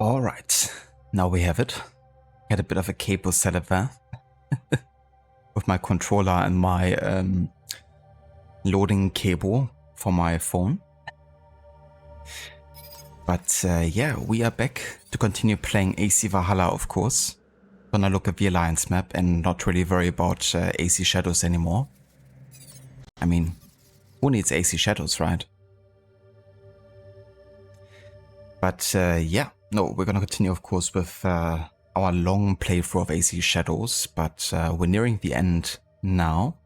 Alright, now we have it. Had a bit of a cable setup there. With my controller and my loading cable for my phone. But yeah, we are back to continue playing AC Valhalla, of course. Gonna look at the Alliance map and not really worry about AC Shadows anymore. I mean, who needs AC Shadows, right? But yeah, no, we're gonna continue, of course, with our long playthrough of AC Shadows, but we're nearing the end now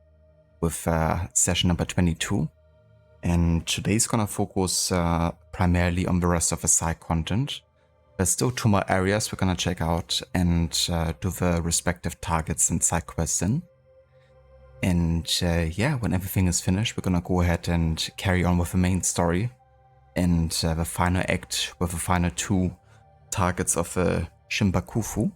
with session number 22. And today's gonna focus primarily on the rest of the side content. There's still 2 more areas we're gonna check out and do the respective targets and side quests in. And yeah, when everything is finished, we're gonna go ahead and carry on with the main story and the final act with the final 2 targets of Shimbakufu.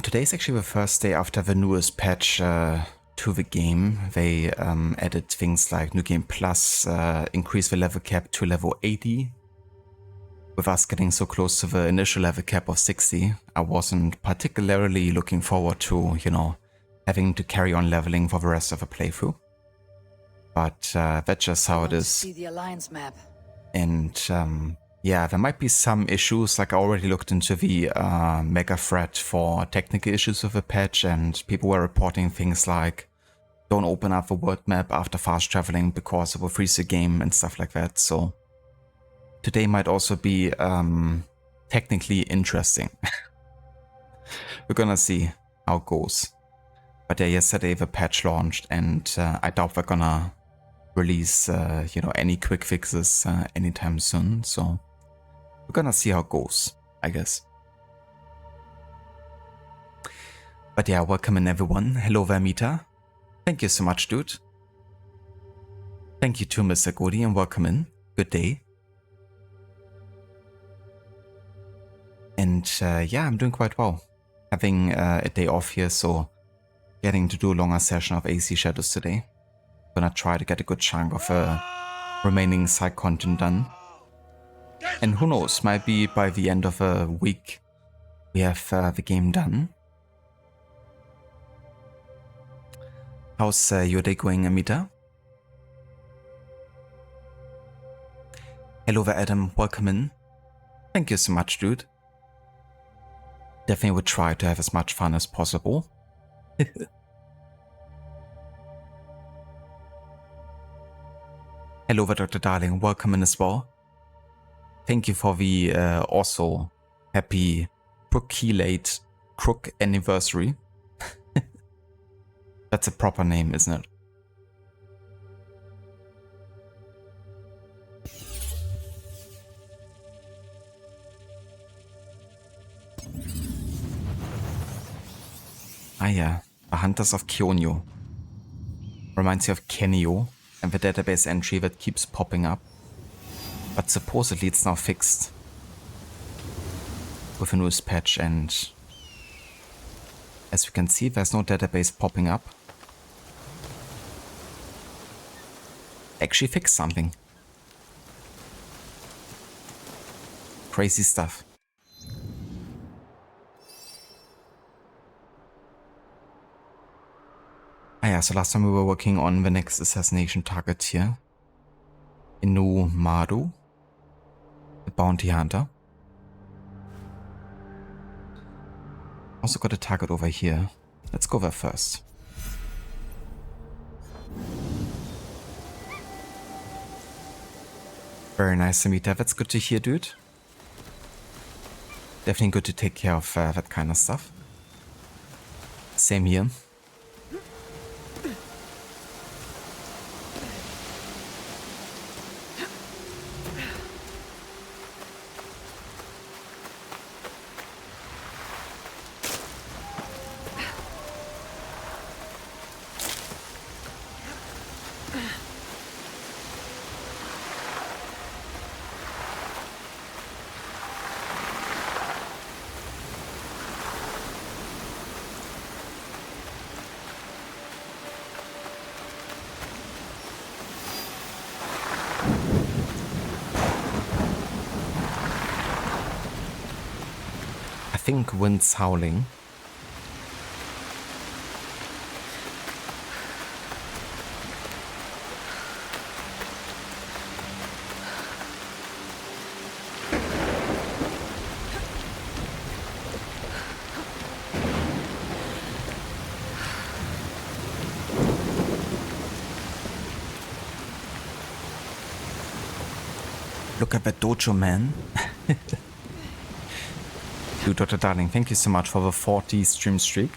Today is actually the first day after the newest patch to the game. They added things like New Game Plus, increased the level cap to level 80. With us getting so close to the initial level cap of 60, I wasn't particularly looking forward to, you know, having to carry on leveling for the rest of the playthrough. But that's just how it is. See the Alliance map. And yeah, there might be some issues, like I already looked into the mega thread for technical issues with the patch, and people were reporting things like don't open up the world map after fast traveling because it will freeze the game and stuff like that. So today might also be technically interesting. We're gonna see how it goes. But yeah, yesterday the patch launched, and I doubt they're gonna release you know, any quick fixes anytime soon. So we're gonna see how it goes, I guess. But yeah, welcome in everyone. Hello Vermita. Thank you so much, dude. Thank you too, Mr. Godi, and welcome in. Good day. And yeah, I'm doing quite well. Having a day off here, so getting to do a longer session of AC Shadows today. Gonna try to get a good chunk of remaining side content done. And who knows, might be by the end of a week we have the game done. How's your day going, Amita? Hello there, Adam. Welcome in. Thank you so much, dude. Definitely would try to have as much fun as possible. Hello there, Dr. Darling. Welcome in as well. Thank you for the also happy Crook anniversary. That's a proper name, isn't it? Ah yeah, the Hunters of Kionyo. Reminds you of Kenio and the database entry that keeps popping up. But supposedly it's now fixed with a newest patch, and as you can see, there's no database popping up. Actually fixed something. Crazy stuff. Ah yeah, so last time we were working on the next assassination target here. Inu Madu, the bounty hunter. Also got a target over here. Let's go there first. Very nice, Amita. That's good to hear, dude. Definitely good to take care of that kind of stuff. Same here. think wind's howling. Look at that dojo, man. Dude, Dr. Darling, thank you so much for the 40 stream streak.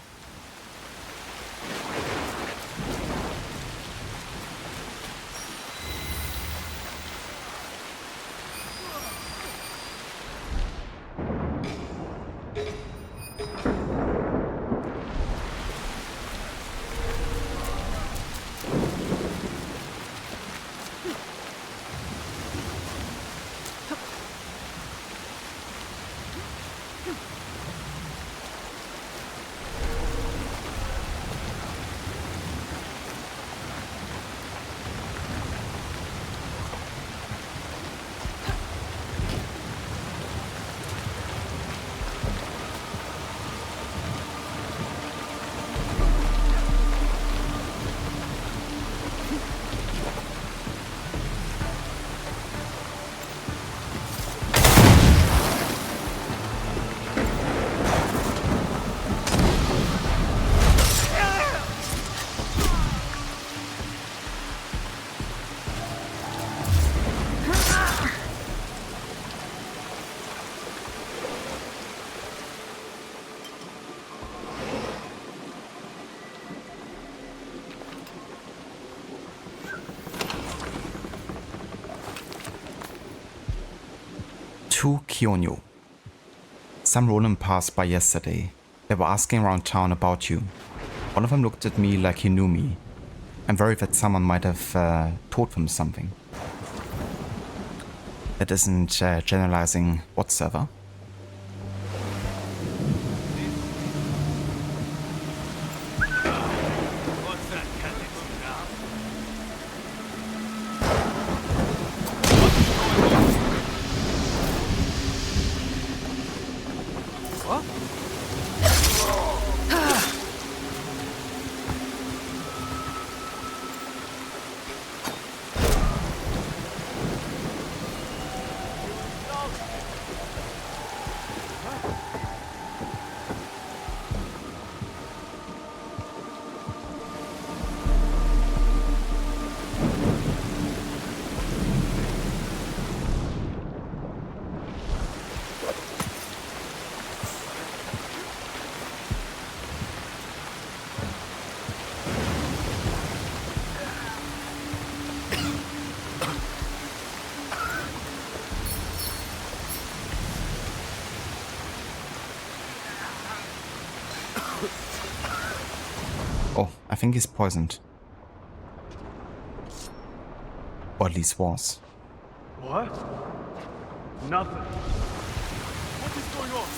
To Kyonyo. Some Ronin passed by yesterday. They were asking around town about you. One of them looked at me like he knew me. I'm worried that someone might have taught them something. That isn't generalizing whatsoever. Oh, I think he's poisoned. Or at least was. What? Nothing. What is going on?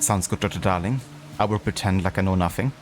Sounds good, Dr. Darling. I will pretend like I know nothing.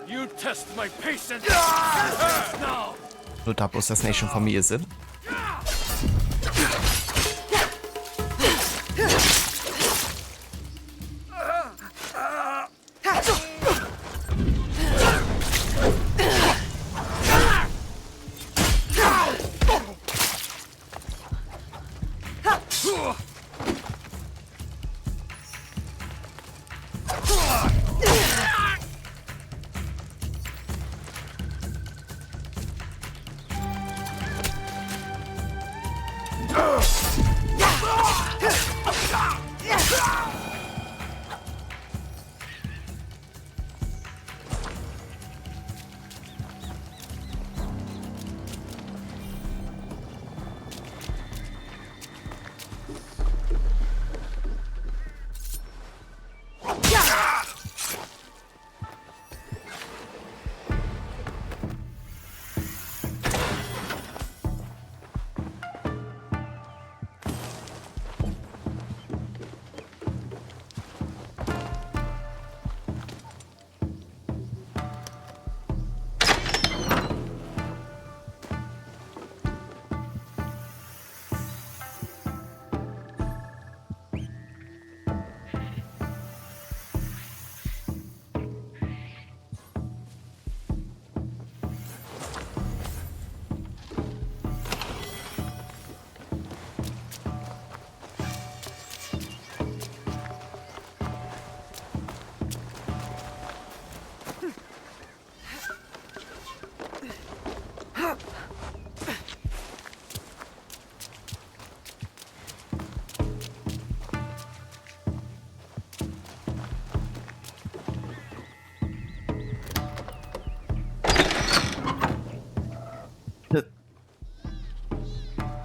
You test my patience. Now. Nur Double Assassination von mir sind.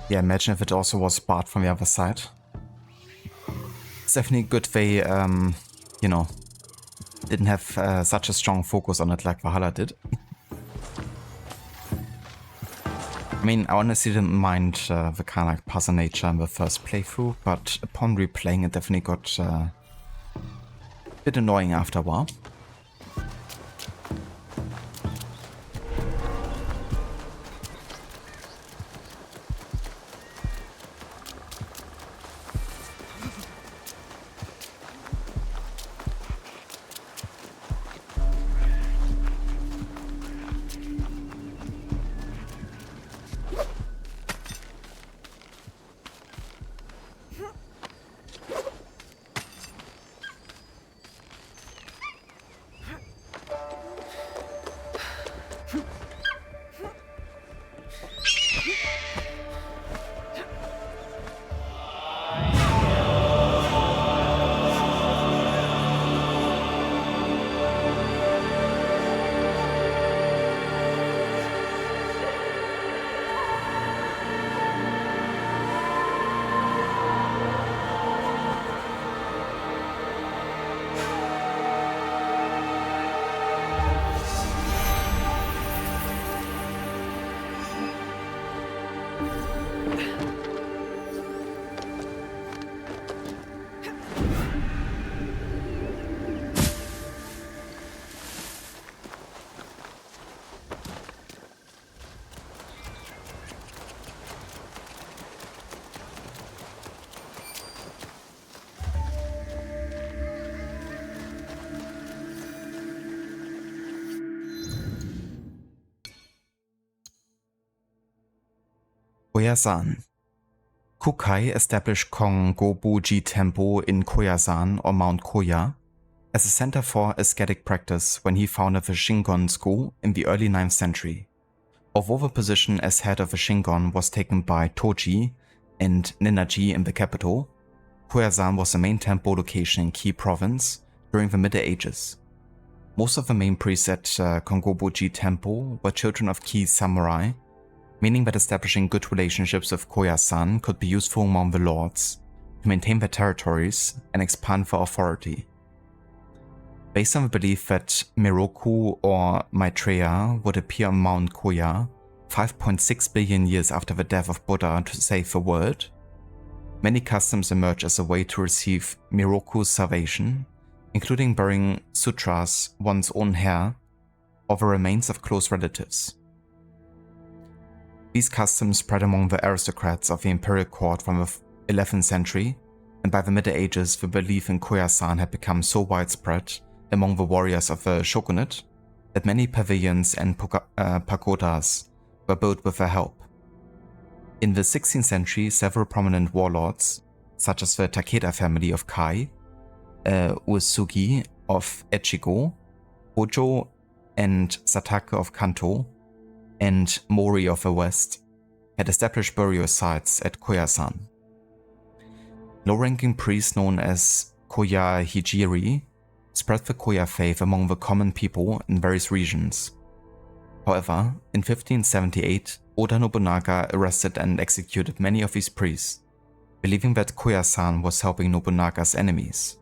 Yeah, imagine if it also was barred from the other side. It's definitely a good way, you know, didn't have such a strong focus on it like Valhalla did. I mean, I honestly didn't mind the kind of like puzzle nature in the first playthrough, but upon replaying it definitely got a bit annoying after a while. Koyasan. Kukai established Kongobuji Temple in Koyasan or Mount Koya as a center for ascetic practice when he founded the Shingon school in the early 9th century. Although the position as head of the Shingon was taken by Toji and Ninnaji in the capital, Koyasan was the main temple location in Ki province during the Middle Ages. Most of the main priests at Kongobuji Temple were children of Ki samurai, meaning that establishing good relationships with Koyasan could be useful among the lords to maintain their territories and expand their authority. Based on the belief that Miroku or Maitreya would appear on Mount Koya 5.6 billion years after the death of Buddha to save the world, many customs emerged as a way to receive Miroku's salvation, including burying sutras one's own hair or the remains of close relatives. These customs spread among the aristocrats of the imperial court from the 11th century, and by the Middle Ages the belief in Koyasan had become so widespread among the warriors of the shogunate that many pavilions and pagodas were built with their help. In the 16th century, several prominent warlords, such as the Takeda family of Kai, Uesugi of Echigo, Hojo and Satake of Kanto, and Mori of the West, had established burial sites at Koyasan. Low-ranking priests known as Koya Hijiri spread the Koya faith among the common people in various regions. However, in 1578, Oda Nobunaga arrested and executed many of these priests, believing that Koyasan was helping Nobunaga's enemies.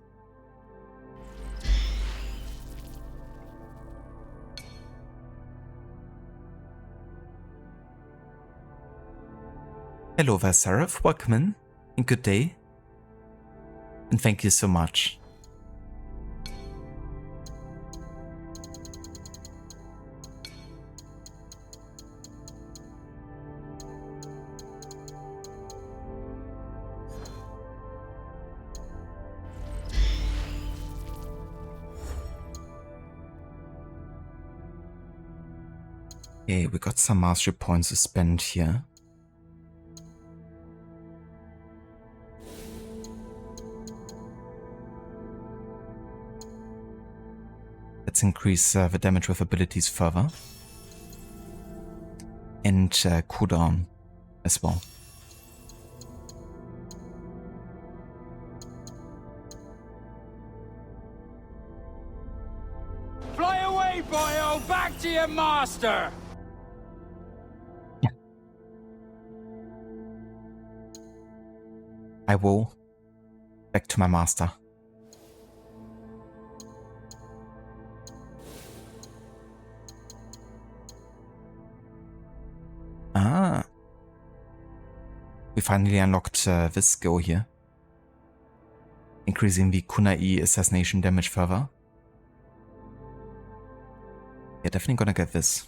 Hello there, Seraph. Welcome in, and good day. And thank you so much. Okay, we got some mastery points to spend here. Let's increase the damage with abilities further. And cooldown as well. Fly away, boyo! Back to your master! I will. Back to my master. Ah. We finally unlocked this skill here. Increasing the kunai assassination damage further. Yeah, definitely gonna get this.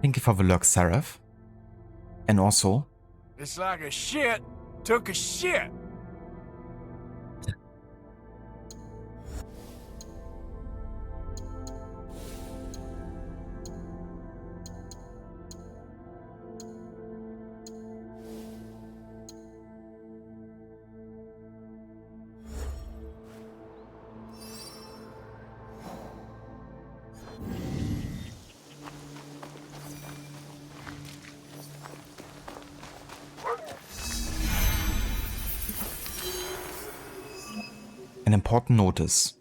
Thank you for the lurk, Seraph. And also... It's like a shit took a shit. An important notice.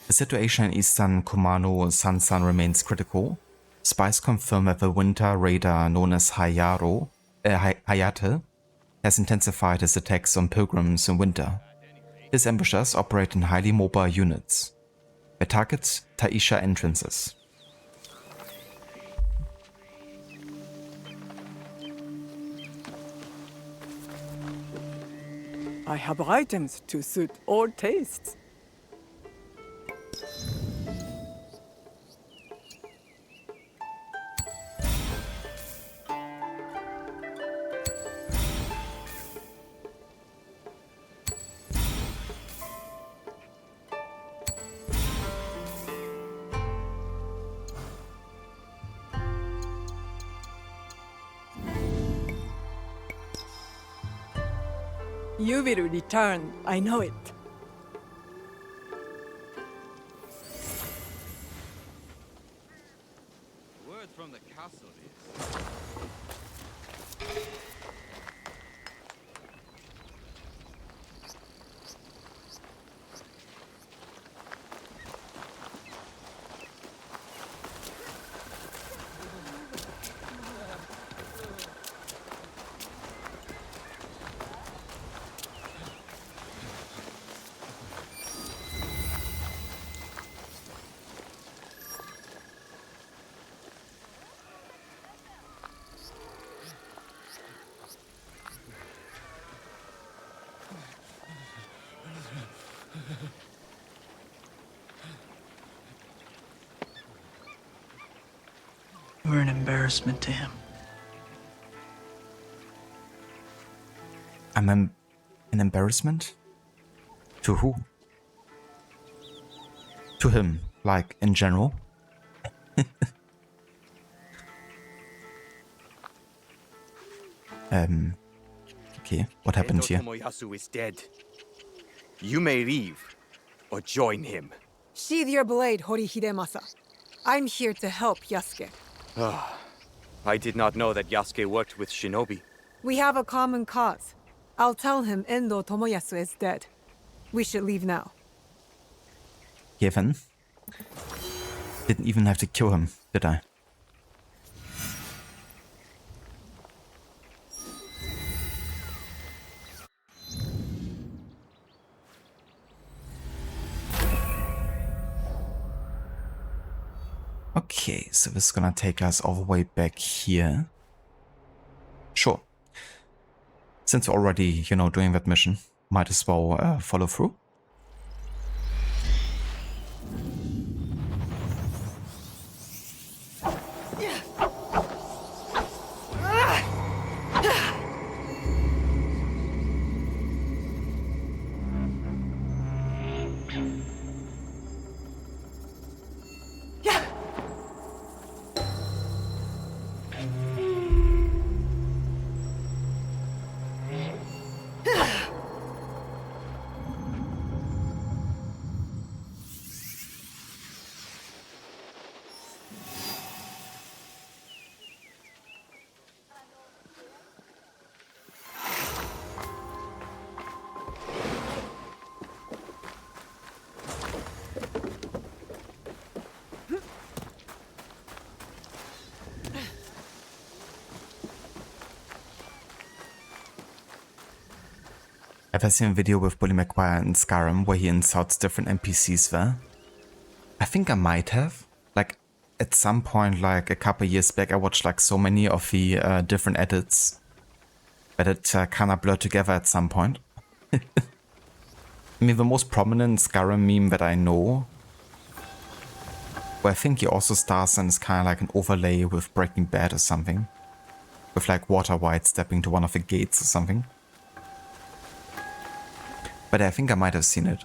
The situation in eastern Kumano Sansan remains critical. Spies confirm that the winter raider known as Hayate has intensified his attacks on pilgrims in winter. His ambushers operate in highly mobile units. They target Taisha entrances. I have items to suit all tastes. You will return, I know it. You were an embarrassment to him. I'm an embarrassment? To who? To him, like, in general? Okay, what happened here? Tomoyasu is dead. You may leave, or join him. Sheathe your blade, Hori Hidemasa. I'm here to help Yasuke. I did not know that Yasuke worked with shinobi. We have a common cause. I'll tell him Endo Tomoyasu is dead. We should leave now. Kevin? Didn't even have to kill him, did I? Okay, so this is gonna take us all the way back here. Sure. Since we're already, you know, doing that mission, might as well follow through. Have I seen a video with Bully McGuire and Skyrim where he insults different NPCs there? I think I might have. Like, at some point, like a couple years back, I watched like so many of the different edits that it kinda blurred together at some point. I mean, the most prominent Skyrim meme that I know, where I think he also stars and is kinda like an overlay with Breaking Bad or something. With like Walter White stepping to one of the gates or something. But I think I might have seen it.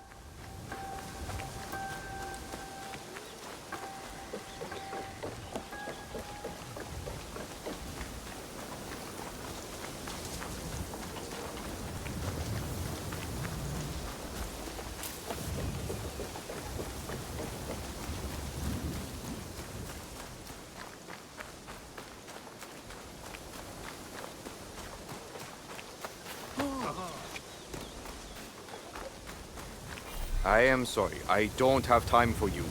I am sorry, I don't have time for you.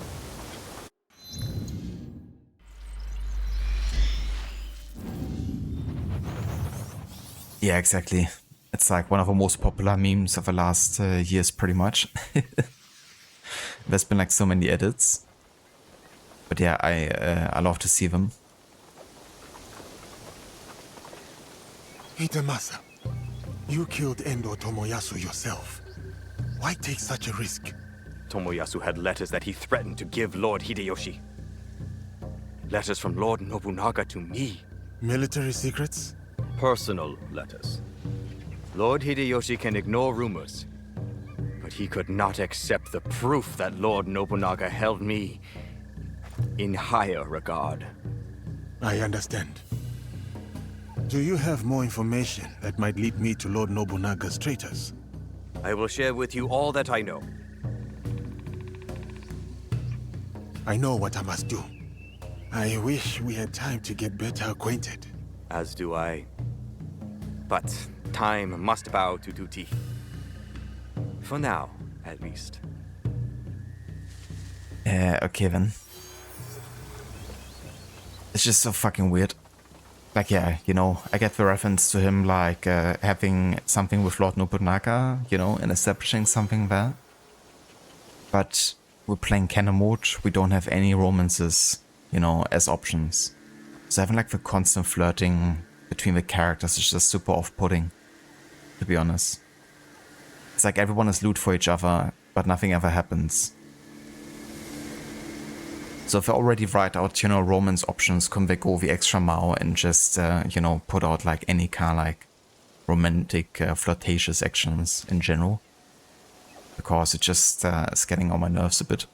Yeah, exactly. It's like one of the most popular memes of the last years, pretty much. There's been like so many edits. But yeah, I love to see them. Hidemasa, you killed Endo Tomoyasu yourself. Why take such a risk? Tomoyasu had letters that he threatened to give Lord Hideyoshi. Letters from Lord Nobunaga to me. Military secrets? Personal letters. Lord Hideyoshi can ignore rumors, but he could not accept the proof that Lord Nobunaga held me in higher regard. I understand. Do you have more information that might lead me to Lord Nobunaga's traitors? I will share with you all that I know. I know what I must do. I wish we had time to get better acquainted. As do I. But time must bow to duty. For now, at least. Okay then. It's just so fucking weird. Like, yeah, you know, I get the reference to him, like, having something with Lord Nobunaga, you know, and establishing something there. But we're playing Canon mode, we don't have any romances, you know, as options. So having, like, the constant flirting between the characters is just super off-putting, to be honest. It's like everyone is loot for each other, but nothing ever happens. So if I already write out, you know, romance options, couldn't they go the extra mile and just, you know, put out like any kind of like romantic, flirtatious actions in general? Because it just is getting on my nerves a bit.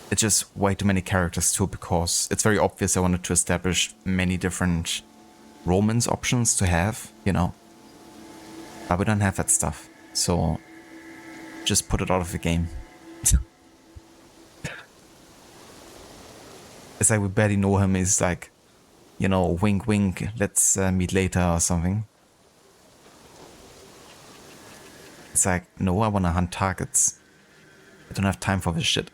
It's just way too many characters too, because it's very obvious I wanted to establish many different romance options to have, you know. But we don't have that stuff, so just put it out of the game. It's like we barely know him. He's like, you know, wink wink, let's meet later or something. It's like, no, I wanna hunt targets. I don't have time for this shit.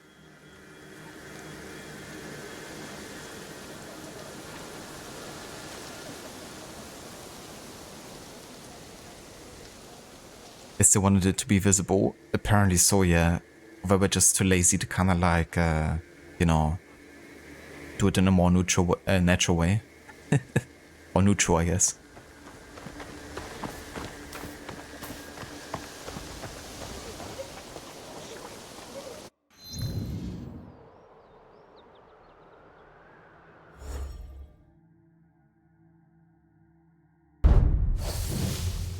Yes, they wanted it to be visible. Apparently so, yeah. They were just too lazy to kind of like, you know, do it in a more neutral, natural way. Or neutral, I guess.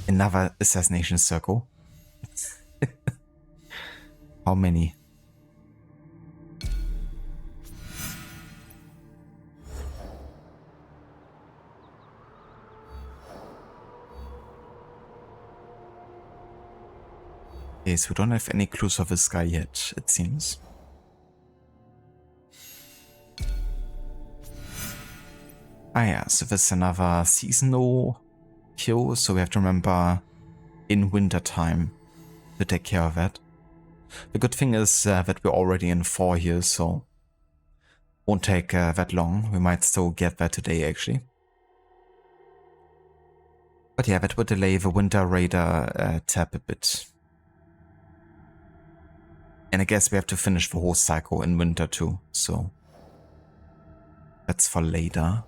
Another assassination circle. How many? Okay, so we don't have any clues of this guy yet, it seems. Ah yeah, so there's another seasonal kill, so we have to remember in winter time to take care of that. The good thing is that we're already in 4 years, so won't take that long. We might still get that today, actually. But yeah, that would delay the Winter Raider tab a bit. And I guess we have to finish the whole cycle in winter too, so that's for later.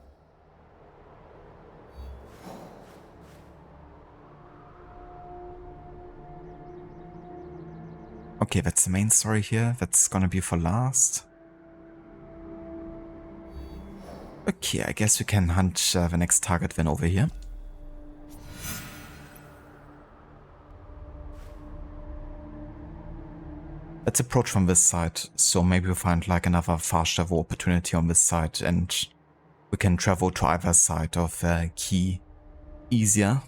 Okay, that's the main story here. That's gonna be for last. Okay, I guess we can hunt the next target then over here. Let's approach from this side, so maybe we'll find like another fast travel opportunity on this side and we can travel to either side of Key easier.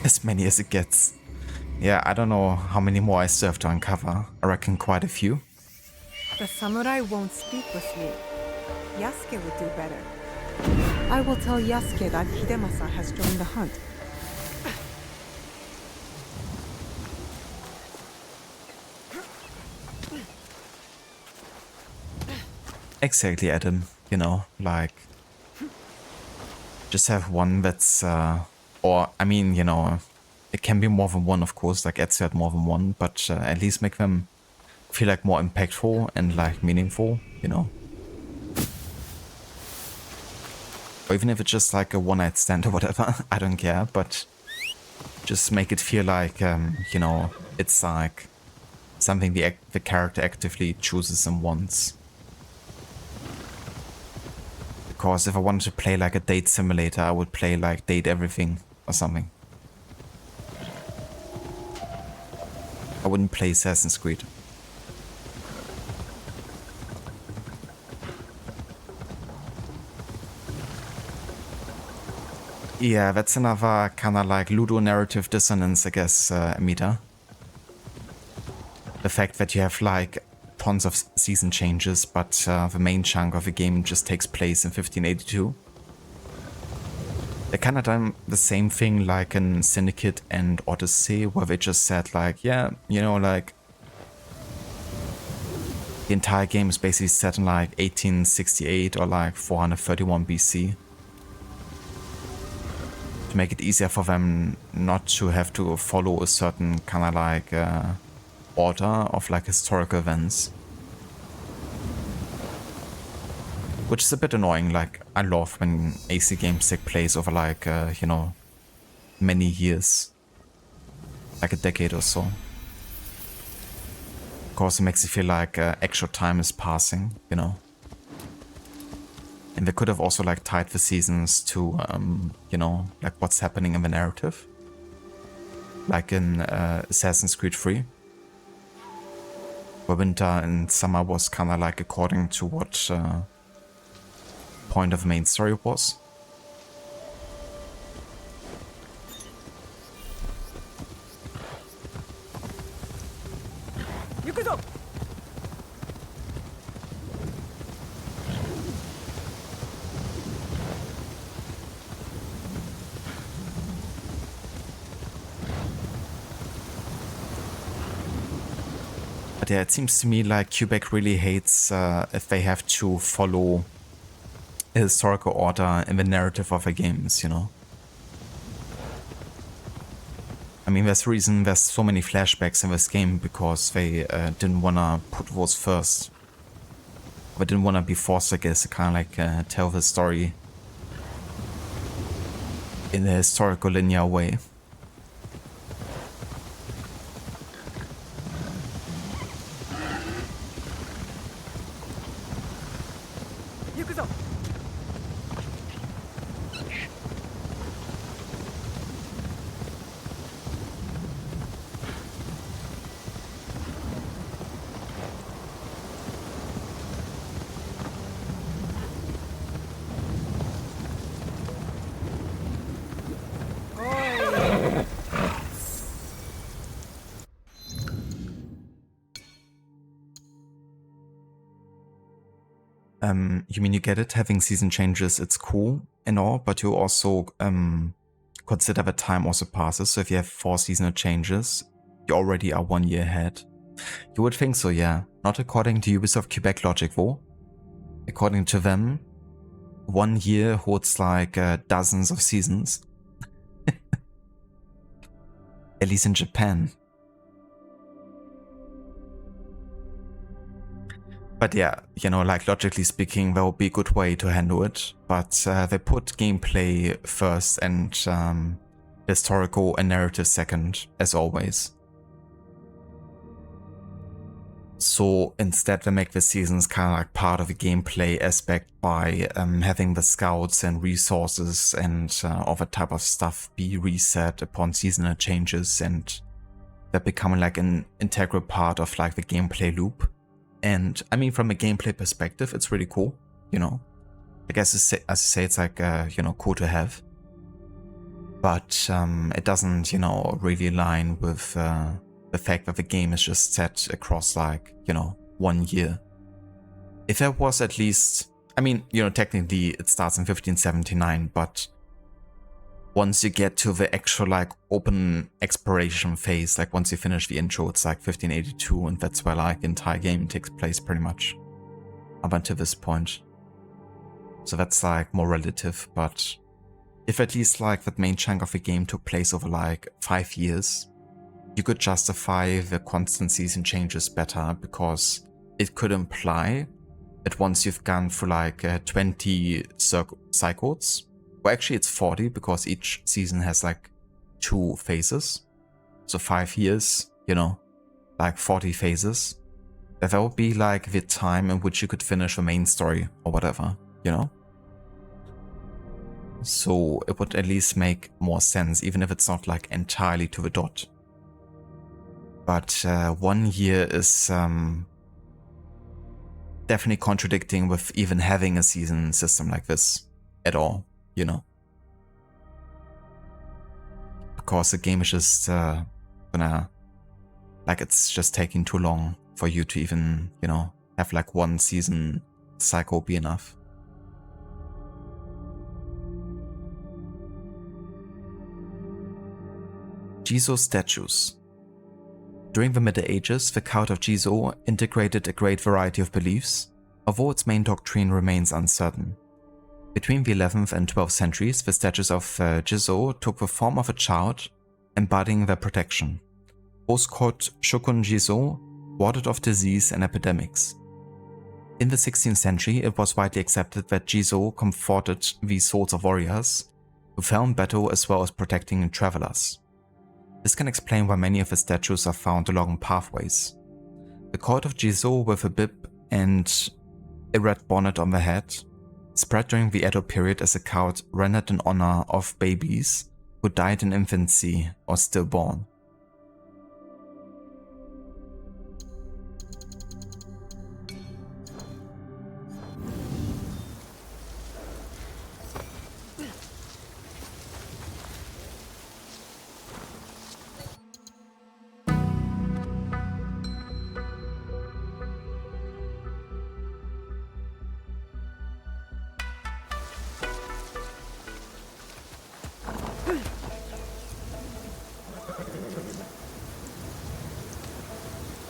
As many as it gets. Yeah, I don't know how many more I still have to uncover. I reckon quite a few. The samurai won't speak with me. Yasuke would do better. I will tell Yasuke that Hidemasa has joined the hunt. Exactly, Adam. You know, like, just have one that's, or, I mean, you know, it can be more than one, of course, like Ezio had more than one, but at least make them feel like more impactful and like meaningful, you know. Or even if it's just like a one-night stand or whatever, I don't care, but just make it feel like, you know, it's like something the character actively chooses and wants. Because if I wanted to play like a date simulator, I would play like Date Everything or something. I wouldn't play Assassin's Creed. Yeah, that's another kind of like ludonarrative dissonance, I guess, Amita. The fact that you have like tons of season changes, but the main chunk of the game just takes place in 1582. They kind of done the same thing like in Syndicate and Odyssey, where they just said like, yeah, you know, like the entire game is basically set in like 1868 or like 431 BC. To make it easier for them not to have to follow a certain kind of like order of like historical events. Which is a bit annoying. Like, I love when AC games take place over like, you know, many years. Like a decade or so. Of course, it makes you feel like actual time is passing, you know. And they could have also like tied the seasons to, you know, like what's happening in the narrative. Like in Assassin's Creed 3. Where winter and summer was kind of like according to what point of the main story was. But yeah, it seems to me like Quebec really hates if they have to follow a historical order in the narrative of the games, you know. I mean, there's a reason there's so many flashbacks in this game, because they didn't want to put those first. They didn't want to be forced, I guess, to kind of like tell the story in a historical linear way. You mean you get it? Having season changes, it's cool and all, but you also consider the time also passes. So if you have 4 seasonal changes, you already are 1 year ahead. You would think so, yeah. Not according to Ubisoft Quebec logic, though. According to them, 1 year holds like dozens of seasons. At least in Japan. But yeah, you know, like logically speaking, that would be a good way to handle it. But they put gameplay first and historical and narrative second, as always. So instead they make the seasons kind of like part of the gameplay aspect by having the scouts and resources and all that type of stuff be reset upon seasonal changes, and that becoming like an integral part of like the gameplay loop. And I mean, from a gameplay perspective, it's really cool, you know. I guess as I say, it's like, you know, cool to have. But it doesn't, you know, really align with the fact that the game is just set across like, you know, 1 year. If there was at least, I mean, you know, technically it starts in 1579, but once you get to the actual like open exploration phase, like once you finish the intro, it's like 1582, and that's where like the entire game takes place pretty much up until this point. So that's like more relative, but if at least like that main chunk of the game took place over like 5 years, you could justify the constant season changes better, because it could imply that once you've gone through like 20 cycles, well, actually it's 40, because each season has like 2 phases. So 5 years, you know, like 40 phases. That would be like the time in which you could finish the main story or whatever, you know? So it would at least make more sense, even if it's not like entirely to the dot. But 1 year is definitely contradicting with even having a season system like this at all. You know, because the game is just gonna, like, it's just taking too long for you to even, you know, have like 1 season cycle be enough. Jizo statues. During the Middle Ages, the cult of Jizo integrated a great variety of beliefs, although its main doctrine remains uncertain. Between the 11th and 12th centuries, the statues of Jizo took the form of a child, embodying their protection. Those called Shokun Jizo warded off disease and epidemics. In the 16th century, it was widely accepted that Jizo comforted these sorts of warriors who fell in battle as well as protecting travelers. This can explain why many of the statues are found along pathways. The court of Jizo with a bib and a red bonnet on the head spread during the Edo period as a cult rendered in honor of babies who died in infancy or stillborn.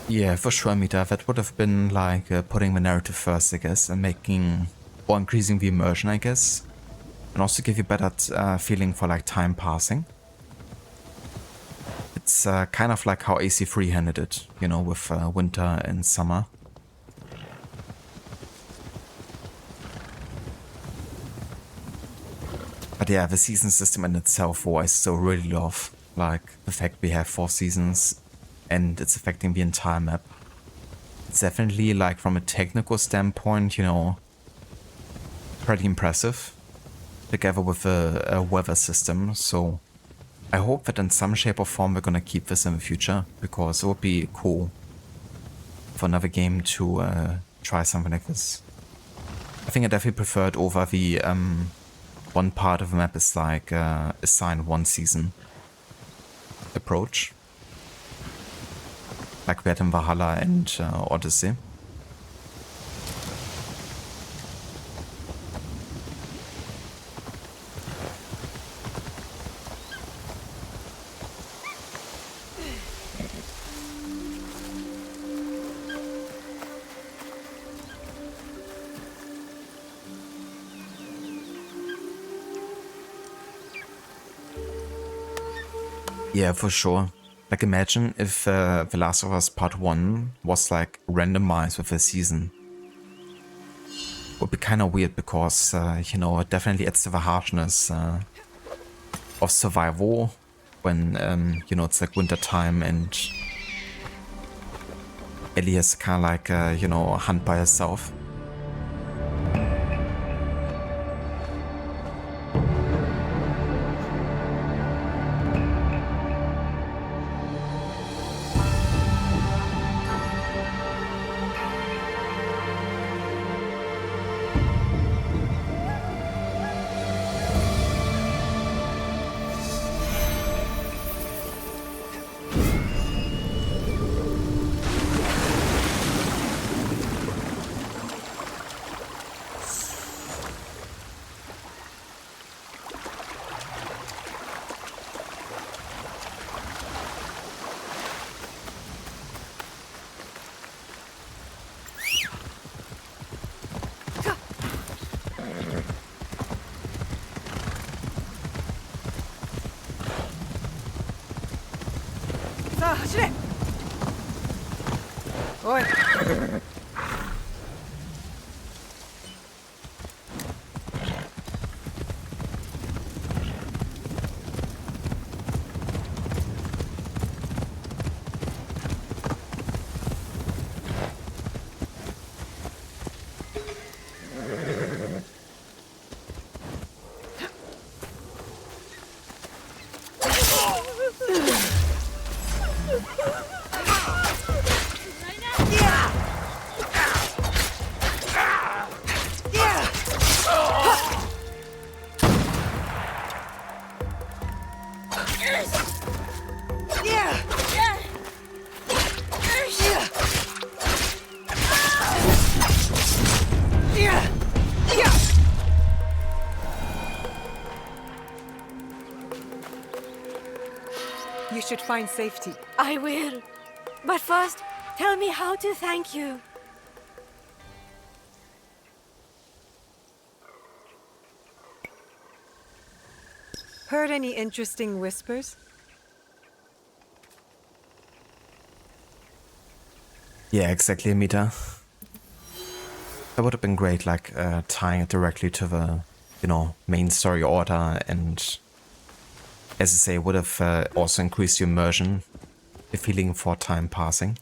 Yeah, for sure, Mita. That would have been like putting the narrative first, I guess, and making or increasing the immersion, I guess, and also give you better feeling for like time passing. It's kind of like how AC3 handled it, you know, with winter and summer. But yeah, the season system in itself, I still really love, like the fact we have 4 seasons. And it's affecting the entire map. It's definitely, like, from a technical standpoint, you know, pretty impressive. Together with a weather system, so I hope that in some shape or form we're gonna keep this in the future, because it would be cool for another game to try something like this. I think I definitely prefer it over the one part of the map is like assigned one season approach. Like we had in Valhalla and Odyssey. Yeah, for sure. Like, imagine if The Last of Us Part 1 was like randomized with a season. Would be kind of weird because, you know, it definitely adds to the harshness of survival when, you know, it's like winter time and Ellie is kind of like, you know, hunt by herself. You should find safety. I will. But first, tell me how to thank you. Heard any interesting whispers? Yeah, exactly, Mita. That would have been great, like tying it directly to the, you know, main story order, and as I say, would have also increased your immersion, the feeling for time passing.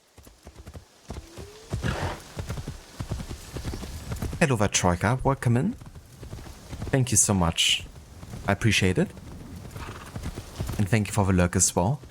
Hello there, Troika, welcome in. Thank you so much. I appreciate it. And thank you for the lurk as well.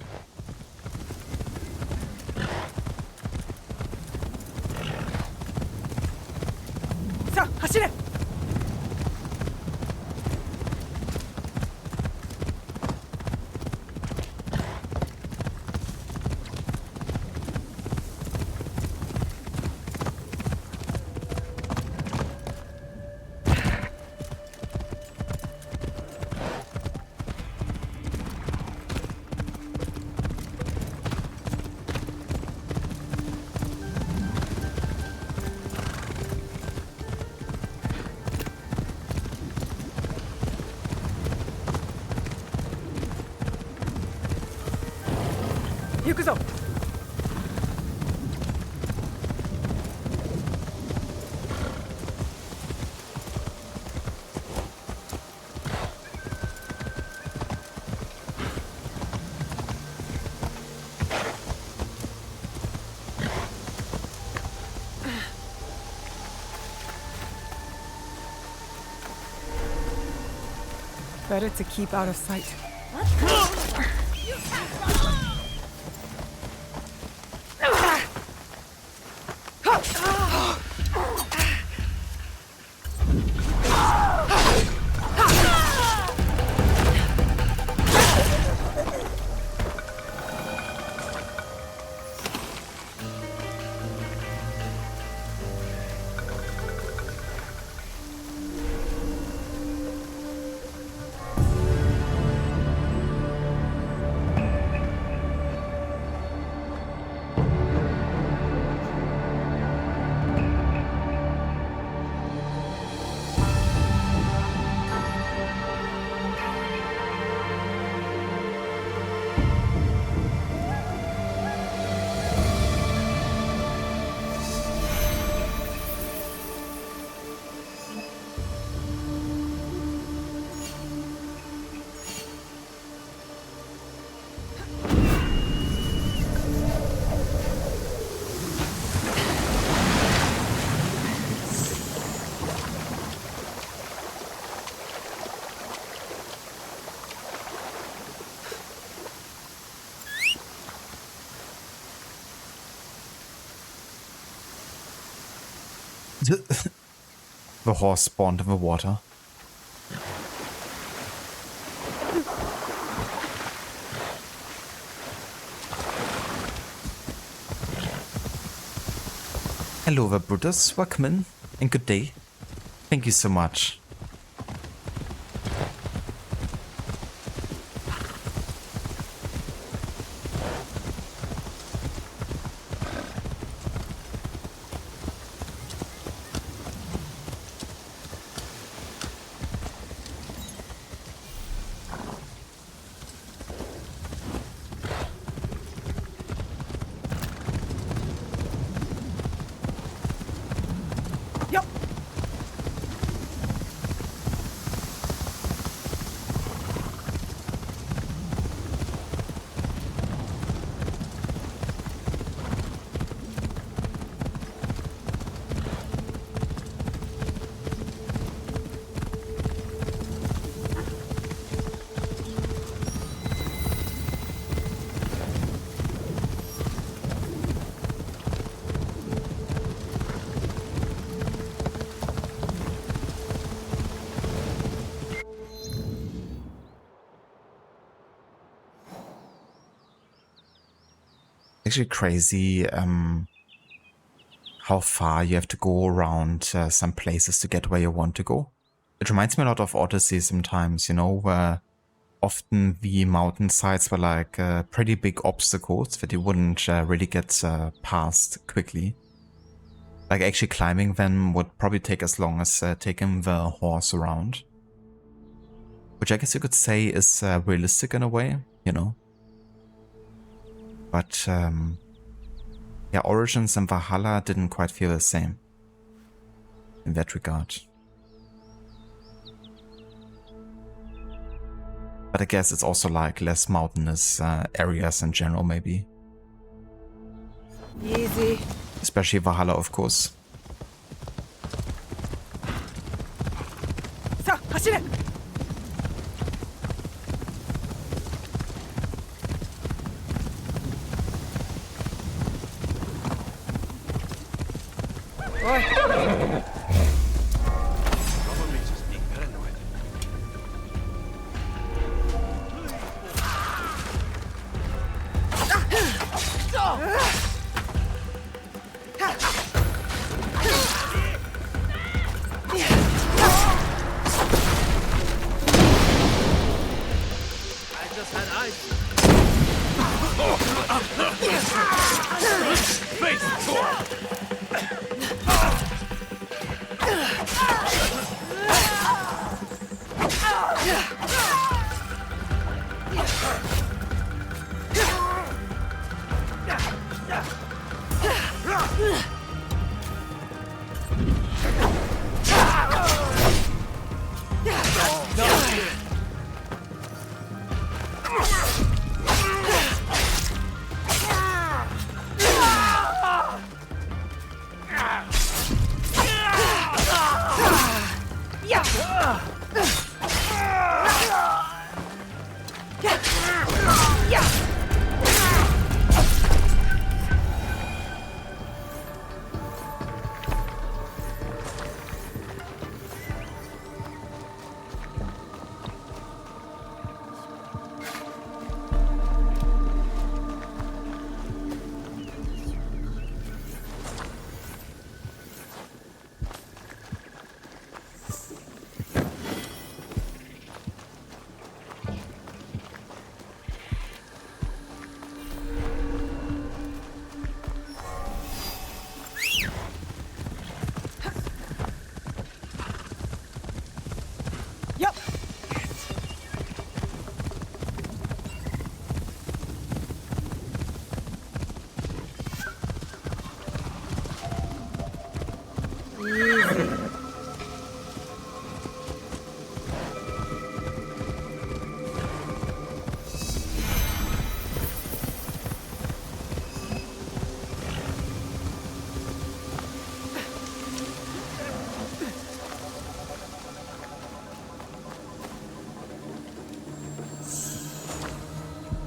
Better to keep out of sight. The horse spawned in the water. Hello there, Brutus. Welcome in, and good day. Thank you so much. Actually crazy how far you have to go around some places to get where you want to go. It reminds me a lot of Odyssey sometimes, you know, where often the mountainsides were like pretty big obstacles that you wouldn't really get past quickly. Like actually climbing them would probably take as long as taking the horse around. Which I guess you could say is realistic in a way, you know. But yeah, Origins and Valhalla didn't quite feel the same. in that regard. But I guess it's also like less mountainous areas in general, maybe. Easy. Especially Valhalla, of course. さあ走れ。おい。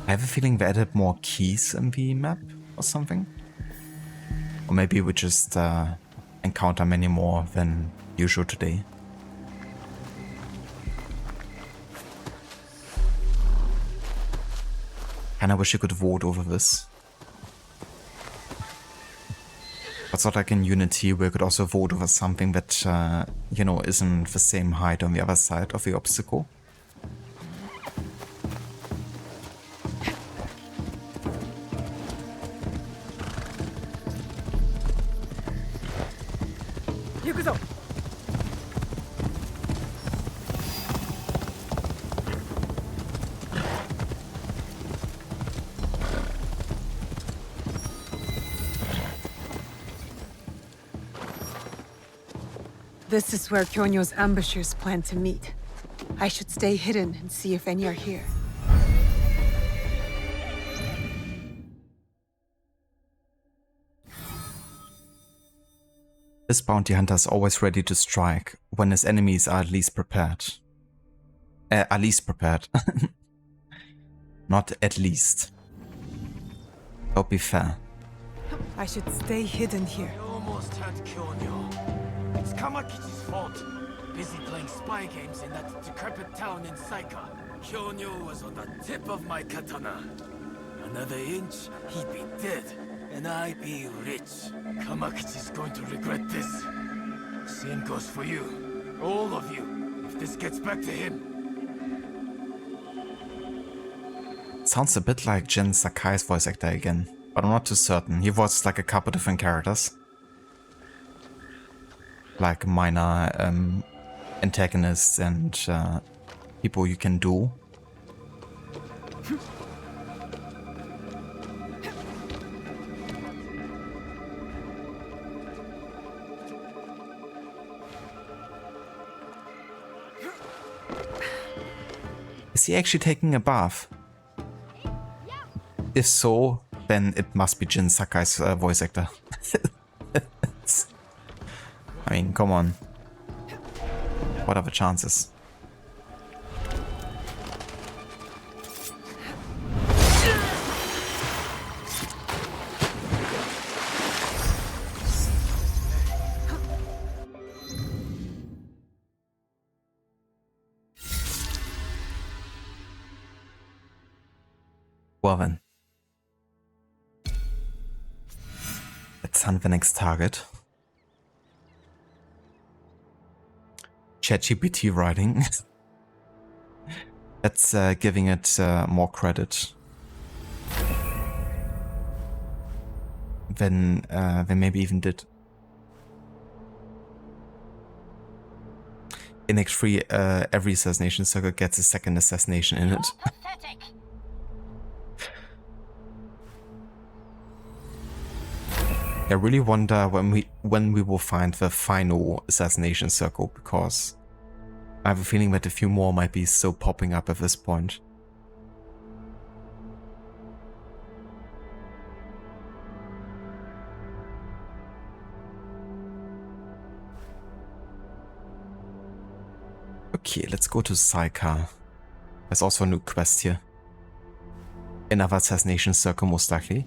I have a feeling they added more keys in the map or something. Or maybe we just encounter many more than usual today. Kinda wish you could vote over this. It's not like in Unity where you could also vote over something that, you know, isn't the same height on the other side of the obstacle. This is where Kyonyo's ambushers plan to meet. I should stay hidden and see if any are here. This bounty hunter is always ready to strike when his enemies are at least prepared. At least prepared. Not at least. Don't be fair. I should stay hidden here. You almost had Kyonyo. It's Kamakichi's fault. Busy playing spy games in that decrepit town in Saika. Kyonyo was on the tip of my katana. Another inch, he'd be dead, and I'd be rich. Kamakichi's going to regret this. Same goes for you. All of you, if this gets back to him. Sounds a bit like Jin Sakai's voice actor again, but I'm not too certain. He voiced like a couple different characters. Like minor antagonists and people you can do. Is he actually taking a bath? If so, then it must be Jin Sakai's voice actor. I mean, come on. What are the chances? Well then. Let's hunt the next target. ChatGPT writing. That's giving it more credit than maybe even did. In Act 3, every assassination circle gets a second assassination in it. I really wonder when we will find the final assassination circle, because I have a feeling that a few more might be still popping up at this point. Okay, let's go to Saika. There's also a new quest here. Another assassination circle, most likely.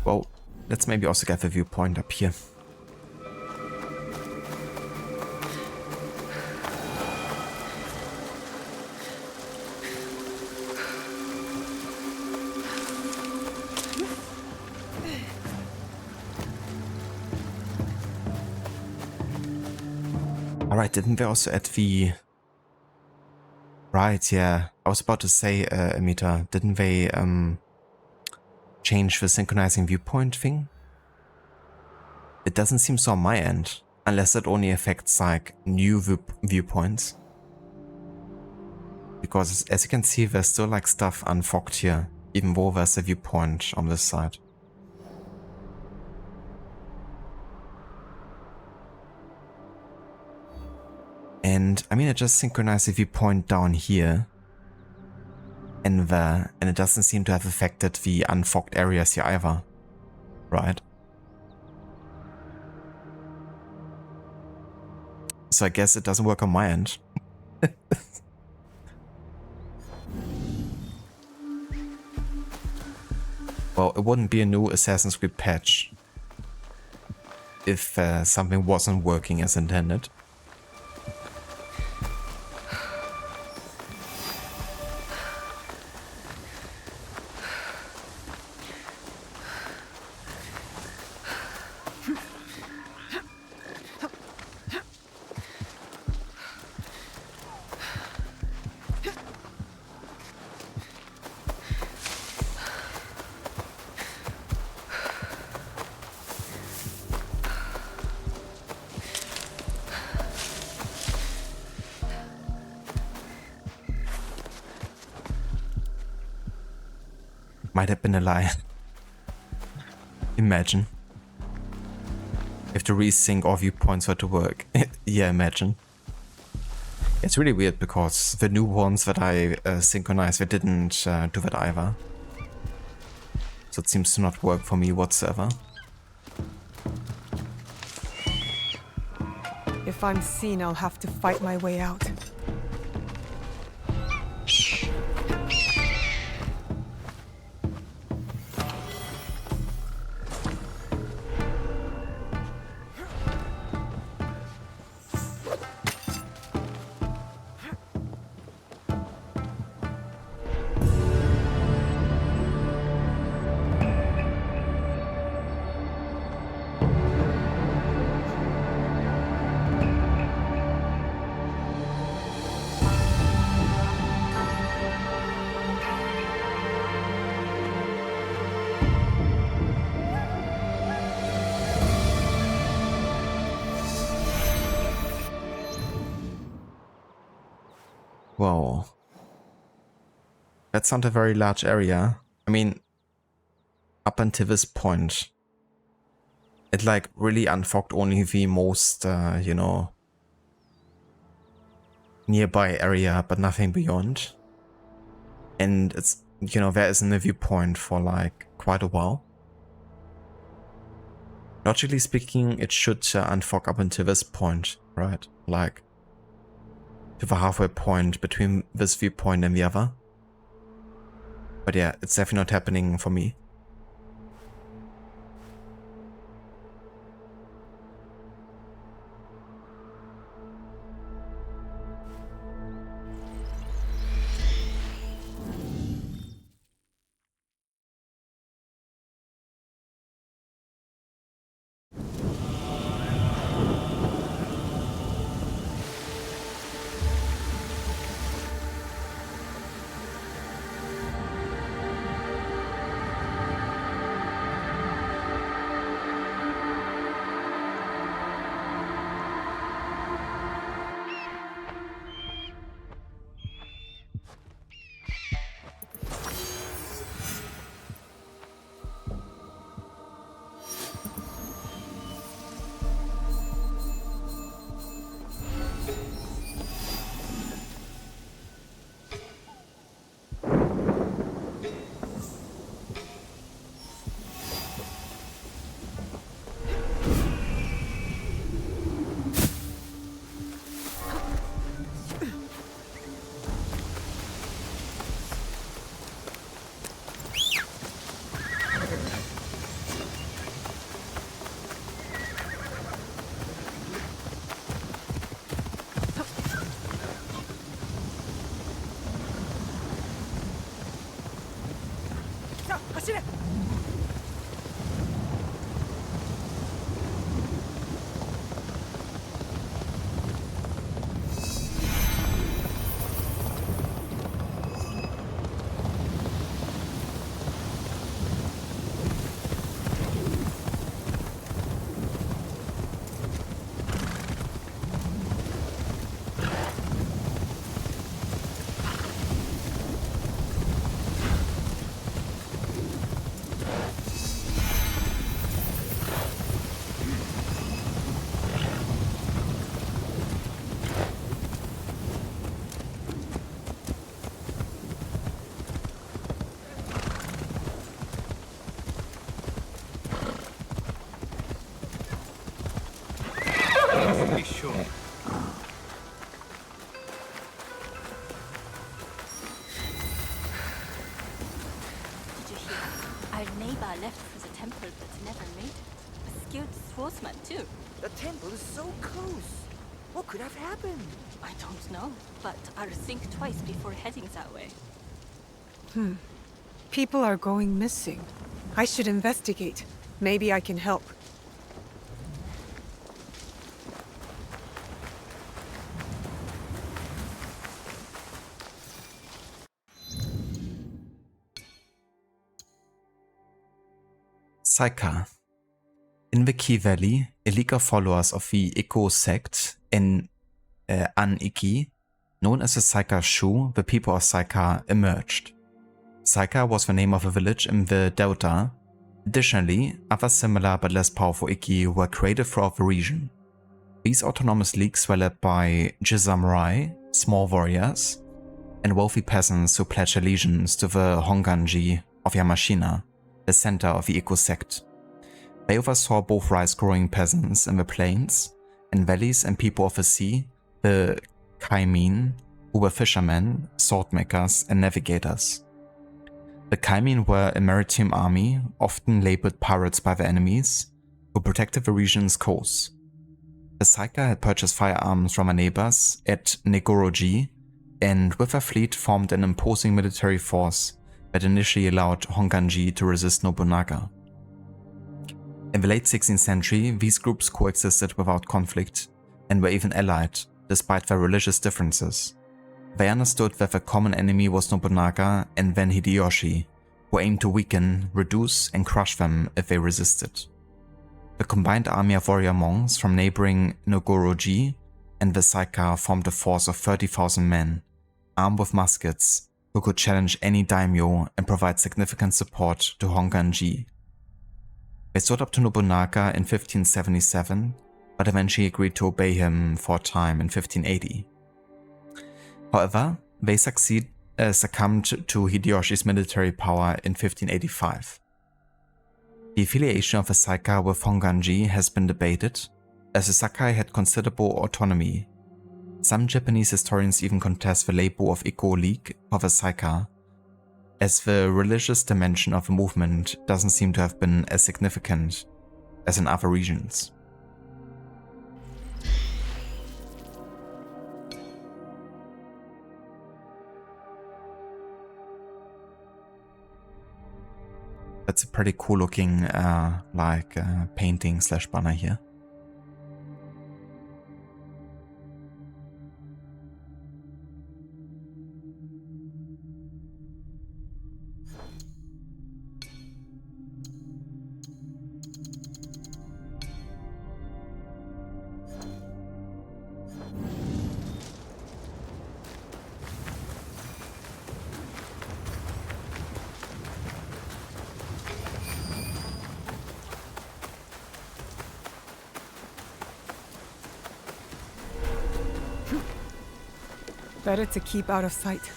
Well, let's maybe also get the viewpoint up here. Alright, didn't they also add the... Right, yeah. I was about to say, Amita, didn't they change the synchronizing viewpoint thing? It doesn't seem so on my end, unless it only affects like new viewpoints. Because as you can see, there's still like stuff unfogged here, even though there's a viewpoint on this side. And I mean, I just synchronized the viewpoint down here and there, and it doesn't seem to have affected the unfogged areas here either, right? So I guess it doesn't work on my end. Well, it wouldn't be a new Assassin's Creed patch if something wasn't working as intended. Might have been a lie. Imagine. If the resync all viewpoints were to work. Yeah, imagine. It's really weird because the new ones that I synchronized, they didn't do that either. So it seems to not work for me whatsoever. If I'm seen, I'll have to fight my way out. Whoa. That's not a very large area. I mean, up until this point, it like really unfogged only the most, you know, nearby area, but nothing beyond. And it's, you know, there isn't a viewpoint for like quite a while. Logically speaking, it should unfog up until this point, right? Like to the halfway point between this viewpoint and the other. But yeah, it's definitely not happening for me. Left for the temple, but never made it. A skilled swordsman, too. The temple is so close. What could have happened? I don't know, but I'll think twice before heading that way. People are going missing. I should investigate. Maybe I can help. Saika. In the Key Valley, a league of followers of the Ikko sect in An-Iki, known as the Saika Shu, the people of Saika, emerged. Saika was the name of a village in the delta. Additionally, other similar but less powerful Ikki were created throughout the region. These autonomous leagues were led by Jisamurai, small warriors, and wealthy peasants who pledged allegiance to the Honganji of Yamashina, the center of the Ikko sect. They oversaw both rice-growing peasants in the plains and valleys and people of the sea, the Kaimin, who were fishermen, swordmakers, and navigators. The Kaimin were a maritime army, often labeled pirates by their enemies, who protected the region's coast. The Saika had purchased firearms from their neighbors at Negoroji, and with their fleet formed an imposing military force that initially allowed Honganji to resist Nobunaga. In the late 16th century, these groups coexisted without conflict and were even allied, despite their religious differences. They understood that the common enemy was Nobunaga and then Hideyoshi, who aimed to weaken, reduce, and crush them if they resisted. The combined army of warrior monks from neighboring Nogoroji and the Saika formed a force of 30,000 men, armed with muskets, who could challenge any daimyo and provide significant support to Honganji. They stood up to Nobunaga in 1577, but eventually agreed to obey him for a time in 1580. However, they succumbed to Hideyoshi's military power in 1585. The affiliation of the Saika with Honganji has been debated, as the Sakai had considerable autonomy. Some Japanese historians even contest the label of Iko League for the Saika, as the religious dimension of the movement doesn't seem to have been as significant as in other regions. That's a pretty cool looking painting / banner here. Better to keep out of sight.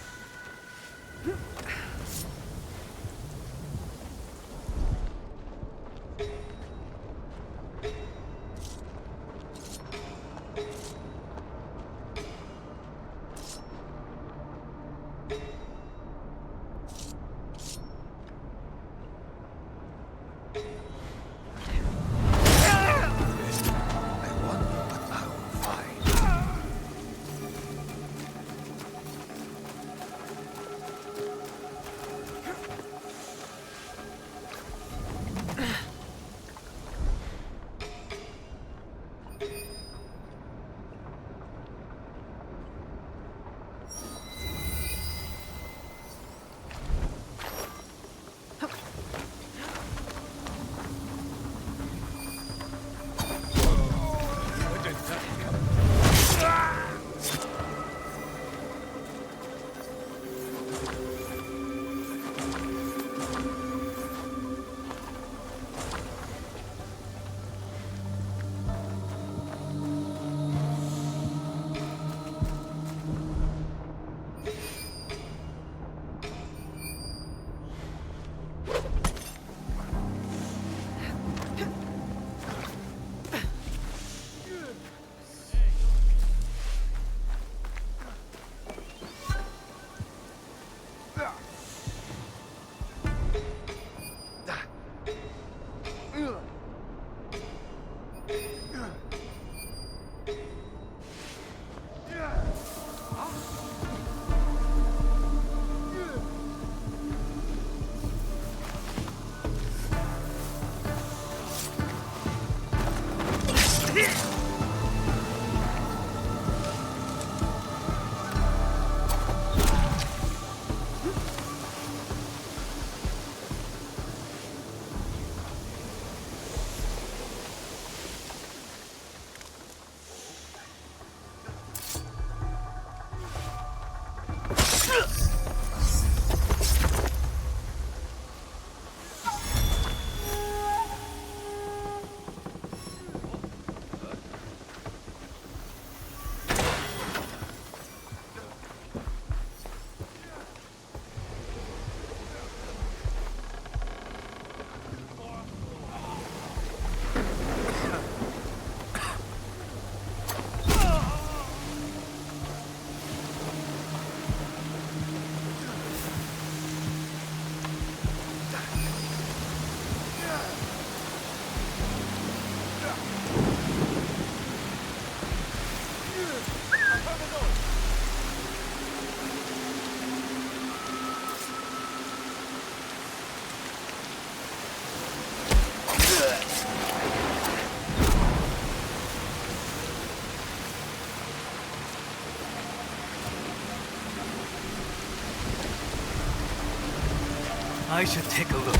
I should take a look.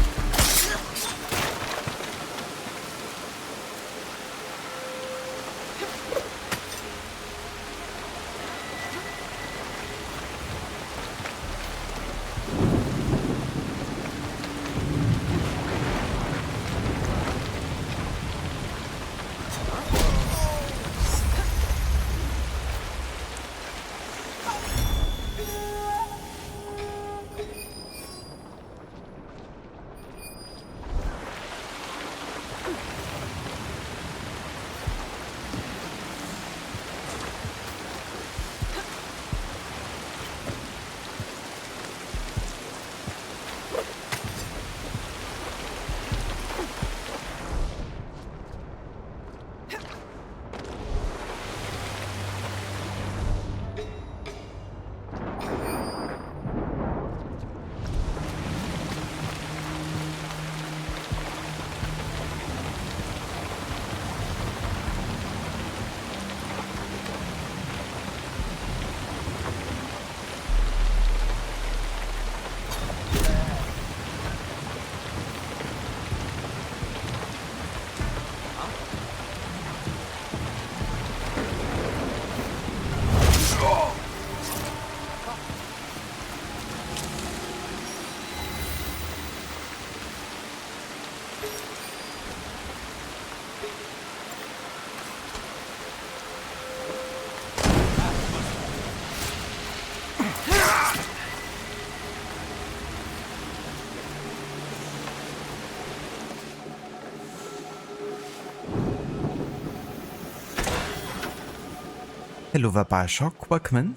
Hello there, Bioshock. Welcome in.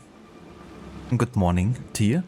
And good morning to you.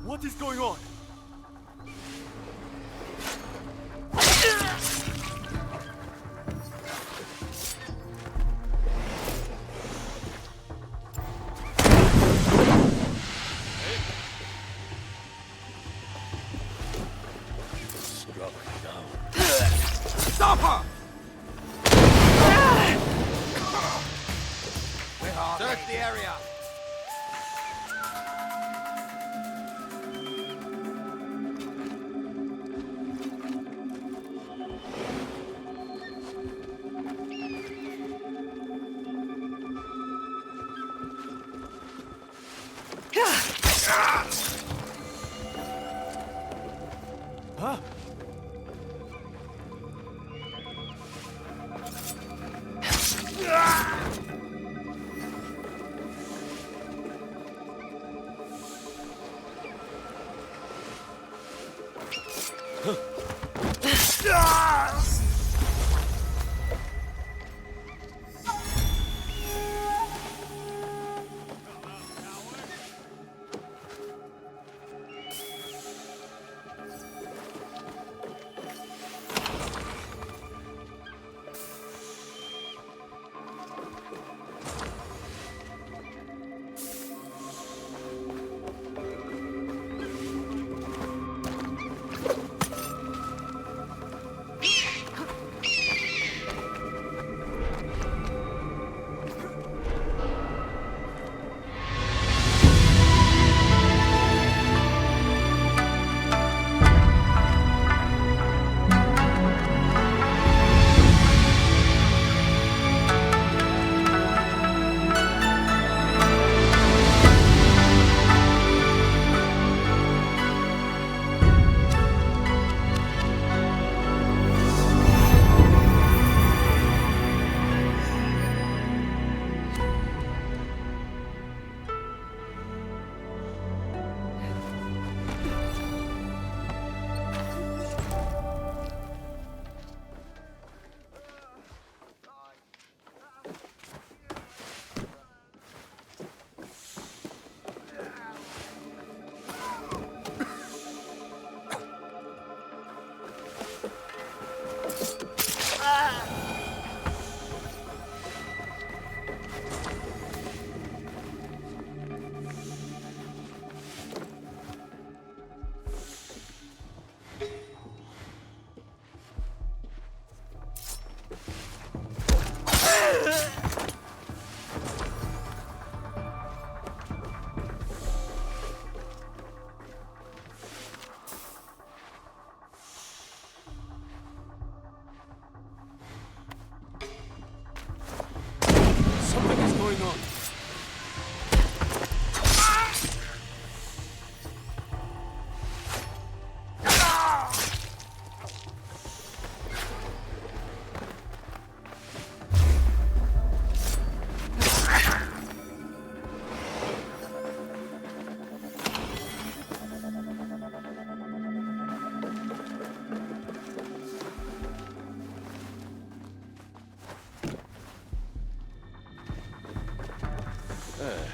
What is going on? Stop her! Search the area. Huh?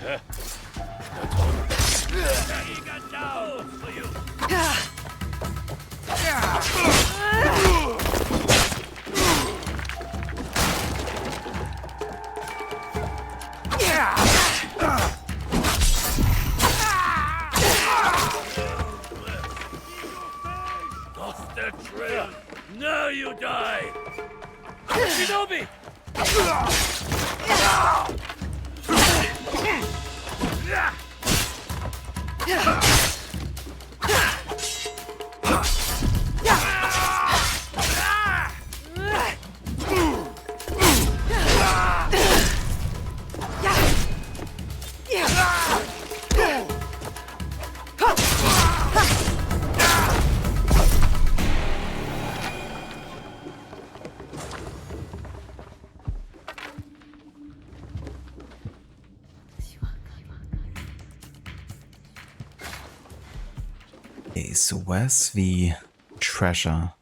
Lost their trail. Now you die. Shinobi! Okay, so where's the treasure?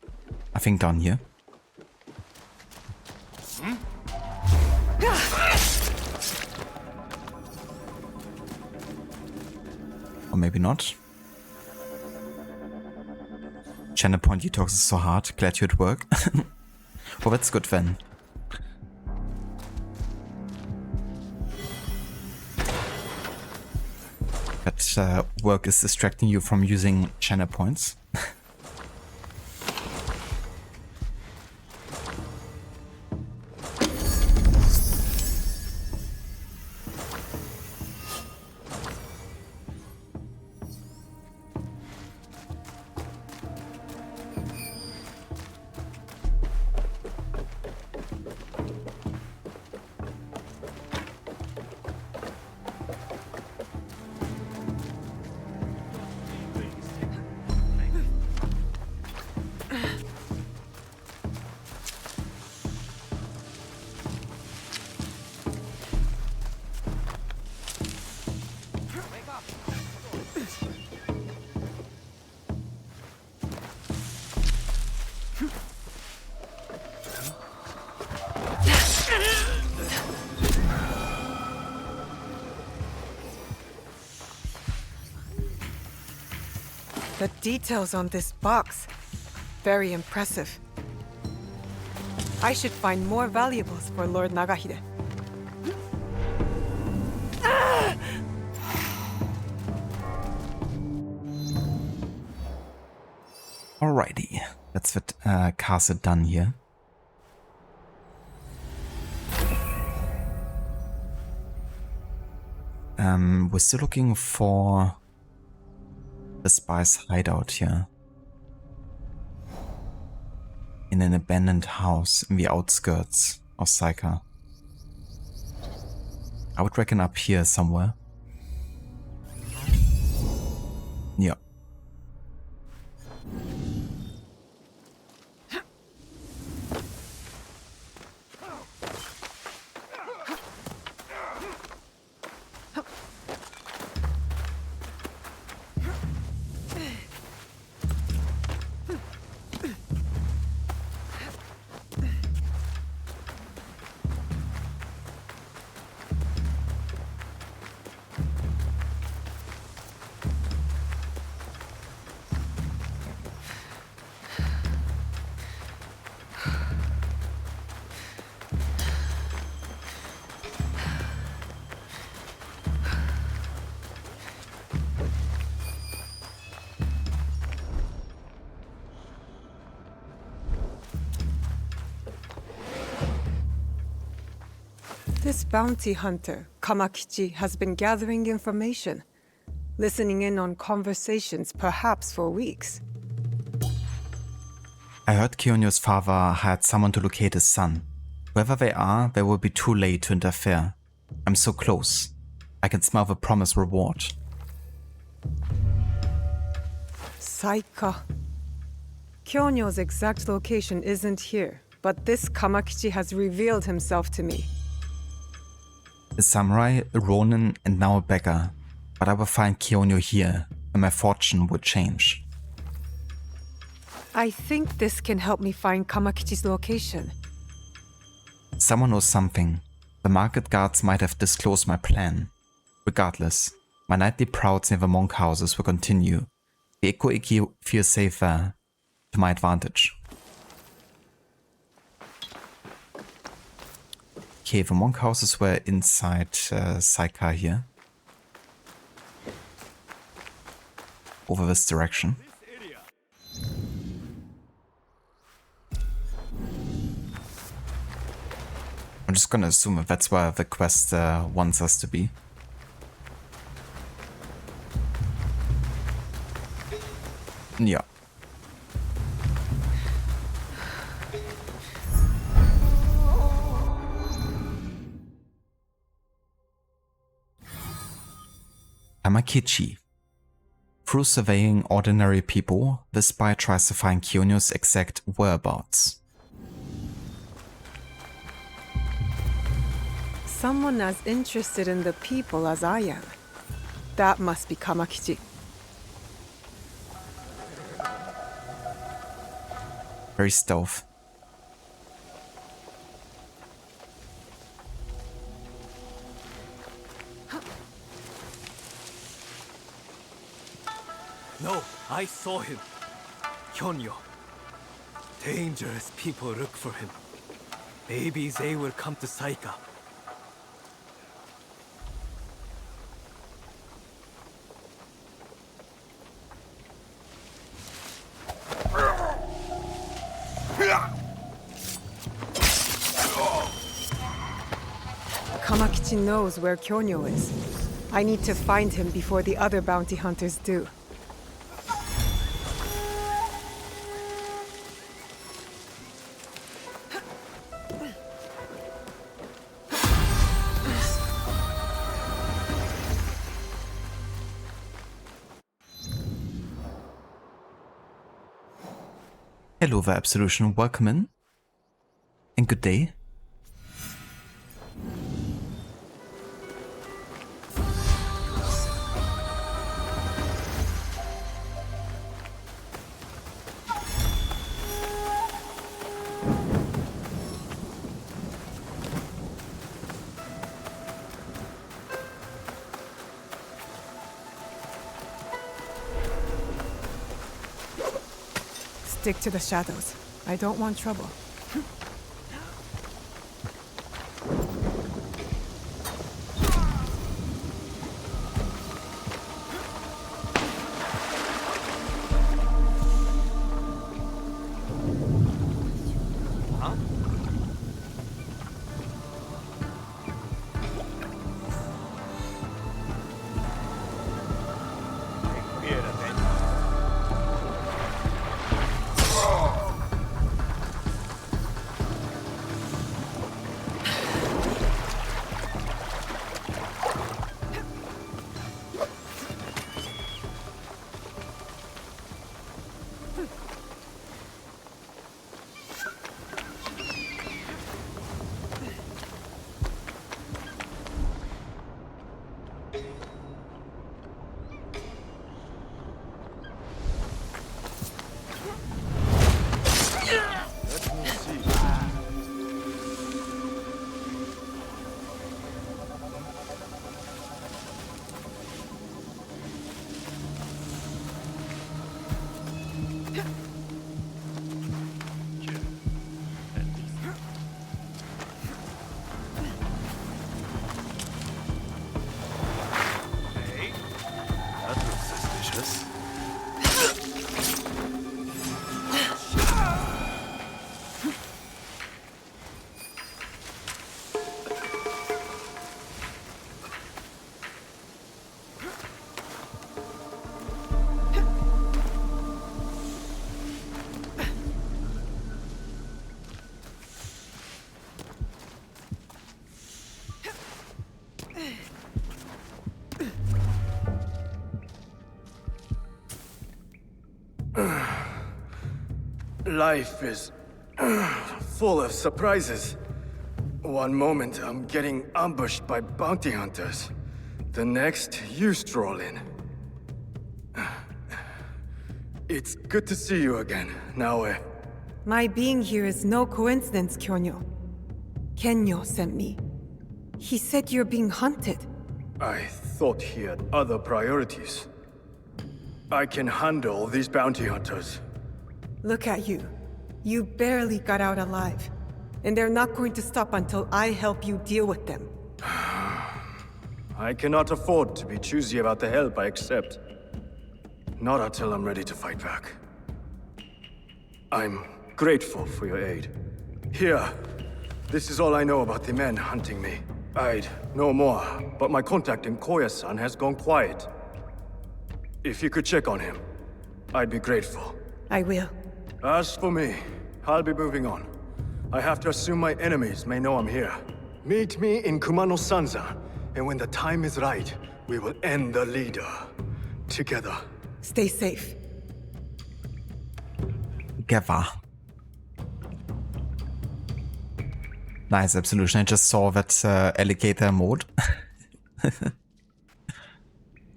I think down here. Or maybe not. Channel point detox is so hard. Glad you at work. Well, that's good then. But work is distracting you from using channel points. The details on this box. Very impressive. I should find more valuables for Lord Nagahide. Alrighty, that's the castle done here. We're still looking for the spy's hideout here. In an abandoned house in the outskirts of Saika. I would reckon up here somewhere. Yeah. This bounty hunter, Kamakichi, has been gathering information, listening in on conversations perhaps for weeks. I heard Kionyo's father hired someone to locate his son. Whoever they are, they will be too late to interfere. I'm so close. I can smell the promised reward. Saika. Kionyo's exact location isn't here, but this Kamakichi has revealed himself to me. A samurai, a ronin, and now a beggar. But I will find Kionyo here, and my fortune will change. I think this can help me find Kamakichi's location. Someone knows something. The market guards might have disclosed my plan. Regardless, my nightly prowls near the monk houses will continue. The Eko-Iki feels safer to my advantage. Okay, the monk houses were inside Saika here. Over this direction. I'm just gonna assume that that's where the quest wants us to be. Yeah. Hamakichi. Through surveying ordinary people, the spy tries to find Kyonyo's exact whereabouts. Someone as interested in the people as I am. That must be Kamakichi. Very stealth. No, I saw him. Kyonyo. Dangerous people look for him. Maybe they will come to Saika. Kamakichi knows where Kyonyo is. I need to find him before the other bounty hunters do. Hello there, Absolution. Welcome in. And good day. Stick to the shadows. I don't want trouble. Life is full of surprises. One moment I'm getting ambushed by bounty hunters. The next, you stroll in. It's good to see you again, Naoe. My being here is no coincidence, Kyonyo. Kenyo sent me. He said you're being hunted. I thought he had other priorities. I can handle these bounty hunters. Look at you. You barely got out alive. And they're not going to stop until I help you deal with them. I cannot afford to be choosy about the help I accept. Not until I'm ready to fight back. I'm grateful for your aid. Here, this is all I know about the men hunting me. I'd know more, but my contact in Koya-san has gone quiet. If you could check on him, I'd be grateful. I will. As for me, I'll be moving on. I have to assume my enemies may know I'm here. Meet me in Kumano Sanza, and when the time is right, we will end the leader. Together. Stay safe. Geva. Nice, Absolution. I just saw that alligator mode.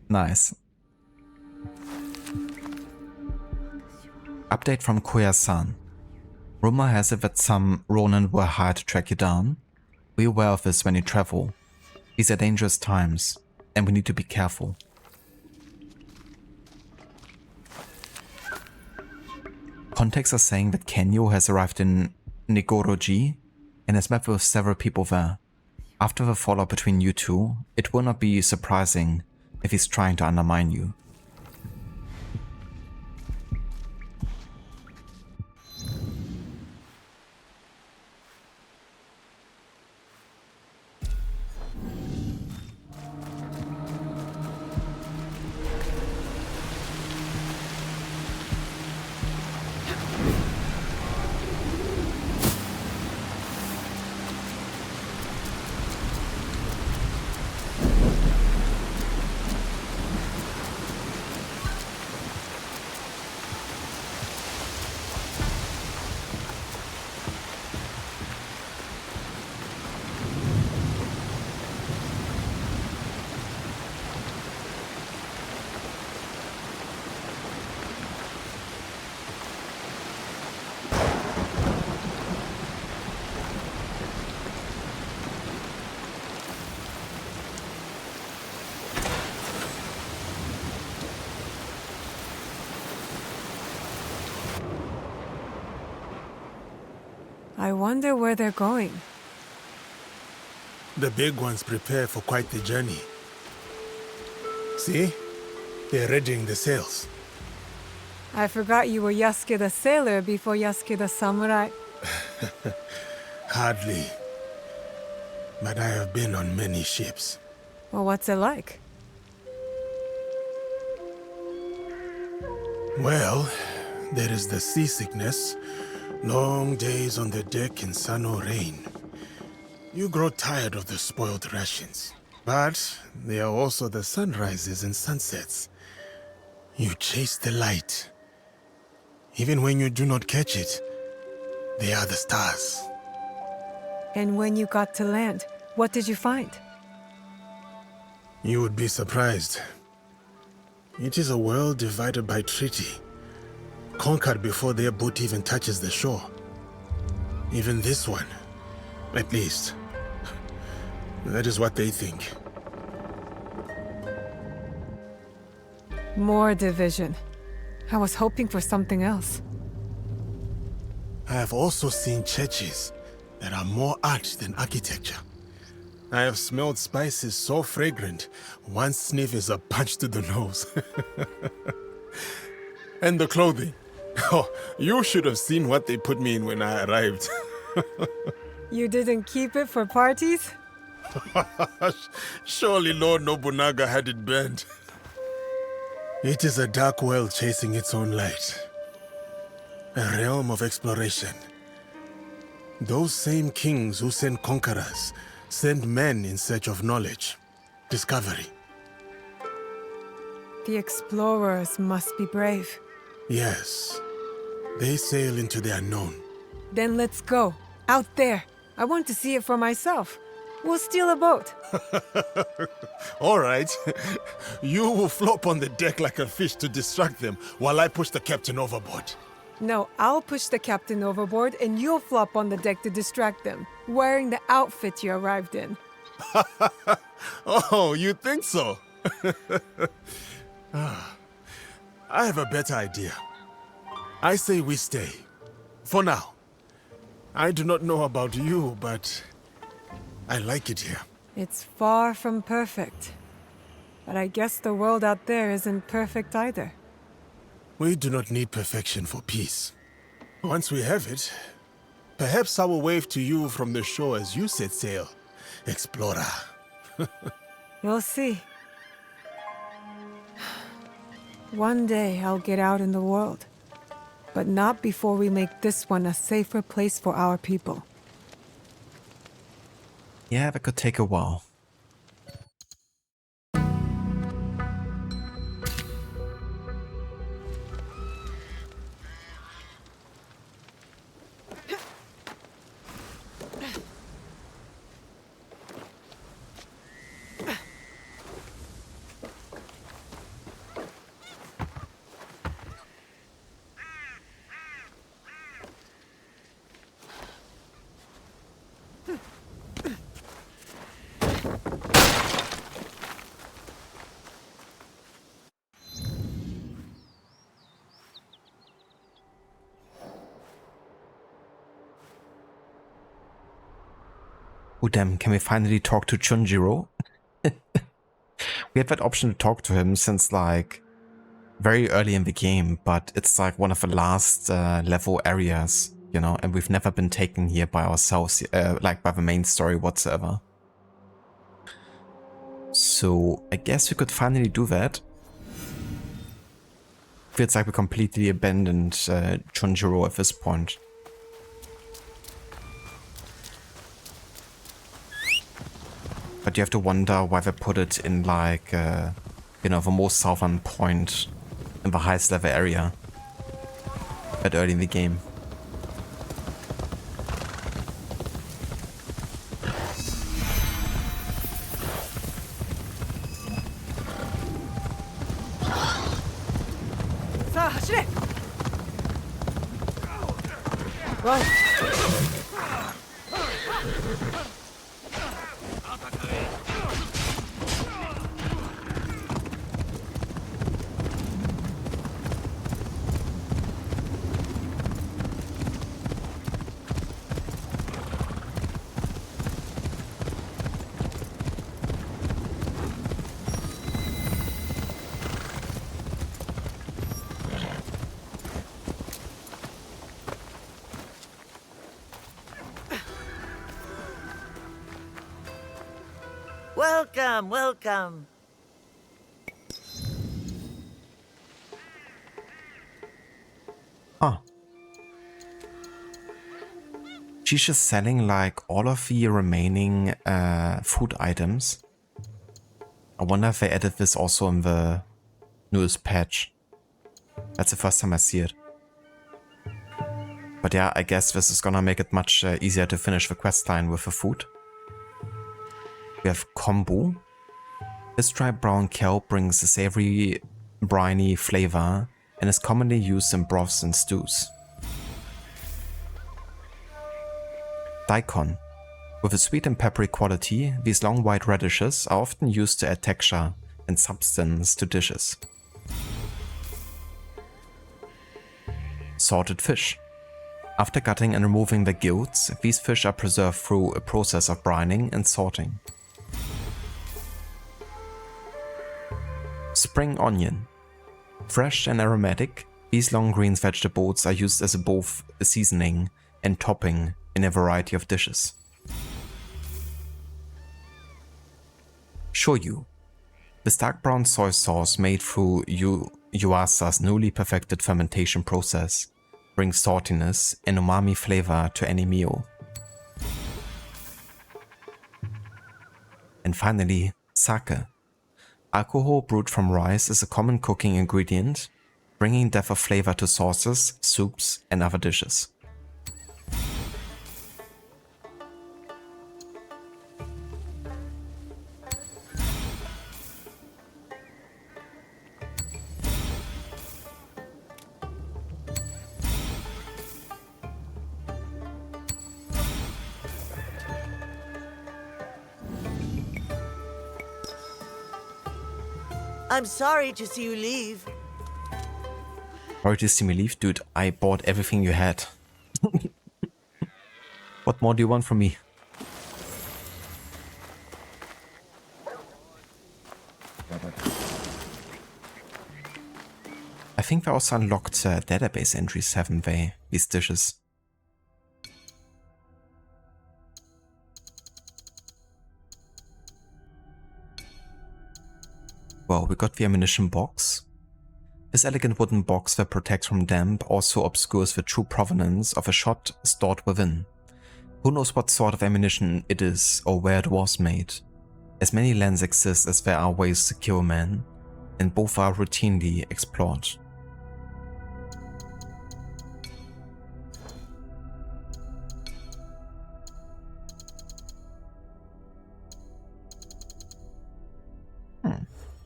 Nice. Update from Koya-san. Rumor has it that some Ronin were hired to track you down. Be aware of this when you travel. These are dangerous times, and we need to be careful. Contacts are saying that Kenyo has arrived in Nigoroji and has met with several people there. After the fallout between you two, it will not be surprising if he's trying to undermine you. I wonder where they're going. The big ones prepare for quite the journey. See? They're readying the sails. I forgot you were Yasuke the sailor before Yasuke the samurai. Hardly. But I have been on many ships. Well, what's it like? Well, there is the seasickness. Long days on the deck in sun or rain. You grow tired of the spoiled rations. But there are also the sunrises and sunsets. You chase the light. Even when you do not catch it, they are the stars. And when you got to land, what did you find? You would be surprised. It is a world divided by treaty. Conquered before their boat even touches the shore. Even this one, at least. That is what they think. More division. I was hoping for something else. I have also seen churches that are more art than architecture. I have smelled spices so fragrant, one sniff is a punch to the nose. And the clothing. Oh, you should have seen what they put me in when I arrived. You didn't keep it for parties? Surely Lord Nobunaga had it banned. It is a dark world chasing its own light. A realm of exploration. Those same kings who send conquerors send men in search of knowledge, discovery. The explorers must be brave. Yes. They sail into the unknown. Then let's go. Out there. I want to see it for myself. We'll steal a boat. All right. You will flop on the deck like a fish to distract them while I push the captain overboard. No, I'll push the captain overboard and you'll flop on the deck to distract them, wearing the outfit you arrived in. Oh, you think so? I have a better idea. I say we stay. For now. I do not know about you, but I like it here. It's far from perfect. But I guess the world out there isn't perfect either. We do not need perfection for peace. Once we have it, perhaps I will wave to you from the shore as you set sail, explorer. We'll see. One day I'll get out in the world. But not before we make this one a safer place for our people. Yeah, that could take a while. Oh damn, can we finally talk to Chunjiro? We had that option to talk to him since like very early in the game, but it's like one of the last level areas, you know, and we've never been taken here by ourselves, like by the main story whatsoever. So I guess we could finally do that. Feels like we completely abandoned Chunjiro at this point. But you have to wonder why they put it in like, you know, the most southern point in the highest level area that early in the game. Run! Welcome, welcome. Huh. She's just selling like all of the remaining food items. I wonder if they added this also in the newest patch. That's the first time I see it. But yeah, I guess this is gonna make it much easier to finish the questline with the food. We have kombu. This dry brown kelp brings a savory, briny flavor and is commonly used in broths and stews. Daikon. With a sweet and peppery quality, these long white radishes are often used to add texture and substance to dishes. Salted fish. After gutting and removing the gills, these fish are preserved through a process of brining and salting. Spring onion. Fresh and aromatic, these long green vegetables are used as both a seasoning and topping in a variety of dishes. Shoyu. This dark brown soy sauce made through Yuasa's newly perfected fermentation process brings saltiness and umami flavor to any meal. And finally, sake. Alcohol brewed from rice is a common cooking ingredient, bringing depth of flavor to sauces, soups, and other dishes. I'm sorry to see you leave. Sorry to see me leave, dude. I bought everything you had. What more do you want from me? I think they also unlocked database entries, haven't they? These dishes. Well, we got the ammunition box. This elegant wooden box that protects from damp also obscures the true provenance of a shot stored within. Who knows what sort of ammunition it is or where it was made? As many lands exist as there are ways to kill men, and both are routinely explored.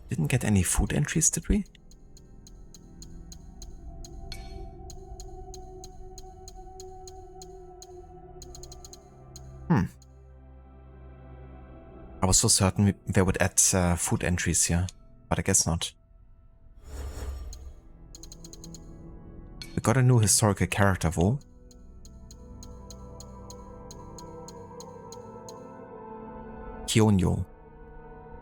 Didn't get any food entries, did we? I was so certain they would add food entries here, but I guess not. We got a new historical character though. Kyonyo.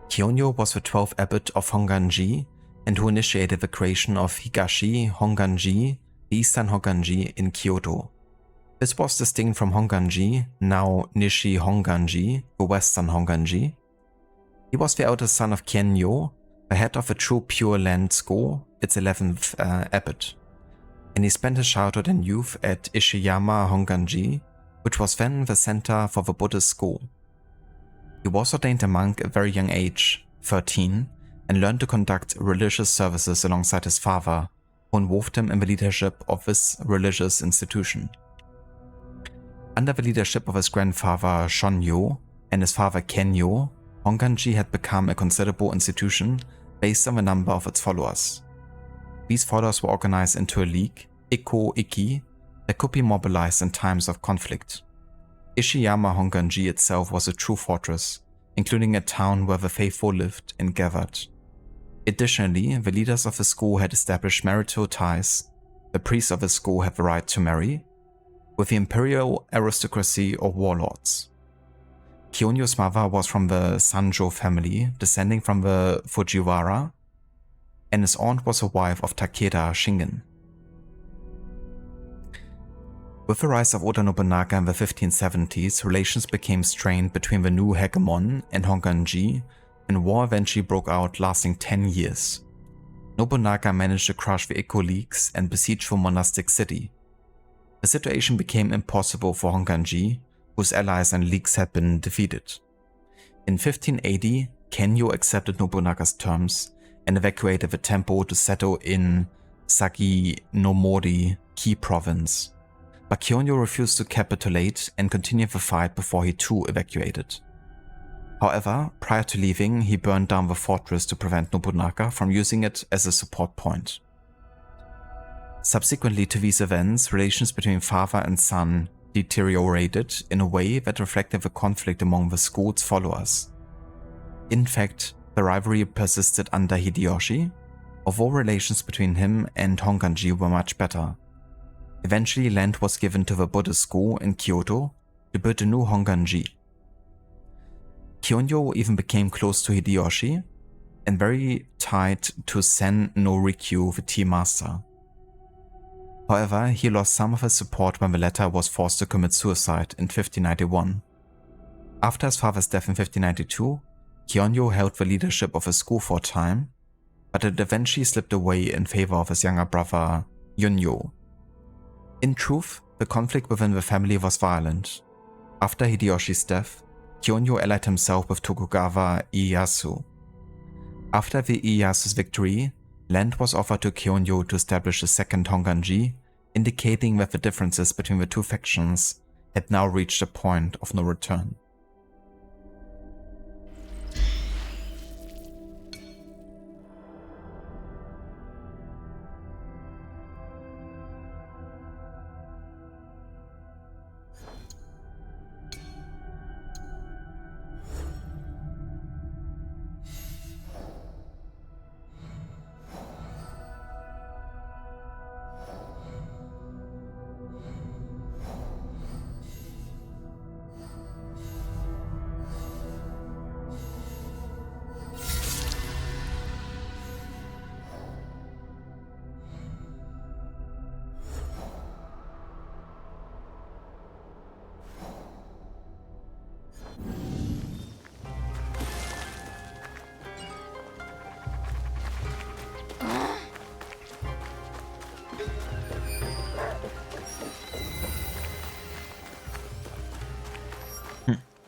Kyonyo was the 12th abbot of Honganji and who initiated the creation of Higashi Honganji, the Eastern Honganji in Kyoto. This was distinct from Honganji, now Nishi Honganji, the Western Honganji. He was the eldest son of Kenyo, the head of the true Pure Land school, its 11th abbot, and he spent his childhood and youth at Ishiyama Honganji, which was then the center for the Buddhist school. He was ordained a monk at a very young age, 13, and learned to conduct religious services alongside his father, who involved him in the leadership of this religious institution. Under the leadership of his grandfather Shonyo and his father Kenyo, Honganji had become a considerable institution based on the number of its followers. These followers were organized into a league, Ikko-Ikki, that could be mobilized in times of conflict. Ishiyama Honganji itself was a true fortress, including a town where the faithful lived and gathered. Additionally, the leaders of the school had established marital ties. The priests of the school had the right to marry, with the imperial aristocracy or warlords. Kyonyo's mother was from the Sanjo family, descending from the Fujiwara, and his aunt was a wife of Takeda Shingen. With the rise of Oda Nobunaga in the 1570s, relations became strained between the new hegemon and Honganji, and war eventually broke out, lasting 10 years. Nobunaga managed to crush the Ikko leagues and besiege the monastic city. The situation became impossible for Honganji, whose allies and leagues had been defeated. In 1580, Kenyo accepted Nobunaga's terms and evacuated the temple to settle in Saginomori, Ki province. But Kyonyo refused to capitulate and continued the fight before he too evacuated. However, prior to leaving, he burned down the fortress to prevent Nobunaga from using it as a support point. Subsequently to these events, relations between father and son deteriorated in a way that reflected the conflict among the school's followers. In fact, the rivalry persisted under Hideyoshi, although relations between him and Honganji were much better. Eventually, land was given to the Buddhist school in Kyoto to build a new Honganji. Kyonyo even became close to Hideyoshi and very tied to Sen no Rikyu, the tea master. However, he lost some of his support when the latter was forced to commit suicide in 1591. After his father's death in 1592, Kyonyo held the leadership of his school for a time, but it eventually slipped away in favor of his younger brother, Yunyo. In truth, the conflict within the family was violent. After Hideyoshi's death, Kyonyo allied himself with Tokugawa Ieyasu. After the Ieyasu's victory, land was offered to Kyonyo to establish a second Honganji, indicating that the differences between the two factions had now reached a point of no return.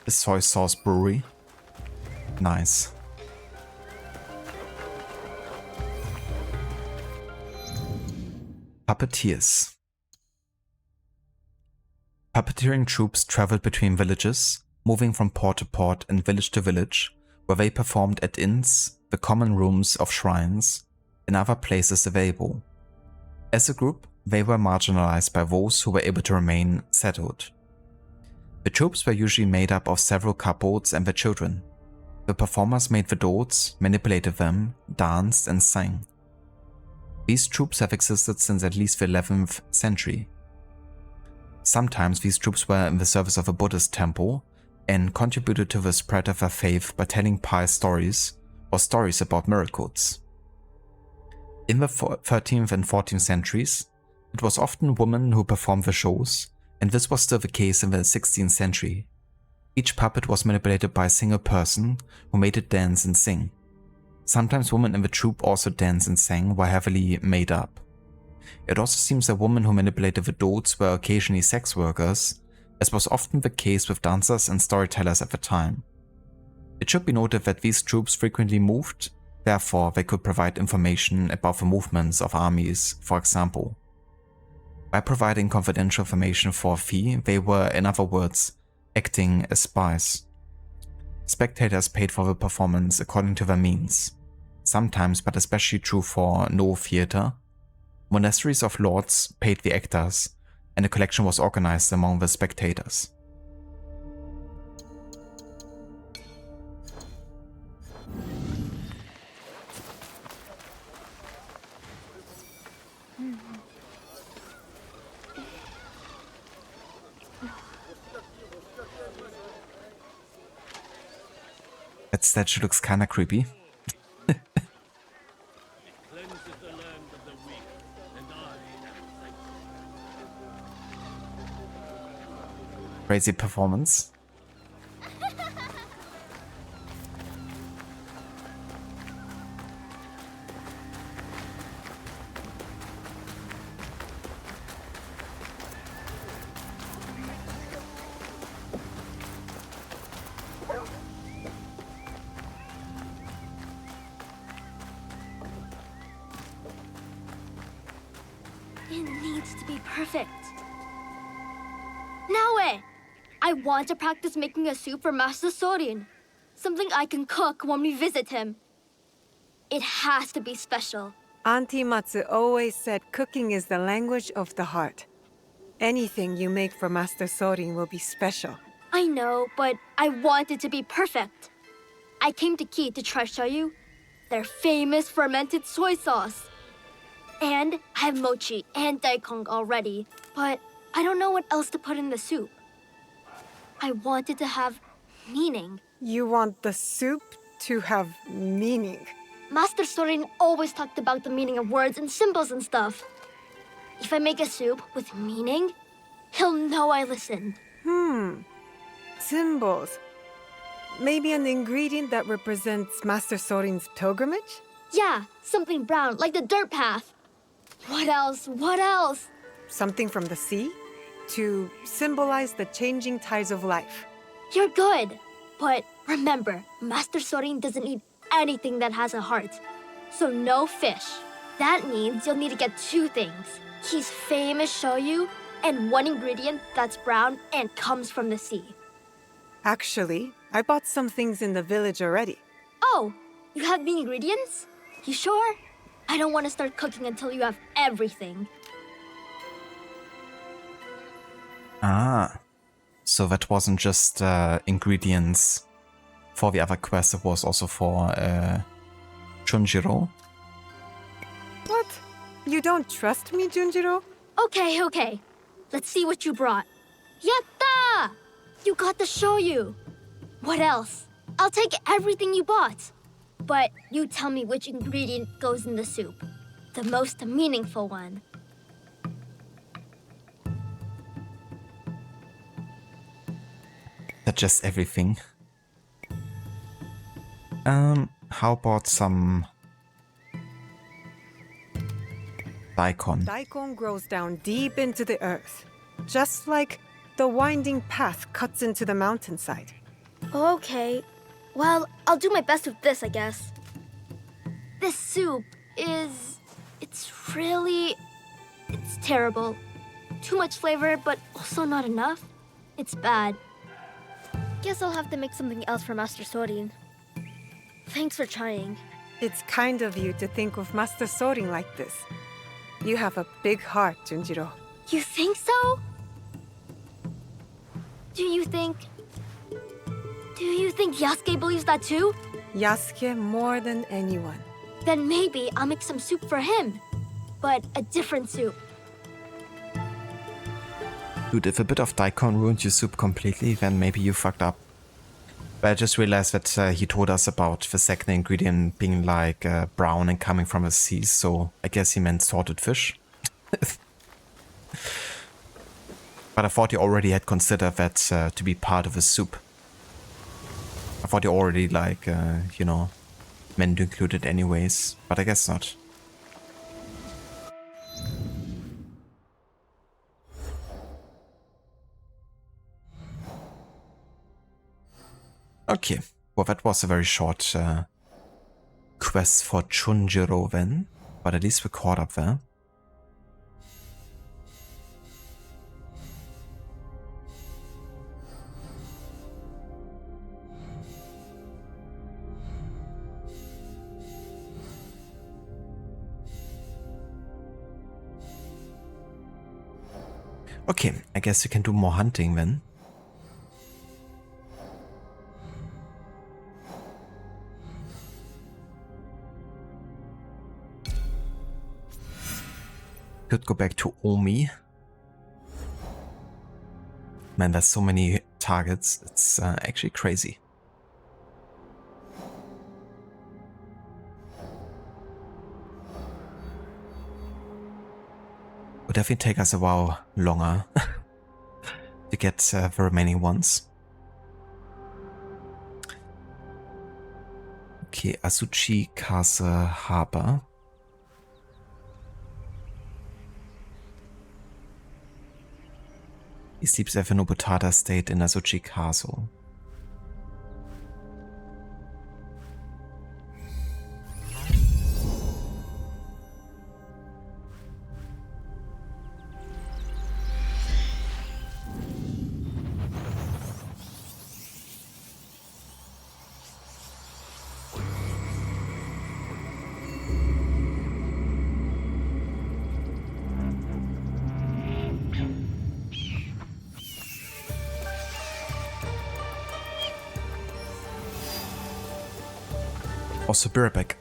a soy sauce brewery. Nice. Puppeteers. Puppeteering troops traveled between villages, moving from port to port and village to village, where they performed at inns, the common rooms of shrines, and other places available. As a group, they were marginalized by those who were able to remain settled. The troops were usually made up of several couples and their children. The performers made the dolls, manipulated them, danced, and sang. These troops have existed since at least the 11th century. Sometimes these troops were in the service of a Buddhist temple and contributed to the spread of their faith by telling pious stories or stories about miracles. In the 13th and 14th centuries, it was often women who performed the shows, and this was still the case in the 16th century. Each puppet was manipulated by a single person who made it dance and sing. Sometimes women in the troupe also danced and sang while heavily made up. It also seems that women who manipulated the dolls were occasionally sex workers, as was often the case with dancers and storytellers at the time. It should be noted that these troops frequently moved, therefore they could provide information about the movements of armies, for example. By providing confidential information for a fee, they were, in other words, acting as spies. Spectators paid for the performance according to their means. Sometimes, but especially true for no theater, monasteries of lords paid the actors, and a collection was organized among the spectators. That statue looks kinda creepy. Crazy performance. It needs to be perfect. Naoe! I want to practice making a soup for Master Sorin. Something I can cook when we visit him. It has to be special. Auntie Matsu always said cooking is the language of the heart. Anything you make for Master Sorin will be special. I know, but I want it to be perfect. I came to Ki to try shoyu, their famous fermented soy sauce. And I have mochi and daikon already, but I don't know what else to put in the soup. I want it to have meaning. You want the soup to have meaning? Master Sorin always talked about the meaning of words and symbols and stuff. If I make a soup with meaning, he'll know I listened. Symbols. Maybe an ingredient that represents Master Sorin's pilgrimage? Yeah, something brown, like the dirt path. What else? What else? Something from the sea? To symbolize the changing tides of life. You're good. But remember, Master Sorin doesn't eat anything that has a heart. So no fish. That means you'll need to get two things. His famous shoyu and one ingredient that's brown and comes from the sea. Actually, I bought some things in the village already. Oh, you have the ingredients? You sure? I don't want to start cooking until you have everything. Ah, so that wasn't just ingredients for the other quest, it was also for Junjiro. What? You don't trust me, Junjiro? Okay. Let's see what you brought. Yatta! You got the shoyu. What else? I'll take everything you bought. But you tell me which ingredient goes in the soup. The most meaningful one. That's just everything. How about some daikon? Daikon grows down deep into the earth, just like the winding path cuts into the mountainside. Okay. Well, I'll do my best with this, I guess. This soup is... It's terrible. Too much flavor, but also not enough. It's bad. Guess I'll have to make something else for Master Sorin. Thanks for trying. It's kind of you to think of Master Sorin like this. You have a big heart, Junjiro. You think so? Do you think Yasuke believes that too? Yasuke more than anyone. Then maybe I'll make some soup for him. But a different soup. Dude, if a bit of daikon ruined your soup completely, then maybe you fucked up. But I just realized that he told us about the second ingredient being like brown and coming from the sea, so I guess he meant salted fish. But I thought he already had considered that to be part of the soup. I thought he already like, you know, meant to include it anyways, but I guess not. Okay, well that was a very short quest for Chunjiro then, but at least we caught up there. Okay, I guess we can do more hunting then. Could go back to Omi. Man, there's so many targets. It's actually crazy. Would definitely take us a while longer to get the remaining ones. Okay, Asuchi Castle Harbor. He sleeps at the Nobutada State in Asuchi Castle. Also Birbeck.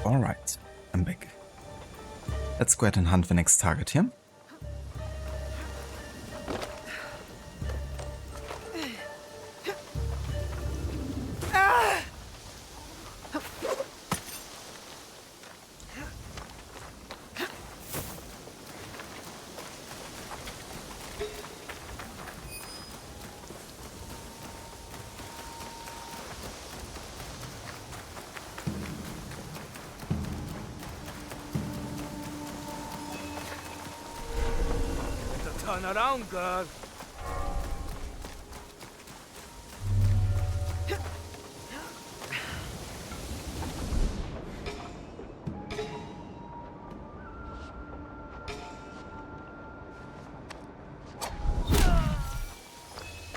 Alright, I'm back. Let's go ahead and hunt the next target here. Turn around, girl.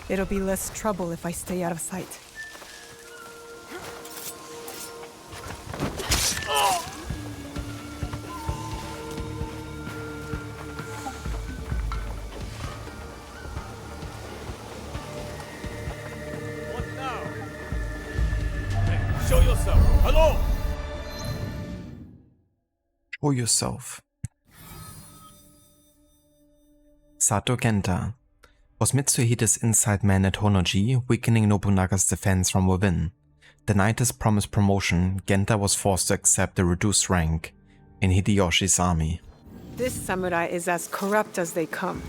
It'll be less trouble if I stay out of sight. What now? Hey, show yourself. Hello. Show yourself. Sato Genta was Mitsuhide's inside man at Honnoji, weakening Nobunaga's defense from within. Denied his promised promotion, Genta was forced to accept a reduced rank in Hideyoshi's army. This samurai is as corrupt as they come,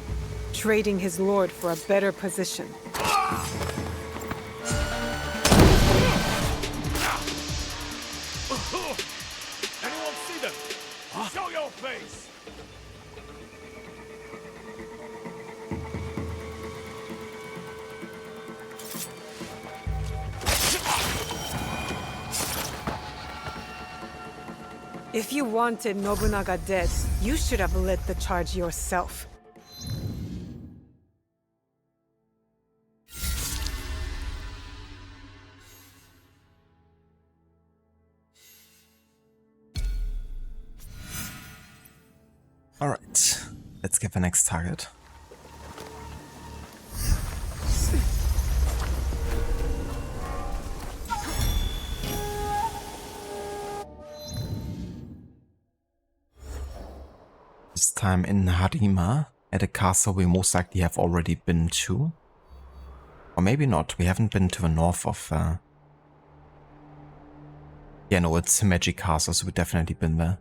trading his lord for a better position. Anyone see them? Show your face. If you wanted Nobunaga dead, you should have led the charge yourself. Alright, let's get the next target. This time in Harima, at a castle we most likely have already been to. Or maybe not, we haven't been to the north of... Yeah, no, it's Himeji Castle, so we've definitely been there.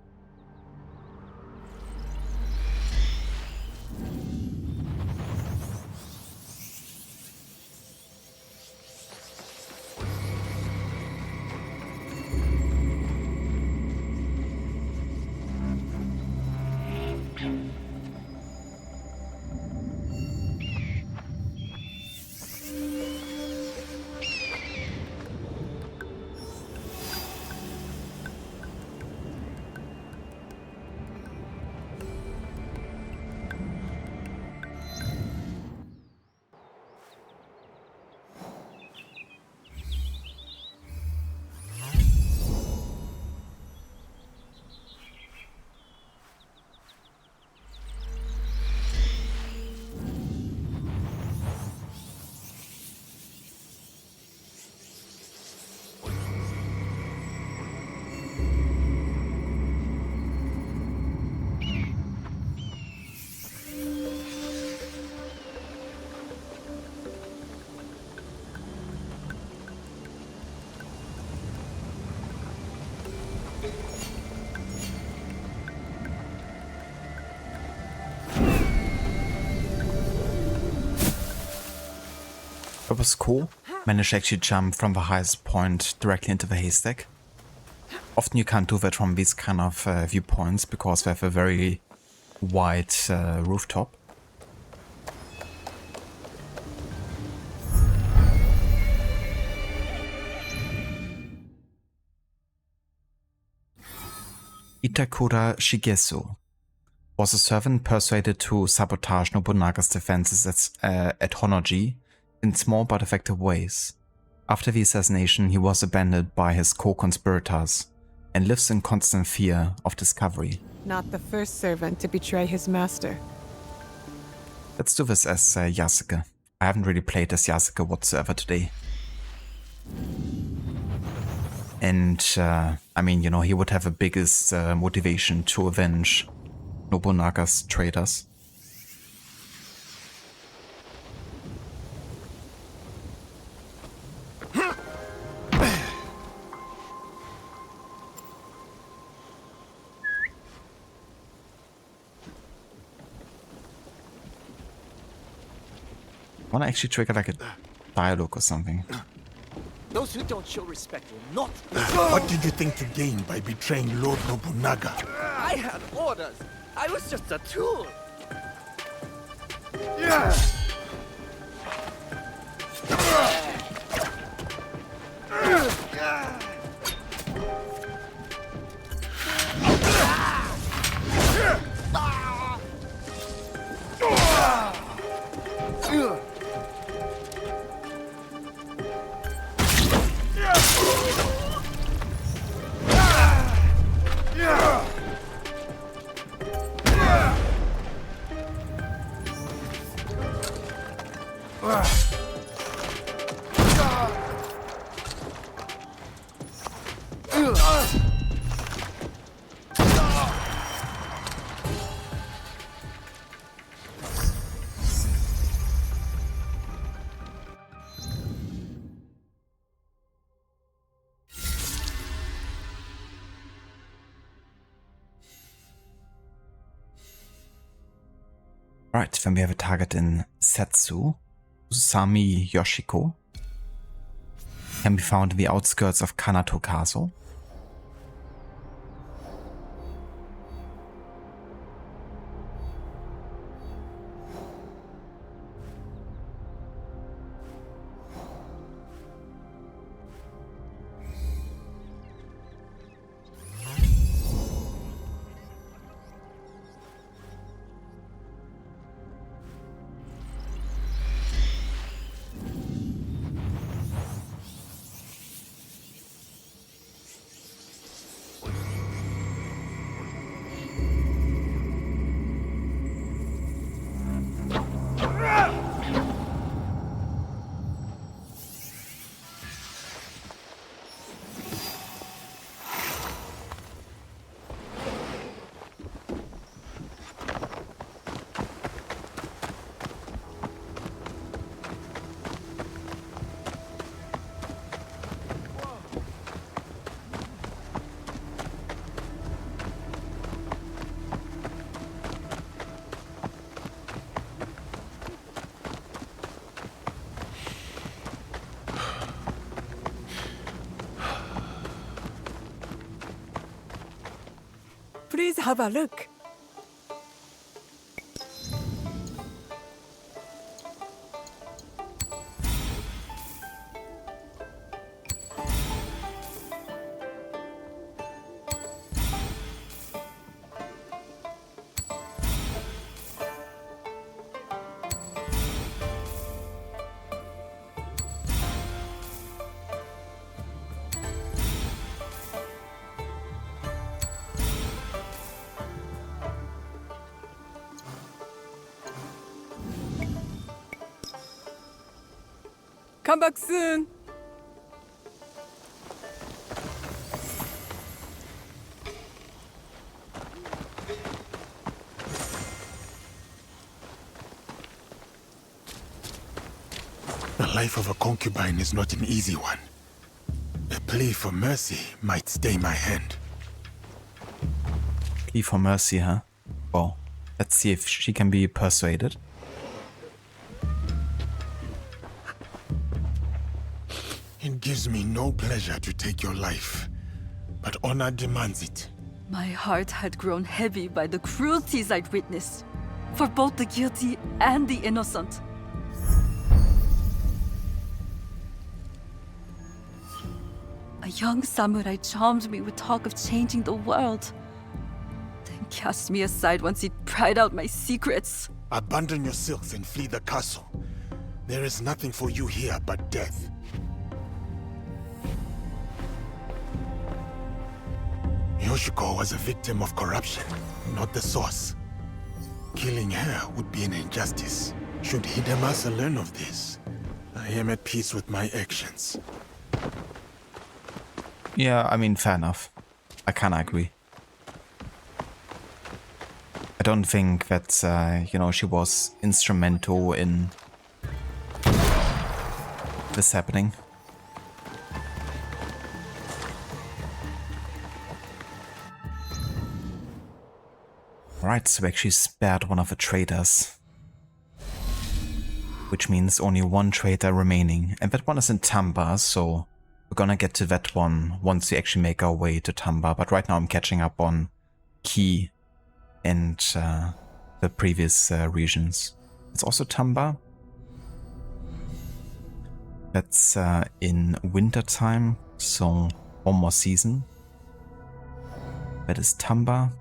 That was cool. Managed to actually jump from the highest point directly into the haystack. Often you can't do that from these kind of viewpoints because they have a very wide rooftop. Itakura Shigesu was a servant persuaded to sabotage Nobunaga's defenses at Honnoji in small but effective ways. After the assassination, he was abandoned by his co-conspirators and lives in constant fear of discovery. Not the first servant to betray his master. Let's do this as Yasuke. I haven't really played as Yasuke whatsoever today. And, I mean, you know, he would have a biggest motivation to avenge Nobunaga's traitors. I want to actually trigger like a dialogue or something. Those who don't show respect will not. What did you think to gain by betraying Lord Nobunaga? I had orders. I was just a tool. Right, then we have a target in Setsu. Usami Yoshiko. Can be found in the outskirts of Kanato Castle. Please have a look. Come back soon. The life of a concubine is not an easy one. A plea for mercy might stay my hand. Plea for mercy, huh? Well, let's see if she can be persuaded. It gives me no pleasure to take your life, but honor demands it. My heart had grown heavy by the cruelties I'd witnessed, for both the guilty and the innocent. A young samurai charmed me with talk of changing the world, then cast me aside once he'd pried out my secrets. Abandon your silks and flee the castle. There is nothing for you here but death. Yoshiko was a victim of corruption, not the source. Killing her would be an injustice. Should Hidemasa learn of this, I am at peace with my actions. Yeah, I mean, fair enough. I kinda agree. I don't think that, you know, she was instrumental in this happening. Right, so we actually spared one of the traitors. Which means only one traitor remaining. And that one is in Tamba, so we're gonna get to that one once we actually make our way to Tamba. But right now I'm catching up on Key and the previous regions. It's also Tamba. That's in winter time, so one more season. That is Tamba.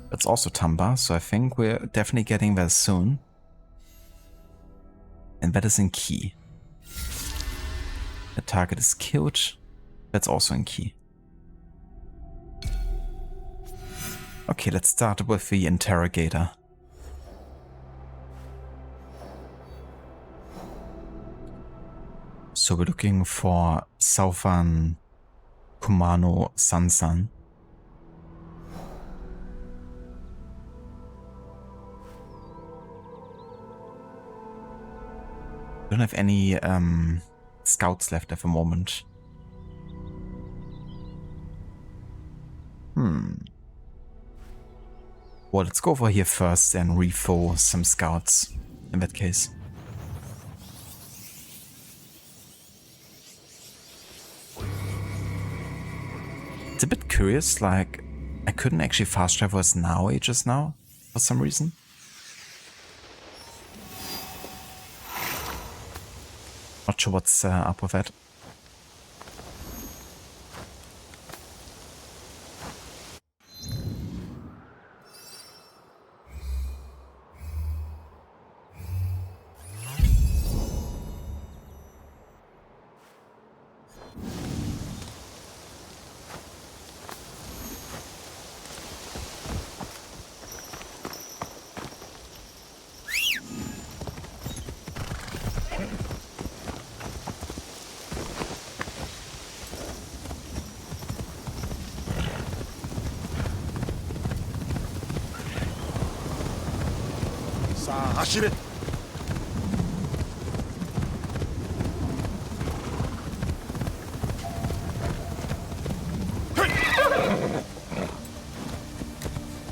That's also Tamba, so I think we're definitely getting there soon. And that is in Key. The target is killed. That's also in Key. Okay, let's start with the interrogator. So we're looking for Southern Kumano Sansan. Don't have any scouts left at the moment. Well, let's go over here first and refill some scouts in that case. It's a bit curious, like, I couldn't actually fast travel as Naoi just now, for some reason. Not sure what's up with that.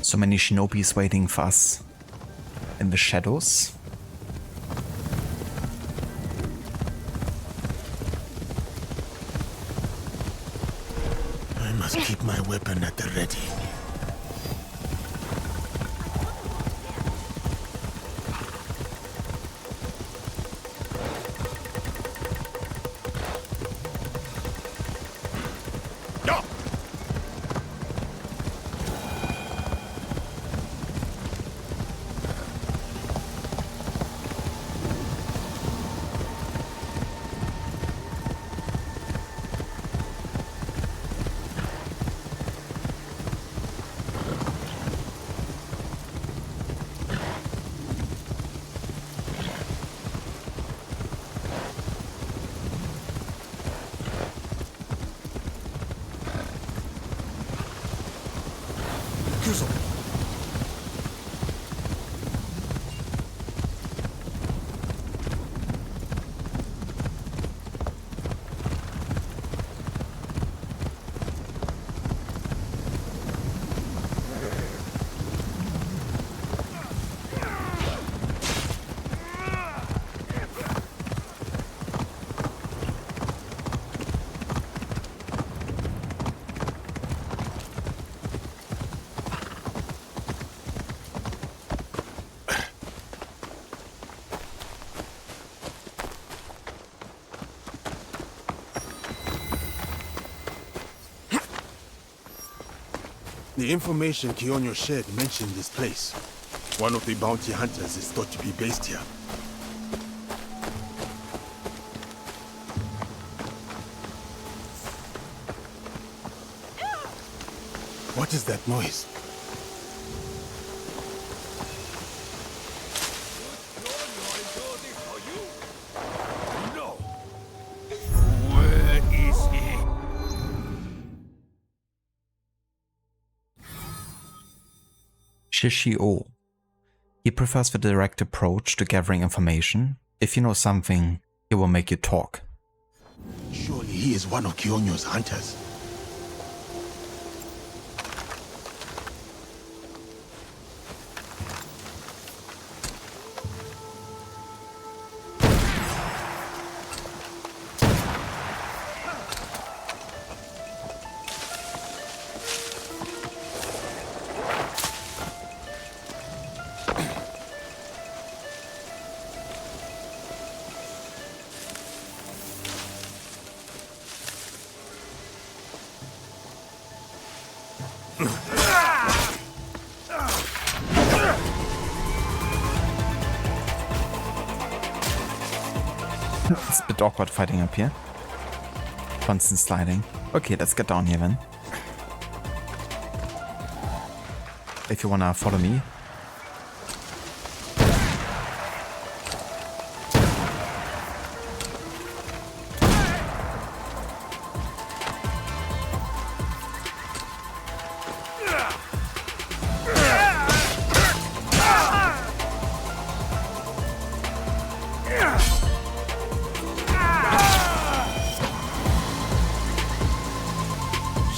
So many shinobis waiting for us in the shadows. I must keep my weapon at the ready. The information Kionyo shared mentioned this place. One of the bounty hunters is thought to be based here. What is that noise? Where is Shishio. He prefers the direct approach to gathering information. If you know something, he will make you talk. Surely he is one of Kyonyo's hunters. It's a bit awkward fighting up here. Constant sliding. Okay, let's get down here then. If you wanna follow me.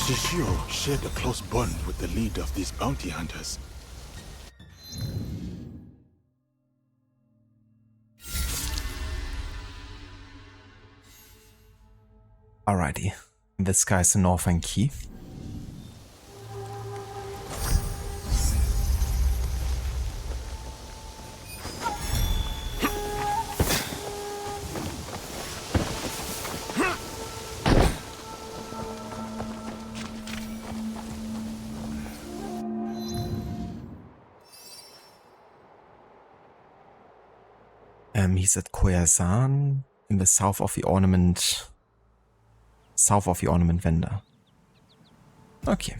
Shishio shared a close bond with the leader of these bounty hunters. Alrighty. This guy's the northern key. He's at Koyasan in the south of the ornament vendor. Okay.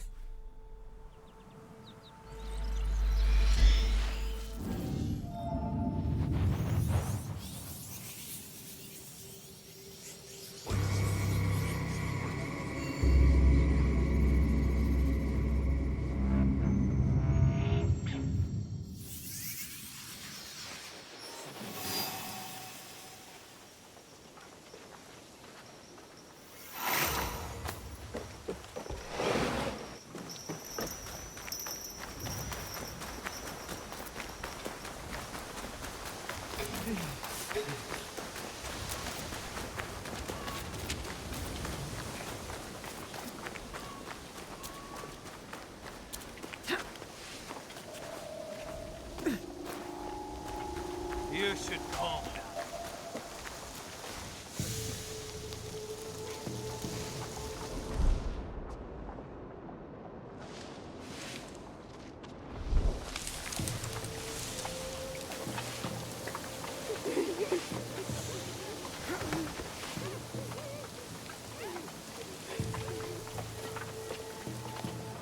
You should calm down.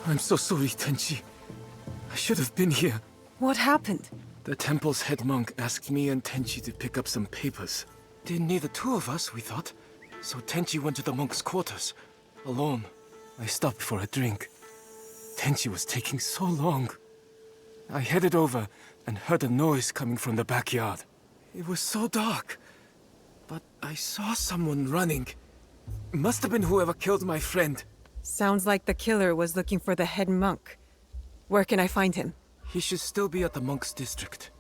I'm so sorry, Tenchi. I should have been here. What happened? The temple's head monk asked me and Tenchi to pick up some papers. Didn't need the two of us, we thought. So Tenchi went to the monk's quarters. Alone. I stopped for a drink. Tenchi was taking so long. I headed over and heard a noise coming from the backyard. It was so dark. But I saw someone running. It must have been whoever killed my friend. Sounds like the killer was looking for the head monk. Where can I find him? He should still be at the monk's district.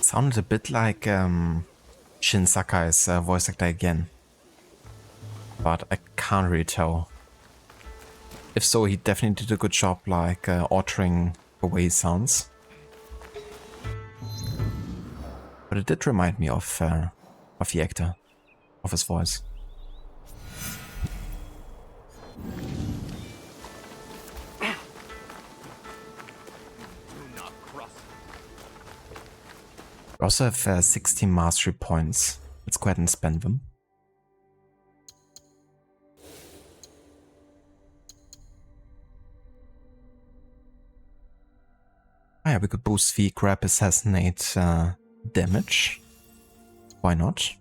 Sounded a bit like Shin Sakai's voice actor again. But I can't really tell. If so, he definitely did a good job like altering the way he sounds. But it did remind me of the actor, of his voice. We also have 16 mastery points. Let's go ahead and spend them. Oh yeah, we could boost the grab assassinate damage. Why not?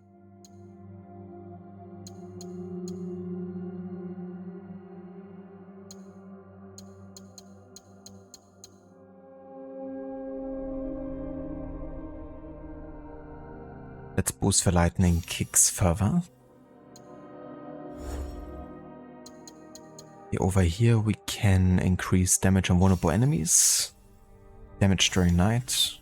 Let's boost the lightning kicks further. Over here we can increase damage on vulnerable enemies. Damage during night.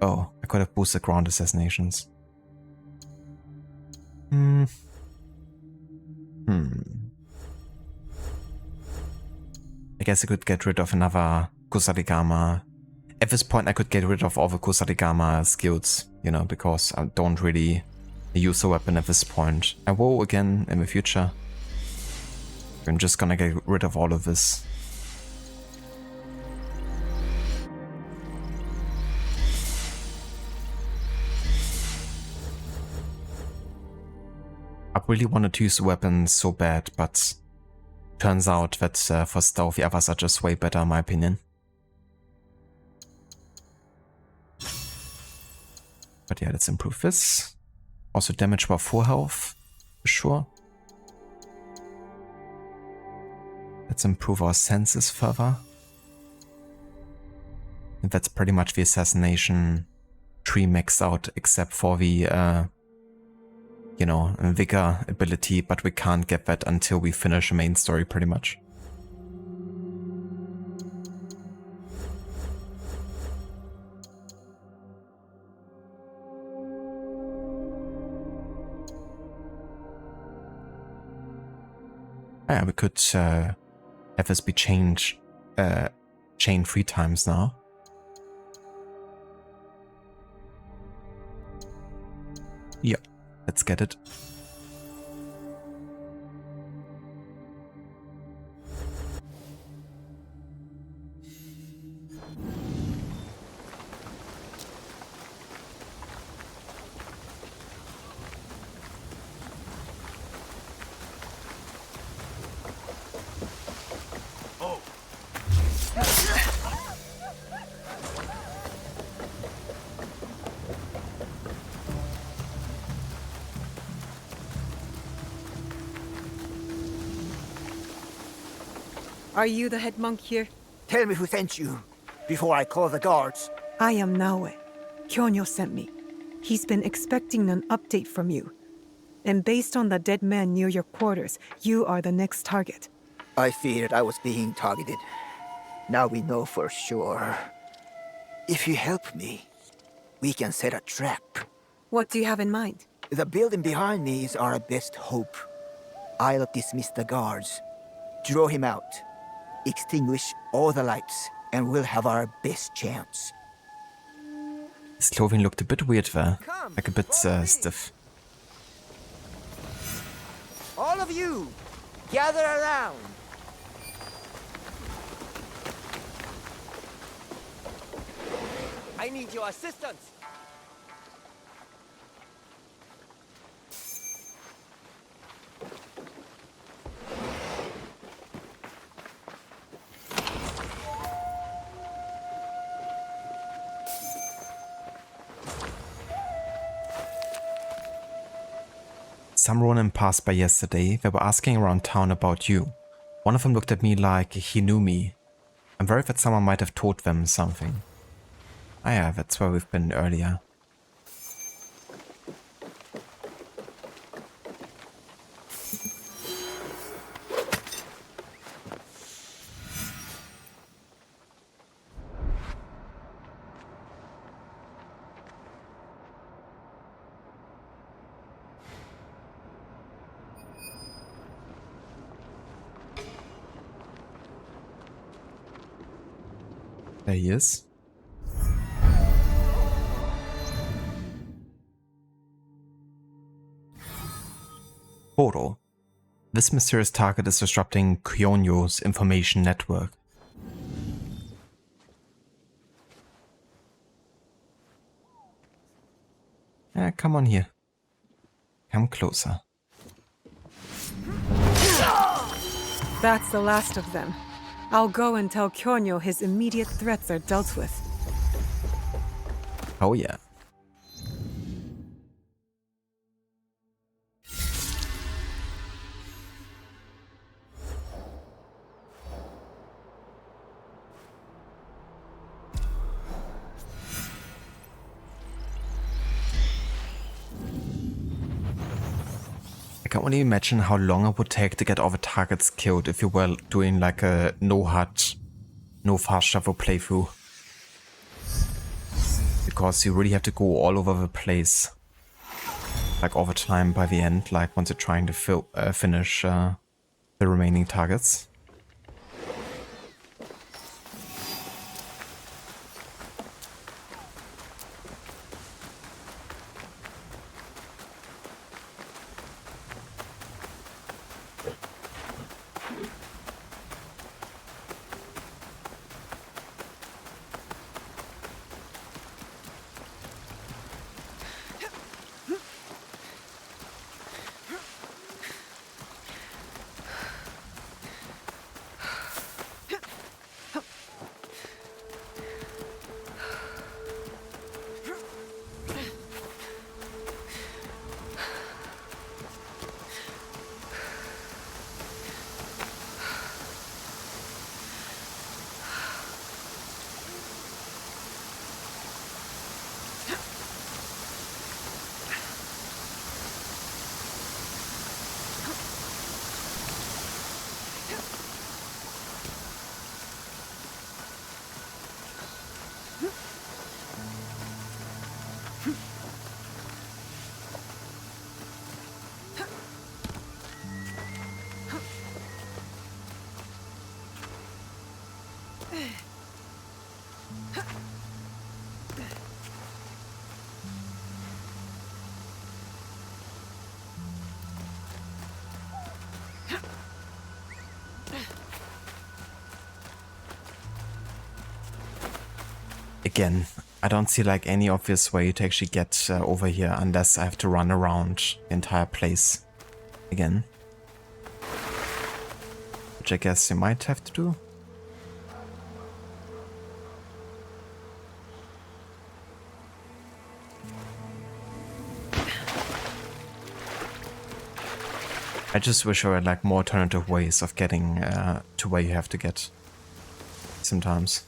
Oh, I could have boosted ground assassinations. I guess I could get rid of another Kusarigama. At this point I could get rid of all the Kusarigama skills, you know, because I don't really use the weapon at this point. I will again in the future. I'm just gonna get rid of all of this. I really wanted to use the weapon so bad, but turns out that for stealth the others are just way better in my opinion. But yeah, let's improve this. Also damage by 4 health, for sure. Let's improve our senses further. And that's pretty much the assassination tree maxed out, except for the you know, vigor ability, but we can't get that until we finish the main story pretty much. Yeah, we could have this be chained 3 times now. Yeah. Let's get it. Are you the head monk here? Tell me who sent you, before I call the guards. I am Naoe. Kyonyo sent me. He's been expecting an update from you. And based on the dead man near your quarters, you are the next target. I feared I was being targeted. Now we know for sure. If you help me, we can set a trap. What do you have in mind? The building behind me is our best hope. I'll dismiss the guards, draw him out, extinguish all the lights, and we'll have our best chance. His clothing looked a bit weird there, like a bit stiff. All of you, gather around. I need your assistance. Some Ronin passed by yesterday. They were asking around town about you. One of them looked at me like he knew me. I'm worried that someone might have told them something. Ah yeah, that's where we've been earlier. There he is. Horo. This mysterious target is disrupting Kyonyo's information network. Come on here. Come closer. That's the last of them. I'll go and tell Kyonyo his immediate threats are dealt with. Oh yeah. can only imagine how long it would take to get all the targets killed if you were doing like a no HUD, no fast travel playthrough. Because you really have to go all over the place. Like all the time by the end, like once you're trying to finish the remaining targets. Again, I don't see like any obvious way to actually get over here unless I have to run around the entire place again. Which I guess you might have to do. I just wish there were like more alternative ways of getting to where you have to get sometimes.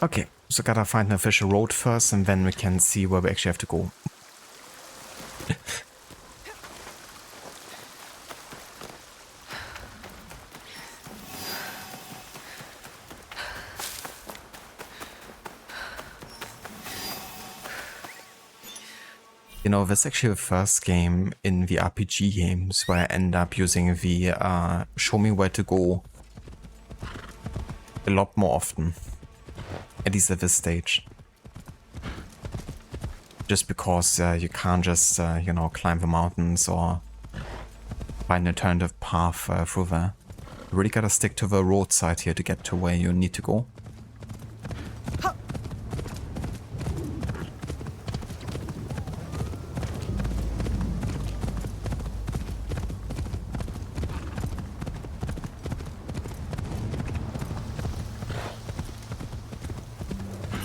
Okay, so gotta find an official road first and then we can see where we actually have to go. You know, this is actually the first game in the RPG games where I end up using the show me where to go a lot more often. At least at this stage. Just because you can't just, you know, climb the mountains or find an alternative path through there. You really gotta stick to the roadside here to get to where you need to go.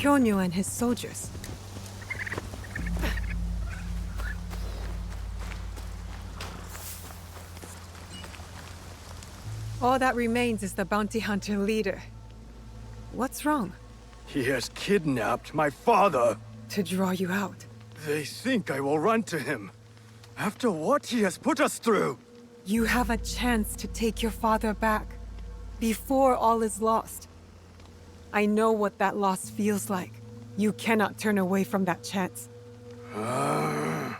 Kyonyo and his soldiers. All that remains is the bounty hunter leader. What's wrong? He has kidnapped my father. To draw you out. They think I will run to him. After what he has put us through. You have a chance to take your father back. Before all is lost. I know what that loss feels like. You cannot turn away from that chance. I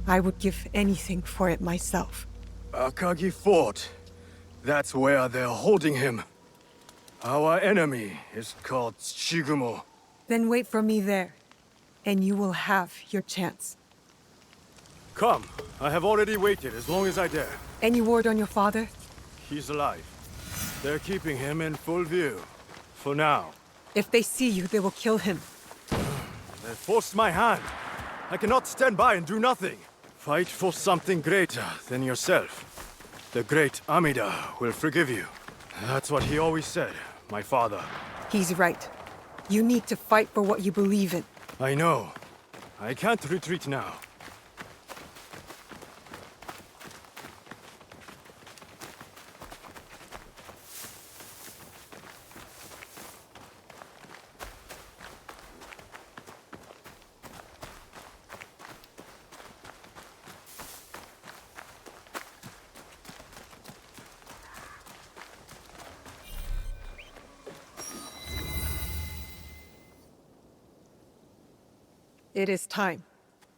would give anything for it myself. Akagi Fort. That's where they're holding him. Our enemy is called Shigumo. Then wait for me there, and you will have your chance. Come, I have already waited as long as I dare. Any word on your father? He's alive. They're keeping him in full view. for now. If they see you, they will kill him. They forced my hand. I cannot stand by and do nothing. Fight for something greater than yourself. The great Amida will forgive you. That's what he always said, my father. He's right. You need to fight for what you believe in. I know. I can't retreat now. It is time.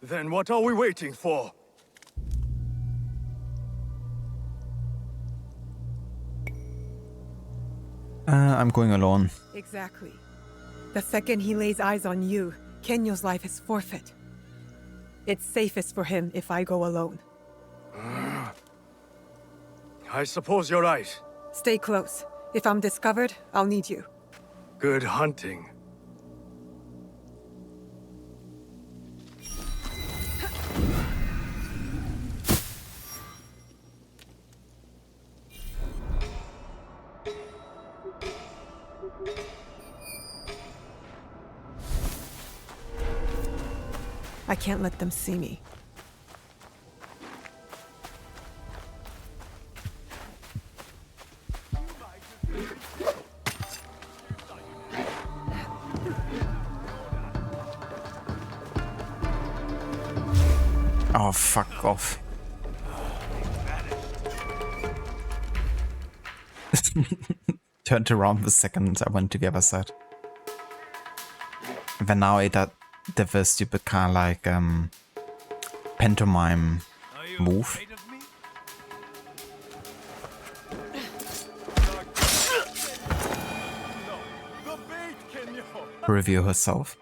Then what are we waiting for? I'm going alone. Exactly. The second he lays eyes on you, Kenyo's life is forfeit. It's safest for him if I go alone. I suppose you're right. Stay close. If I'm discovered, I'll need you. Good hunting. I can't let them see me. Oh, fuck off. Turned around the second I went to the other side. Then now it did the stupid kind of like pantomime move. Review herself.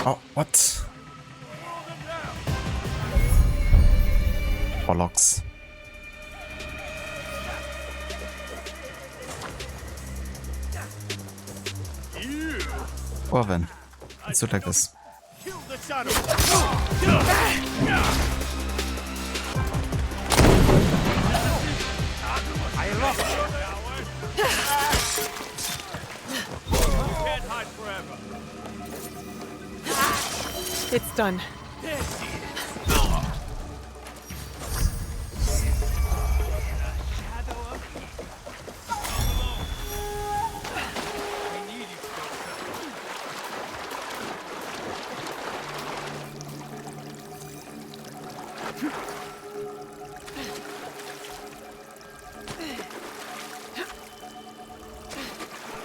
Oh, what? Bollocks. Well then, let's do it like this. It's done.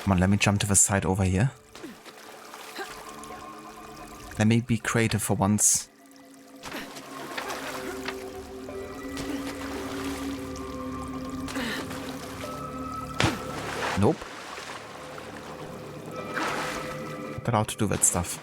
Come on, let me jump to the side over here. Let me be creative for once. Nope. Not allowed to do that stuff.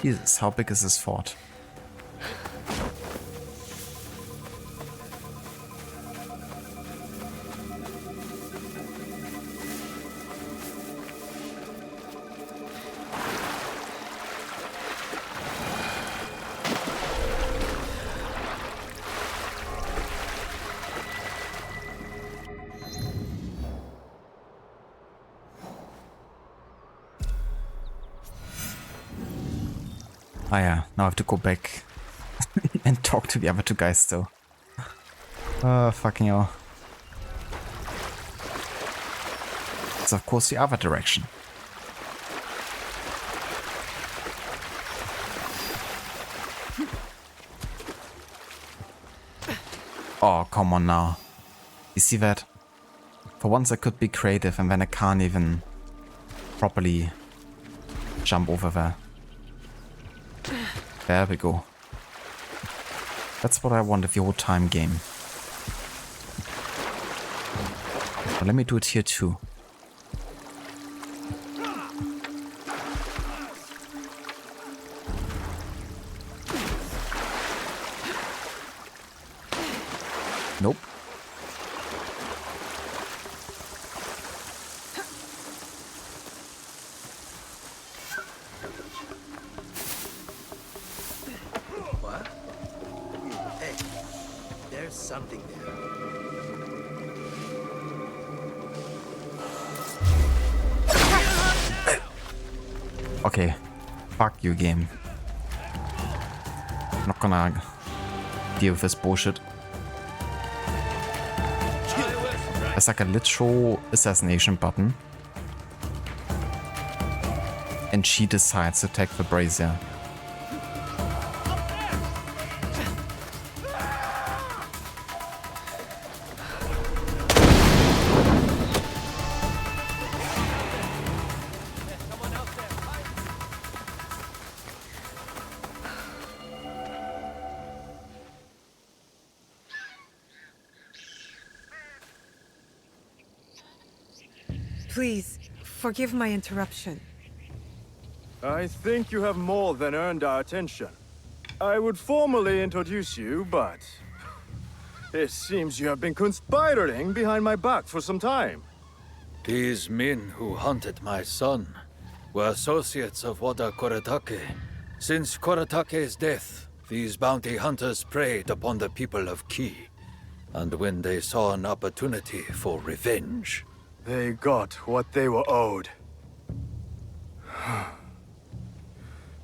Jesus, how big is this fort? Ah yeah, now I have to go back and talk to the other two guys still. Fucking hell. It's of course the other direction. Oh, come on now. You see that? For once I could be creative and then I can't even properly jump over there. There we go. That's what I want of the old time game. But let me do it here too. Nope. Something there. Okay. Fuck you, game. I'm not gonna deal with this bullshit. There's like a literal assassination button. And she decides to take the brazier. Please, forgive my interruption. I think you have more than earned our attention. I would formally introduce you, but it seems you have been conspiring behind my back for some time. These men who hunted my son were associates of Wada Koratake. Since Koratake's death, these bounty hunters preyed upon the people of Ki. And when they saw an opportunity for revenge, they got what they were owed.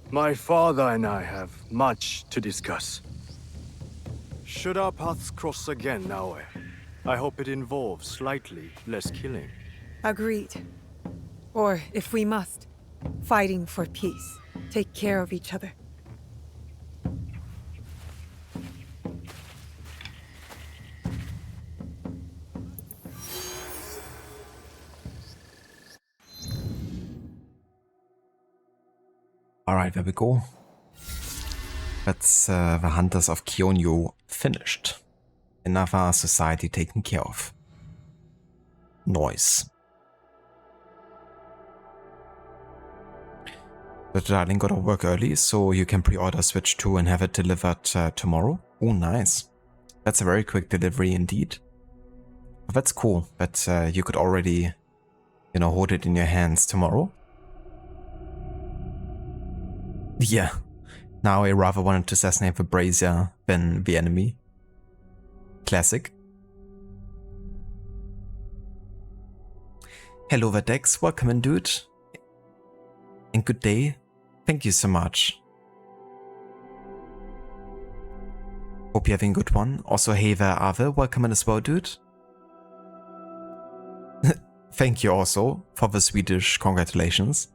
My father and I have much to discuss. Should our paths cross again, Naoe, I hope it involves slightly less killing. Agreed. Or, if we must, fighting for peace. Take care of each other. Alright, there we go. That's the Hunters of Kionyo finished. Another society taken care of. Nice. The darling got to work early, so you can pre-order Switch 2 and have it delivered tomorrow. Oh, nice. That's a very quick delivery indeed. But that's cool that you could already, you know, hold it in your hands tomorrow. Yeah. Now I rather wanted to assassinate the brazier than the enemy. Classic. Hello Verdex, welcome in dude. And good day. Thank you so much. Hope you're having a good one. Also, hey there, Ave, welcome in as well, dude. Thank you also for the Swedish congratulations.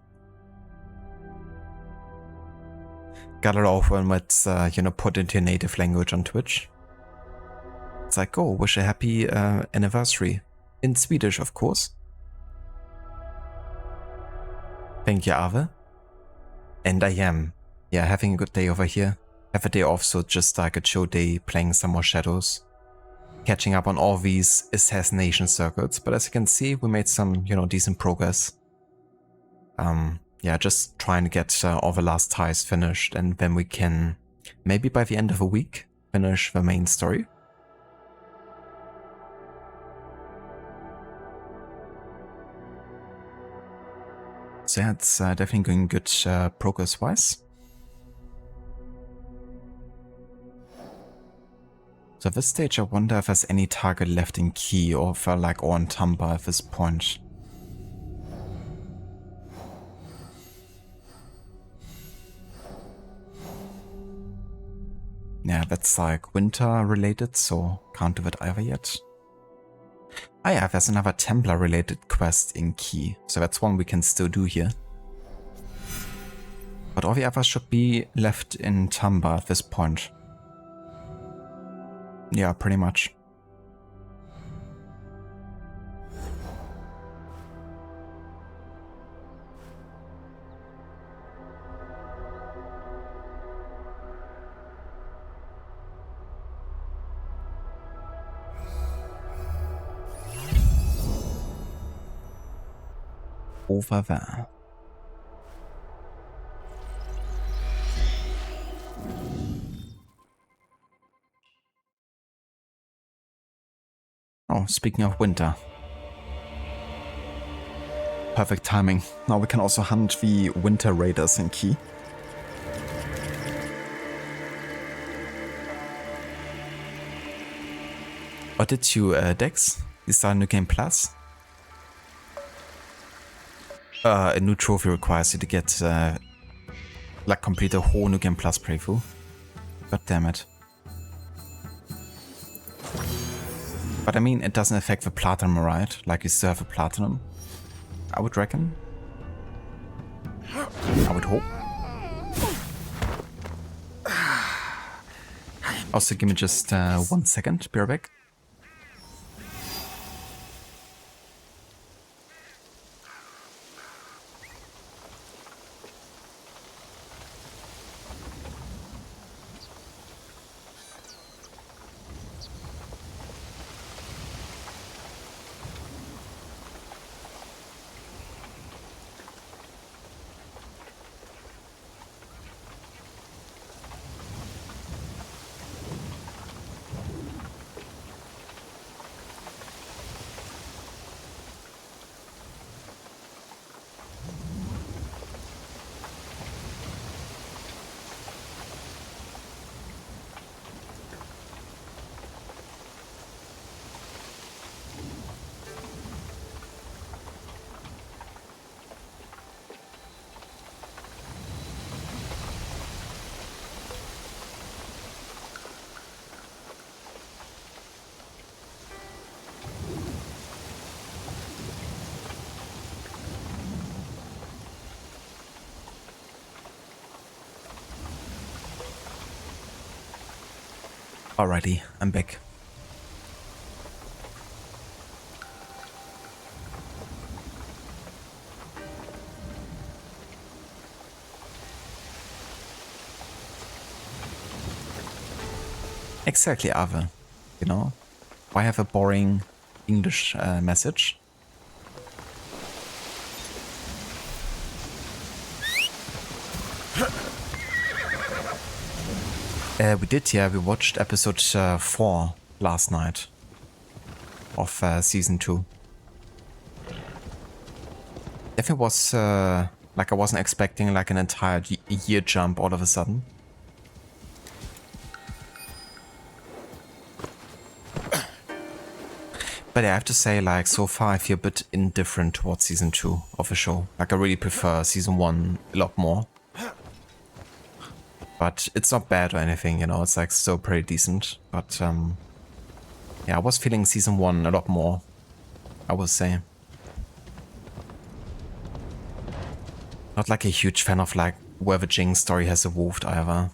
Got it off when it's, put into your native language on Twitch. It's like, oh, wish a happy anniversary. In Swedish, of course. Thank you, Ave. And I am, having a good day over here. Have a day off, so just like a chill day, playing some more Shadows. Catching up on all these assassination circuits, but as you can see, we made some, decent progress. Just trying to get all the last ties finished, and then we can, maybe by the end of a week, finish the main story. So yeah, it's definitely going good progress-wise. So at this stage, I wonder if there's any target left in Key or if or on Tamba at this point. Yeah, that's like winter related, so can't do that either yet. Ah yeah, there's another Templar related quest in Key, so that's one we can still do here. But all the others should be left in Tamba at this point. Yeah, pretty much. Over there. Oh, speaking of winter. Perfect timing. Now we can also hunt the winter raiders in Key. What did you, Dex? You start a new game plus? A new trophy requires you to get, complete a whole new game plus playthrough. God damn it. But I mean, it doesn't affect the platinum, right? Like, you still have a platinum, I would reckon. I would hope. Also, give me just 1 second, be right back. Alrighty, I'm back. Exactly, Ave. You know, why have a boring English message? We did, yeah. We watched episode 4 last night of season 2. Definitely was I wasn't expecting like an entire year jump all of a sudden. But yeah, I have to say, like, so far I feel a bit indifferent towards season 2 of the show. Like, I really prefer season 1 a lot more. But it's not bad or anything, you know, it's like still pretty decent. But yeah, I was feeling season 1 a lot more, I would say. Not like a huge fan of like where the Jing story has evolved either.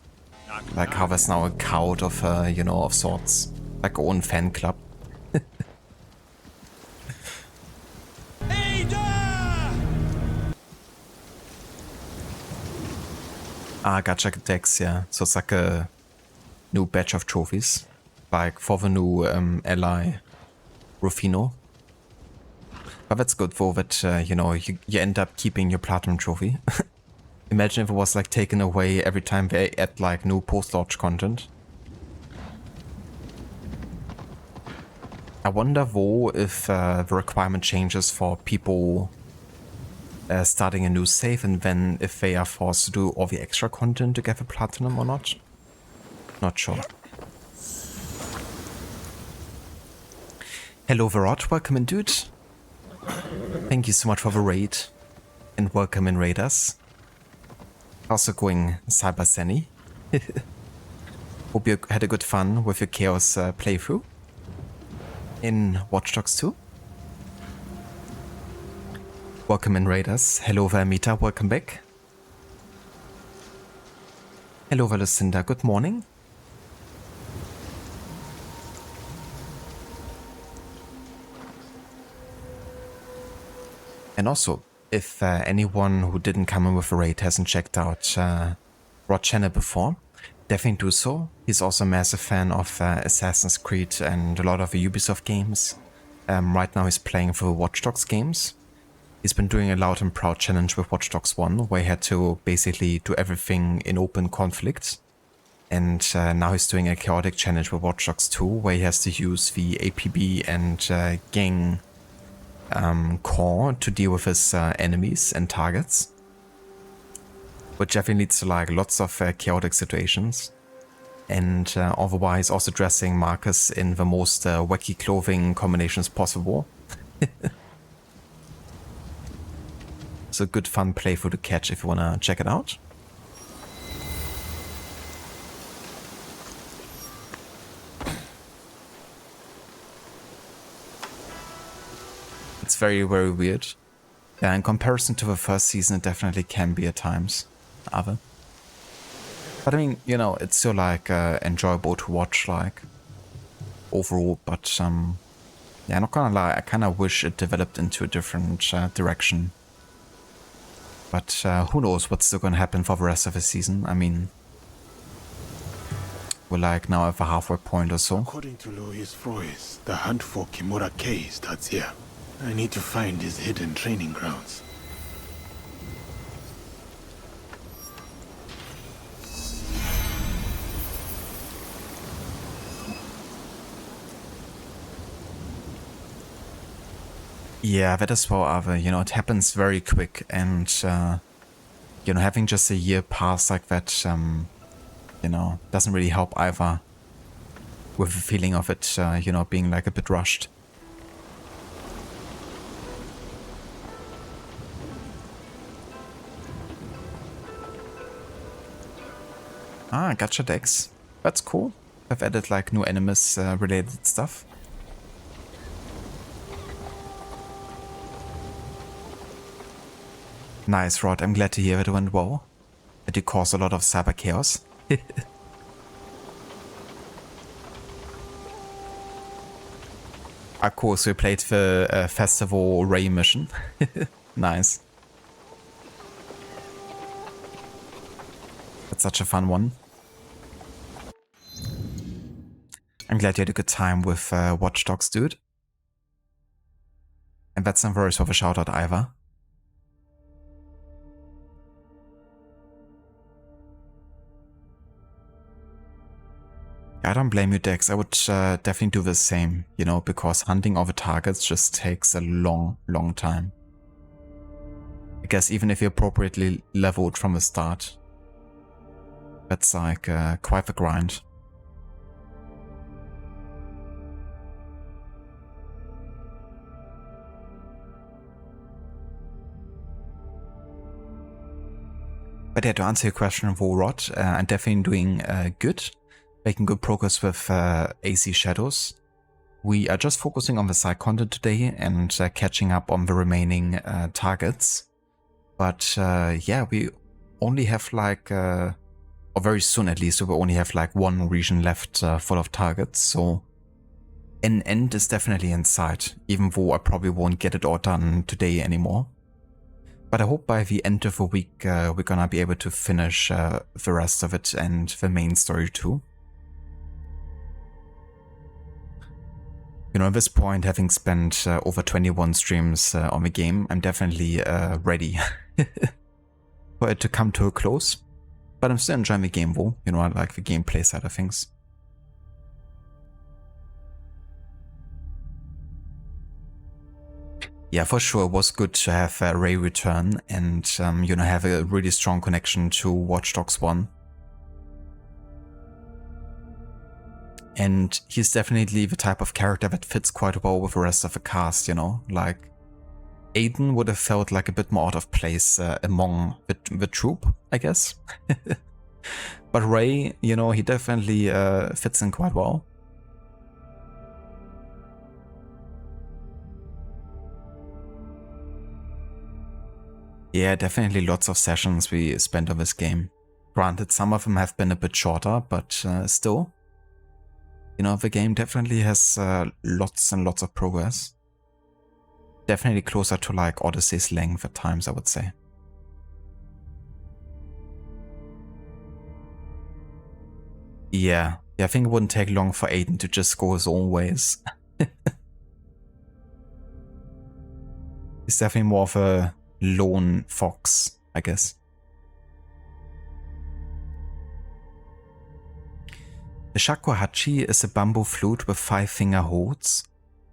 Like how there's now a cult of, you know, of sorts. Like own fan club. Ah, gacha decks, yeah. So it's like a new batch of trophies. Like for the new ally, Rufino. But that's good for that, you know, you end up keeping your platinum trophy. Imagine if it was like taken away every time they add like new post-launch content. I wonder though if the requirement changes for people starting a new save, and then if they are forced to do all the extra content to get the platinum or not. Not sure. Hello Verot, welcome in dude. Thank you so much for the raid. And welcome in raiders. How's it going, Cyber Senny? Hope you had a good fun with your Chaos playthrough in Watch Dogs 2. Welcome in raiders. Hello Vermita, welcome back. Hello Lucinda, good morning. And also, if anyone who didn't come in with a raid hasn't checked out Rod channel before, definitely do so. He's also a massive fan of Assassin's Creed and a lot of the Ubisoft games. Right now he's playing through Watch Dogs games. He's been doing a Loud and Proud challenge with Watch Dogs 1, where he had to basically do everything in open conflict. And now he's doing a chaotic challenge with Watch Dogs 2, where he has to use the APB and gang core to deal with his enemies and targets. Which definitely leads to like lots of chaotic situations. And otherwise also dressing Marcus in the most wacky clothing combinations possible. It's a good fun playthrough to catch if you wanna check it out. It's very, very weird. Yeah, in comparison to the first season, it definitely can be at times. Other. But I mean, you know, it's still like enjoyable to watch, like overall. But yeah, not gonna lie, I kind of wish it developed into a different direction. But who knows what's still gonna happen for the rest of the season? I mean, we're like now at the halfway point or so. According to Louis Froy's, the hunt for Kimura K starts here. I need to find his hidden training grounds. Yeah, that as well, Ave. You know, it happens very quick, and you know, having just a year pass like that, you know, doesn't really help either. With the feeling of it, you know, being like a bit rushed. Ah, gacha decks. That's cool. I've added like new enemies related stuff. Nice, Rod. I'm glad to hear it went well. That you caused a lot of cyber chaos. Ah, cool. So you played the Festival Ray mission. Nice. That's such a fun one. I'm glad you had a good time with Watch Dogs, dude. And that's some worries for the shout out, Iva. I don't blame you, Dex. I would definitely do the same, you know, because hunting all the targets just takes a long, long time. I guess even if you're appropriately leveled from the start, that's like quite the grind. But yeah, to answer your question, Vorot, I'm definitely doing good, making good progress with AC Shadows. We are just focusing on the side content today and catching up on the remaining targets. But yeah, we only have like, or very soon at least, we will only have like one region left full of targets. So an end is definitely in sight, even though I probably won't get it all done today anymore. But I hope by the end of the week we're gonna be able to finish the rest of it and the main story too. You know, at this point, having spent over 21 streams on the game, I'm definitely ready for it to come to a close. But I'm still enjoying the game though, you know, I like the gameplay side of things. Yeah, for sure, it was good to have Ray return and, you know, have a really strong connection to Watch Dogs 1. And he's definitely the type of character that fits quite well with the rest of the cast, you know, like Aiden would have felt like a bit more out of place among the troop, I guess. But Ray, you know, he definitely fits in quite well. Yeah, definitely lots of sessions we spent on this game. Granted, some of them have been a bit shorter, but still. You know, the game definitely has lots and lots of progress. Definitely closer to like Odyssey's length at times, I would say. Yeah, I think it wouldn't take long for Aiden to just go his own ways. He's definitely more of a lone fox, I guess. The shakuhachi is a bamboo flute with 5 finger holds,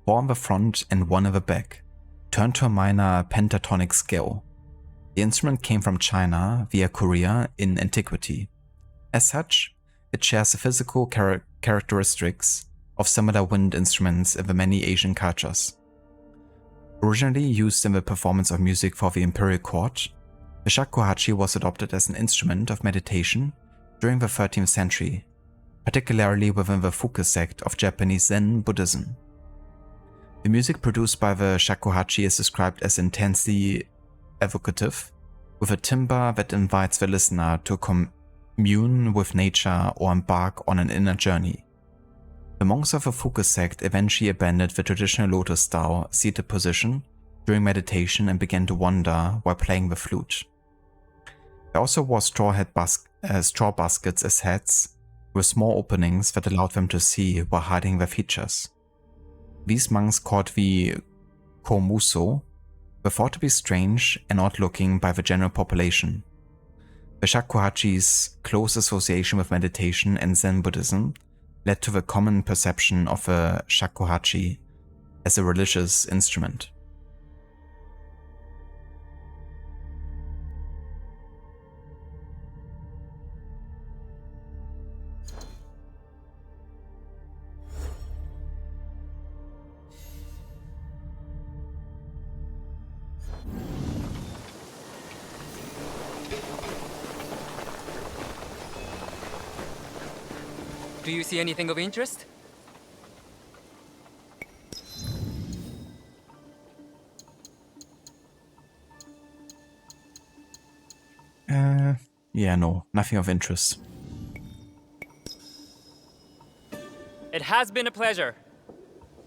4 on the front and 1 on the back, turned to a minor pentatonic scale. The instrument came from China via Korea in antiquity. As such, it shares the physical characteristics of similar wind instruments in the many Asian cultures. Originally used in the performance of music for the imperial court, the shakuhachi was adopted as an instrument of meditation during the 13th century, particularly within the Fuku sect of Japanese Zen Buddhism. The music produced by the shakuhachi is described as intensely evocative, with a timbre that invites the listener to commune with nature or embark on an inner journey. The monks of the Fuku sect eventually abandoned the traditional lotus-style seated position during meditation and began to wander while playing the flute. They also wore straw baskets as hats, with small openings that allowed them to see while hiding their features. These monks, called the Komuso, were thought to be strange and odd-looking by the general population. The shakuhachi's close association with meditation and Zen Buddhism led to the common perception of a shakuhachi as a religious instrument. Do you see anything of interest? Yeah, no, nothing of interest. It has been a pleasure.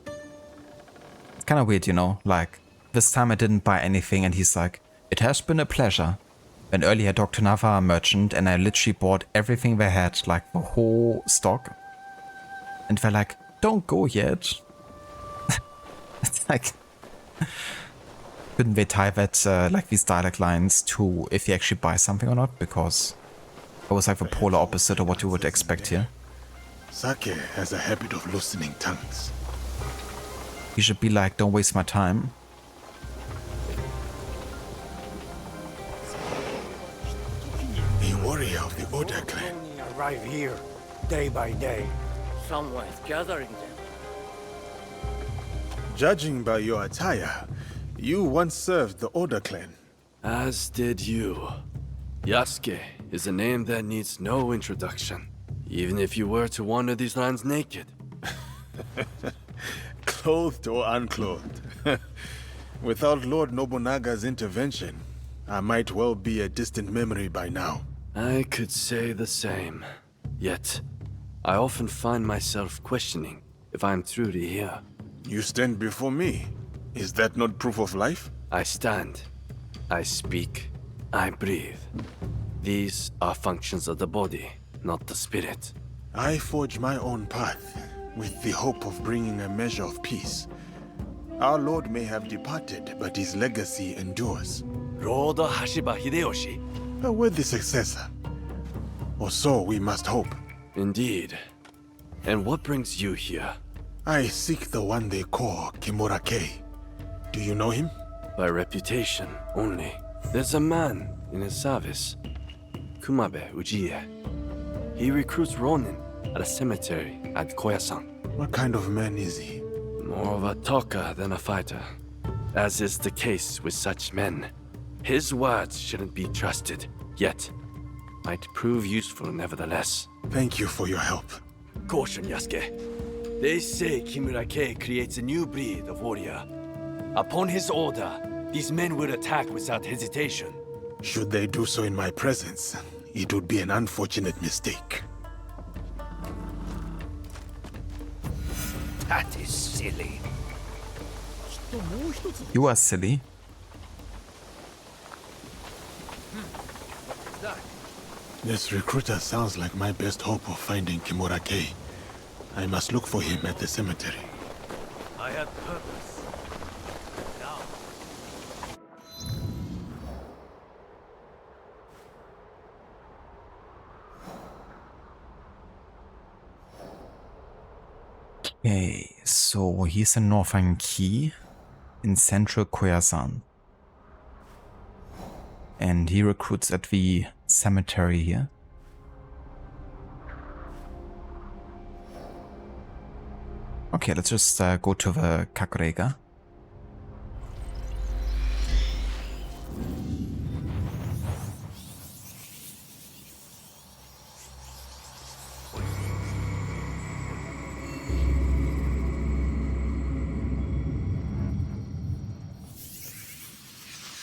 It's kind of weird, you know, like, this time I didn't buy anything and he's like, it has been a pleasure. And earlier I talked to another merchant and I literally bought everything they had, like the whole stock. And they're like, don't go yet. It's like, couldn't they tie that, like these dialect lines to if you actually buy something or not? Because it was like the polar opposite of what you would expect here. Sake has a habit of loosening tongues. You should be like, don't waste my time. A warrior of the Oda clan. Arrive here, day by day. Someone's gathering them. Judging by your attire, you once served the Oda clan. As did you. Yasuke is a name that needs no introduction, even if you were to wander these lands naked. Clothed or unclothed. Without Lord Nobunaga's intervention, I might well be a distant memory by now. I could say the same. Yet, I often find myself questioning if I'm truly here. You stand before me. Is that not proof of life? I stand. I speak. I breathe. These are functions of the body, not the spirit. I forge my own path, with the hope of bringing a measure of peace. Our Lord may have departed, but his legacy endures. Lord Hashiba Hideyoshi. A worthy successor. Or so we must hope. Indeed. And what brings you here? I seek the one they call Kimura-kei. Do you know him? By reputation only. There's a man in his service, Kumabe Ujiie. He recruits Ronin at a cemetery at Koyasan. What kind of man is he? More of a talker than a fighter. As is the case with such men. His words shouldn't be trusted, yet might prove useful nevertheless. Thank you for your help. Caution, Yasuke. They say Kimura-kei creates a new breed of warrior. Upon his order, these men will attack without hesitation. Should they do so in my presence, it would be an unfortunate mistake. That is silly. You are silly. This recruiter sounds like my best hope of finding Kimura-kei. I must look for him at the cemetery. I had purpose. Now. Okay, so he's in Northern Key in central Koyasan. And he recruits at the cemetery here. Okay, let's just go to the Kakurega.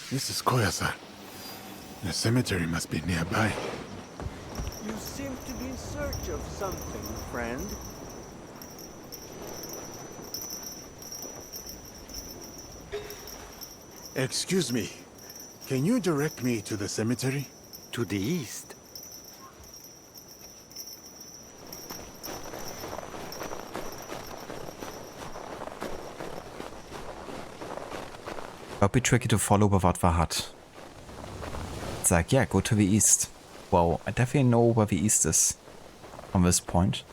This is Koyasan. The cemetery must be nearby. You seem to be in search of something, friend. Excuse me. Can you direct me to the cemetery? To the east. It'll be tricky to follow without the hut. It's like, yeah, go to the east. Well, I definitely know where the east is from this point.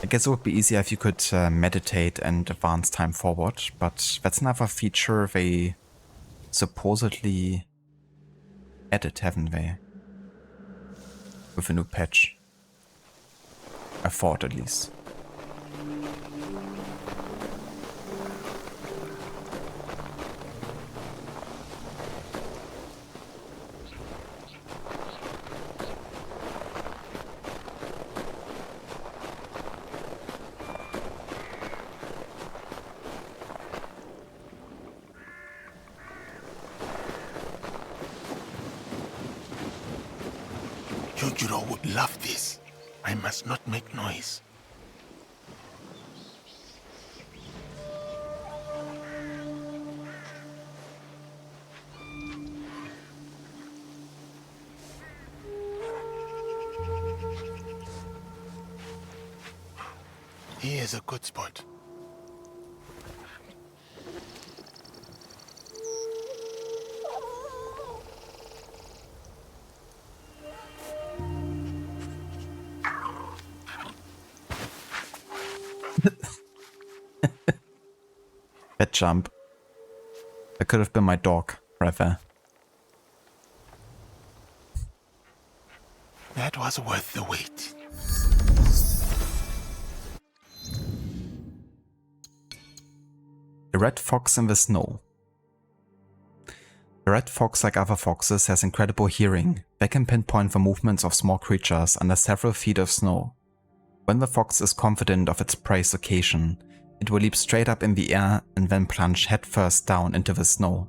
I guess it would be easier if you could meditate and advance time forward, but that's another feature they supposedly added, haven't they? With a new patch. I thought, at least. Yojiro would love this. I must not make noise. Here's a good spot. That jump. That could have been my dog right there. That was worth the wait. The red fox in the snow. The red fox, like other foxes, has incredible hearing. They can pinpoint the movements of small creatures under several feet of snow. When the fox is confident of its prey's location, it will leap straight up in the air and then plunge headfirst down into the snow,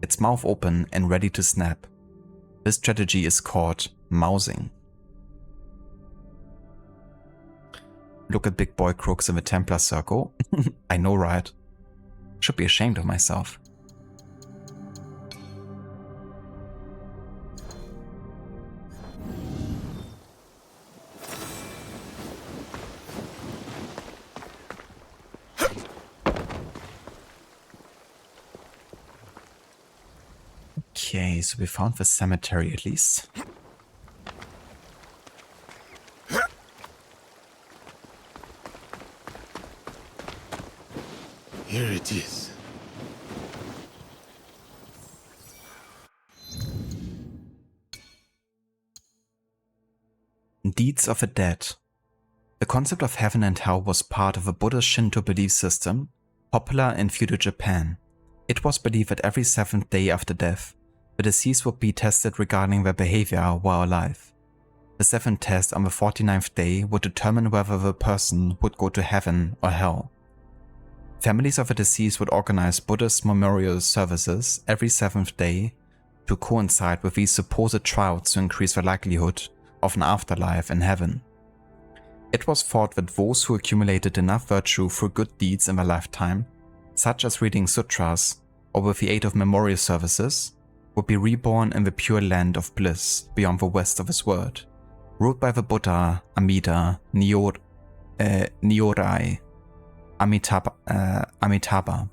its mouth open and ready to snap. This strategy is called mousing. Look at big boy crooks in the Templar circle. I know, right? Should be ashamed of myself. Okay, so we found the cemetery at least. Here it is. Deeds of the Dead. The concept of heaven and hell was part of a Buddhist Shinto belief system, popular in feudal Japan. It was believed that every 7th day after death, the deceased would be tested regarding their behavior while alive. The 7th test on the 49th day would determine whether the person would go to heaven or hell. Families of the deceased would organize Buddhist memorial services every 7th day to coincide with these supposed trials to increase the likelihood of an afterlife in heaven. It was thought that those who accumulated enough virtue through good deeds in their lifetime, such as reading sutras or with the aid of memorial services, would be reborn in the pure land of bliss beyond the west of this world, ruled by the Buddha Amida Nyorai Amitabha,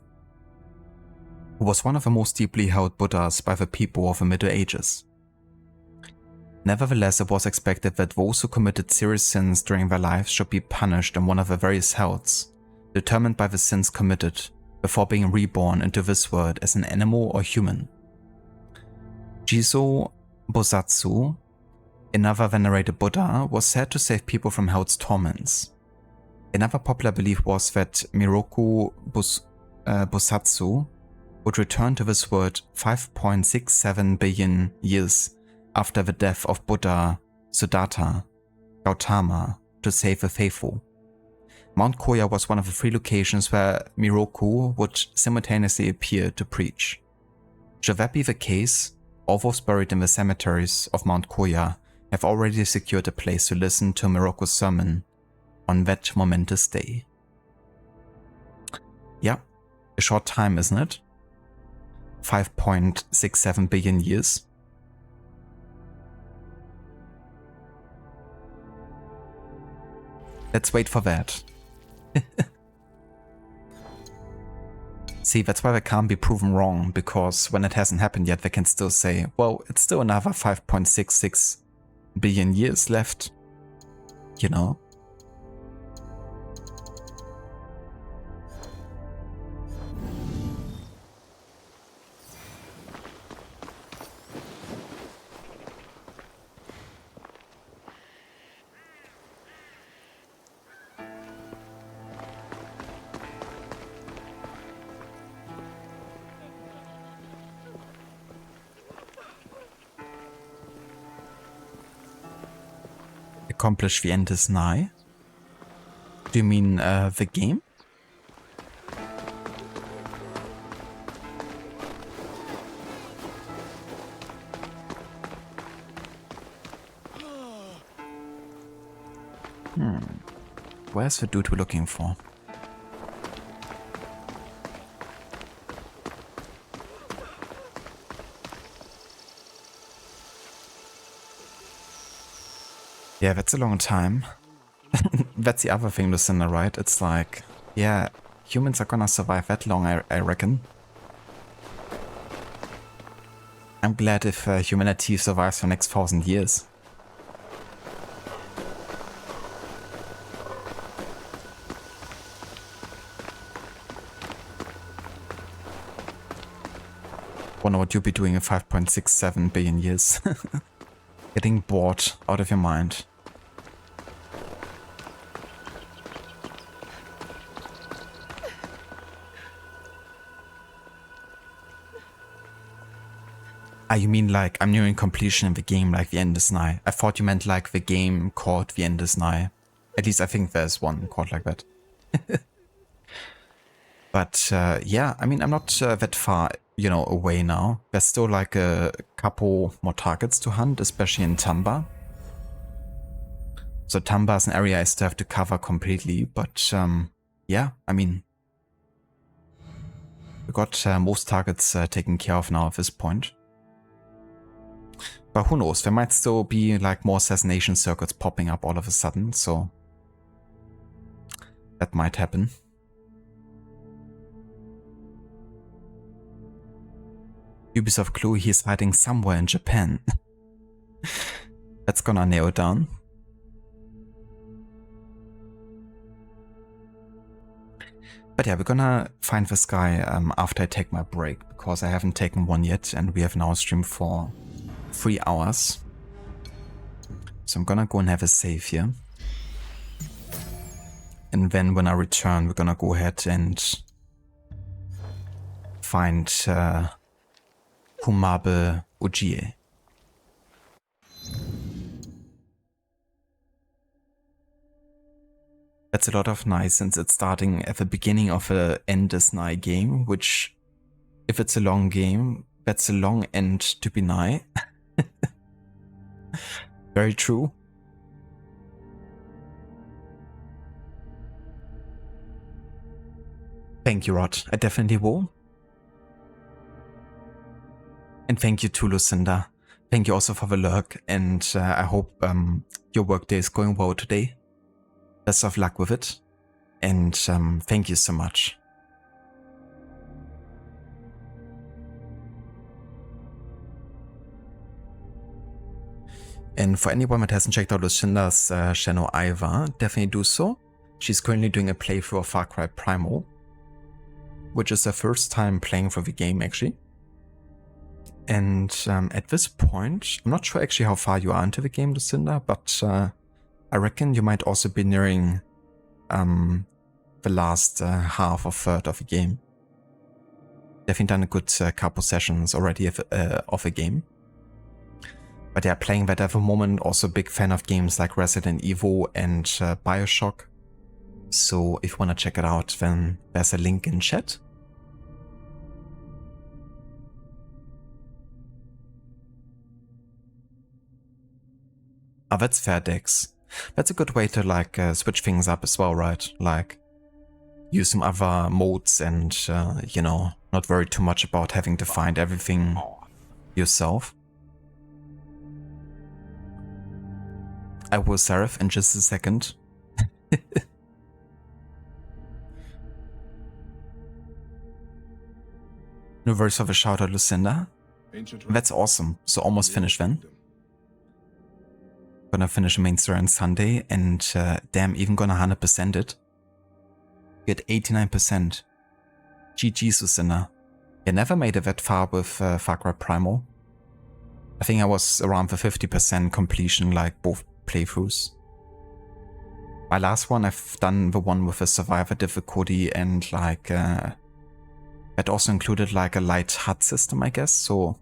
who was one of the most deeply held Buddhas by the people of the Middle Ages. Nevertheless, it was expected that those who committed serious sins during their lives should be punished in one of the various hells, determined by the sins committed, before being reborn into this world as an animal or human. Jizo Bosatsu, another venerated Buddha, was said to save people from hell's torments. Another popular belief was that Miroku Bosatsu would return to this world 5.67 billion years after the death of Buddha Siddhartha Gautama to save the faithful. Mount Koya was one of the 3 locations where Miroku would simultaneously appear to preach. Should that be the case, all those buried in the cemeteries of Mount Koya have already secured a place to listen to Miroku's sermon on that momentous day. Yeah, a short time, isn't it? 5.67 billion years. Let's wait for that. See, that's why they can't be proven wrong, because when it hasn't happened yet, they can still say, well, it's still another 5.66 billion years left, you know? Accomplish the end is nigh. Do you mean the game? Where's the dude we're looking for? Yeah, that's a long time. That's the other thing, Lucinda, right? It's like, yeah, humans are gonna survive that long, I reckon. I'm glad if humanity survives the next 1,000 years. Wonder what you'll be doing in 5.67 billion years. Getting bored out of your mind. Ah, you mean like I'm nearing completion in the game, like the end is nigh. I thought you meant like the game called the end is nigh. At least I think there's one called like that. But yeah, I mean, I'm not that far, you know, away now. There's still like a couple more targets to hunt, especially in Tamba. So Tamba is an area I still have to cover completely, but yeah, I mean, we got most targets taken care of now at this point. But who knows, there might still be like more assassination circuits popping up all of a sudden, so that might happen. Ubisoft clue, he's hiding somewhere in Japan. That's gonna nail down. But yeah, we're gonna find this guy after I take my break, because I haven't taken one yet, and we have now streamed for 3 hours. So I'm gonna go and have a save here. And then when I return, we're gonna go ahead and find Humabe Ujie. That's a lot of nice, since it's starting at the beginning of a end is nigh game, which, if it's a long game, that's a long end to be nigh. Very true. Thank you, Rod. I definitely will. And thank you to Lucinda. Thank you also for the lurk, and I hope your workday is going well today. Best of luck with it, and thank you so much. And for anyone that hasn't checked out Lucinda's channel Iva, definitely do so. She's currently doing a playthrough of Far Cry Primal, which is her first time playing for the game actually. And at this point, I'm not sure actually how far you are into the game, Lucinda, but I reckon you might also be nearing the last half or third of the game. Definitely done a good couple sessions already of a game. But yeah, playing that at the moment, also a big fan of games like Resident Evil and Bioshock. So if you want to check it out, then there's a link in chat. Ah, that's fair, Dex. That's a good way to like switch things up as well, right? Like use some other modes and, you know, not worry too much about having to find everything yourself. I will, Seraph, in just a second. No worries for the shout out, Lucinda. That's awesome. So almost finished then. Gonna finish main story on Sunday, and damn, even gonna 100% it. Get 89%. GG, Lucinda. I never made it that far with Far Cry Primal. I think I was around the 50% completion, like both playthroughs. My last one, I've done the one with a survivor difficulty, and like that also included like a light HUD system, I guess. So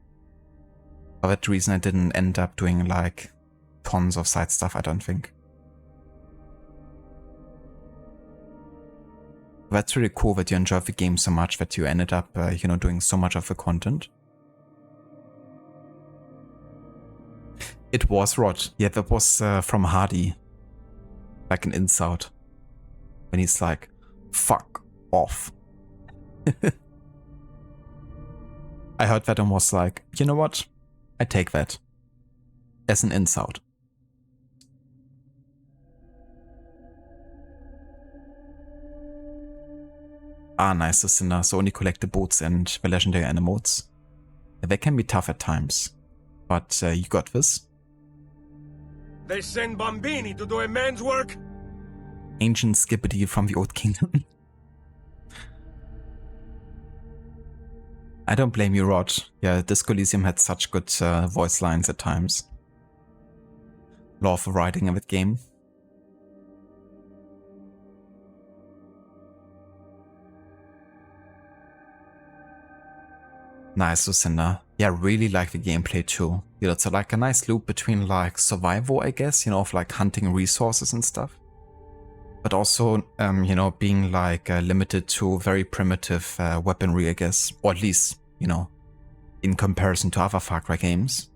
for that reason, I didn't end up doing like tons of side stuff, I don't think. That's really cool that you enjoyed the game so much that you ended up, you know, doing so much of the content. It was Rod. Yeah, that was from Hardy. Like an insult. When he's like, fuck off. I heard that and was like, you know what? I take that. As an insult. Ah, nice, Lucinda. So only collect the boots and the legendary animals. They can be tough at times. But you got this. They send bambini to do a man's work? Ancient Skippity from the Old Kingdom. I don't blame you, Rod. Yeah, Disco Elysium had such good voice lines at times. Love the writing of that game. Nice, Lucinda. yeah, really like the gameplay too. You know, it's like a nice loop between like survival, I guess, you know, of like hunting resources and stuff. But also, you know, being like limited to very primitive weaponry, I guess. Or at least, you know, in comparison to other Far Cry games.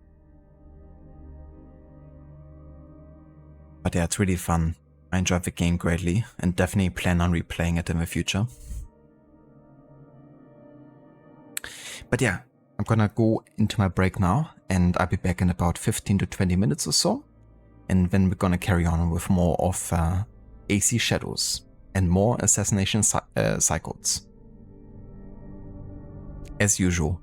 But yeah, it's really fun. I enjoyed the game greatly and definitely plan on replaying it in the future. But yeah, I'm gonna go into my break now and I'll be back in about 15 to 20 minutes or so. And then we're gonna carry on with more of AC Shadows and more assassination cycles. As usual.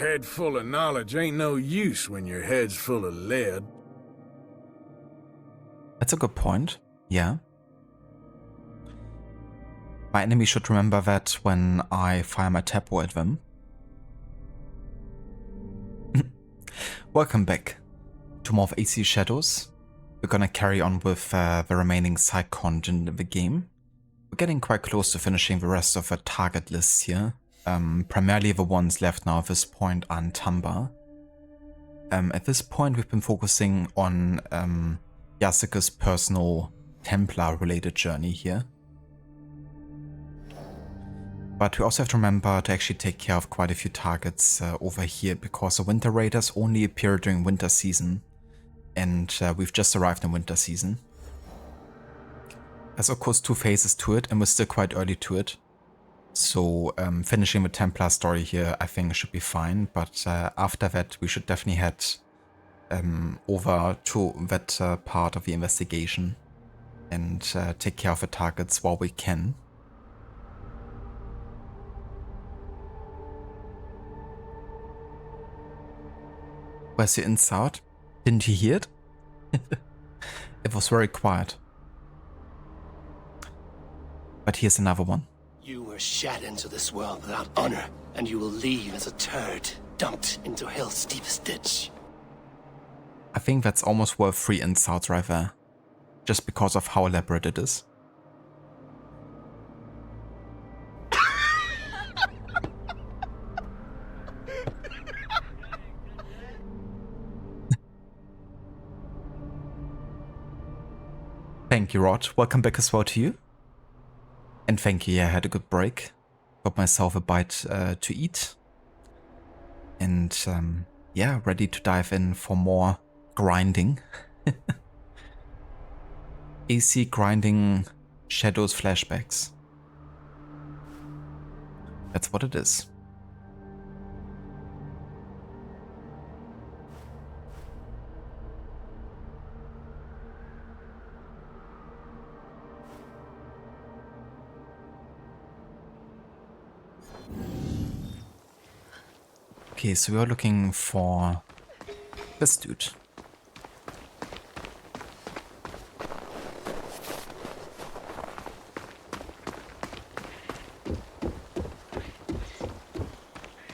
Head full of knowledge ain't no use when your head's full of lead. That's a good point. Yeah. My enemy should remember that when I fire my taboo at them. Welcome back to more of AC Shadows. We're gonna carry on with the remaining side content in the game. We're getting quite close to finishing the rest of the target list here. Primarily the ones left now at this point are in Tamba. At this point we've been focusing on Yasuke's personal Templar related journey here. But we also have to remember to actually take care of quite a few targets over here, because the Winter Raiders only appear during winter season, and we've just arrived in winter season. There's of course 2 phases to it, and we're still quite early to it. So finishing the Templar story here I think should be fine, but after that we should definitely head over to that part of the investigation and take care of the targets while we can. Where's the inside? Didn't you hear it? It was very quiet. But here's another one. You were shed into this world without honor, and you will leave as a turd, dumped into hell's deepest ditch. I think that's almost worth 3 insults right there, just because of how elaborate it is. Thank you, Rod. Welcome back as well to you. And thank you, yeah, I had a good break. Got myself a bite to eat. And yeah, ready to dive in for more grinding. AC grinding Shadows flashbacks. That's what it is. Okay, so we are looking for this dude.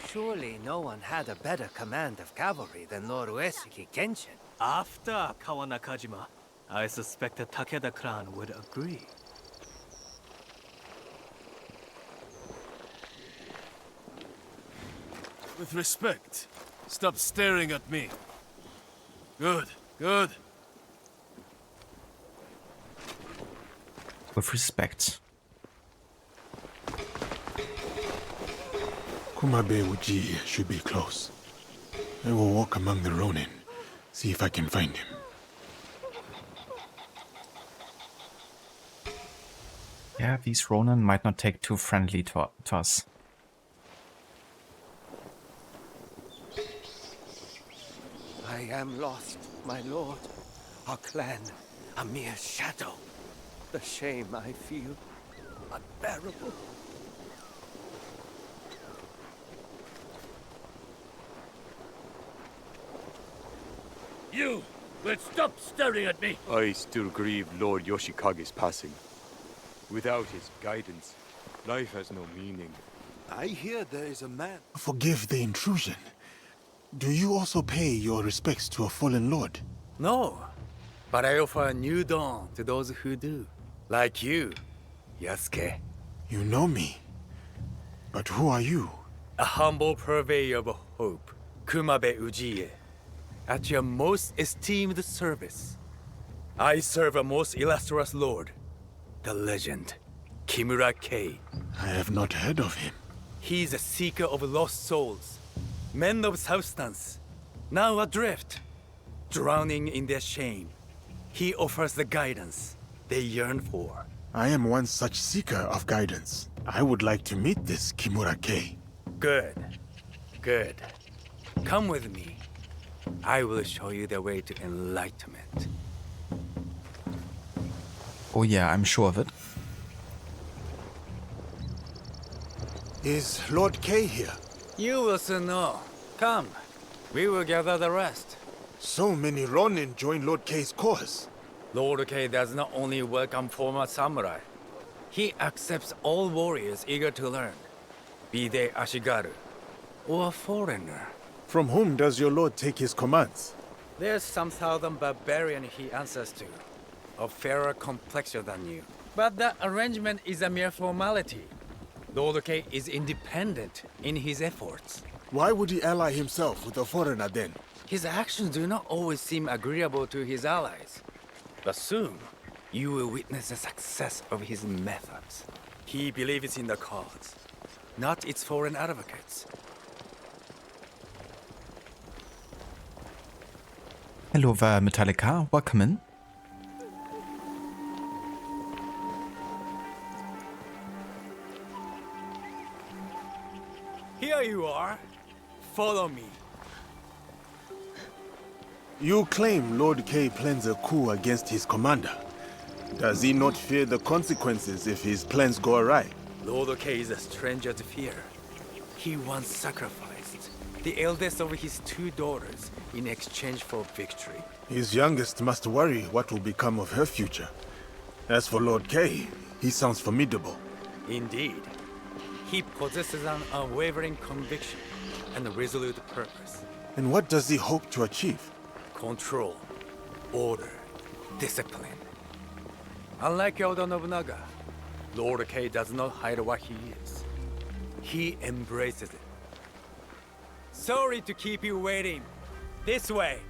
Surely no one had a better command of cavalry than Lord Uesiki Genshin. After Kawanakajima, I suspect the Takeda clan would agree. With respect, stop staring at me. Good, good. With respect. Kumabe Uji should be close. I will walk among the Ronin, see if I can find him. Yeah, these Ronin might not take too friendly to us. I am lost, my lord. Our clan, a mere shadow. The shame I feel, unbearable. You will stop staring at me. I still grieve Lord Yoshikage's passing. Without his guidance, life has no meaning. I hear there is a man. Forgive the intrusion. Do you also pay your respects to a fallen lord? No, but I offer a new dawn to those who do. Like you, Yasuke. You know me. But who are you? A humble purveyor of hope, Kumabe Ujiie. At your most esteemed service. I serve a most illustrious lord, the legend, Kimura Kei. I have not heard of him. He's a seeker of lost souls, men of substance, now adrift, drowning in their shame. He offers the guidance they yearn for. I am one such seeker of guidance. I would like to meet this Kimura Kei. Good. Good. Come with me. I will show you the way to enlightenment. Oh yeah, I'm sure of it. Is Lord Kei here? You will soon know. Come, we will gather the rest. So many Ronin join Lord K's cause. Lord K does not only welcome former samurai, he accepts all warriors eager to learn, be they Ashigaru or a foreigner. From whom does your lord take his commands? There's some thousand barbarian he answers to, of fairer complexion than you. But that arrangement is a mere formality. Lord K is independent in his efforts. Why would he ally himself with a foreigner then? His actions do not always seem agreeable to his allies. But soon, you will witness the success of his methods. He believes in the cause, not its foreign advocates. Hello there, Metallica. Welcome in. Here you are. Follow me. You claim Lord K plans a coup against his commander. Does he not fear the consequences if his plans go awry? Lord K is a stranger to fear. He once sacrificed the eldest of his 2 daughters in exchange for victory. His youngest must worry what will become of her future. As for Lord K, he sounds formidable. Indeed. He possesses an unwavering conviction and a resolute purpose. And what does he hope to achieve? Control, order, discipline. Unlike Oda Nobunaga, Lord K does not hide what he is. He embraces it. Sorry to keep you waiting. This way.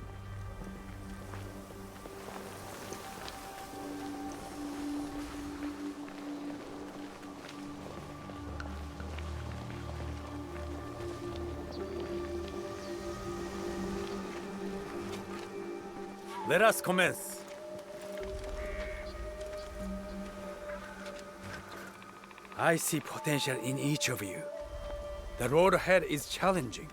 Let us commence. I see potential in each of you. The road ahead is challenging.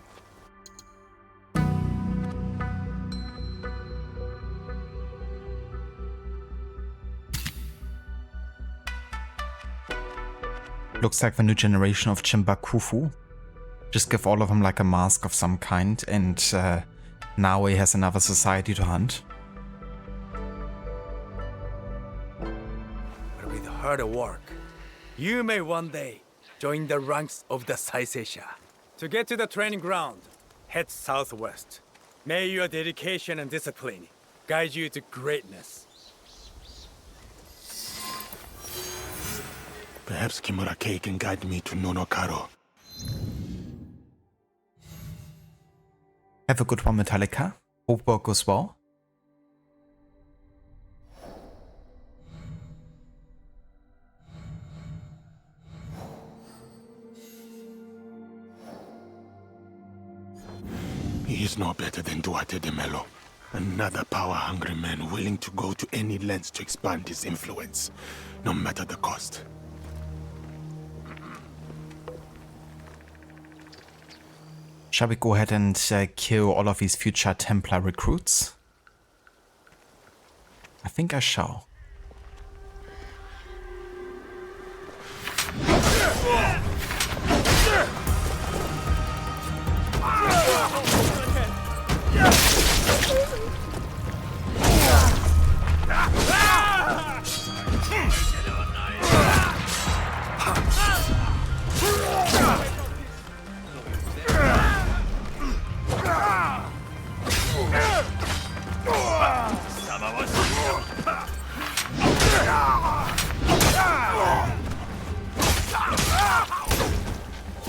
Looks like the new generation of Chimbakufu. Just give all of them like a mask of some kind, and now he has another society to hunt. But with hard work, you may one day join the ranks of the Saiseiya. To get to the training ground, head southwest. May your dedication and discipline guide you to greatness. Perhaps Kimura K can guide me to Nonokaro. Have a good one, Metallica. Hope work goes well. He is no better than Duarte de Melo. Another power-hungry man willing to go to any lengths to expand his influence, no matter the cost. Shall we go ahead and kill all of these future Templar recruits? I think I shall.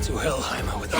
To Helheim with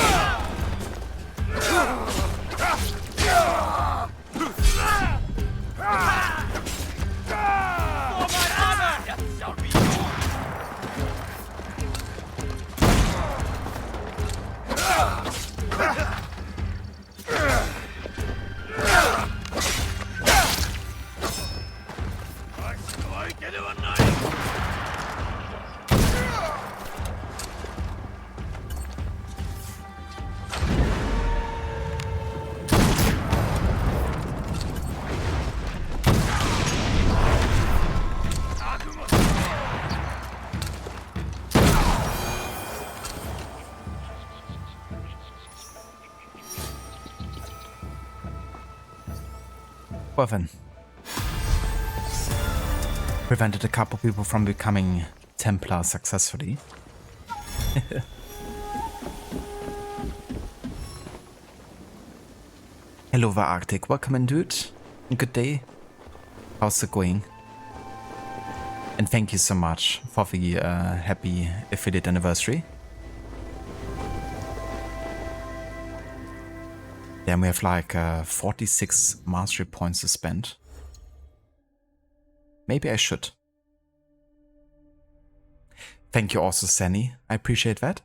Well then. Prevented a couple people from becoming Templar successfully. Hello, Arctic. Welcome in, dude. Good day. How's it going? And thank you so much for the happy affiliate anniversary. Then we have like 46 mastery points to spend. Maybe I should. Thank you also, Sani. I appreciate that.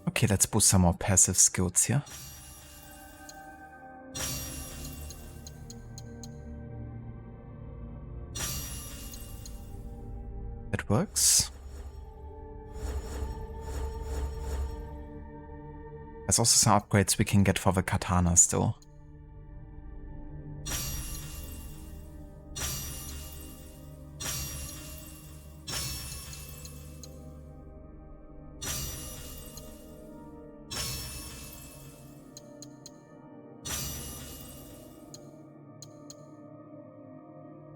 Okay, let's boost some more passive skills here. That works. There's also some upgrades we can get for the katana still.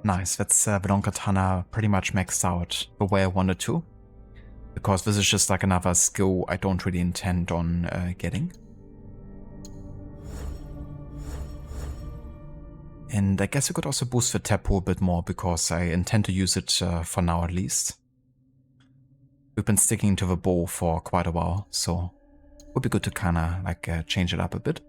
Nice, that's the long katana pretty much maxed out the way I wanted to. Because this is just like another skill I don't really intend on getting. And I guess I could also boost the tempo a bit more because I intend to use it for now at least. We've been sticking to the bow for quite a while, so it would be good to kinda like change it up a bit.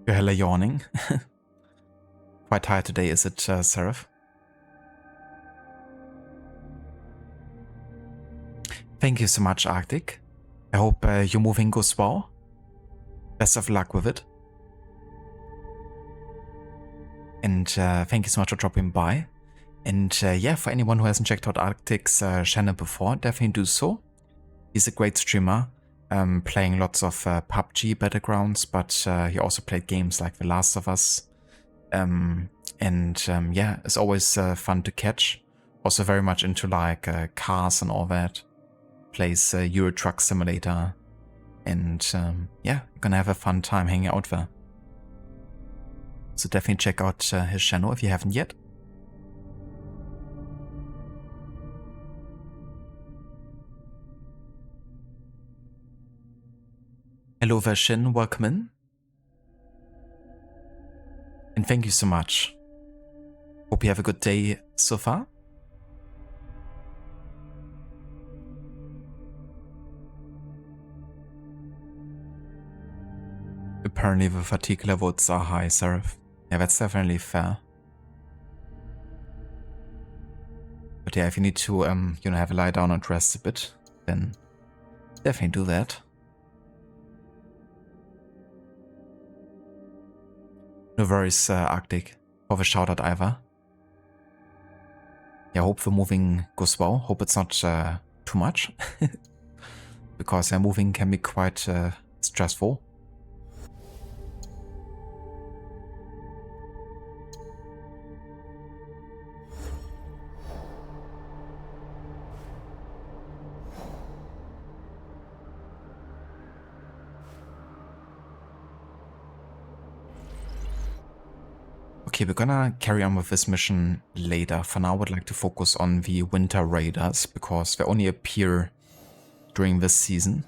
You're hella yawning. Quite tired today, is it, Seraph? Thank you so much, Arctic. I hope your moving goes well. Best of luck with it. And thank you so much for dropping by. And yeah, for anyone who hasn't checked out Arctic's channel before, definitely do so. He's a great streamer. Playing lots of PUBG Battlegrounds, but he also played games like The Last of Us. Yeah, it's always fun to catch. Also very much into like cars and all that. Plays Euro Truck Simulator. And yeah, you're gonna have a fun time hanging out there. So definitely check out his channel if you haven't yet. Hello Vashin, welcome in. And thank you so much. Hope you have a good day so far. Apparently the fatigue levels are high, Seraph. Yeah, that's definitely fair. But yeah, if you need to, you know, have a lie down and rest a bit, then definitely do that. No worries, Arctic, for the shout out either. Yeah, hope the moving goes well. Hope it's not too much. Because moving can be quite stressful. Okay, we're gonna carry on with this mission later. For now, I would like to focus on the Winter Raiders, because they only appear during this season.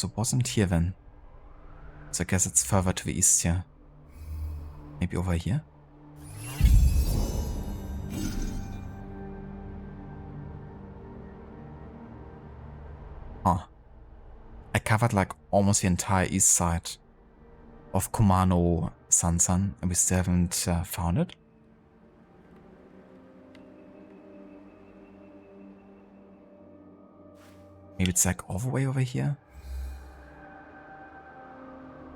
so it wasn't here then. So I guess it's further to the east here. Maybe over here? Huh. I covered like almost the entire east side of Kumano Sansan and we still haven't found it. Maybe it's like all the way over here.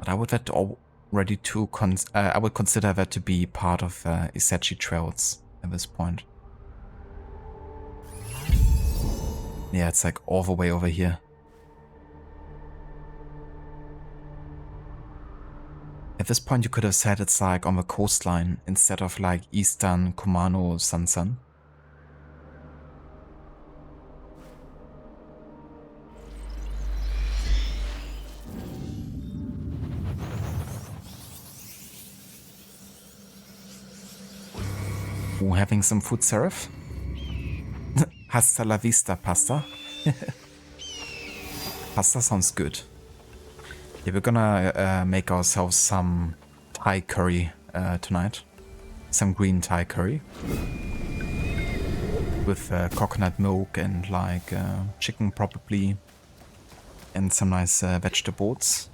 But I would that already to I would consider that to be part of Isechi trails at this point. Yeah, it's like all the way over here. At this point you could have said it's like on the coastline instead of like eastern Kumano Sansan. Ooh, having some food, Seraph? Hasta la vista, pasta. Pasta sounds good. Yeah, we're gonna make ourselves some Thai curry tonight. Some green Thai curry. With coconut milk and like chicken probably. And some nice vegetables.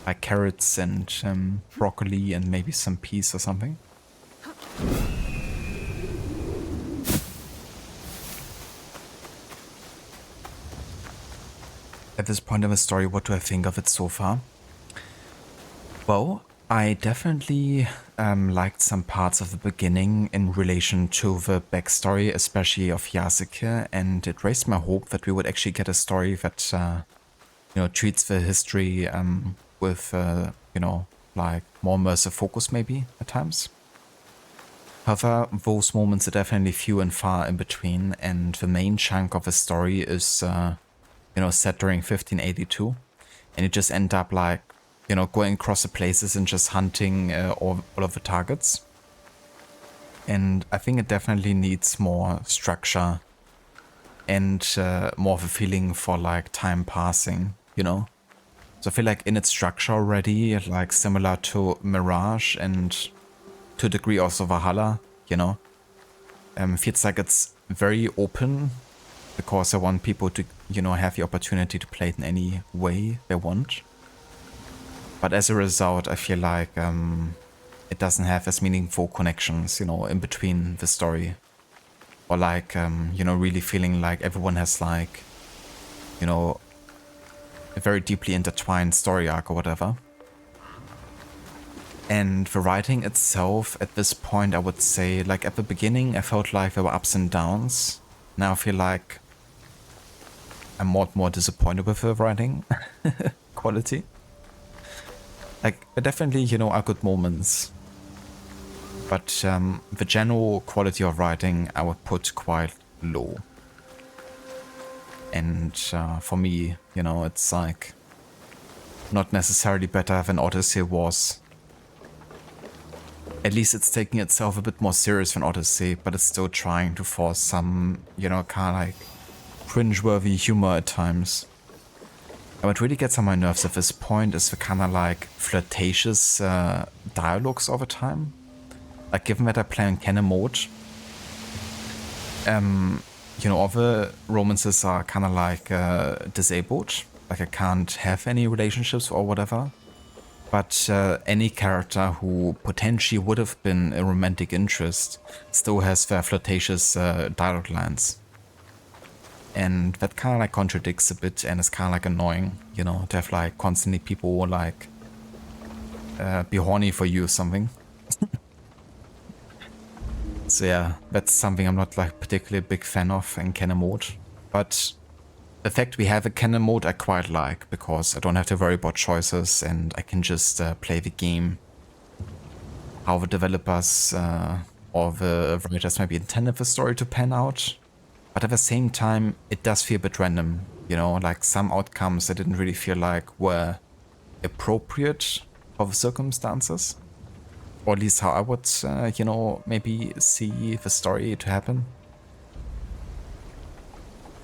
Like carrots and broccoli and maybe some peas or something. At this point in the story, what do I think of it so far? Well, I definitely liked some parts of the beginning in relation to the backstory, especially of Yasuke, and it raised my hope that we would actually get a story that, you know, treats the history with, you know, like more immersive focus maybe at times. However, those moments are definitely few and far in between, and the main chunk of the story is, you know, set during 1582, and you just end up like, you know, going across the places and just hunting all of the targets. And I think it definitely needs more structure and more of a feeling for like time passing, you know. So I feel like in its structure already, like similar to Mirage and to a degree also Valhalla, you know. Feels like it's very open because I want people to, you know, have the opportunity to play it in any way they want. But as a result, I feel like it doesn't have as meaningful connections, you know, in between the story. Or like, you know, really feeling like everyone has like, you know, a very deeply intertwined story arc or whatever. And the writing itself, at this point, I would say, like at the beginning, I felt like there were ups and downs. Now I feel like I'm more disappointed with the writing quality. Like, there definitely, you know, are good moments. But the general quality of writing, I would put quite low. And for me, you know, it's like not necessarily better than Odyssey was. At least it's taking itself a bit more serious than Odyssey, but it's still trying to force some, you know, kind of like cringe-worthy humor at times. And what really gets on my nerves at this point is the kind of like flirtatious dialogues all the time. Like, given that I play on Canon mode, you know, all the romances are kind of like disabled. Like, I can't have any relationships or whatever. But any character who potentially would have been a romantic interest still has their flirtatious dialogue lines. And that kind of like contradicts a bit and is kind of like annoying, you know, to have like constantly people like be horny for you or something. So yeah, that's something I'm not like particularly a big fan of in Canon mode. But the fact we have a Canon mode I quite like, because I don't have to worry about choices and I can just play the game how the developers or the writers maybe intended the story to pan out. But at the same time, it does feel a bit random, you know, like some outcomes I didn't really feel like were appropriate for the circumstances. Or at least how I would, you know, maybe see the story to happen.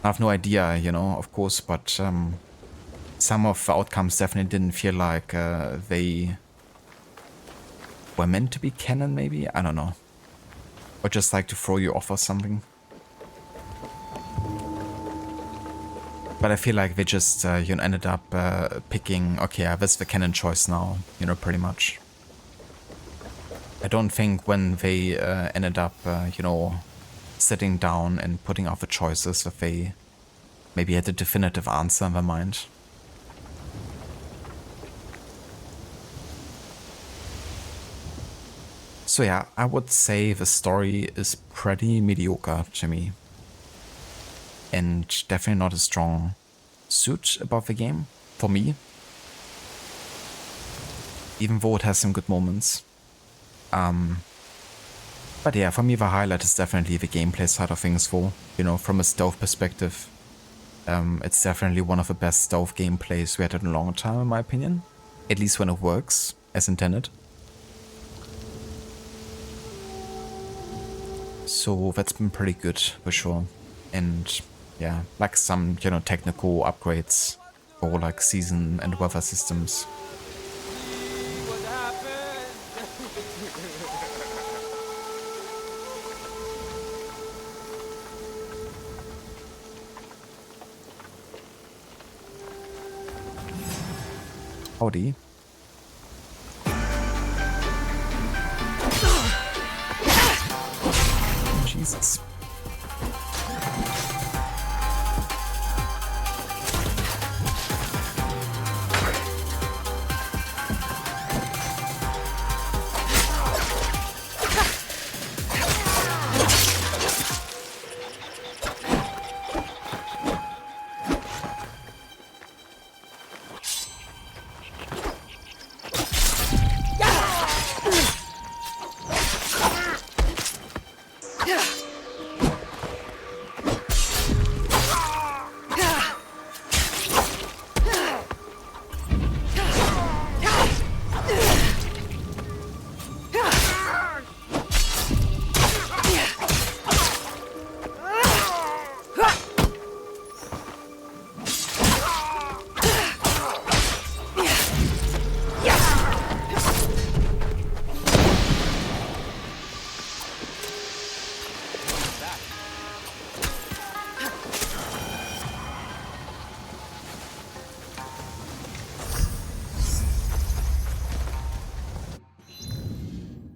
I have no idea, you know, of course, but some of the outcomes definitely didn't feel like they were meant to be canon, maybe? I don't know. Or just like to throw you off or something. But I feel like they just, you know, ended up picking, okay, yeah, this is the canon choice now, you know, pretty much. I don't think when they ended up, you know, sitting down and putting out the choices that they maybe had a definitive answer in their mind. So yeah, I would say the story is pretty mediocre to me. And definitely not a strong suit above the game, for me. Even though it has some good moments. But yeah, for me the highlight is definitely the gameplay side of things though. You know, from a stealth perspective. It's definitely one of the best stealth gameplays we had in a long time, in my opinion. At least when it works, as intended. So that's been pretty good, for sure. And yeah, like some, you know, technical upgrades for like season and weather systems. Howdy. Jesus.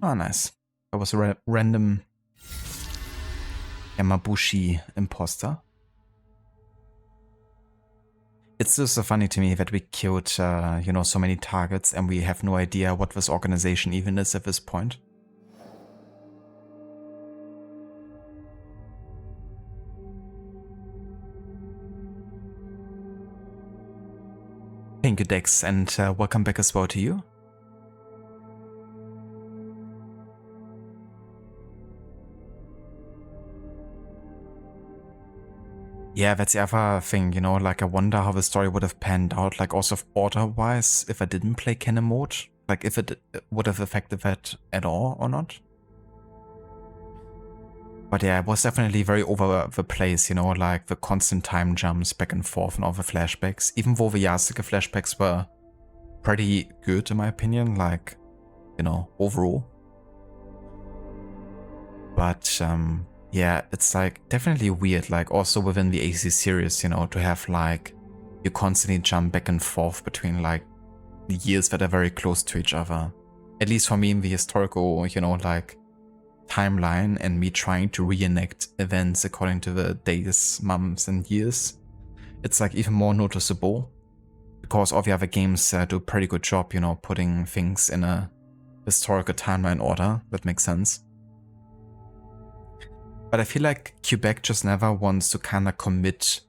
Oh, nice. That was a random Yamabushi imposter. It's just so funny to me that we killed, you know, so many targets and we have no idea what this organization even is at this point. Thank you, Dex, and welcome back as well to you. Yeah, that's the other thing, you know, like I wonder how the story would have panned out, like also order-wise, if I didn't play Canon mode, like if it would have affected that at all or not. But yeah, it was definitely very over the place, you know, like the constant time jumps back and forth and all the flashbacks, even though the Yasuke flashbacks were pretty good in my opinion, like, you know, overall. But yeah, it's like definitely weird, like also within the AC series, you know, to have like you constantly jump back and forth between like years that are very close to each other. At least for me in the historical, you know, like timeline and me trying to reenact events according to the days, months and years. It's like even more noticeable because all the other games do a pretty good job, you know, putting things in a historical timeline order. That makes sense. But I feel like Quebec just never wants to kind of commit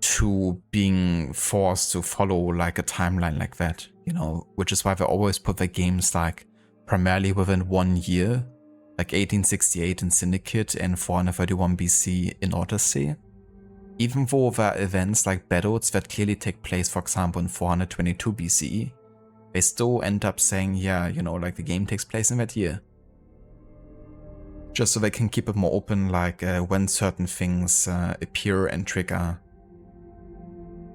to being forced to follow like a timeline like that, you know, which is why they always put their games like primarily within 1 year, like 1868 in Syndicate and 431 BC in Odyssey. Even though there are events like battles that clearly take place, for example, in 422 BCE, they still end up saying, yeah, you know, like the game takes place in that year. Just so they can keep it more open, like when certain things appear and trigger.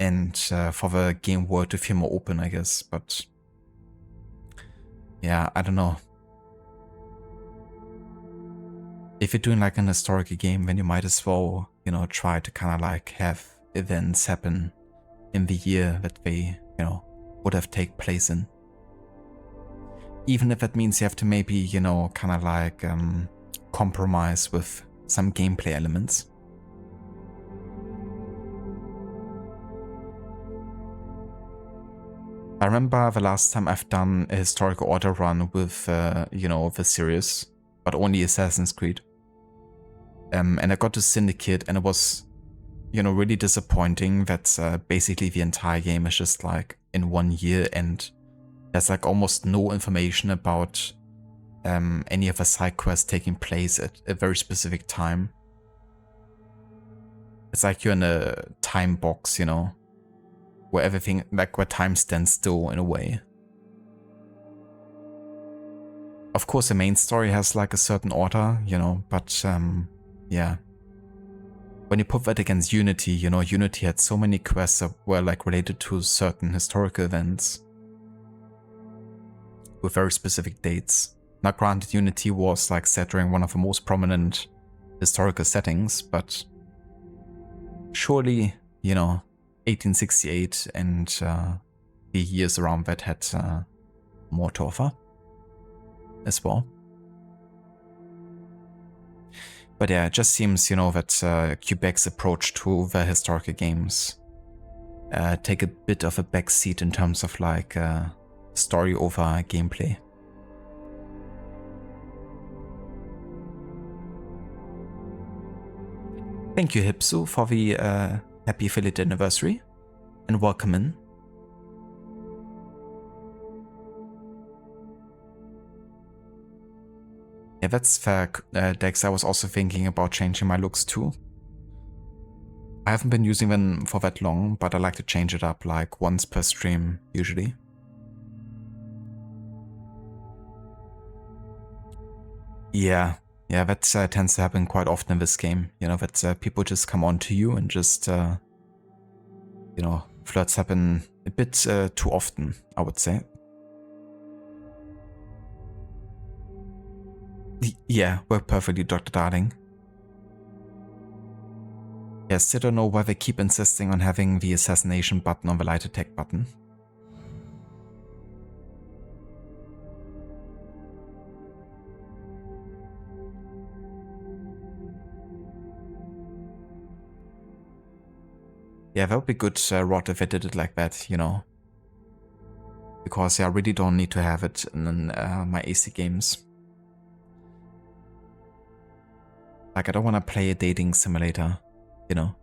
And for the game world to feel more open, I guess. But yeah, I don't know. If you're doing like an historical game, then you might as well, you know, try to kind of like have events happen in the year that they, you know, would have take place in. Even if that means you have to maybe, you know, kind of like compromise with some gameplay elements. I remember the last time I've done a historical order run with, you know, the series, but only Assassin's Creed. And I got to Syndicate, and it was, you know, really disappointing that basically the entire game is just like in 1 year, and there's like almost no information about any of the side quests taking place at a very specific time. It's like you're in a time box, you know, where everything, like where time stands still in a way. Of course, the main story has like a certain order, you know, but yeah. When you put that against Unity, you know, Unity had so many quests that were like related to certain historical events with very specific dates. Now granted, Unity was like set during one of the most prominent historical settings, but surely, you know, 1868 and the years around that had more to offer as well. But yeah, it just seems, you know, that Quebec's approach to the historical games take a bit of a backseat in terms of like story over gameplay. Thank you, Hipsu, for the happy affiliate anniversary, and welcome in. Yeah, that's fair, Dex. I was also thinking about changing my looks too. I haven't been using them for that long, but I like to change it up like once per stream, usually. Yeah, that tends to happen quite often in this game. You know, that people just come on to you and just, you know, flirts happen a bit too often, I would say. Yeah, worked perfectly, Dr. Darling. Yeah, still don't know why they keep insisting on having the assassination button on the light attack button. Yeah, that would be good, Rod, if I did it like that, you know. Because yeah, I really don't need to have it in my AC games. Like, I don't want to play a dating simulator, you know.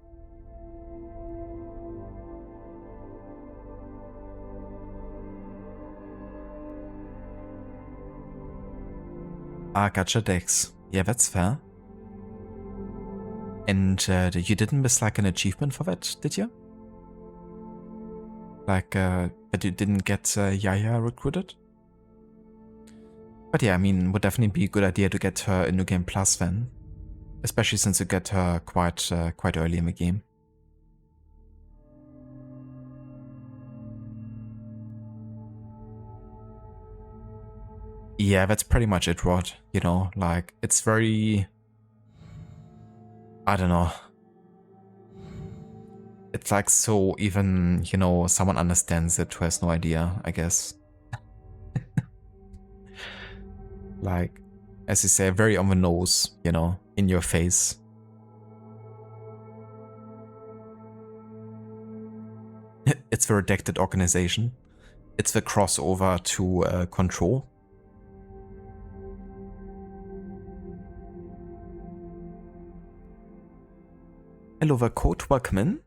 Ah, gotcha, Dex. Yeah, that's fair. And you didn't miss like an achievement for that, did you? Like, that you didn't get Yaya recruited? But yeah, I mean, would definitely be a good idea to get her in New Game Plus then. Especially since you get her quite early in the game. Yeah, that's pretty much it, Rod. You know, like, it's very... I don't know. It's like so even, you know, someone understands it who has no idea, I guess. Like, as you say, very on the nose, you know, in your face. It's the redacted organization. It's the crossover to Control. Hello there, Code. Welcome in.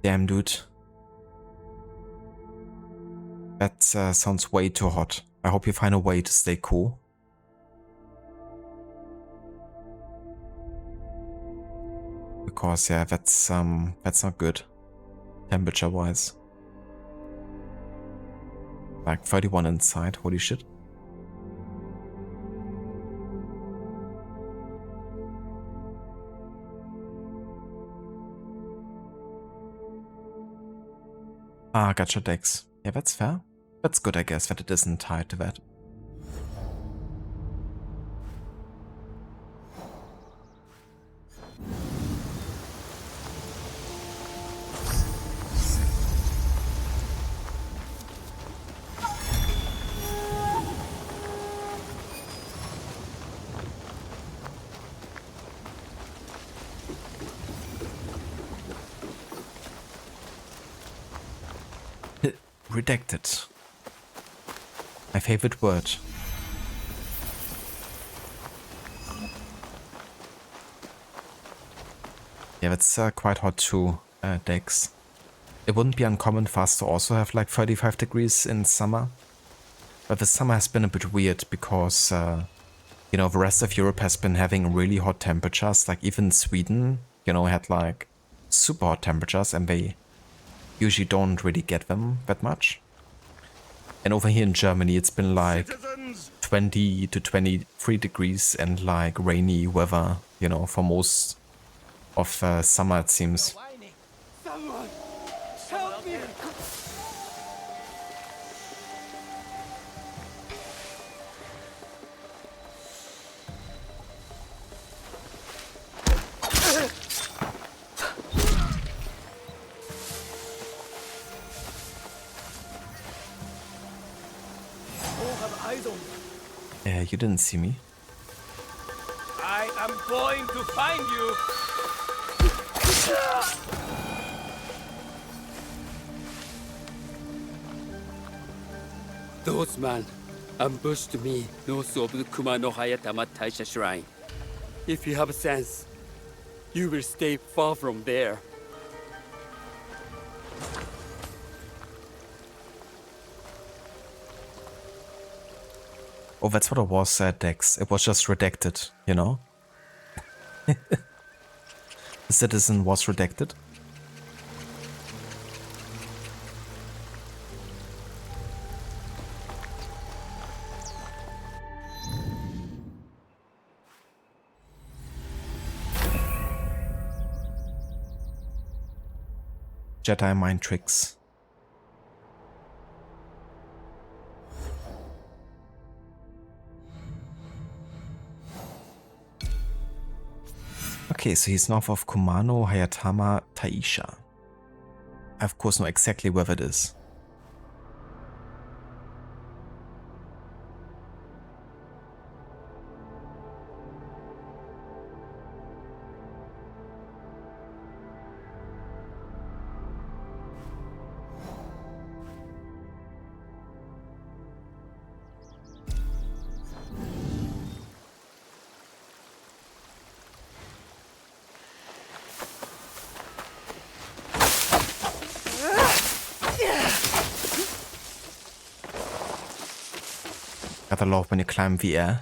Damn, dude. That sounds way too hot. I hope you find a way to stay cool. Because yeah, that's not good, temperature-wise. Like 31 inside. Holy shit. Ah, gotcha, Dex. Yeah, that's fair. That's good, I guess, that it isn't tied to that. Redacted. My favorite word. Yeah, that's quite hot too, Dex. It wouldn't be uncommon for us to also have like 35 degrees in summer. But the summer has been a bit weird because, you know, the rest of Europe has been having really hot temperatures. Like even Sweden, you know, had like super hot temperatures and they usually don't really get them that much. And over here in Germany, it's been like 20 to 23 degrees and like rainy weather, you know, for most of summer, it seems. Someone, help me! All have eyes on me. You didn't see me. I am going to find you. Those men ambushed me north of the Kumano Hayatama Taisha Shrine. If you have sense, you will stay far from there. Oh, that's what it was, Dex. It was just redacted, you know? The citizen was redacted. Jedi mind tricks. Okay, so he's north of Kumano, Hayatama, Taisha. I of course know exactly where that is. Gotta love when you climb the air.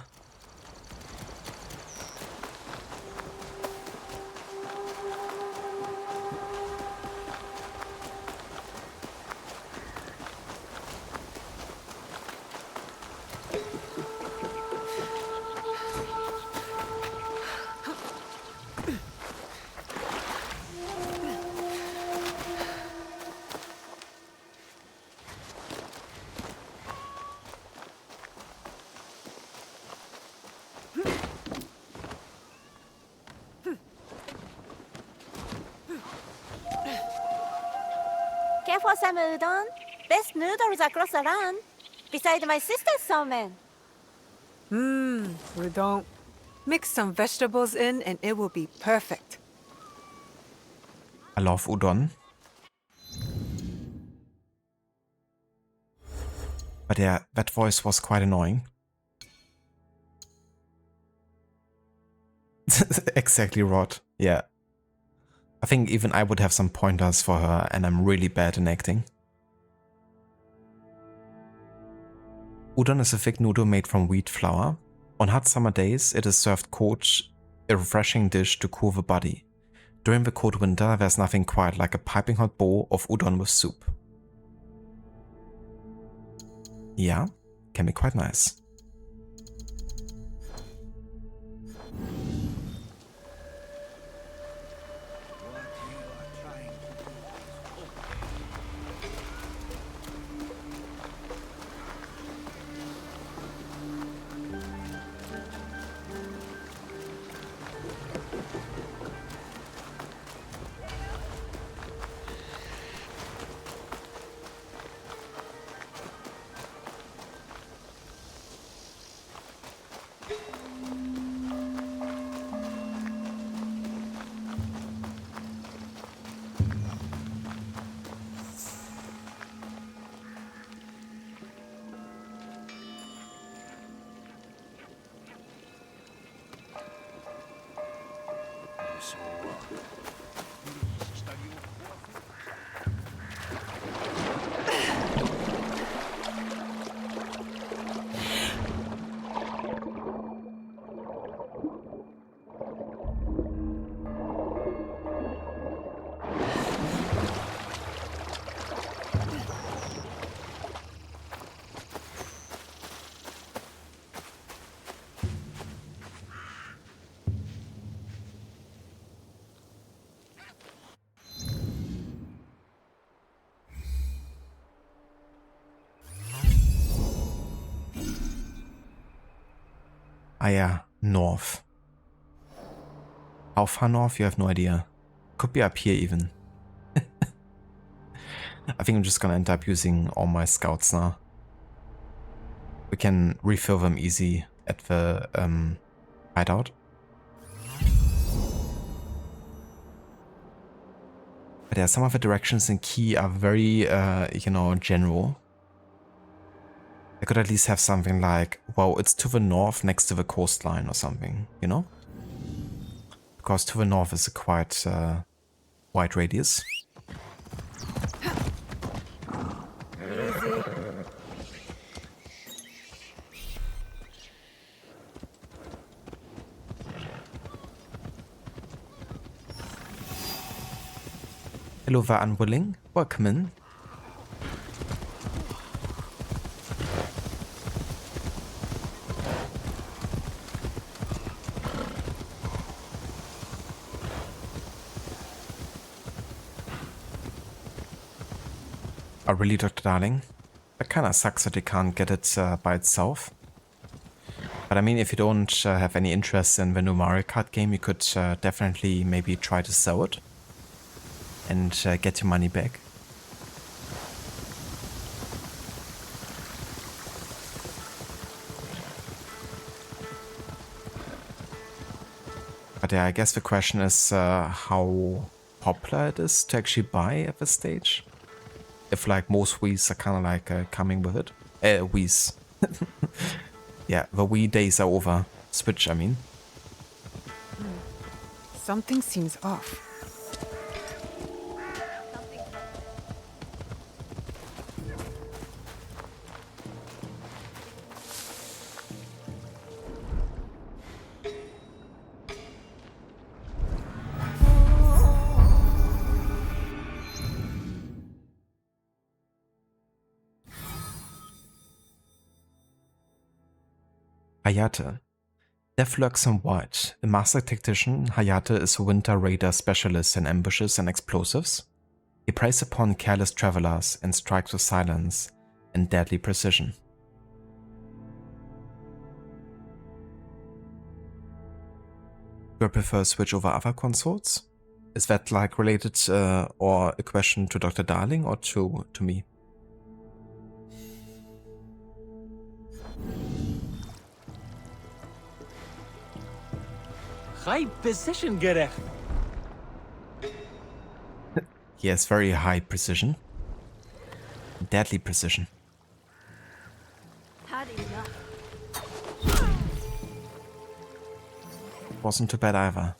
Care for some udon? Best noodles across the land. Beside my sister's salmon. Udon. Mix some vegetables in and it will be perfect. I love udon. But yeah, that voice was quite annoying. Exactly, Rod. Yeah. I think even I would have some pointers for her, and I'm really bad in acting. Udon is a thick noodle made from wheat flour. On hot summer days, it is served cold, a refreshing dish to cool the body. During the cold winter, there's nothing quite like a piping hot bowl of udon with soup. Yeah, can be quite nice. Ah yeah, north. How far north? You have no idea. Could be up here even. I think I'm just gonna end up using all my scouts now. We can refill them easy at the hideout. But yeah, some of the directions in Key are very, you know, general. I could at least have something like, well, it's to the north next to the coastline or something, you know? Because to the north is a quite wide radius. Easy. Hello there, Unwilling. Welcome in. Oh, really, Dr. Darling? That kinda sucks that you can't get it by itself. But I mean, if you don't have any interest in the new Mario Kart game, you could definitely maybe try to sell it and get your money back. But yeah, I guess the question is how popular it is to actually buy at this stage. If like most Wii's are kind of like coming with it. Wii's. Yeah, the Wii days are over. Switch, I mean. Something seems off. Hayate. Deathlurks in White. A master tactician, Hayate is a winter raider specialist in ambushes and explosives. He preys upon careless travelers and strikes with silence and deadly precision. Do I prefer Switch over other consoles? Is that like related or a question to Dr. Darling or to me? High precision gerecht. Yes, very high precision. Deadly precision. Had enough. Wasn't too bad either.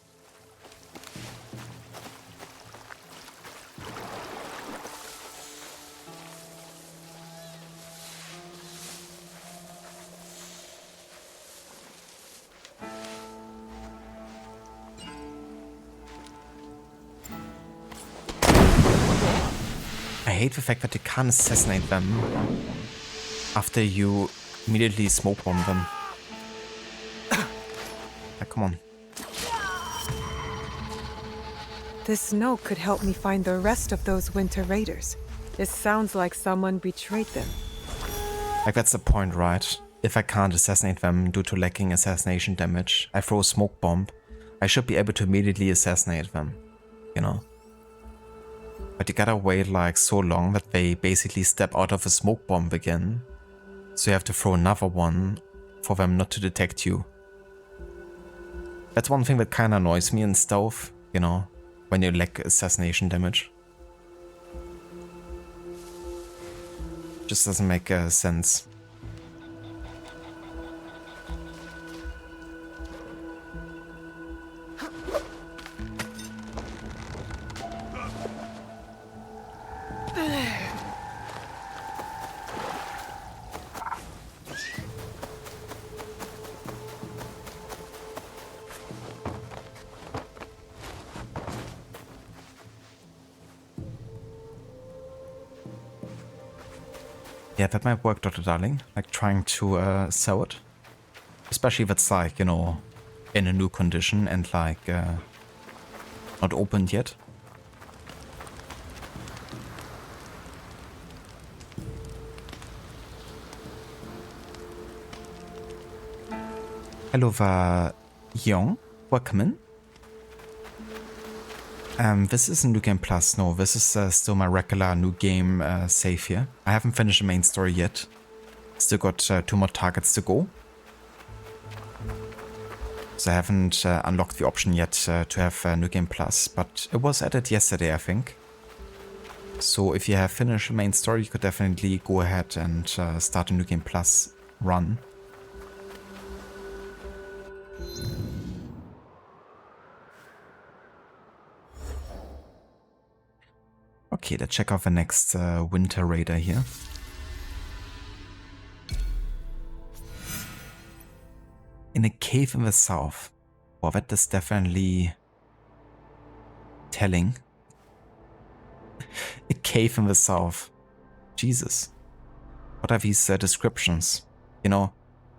I hate the fact that you can't assassinate them after you immediately smoke bomb them. Come on. This snow could help me find the rest of those winter raiders. It sounds like someone betrayed them. Like that's the point, right? If I can't assassinate them due to lacking assassination damage, I throw a smoke bomb. I should be able to immediately assassinate them, you know? But you gotta wait like so long that they basically step out of a smoke bomb again. So you have to throw another one for them not to detect you. That's one thing that kinda annoys me in stealth, you know, when you lack assassination damage. Just doesn't make sense. Yeah, that might work, Dr. Darling. Like trying to sell it. Especially if it's like, you know, in a new condition and like not opened yet. Hello, Young. Welcome in. This isn't New Game Plus, no, this is still my regular New Game save here. I haven't finished the main story yet. Still got 2 more targets to go. So I haven't unlocked the option yet to have New Game Plus, but it was added yesterday, I think. So if you have finished the main story, you could definitely go ahead and start a New Game Plus run. Okay, let's check out the next winter raider here. In a cave in the south. Well, that is definitely telling. A cave in the south. Jesus. What are these descriptions? You know,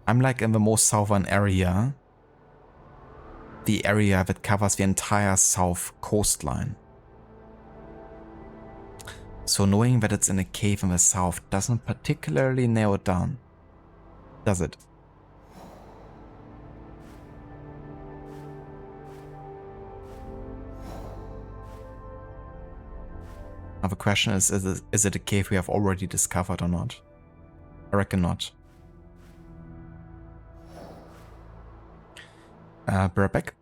I'm like in the most southern area. The area that covers the entire south coastline. So knowing that it's in a cave in the south doesn't particularly narrow it down, does it? Now the question is it a cave we have already discovered or not? I reckon not. Burbeck?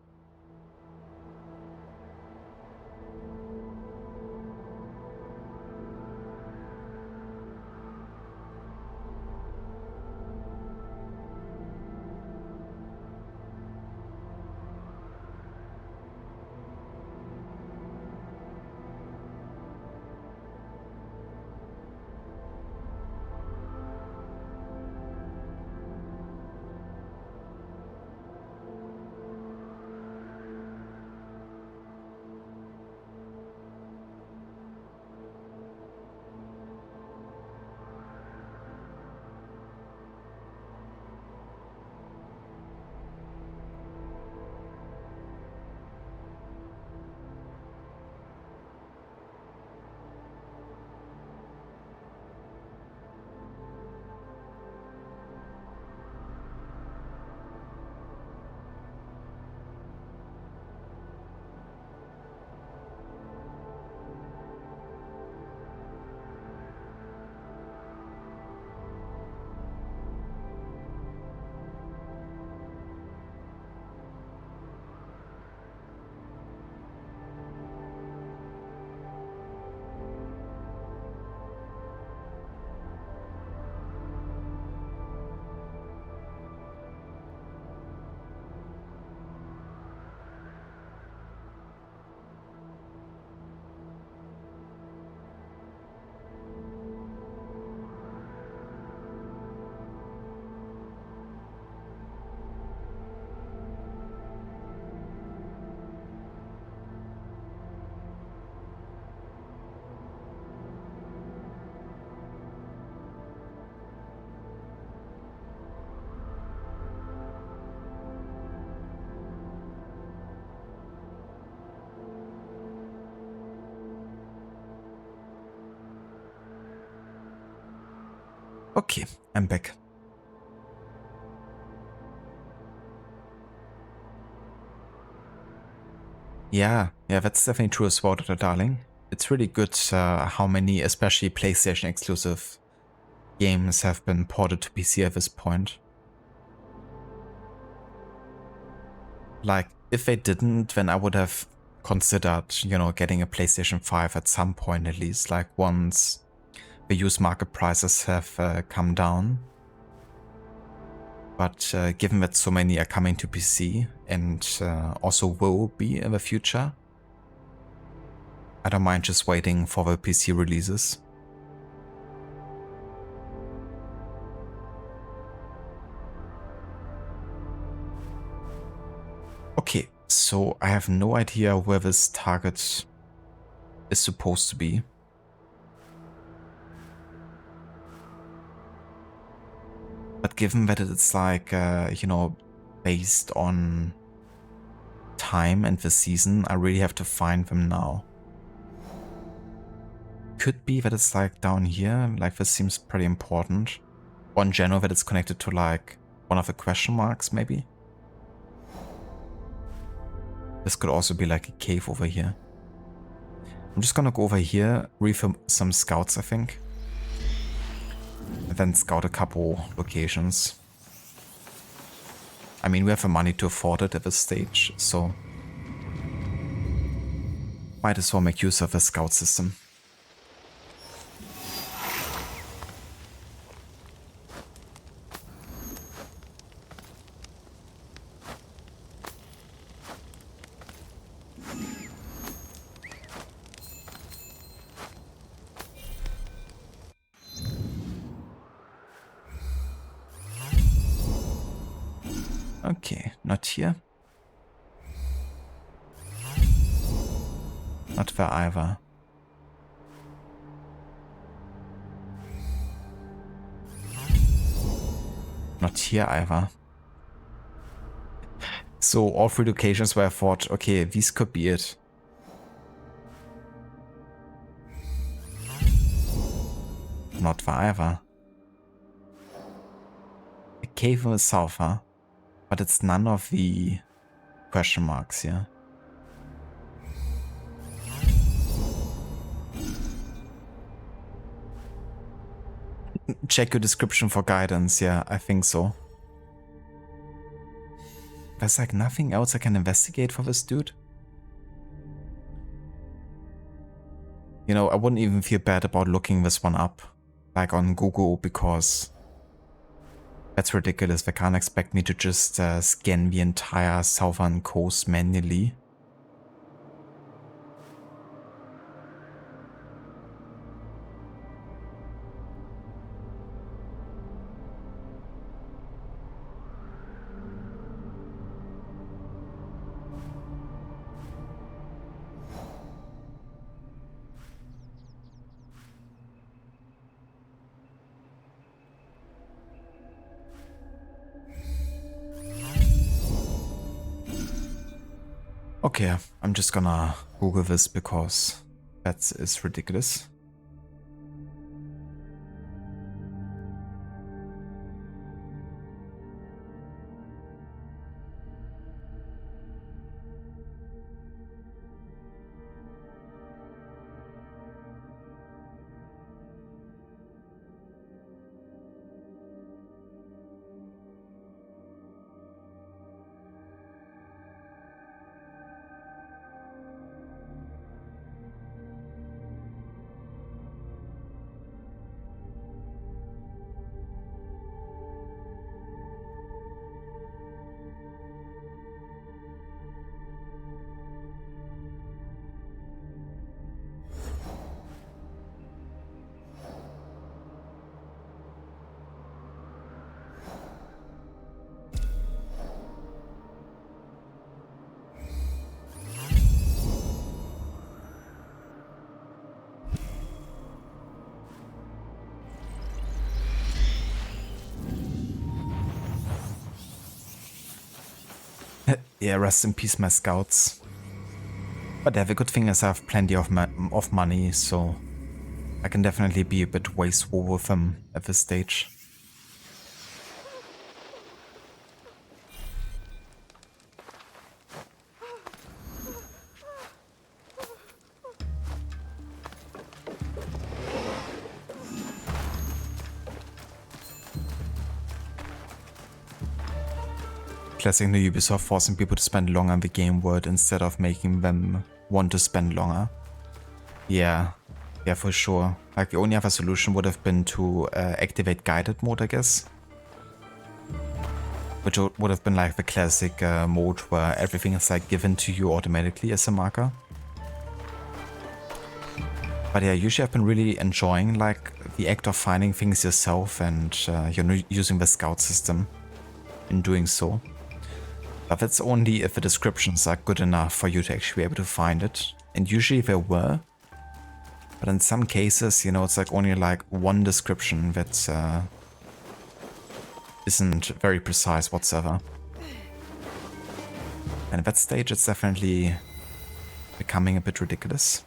Okay, I'm back. Yeah, that's definitely true as well, Dr. Darling. It's really good how many, especially PlayStation exclusive games have been ported to PC at this point. Like, if they didn't, then I would have considered, you know, getting a PlayStation 5 at some point at least, like once the used market prices have come down. But given that so many are coming to PC and also will be in the future, I don't mind just waiting for the PC releases. Okay, so I have no idea where this target is supposed to be. But given that it's like, you know, based on time and the season, I really have to find them now. Could be that it's like down here, like this seems pretty important. Or in general that it's connected to like one of the question marks maybe. This could also be like a cave over here. I'm just gonna go over here, refill some scouts, I think. And then scout a couple locations. I mean, we have the money to afford it at this stage, so might as well make use of a scout system. Okay, not here. Not there either. Not here either. So all three locations where I thought, okay, these could be it. Not there either. A cave in the south, huh? But it's none of the question marks here. Check your description for guidance, yeah, I think so. There's like nothing else I can investigate for this dude. You know, I wouldn't even feel bad about looking this one up, like on Google, because that's ridiculous. They can't expect me to just scan the entire southern coast manually. Okay, I'm just gonna Google this because that is ridiculous. Yeah, rest in peace, my scouts. But yeah, the good thing is I have plenty of money, so I can definitely be a bit wasteful with them at this stage. Classic new Ubisoft, forcing people to spend longer in the game world instead of making them want to spend longer. Yeah, for sure. Like the only other solution would have been to activate guided mode, I guess. Which would have been like the classic mode where everything is like given to you automatically as a marker. But yeah, usually I've been really enjoying like the act of finding things yourself and using the scout system in doing so. But that's only if the descriptions are good enough for you to actually be able to find it. And usually they were. But in some cases, you know, it's like only like one description that isn't very precise whatsoever. And at that stage, it's definitely becoming a bit ridiculous.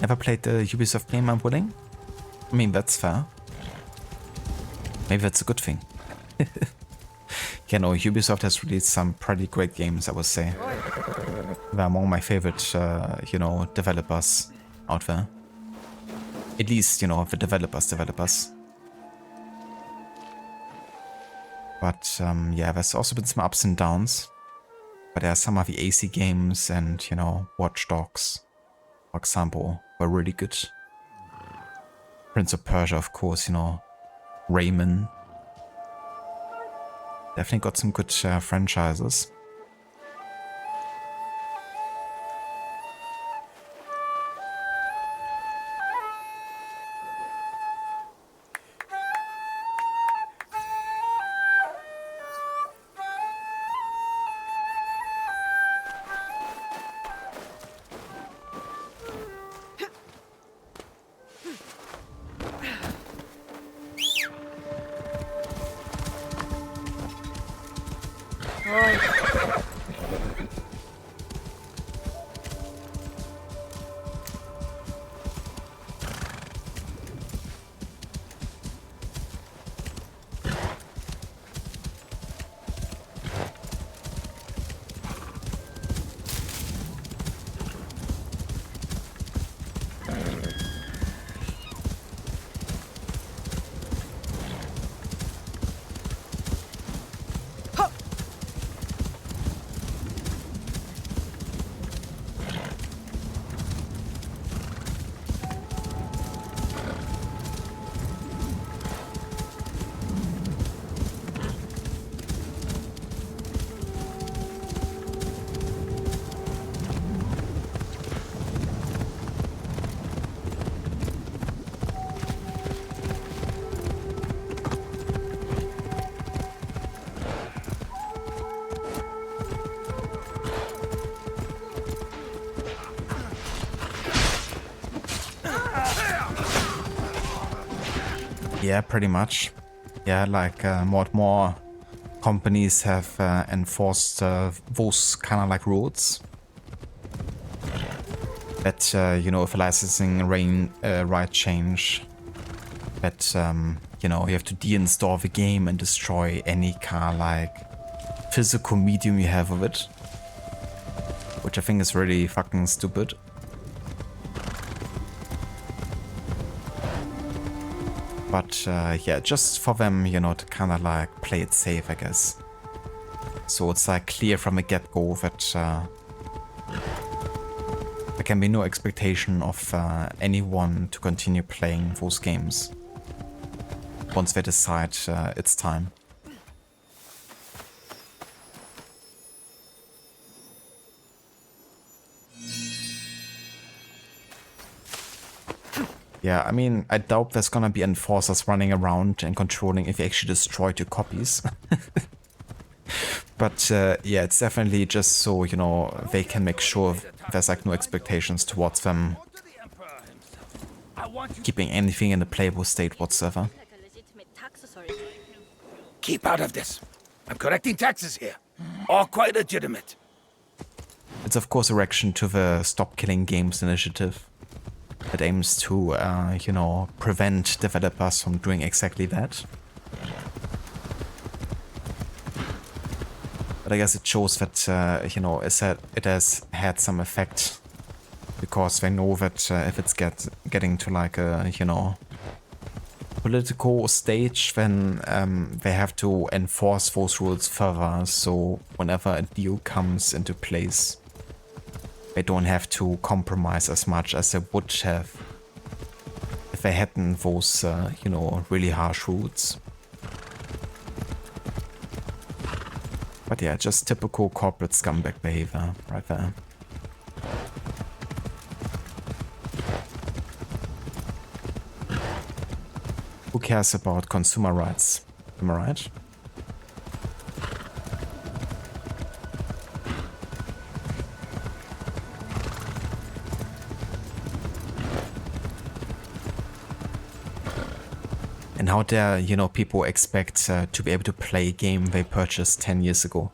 never played the Ubisoft game I'm willing. I mean, that's fair. Maybe that's a good thing. Yeah, no, Ubisoft has released some pretty great games, I would say. They're among my favorite, you know, developers out there. At least, you know, the developers. But, yeah, there's also been some ups and downs. But there are some of the AC games and, you know, Watch Dogs, for example, were really good. Prince of Persia, of course, you know, Rayman. Definitely got some good franchises. Yeah, pretty much. Yeah, like more and more companies have enforced those kind of like rules. That, you know, if a licensing right change, that, you know, you have to deinstall the game and destroy any kind of like physical medium you have of it. Which I think is really fucking stupid. But yeah, just for them, you know, to kind of like play it safe, I guess. So it's like clear from the get-go that there can be no expectation of anyone to continue playing those games once they decide it's time. Yeah, I mean, I doubt there's gonna be enforcers running around and controlling if you actually destroyed your copies. But yeah, it's definitely just so, you know, they can make sure there's like no expectations towards them keeping anything in a playable state whatsoever. Keep out of this. I'm collecting taxes here. All quite legitimate. It's of course a reaction to the Stop Killing Games initiative that aims to, you know, prevent developers from doing exactly that. But I guess it shows that, you know, it has had some effect, because they know that if it's getting to like a, you know, political stage, then they have to enforce those rules further. So whenever a deal comes into place, they don't have to compromise as much as they would have if they hadn't those, you know, really harsh rules. But yeah, just typical corporate scumbag behavior right there. Who cares about consumer rights? Am I right? And how dare, you know, people expect to be able to play a game they purchased 10 years ago?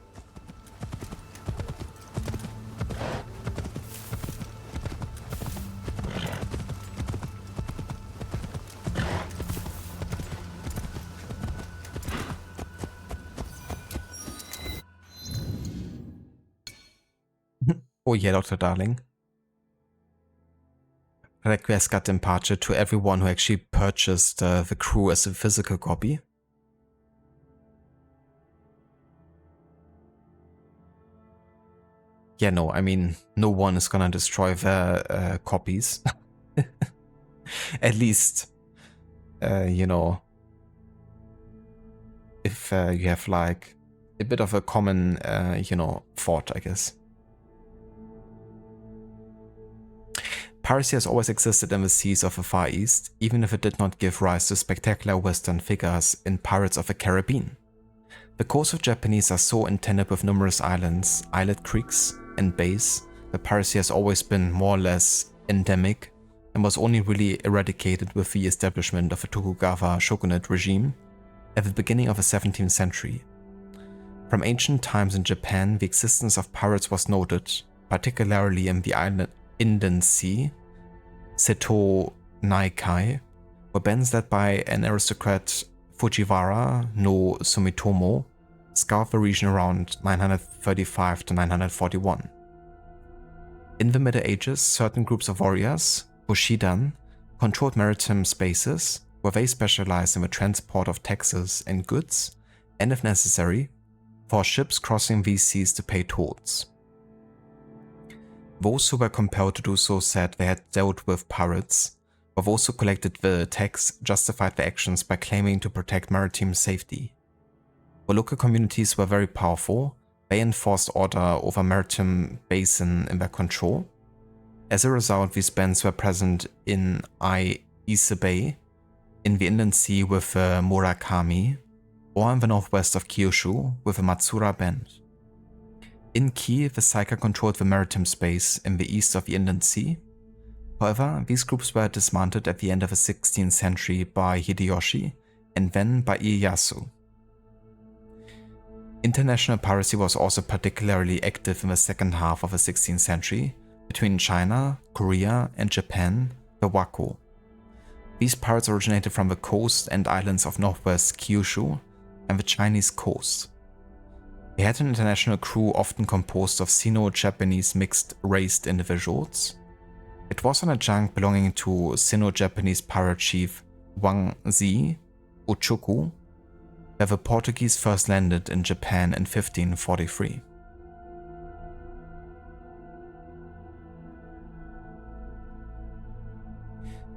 Oh yeah, Dr. Darling. Request got imparted to everyone who actually purchased the crew as a physical copy. Yeah, no, I mean, no one is gonna destroy their copies. At least, you know, if you have like a bit of a common, you know, thought, I guess. Piracy has always existed in the seas of the Far East, even if it did not give rise to spectacular Western figures in Pirates of the Caribbean. The coasts of Japanese are so intended with numerous islands, islet creeks, and bays that piracy has always been more or less endemic and was only really eradicated with the establishment of the Tokugawa shogunate regime at the beginning of the 17th century. From ancient times in Japan, the existence of pirates was noted, particularly in the Inland Sea, Seto Naikai, where bands led by an aristocrat Fujiwara no Sumitomo scoured the region around 935 to 941. In the Middle Ages, certain groups of warriors, Bushidan, controlled maritime spaces where they specialized in the transport of taxes and goods, and if necessary, forced ships crossing these seas to pay tolls. Those who were compelled to do so said they had dealt with pirates, but those who collected the tax justified their actions by claiming to protect maritime safety. While local communities were very powerful, they enforced order over maritime basin in their control. As a result, these bands were present in Ise Bay, in the Inland Sea with the Murakami, or in the northwest of Kyushu with the Matsura band. In Ki, the Saika controlled the maritime space in the east of the Inland Sea. However, these groups were dismantled at the end of the 16th century by Hideyoshi and then by Ieyasu. International piracy was also particularly active in the second half of the 16th century between China, Korea, and Japan, the Wako. These pirates originated from the coast and islands of northwest Kyushu and the Chinese coast. They had an international crew often composed of Sino-Japanese mixed-raced individuals. It was on a junk belonging to Sino-Japanese pirate chief Wang Zi Uchoku that the Portuguese first landed in Japan in 1543.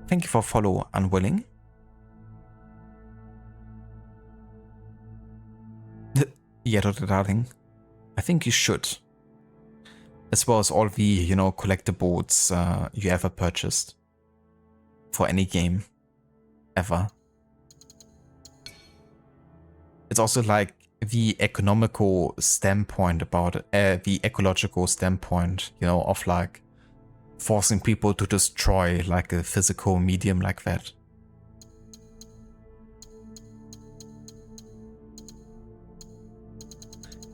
Thank you for follow, Unwilling. Yeah, Dr. Darling, I think you should. As well as all the, collectibles you ever purchased. For any game. Ever. It's also like the economical standpoint about it, the ecological standpoint, of like forcing people to destroy like a physical medium like that.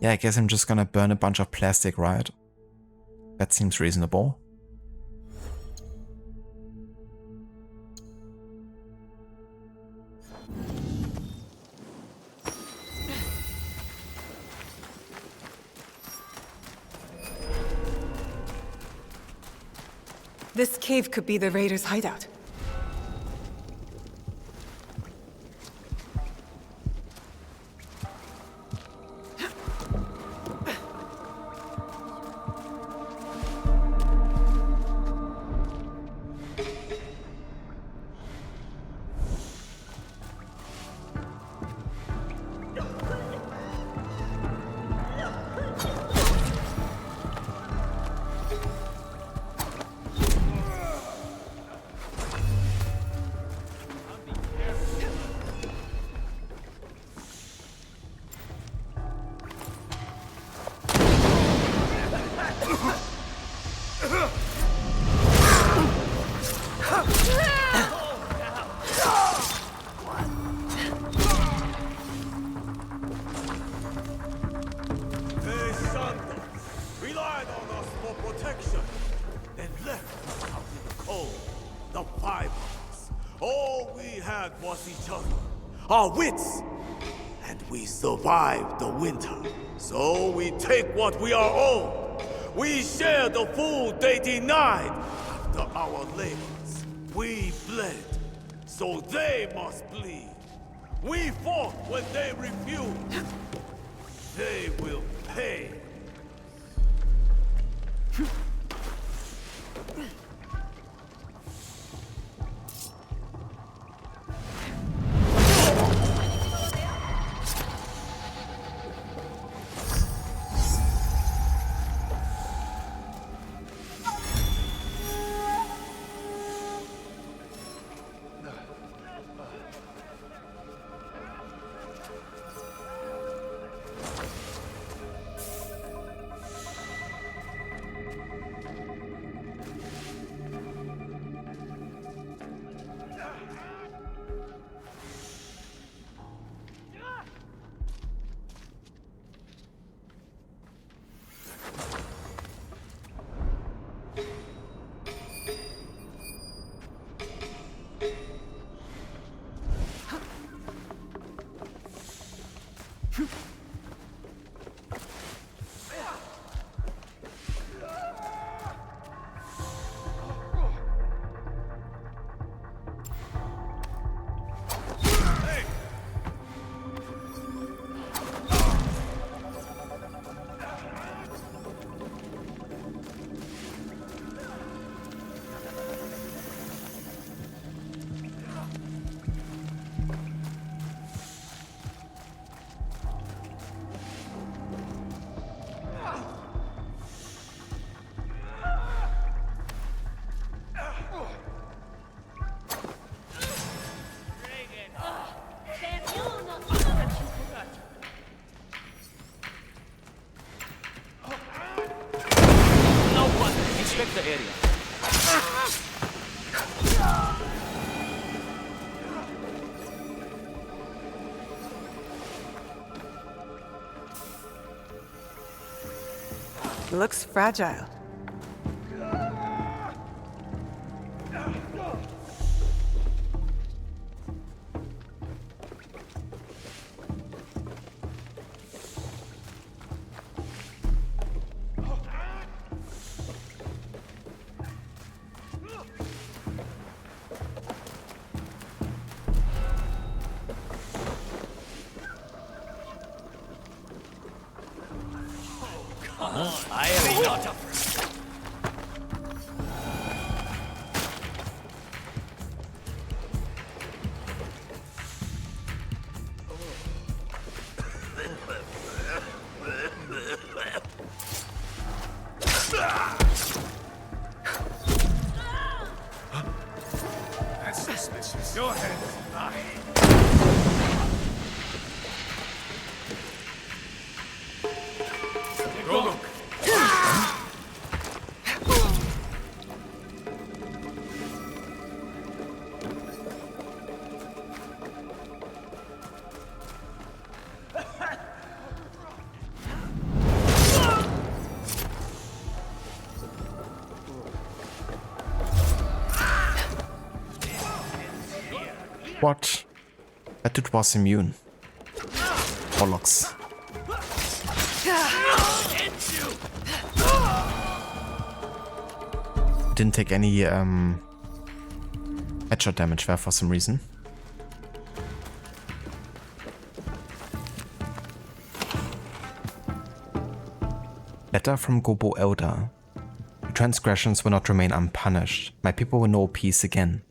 Yeah, I guess I'm just gonna burn a bunch of plastic, right? That seems reasonable. This cave could be the raiders' hideout. Our wits, and we survived the winter. So we take what we are owed. We shared a full dating night. After our labors, we bled. So they must bleed. We fought when they refused. They will pay. Inspect the area. Looks fragile. I am not a That's suspicious. Your head is mine. Go look. What? That dude was immune. Bollocks. Didn't take any headshot damage there for some reason. Letter from Gobo Elder. Your transgressions will not remain unpunished. My people will know peace again.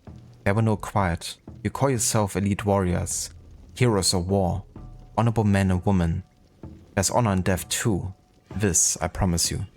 There will know quiet. You call yourself elite warriors, heroes of war, honorable men and women. There's honor in death too. This I promise you.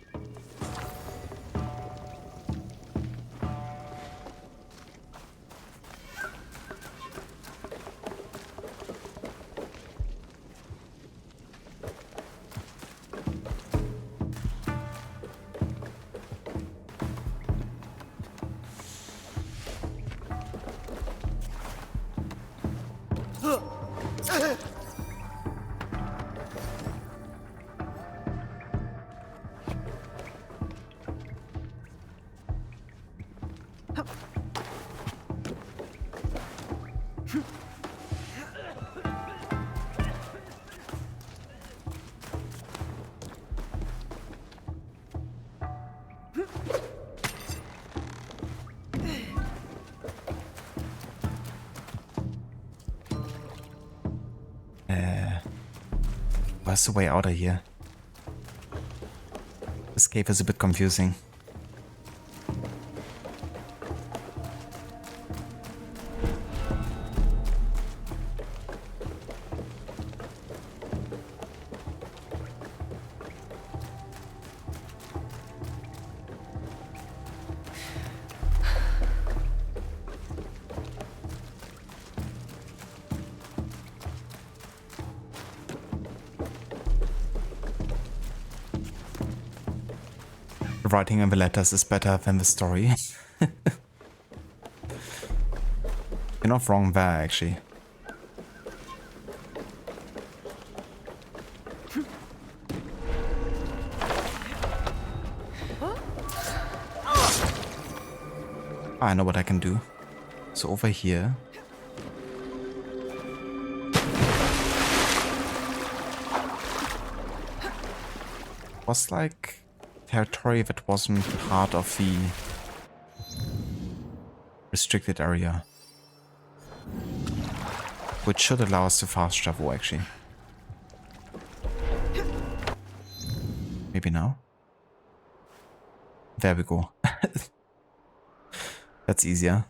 Where's the way out of here? This cave is a bit confusing. The writing in the letters is better than the story. You're not wrong there, actually. I know what I can do. So over here. Was like territory that wasn't part of the restricted area. Which should allow us to fast travel, actually. Maybe now? There we go. That's easier.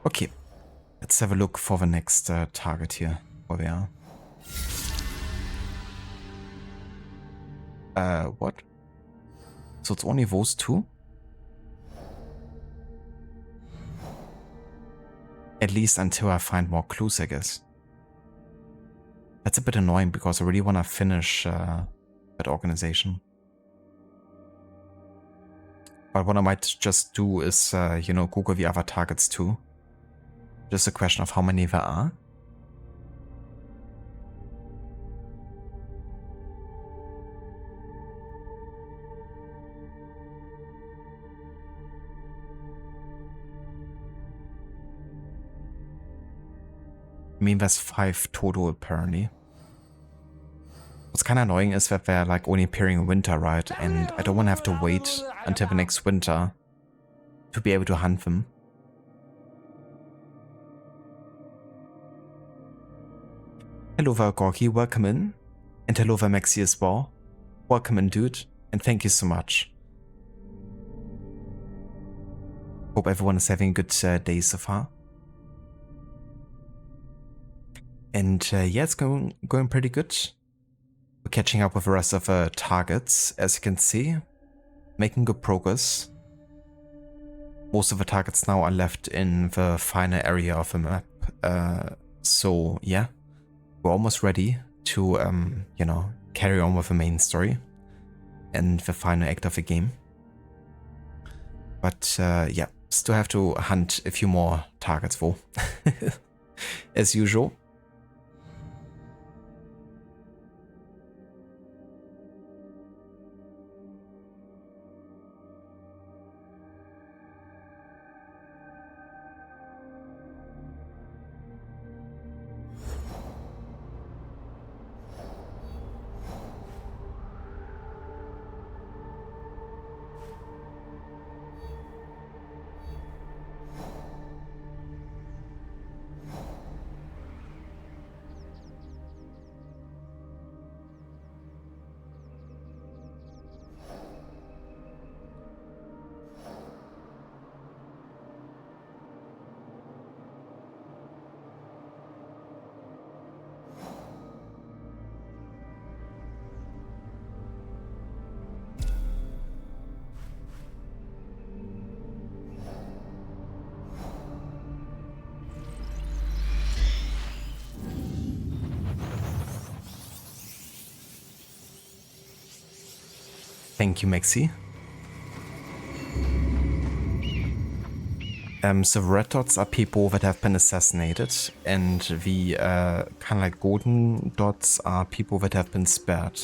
Okay. Let's have a look for the next target here. Where we are. What? So it's only those two? At least until I find more clues, I guess. That's a bit annoying because I really want to finish that organization. But what I might just do is, you know, Google the other targets too. Just a question of how many there are. I mean, there's 5 total, apparently. What's kind of annoying is that they're like only appearing in winter, right? And I don't want to have to wait until the next winter to be able to hunt them. Hello there, Gorky, welcome in. And hello there, Maxi as well. Welcome in, dude, and thank you so much. Hope everyone is having a good day so far. And yeah, it's going pretty good. We're catching up with the rest of the targets, as you can see. Making good progress. Most of the targets now are left in the final area of the map. So yeah, we're almost ready to, you know, carry on with the main story and the final act of the game. But yeah, still have to hunt a few more targets though, as usual. Thank you, Maxi. So red dots are people that have been assassinated, and the kind of like golden dots are people that have been spared.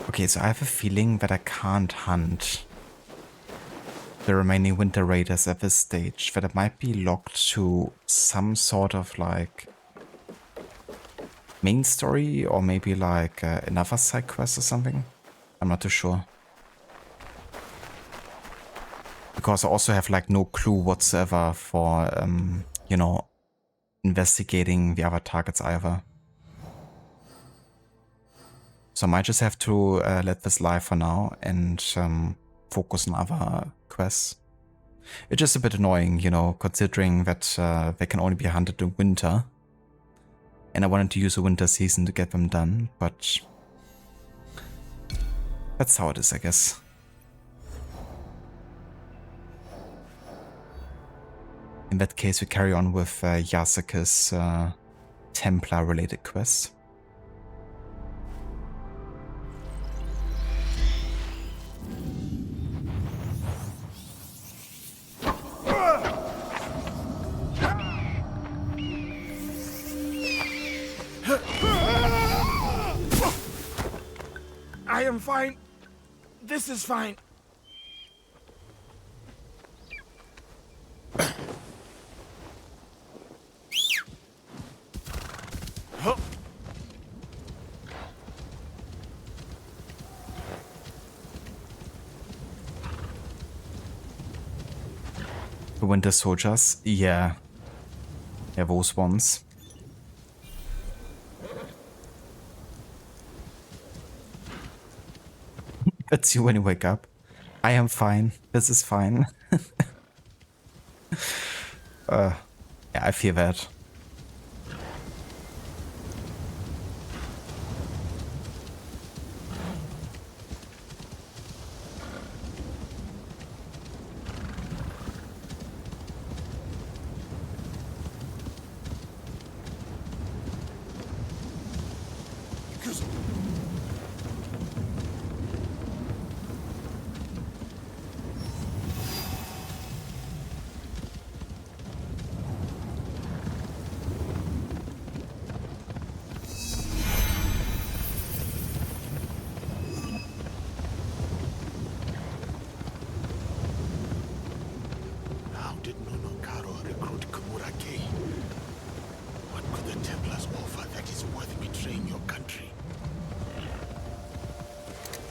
Okay, so I have a feeling that I can't hunt the remaining Winter Raiders at this stage, that it might be locked to some sort of like main story or maybe like another side quest or something. I'm not too sure. Because I also have like no clue whatsoever for, you know, investigating the other targets either. So I might just have to let this lie for now and focus on other quests. It's just a bit annoying, you know, considering that they can only be hunted in winter. And I wanted to use a winter season to get them done, but that's how it is, I guess. In that case, we carry on with Yasuke's Templar-related quest. I am fine. This is fine. The Winter Soldiers? Yeah. Yeah, those ones. That's you when you wake up. I am fine. This is fine. Yeah, I feel that.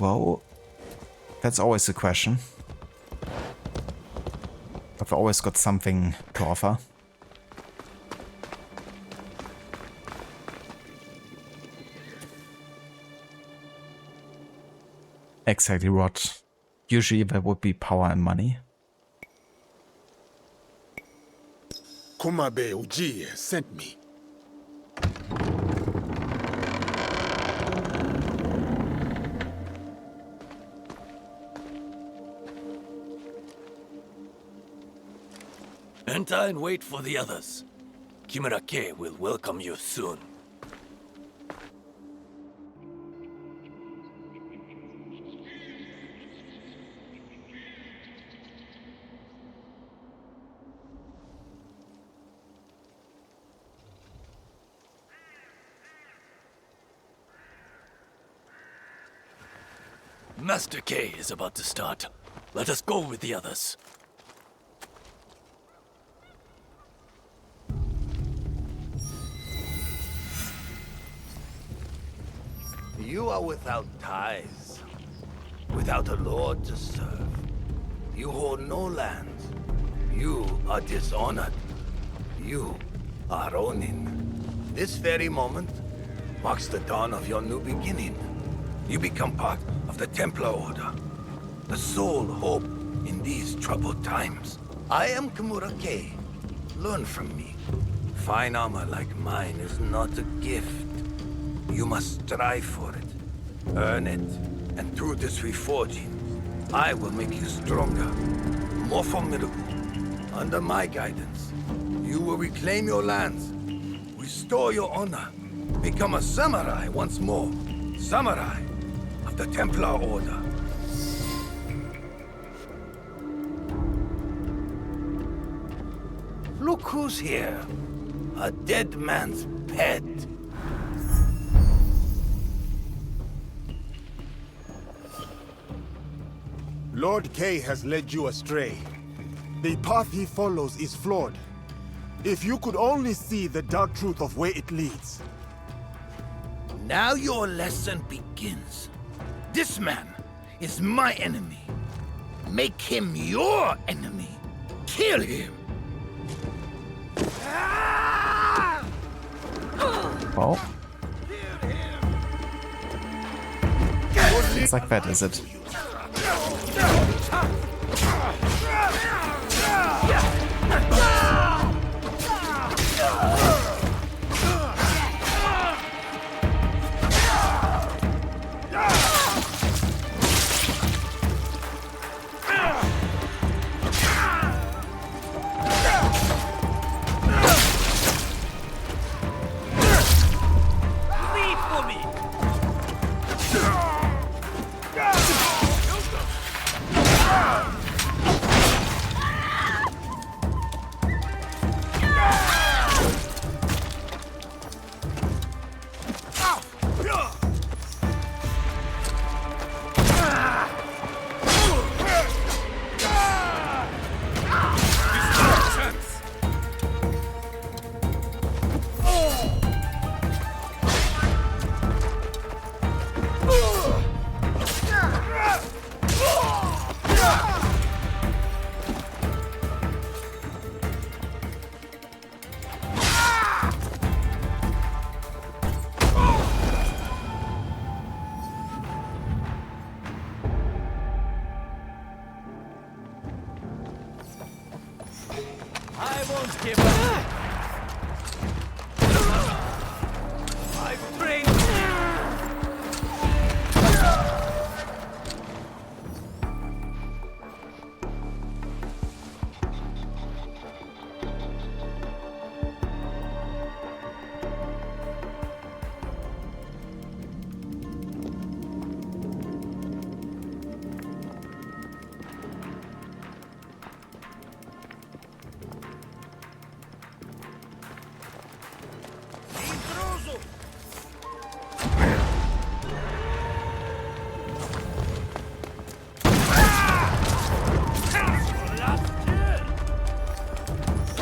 Well, that's always the question. I've always got something to offer. Exactly, Rod. Usually there would be power and money. Kumabe Ujiye sent me. Enter and wait for the others. Kimura-ke will welcome you soon. Master K is about to start. Let us go with the others. You are without ties, without a lord to serve. You hold no lands. You are dishonored. You are Ronin. This very moment marks the dawn of your new beginning. You become part of the Templar Order, the sole hope in these troubled times. I am Kimura-ke. Learn from me. Fine armor like mine is not a gift. You must strive for it, earn it, and through this reforging, I will make you stronger, more formidable. Under my guidance, you will reclaim your lands, restore your honor, become a samurai once more. Samurai of the Templar Order. Look who's here. A dead man's pet. Lord Kay has led you astray. The path he follows is flawed. If you could only see the dark truth of where it leads. Now your lesson begins. This man is my enemy. Make him your enemy. Kill him. Well. It's like that, is it? I won't give up. I've trained.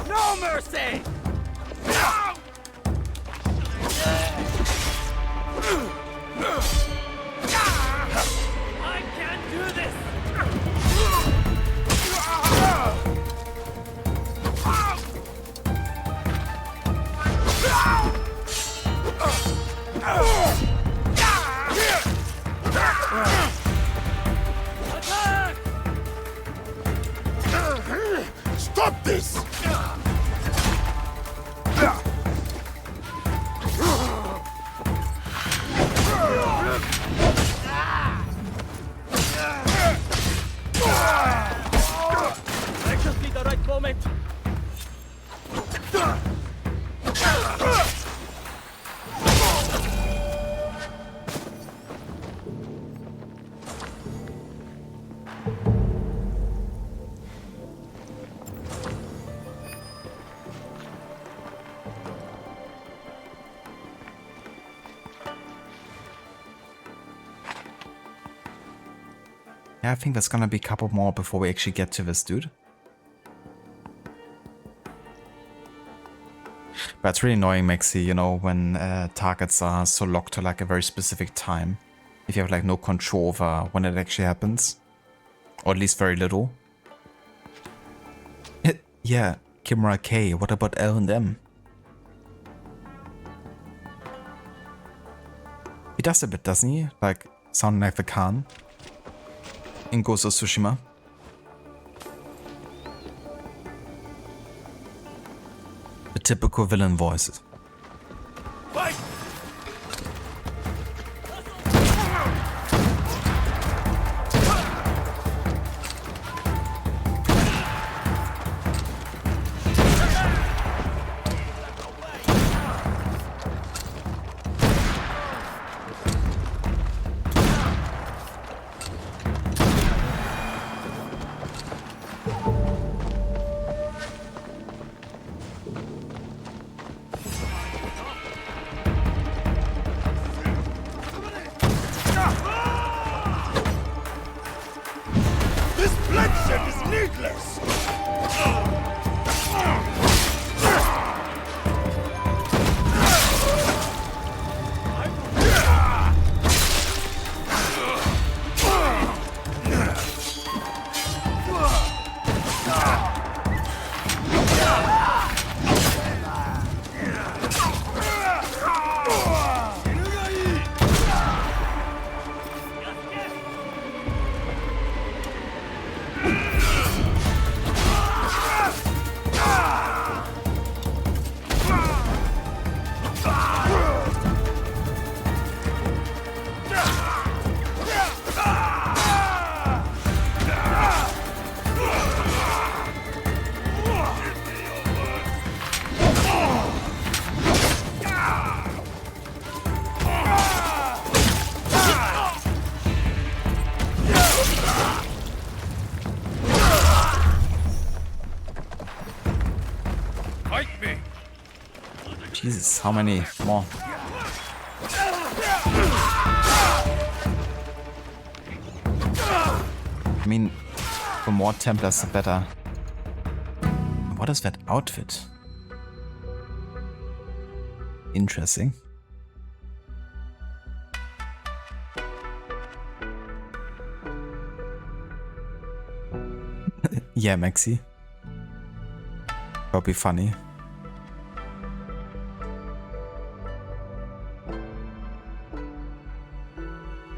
No mercy! I can't do this! Stop this! I just need the right moment. Yeah, I think there's gonna be a couple more before we actually get to this dude. But it's really annoying, Maxi, you know, when targets are so locked to like a very specific time. If you have like no control over when it actually happens. Or at least very little. Yeah, Kimura K, what about L&M? He does a bit, doesn't he? Like, sounding like the Khan. In Ghost of Tsushima. The typical villain voices. Fight! Jesus, how many more? I mean, the more Templars, the better. What is that outfit? Interesting. Yeah, Maxi. That'll be funny.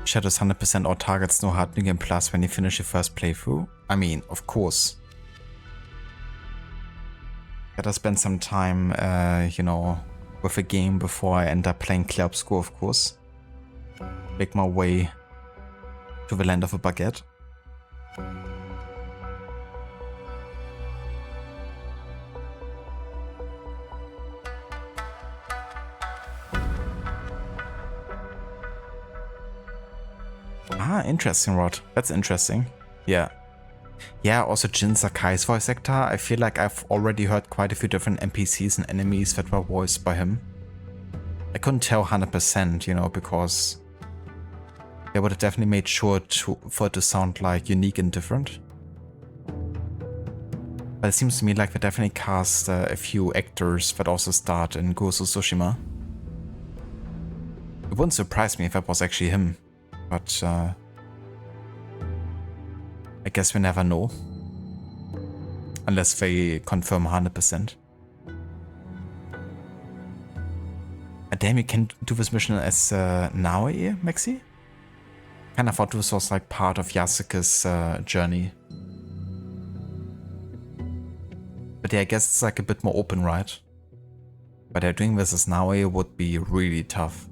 Shadows 100% all targets, no hard new game plus when you finish your first playthrough. I mean, of course. Gotta spend some time, you know, with a game before I end up playing Clear Obscure, of course. Make my way to the land of a baguette. Ah, interesting, Rod. That's interesting. Yeah. Yeah, also Jin Sakai's voice actor. I feel like I've already heard quite a few different NPCs and enemies that were voiced by him. I couldn't tell 100%, you know, because they would have definitely made sure for it to sound like unique and different. But it seems to me like they definitely cast a few actors that also starred in Ghost of Tsushima. It wouldn't surprise me if that was actually him, but I guess we never know. Unless they confirm 100%. Damn, you can do this mission as Naoe, Maxi? Kinda thought this was like part of Yasuke's journey. But yeah, I guess it's like a bit more open, right? But doing this as Naoe would be really tough.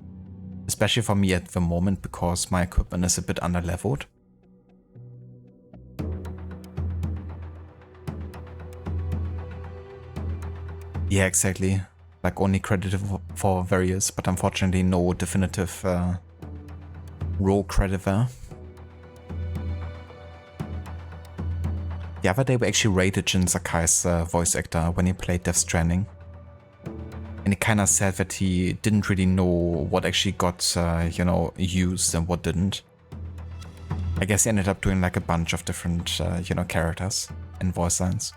Especially for me at the moment, because my equipment is a bit under-leveled. Yeah, exactly. Like only credited for various, but unfortunately no definitive role credit there. The other day we actually rated Jin Sakai's voice actor when he played Death Stranding. And he kinda said that he didn't really know what actually got, you know, used and what didn't. I guess he ended up doing like a bunch of different, you know, characters and voice lines.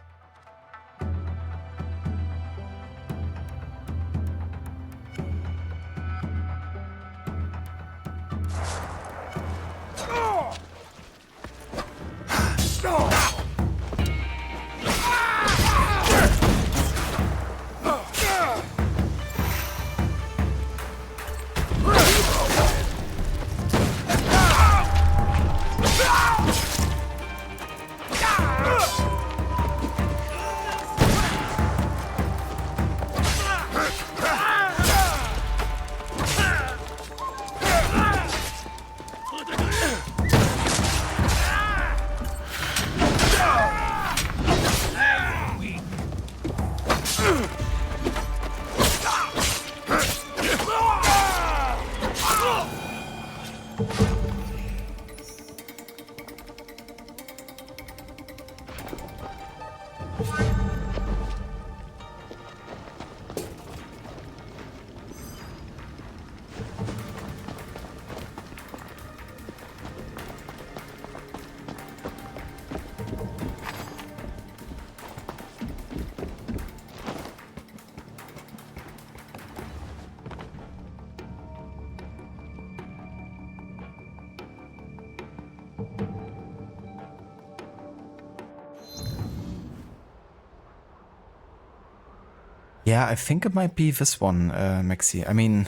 Yeah, I think it might be this one, Maxi. I mean,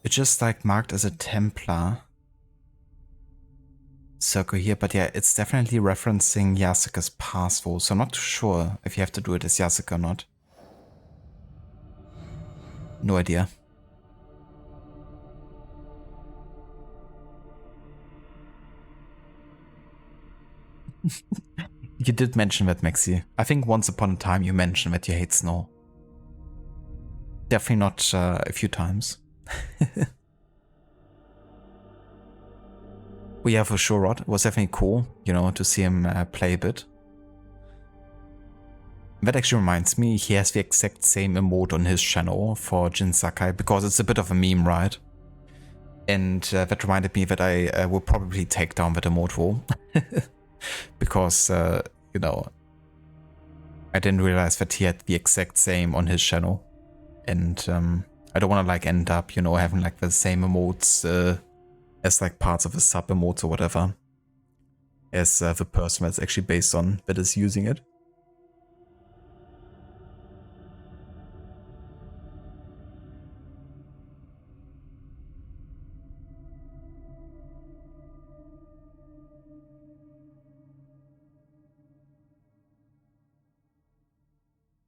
it's just like marked as a Templar circle here, but yeah, it's definitely referencing Yasuke's password, so I'm not too sure if you have to do it as Yasuke or not. No idea. You did mention that, Maxi. I think once upon a time you mentioned that you hate snow. Definitely not a few times. Well, yeah, for sure, Rod. It was definitely cool, you know, to see him play a bit. that actually reminds me, he has the exact same emote on his channel for Jin Sakai, because it's a bit of a meme, right? And that reminded me that I will probably take down that emote rule. Because, you know, I didn't realize that he had the exact same on his channel. And I don't want to like end up, you know, having like the same emotes as like parts of the sub emotes or whatever as the person that's actually based on that is using it.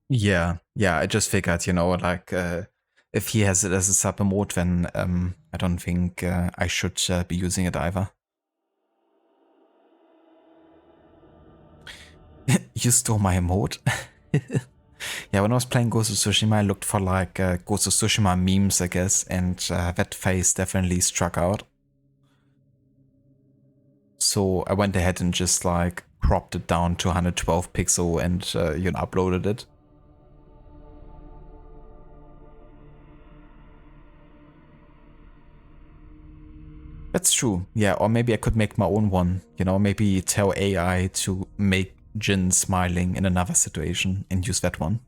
Yeah, I just figured, you know, like if he has it as a sub emote, then I don't think I should be using it either. You stole my emote? Yeah, when I was playing Ghost of Tsushima, I looked for like Ghost of Tsushima memes, I guess, and that face definitely struck out. So I went ahead and just like cropped it down to 112 pixel and you know, uploaded it. That's true, yeah, or maybe I could make my own one, you know, maybe tell AI to make Jin smiling in another situation and use that one.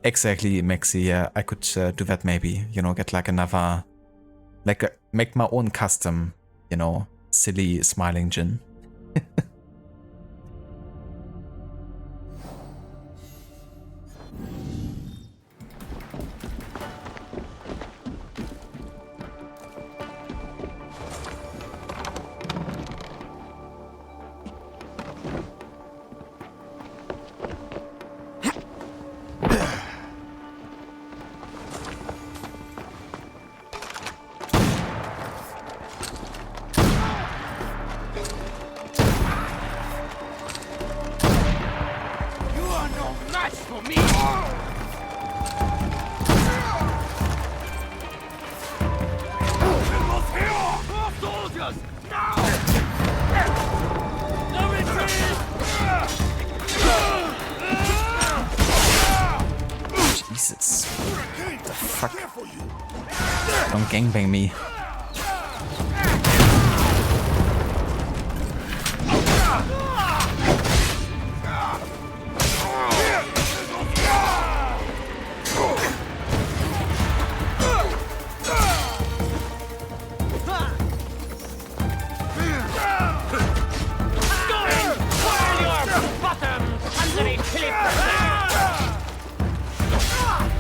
Exactly, Maxi, yeah, I could do that maybe, you know, get like another, like make my own custom, you know, silly smiling Jin. Jesus. What the fuck? Don't gangbang me.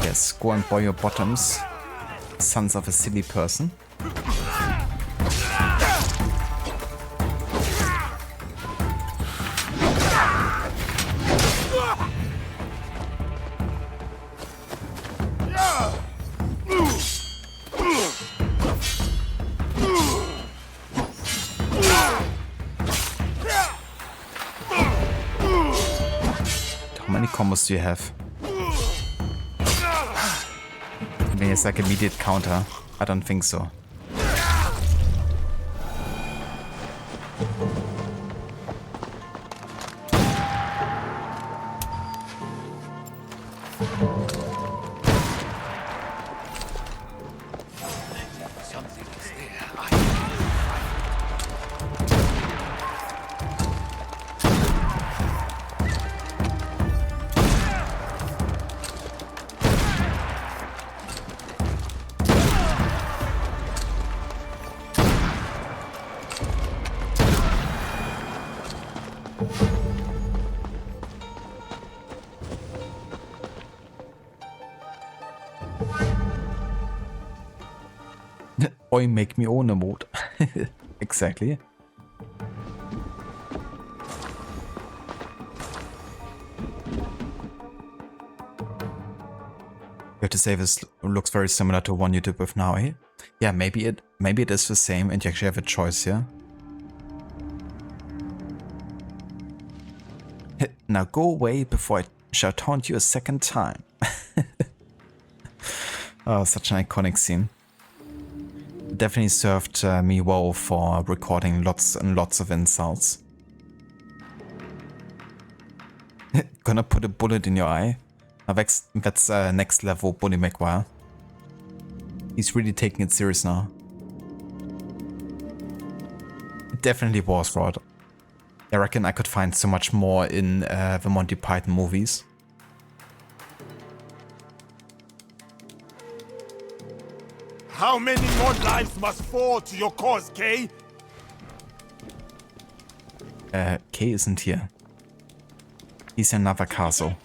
Yes, go and boil your bottoms, sons of a silly person. How many combos do you have? I mean, it's like immediate counter. I don't think so. Oi, make me own a mode. Exactly. You have to say this looks very similar to one you did with Naoi. Yeah, maybe it is the same and you actually have a choice here. Now go away before I shall taunt you a second time. Oh, such an iconic scene. Definitely served me well for recording lots and lots of insults. Gonna put a bullet in your eye. Now that's next level Bully McGuire. He's really taking it serious now. It definitely was, Rod. I reckon I could find so much more in the Monty Python movies. How many more lives must fall to your cause, Kay? Kay isn't here. He's in another castle.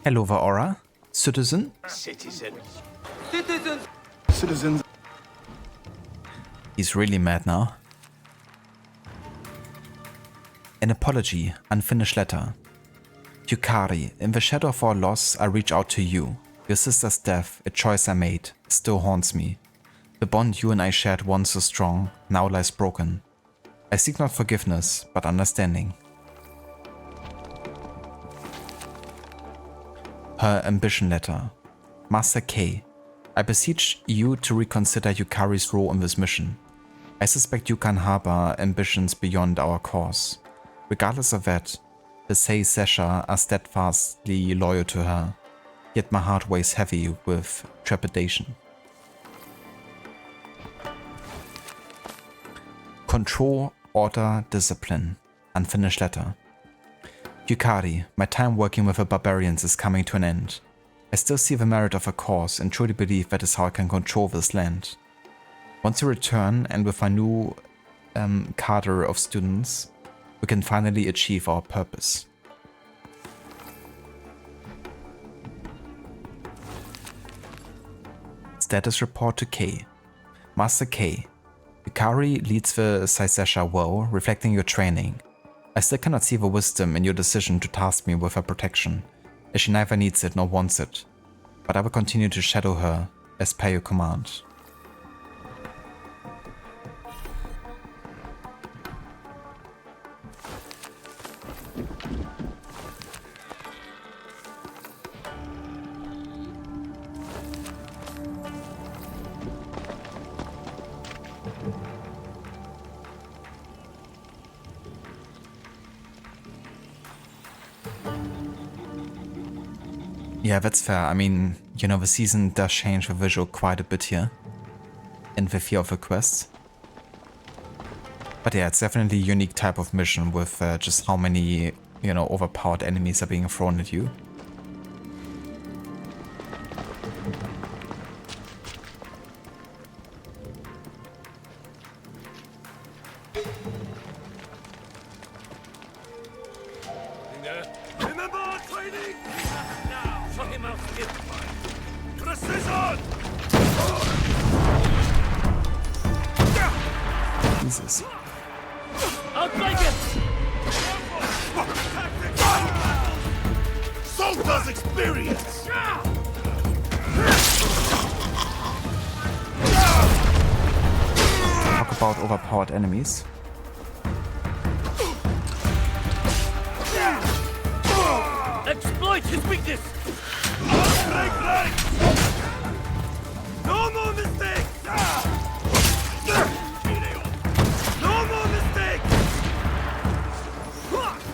Hello, Vaora. Citizen? Citizen. Citizens. He's really mad now. An apology, unfinished letter. Yukari, in the shadow of our loss, I reach out to you. Your sister's death, a choice I made, still haunts me. The bond you and I shared once so strong, now lies broken. I seek not forgiveness, but understanding. Her ambition letter. Master K, I beseech you to reconsider Yukari's role in this mission. I suspect you can harbor ambitions beyond our cause. Regardless of that, the Sei Sesha are steadfastly loyal to her, yet my heart weighs heavy with trepidation. Control, order, discipline. Unfinished letter. Yukari, my time working with the barbarians is coming to an end. I still see the merit of a cause and truly believe that is how I can control this land. Once you return and with a new cadre of students, we can finally achieve our purpose. Status report to K. Master K. Yukari leads the Sei Sesha well, reflecting your training. I still cannot see the wisdom in your decision to task me with her protection, as she neither needs it nor wants it, but I will continue to shadow her as per your command. Yeah, that's fair. I mean, you know, the season does change the visual quite a bit here in the fear of the quests. But yeah, it's definitely a unique type of mission with just how many, you know, overpowered enemies are being thrown at you. Remember our training? Now, show him out here. Precision! Jesus. Outflank it! Soldiers experience! Talk about overpowered enemies. Exploit his weakness! Break ranks! No more mistakes! No more mistakes!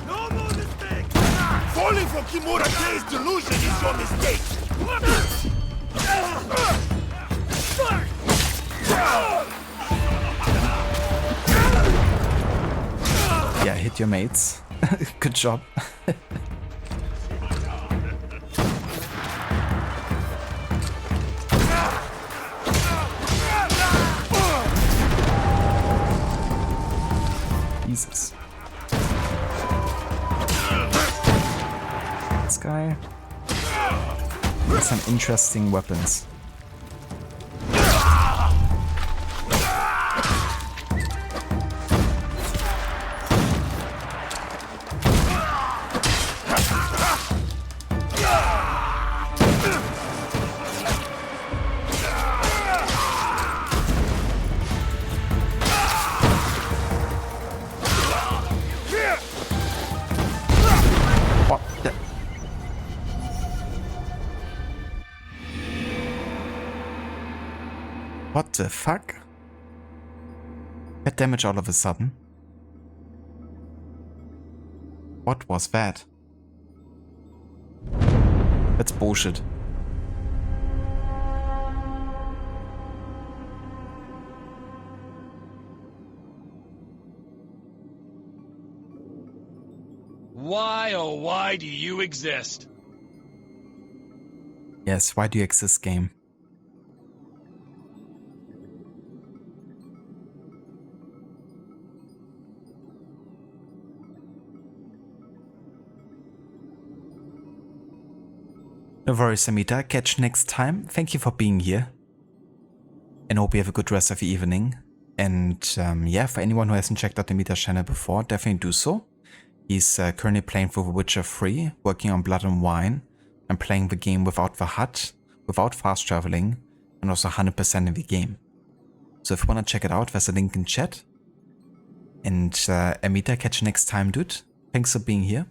No more mistakes! Falling for Kimura K's delusion is your mistake! Yeah, hit your mates. Good job. Jesus. This guy has some interesting weapons. What the fuck? That damage all of a sudden? What was that? That's bullshit. Why, oh why do you exist? Yes, why do you exist, game? No worries, Amita. Catch you next time. Thank you for being here. And hope you have a good rest of your evening. And yeah, for anyone who hasn't checked out Amita's channel before, definitely do so. He's currently playing through The Witcher 3, working on Blood and Wine, and playing the game without the HUD, without fast traveling, and also 100% in the game. So if you want to check it out, there's a link in chat. And Amita, catch you next time, dude. Thanks for being here.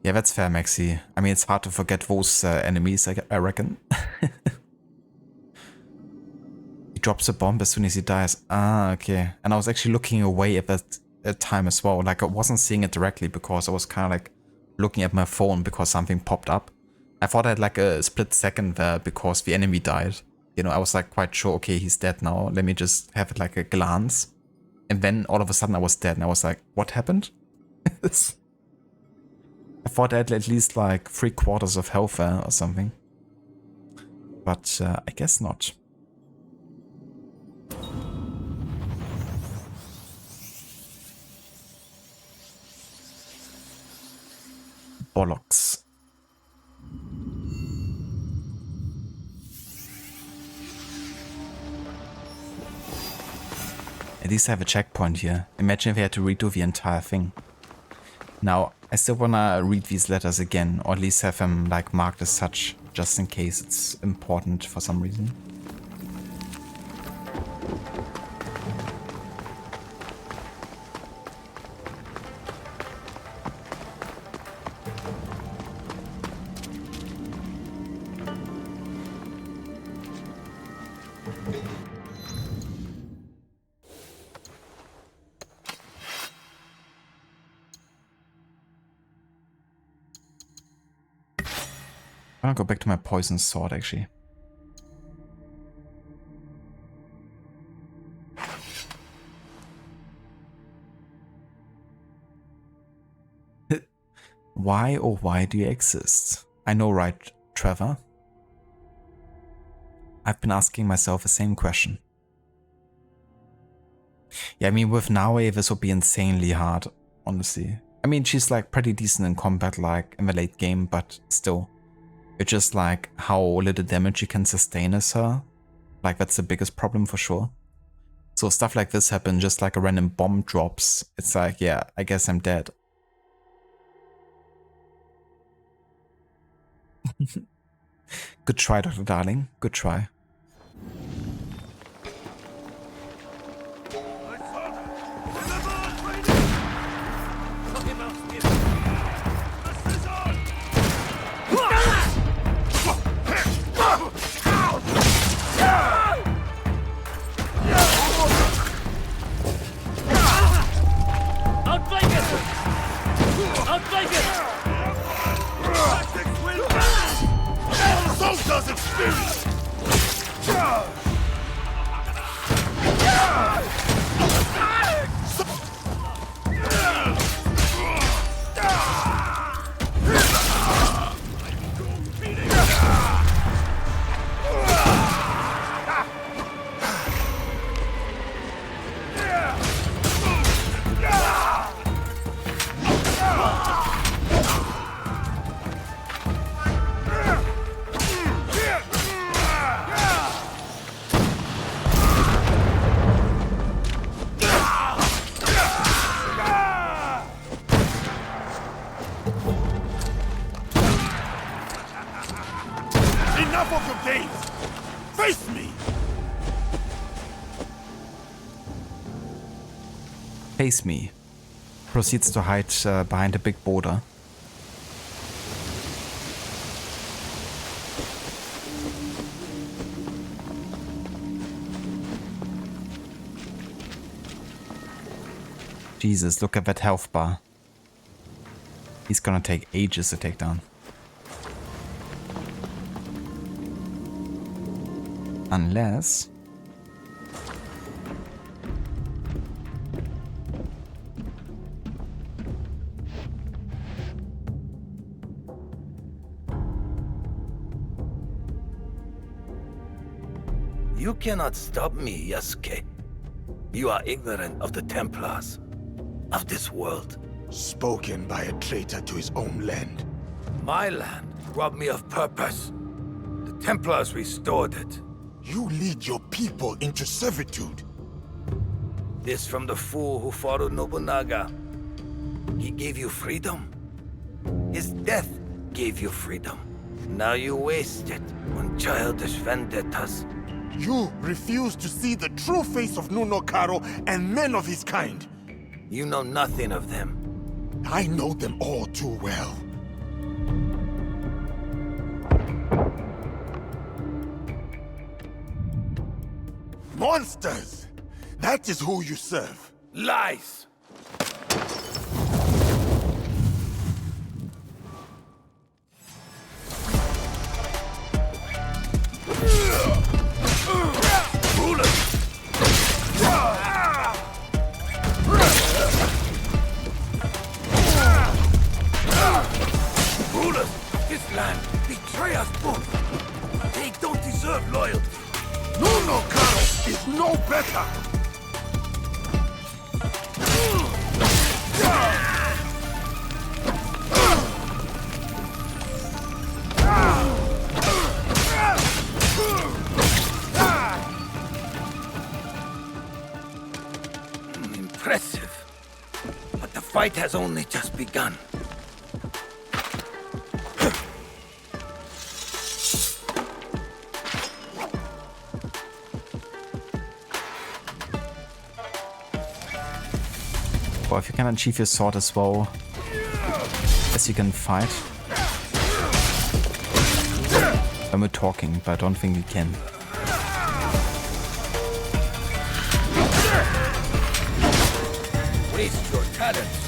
Yeah, that's fair, Maxi. I mean, it's hard to forget those enemies, I reckon. He drops a bomb as soon as he dies. Ah, okay. And I was actually looking away at that time as well. Like, I wasn't seeing it directly because I was kind of like looking at my phone because something popped up. I thought I had like a split second there because the enemy died. You know, I was like quite sure, okay, he's dead now. Let me just have it like a glance. And then all of a sudden I was dead and I was like, what happened? I thought I had at least like 3/4 of health there or something. But I guess not. Bollocks. At least I have a checkpoint here. Imagine if I had to redo the entire thing. Now, I still wanna read these letters again, or at least have them like marked as such, just in case it's important for some reason. I'll go back to my poison sword, actually. Why, oh why do you exist? I know, right, Trevor? I've been asking myself the same question. Yeah, I mean, with Naue, this would be insanely hard, honestly. I mean, she's like pretty decent in combat, like in the late game, but still. It's just like how little damage you can sustain as her. Like, that's the biggest problem for sure. So stuff like this happen, just like a random bomb drops. It's like, yeah, I guess I'm dead. Good try, Dr. Darling. Good try. Face me. Proceeds to hide behind a big boulder. Jesus, look at that health bar. He's gonna take ages to take down. Unless... You cannot stop me, Yasuke. You are ignorant of the Templars, of this world. Spoken by a traitor to his own land. My land robbed me of purpose. The Templars restored it. You lead your people into servitude. This from the fool who followed Nobunaga. He gave you freedom. His death gave you freedom. Now you waste it on childish vendettas. You refuse to see the true face of Nunokaro and men of his kind. You know nothing of them. I know them all too well. Monsters! That is who you serve. Lies! Rulers, this land betray us both. They don't deserve loyalty. Nunokaro is no better. Impressive. But the fight has only just begun. Well, if you can achieve your sword as well as you can fight. Then we're talking, but I don't think you can. Waste your talents.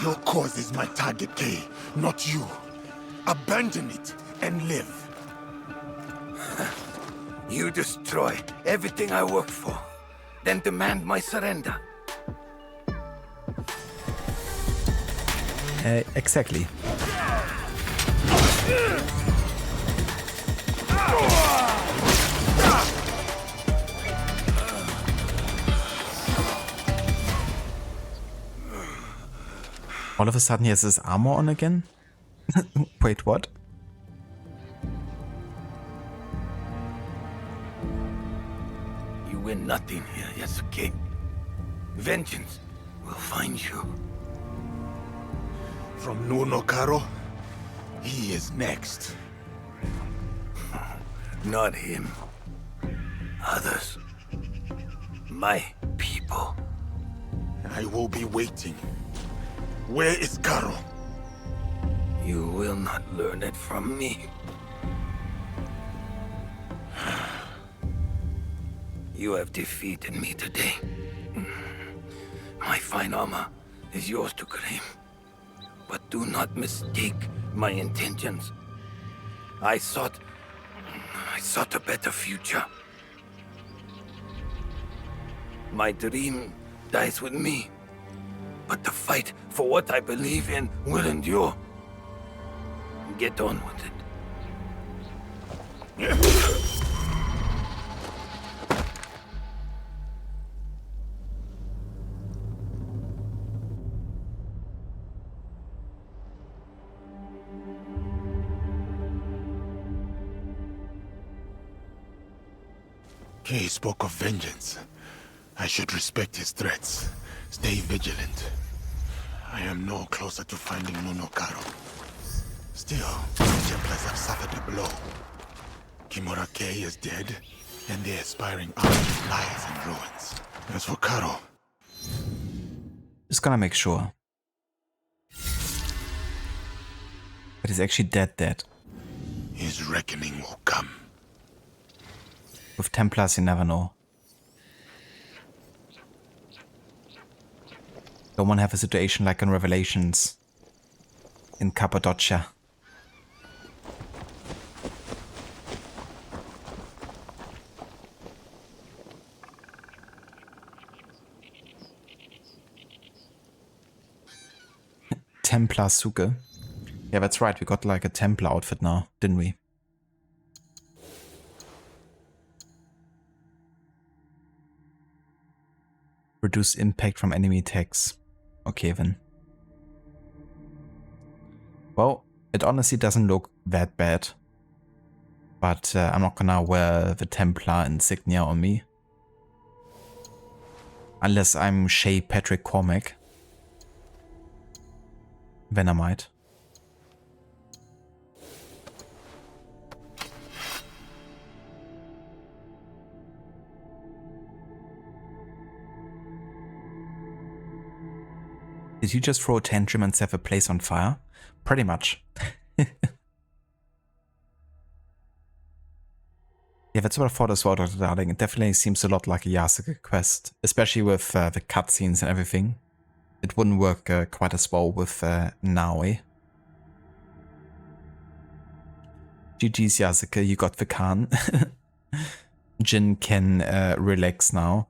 Your cause is my target, Kay, not you. Abandon it and live. You destroy everything I worked for, then demand my surrender. Exactly. All of a sudden he has his armor on again? Wait, what? You win nothing here, Yasuke. Vengeance will find you. From Nunokaro, he is next. Not him. Others. My people. I will be waiting. Where is Karo? You will not learn it from me. You have defeated me today. My fine armor is yours to claim. But do not mistake my intentions. I sought a better future. My dream dies with me. But the fight for what I believe in will endure. Get on with it. Kay spoke of vengeance. I should respect his threats. Stay vigilant. I am no closer to finding Nunokaro. Still, the Templars have suffered a blow. Kimura Kay is dead, and the aspiring army lies in ruins. As for Karo... Just gonna make sure. But he's actually dead. His reckoning will come. With Templars, you never know. Don't want to have a situation like in Revelations in Cappadocia. Templar Suke. Yeah, that's right. We got like a Templar outfit now, didn't we? Reduce impact from enemy attacks. Okay then. Well, it honestly doesn't look that bad. But I'm not gonna wear the Templar insignia on me. Unless I'm Shay Patrick Cormac. Then I might. Did you just throw a tantrum and set the place on fire? Pretty much. Yeah, that's what I thought as well, Dr. Darling. It definitely seems a lot like a Yasuke quest, especially with the cutscenes and everything. It wouldn't work quite as well with Naoi. GG's Yasuke, you got the Khan. Jin can relax now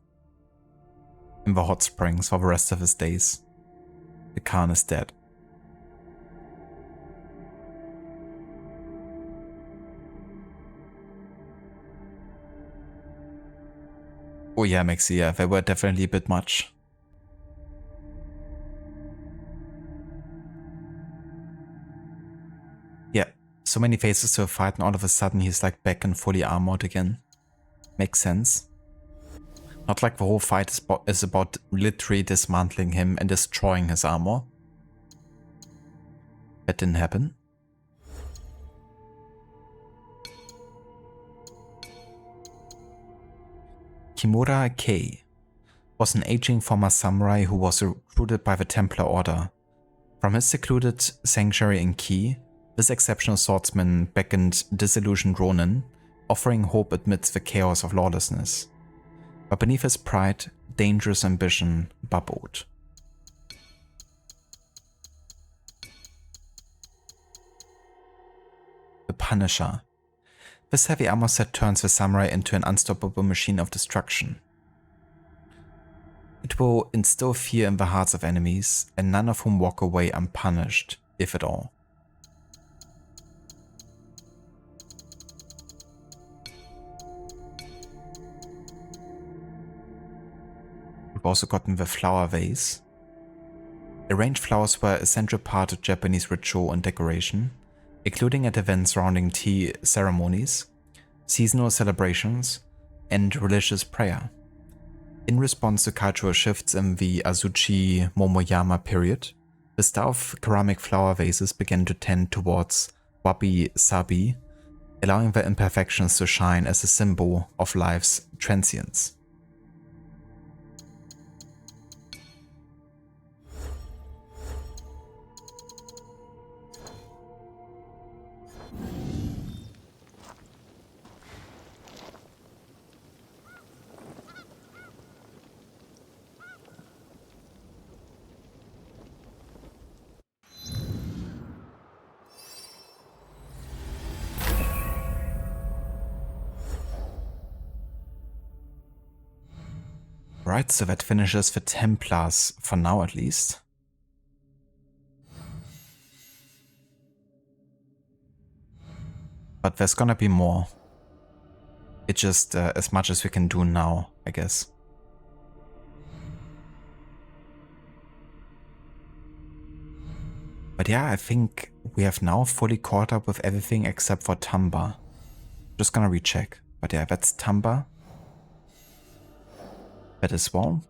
in the hot springs for the rest of his days. The Khan is dead. Oh yeah, Maxi, yeah, they were definitely a bit much. Yeah, so many phases to a fight and all of a sudden he's like back and fully armored again. Makes sense. Not like the whole fight is about literally dismantling him and destroying his armor. That didn't happen. Kimura Kei was an aging former samurai who was recruited by the Templar Order. From his secluded sanctuary in Ki, this exceptional swordsman beckoned disillusioned Ronin, offering hope amidst the chaos of lawlessness. But beneath his pride, dangerous ambition bubbled. The Punisher. This heavy armor set turns the samurai into an unstoppable machine of destruction. It will instill fear in the hearts of enemies, and none of whom walk away unpunished, if at all. We've also gotten the flower vase. Arranged flowers were a central part of Japanese ritual and decoration, including at events surrounding tea ceremonies, seasonal celebrations, and religious prayer. In response to cultural shifts in the Azuchi Momoyama period, the style of ceramic flower vases began to tend towards wabi-sabi, allowing their imperfections to shine as a symbol of life's transience. Right, so that finishes the Templars for now at least. But there's gonna be more. It's just as much as we can do now, I guess. But yeah, I think we have now fully caught up with everything except for Tamba. Just gonna recheck. But yeah, that's Tamba. That as well.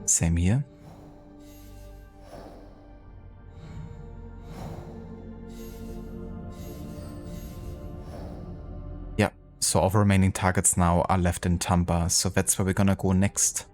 Same here. Yeah, so all the remaining targets now are left in Tamba, so that's where we're gonna go next.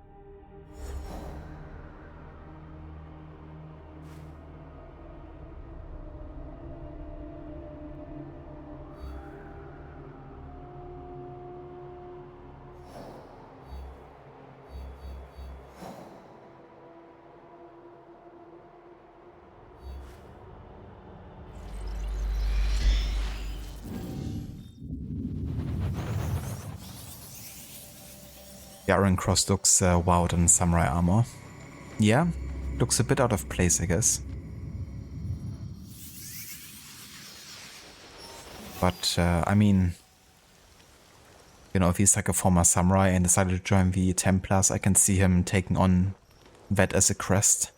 The Iron Cross looks wild in samurai armor. Yeah, looks a bit out of place, I guess. But, I mean, you know, if he's like a former samurai and decided to join the Templars, I can see him taking on that as a crest.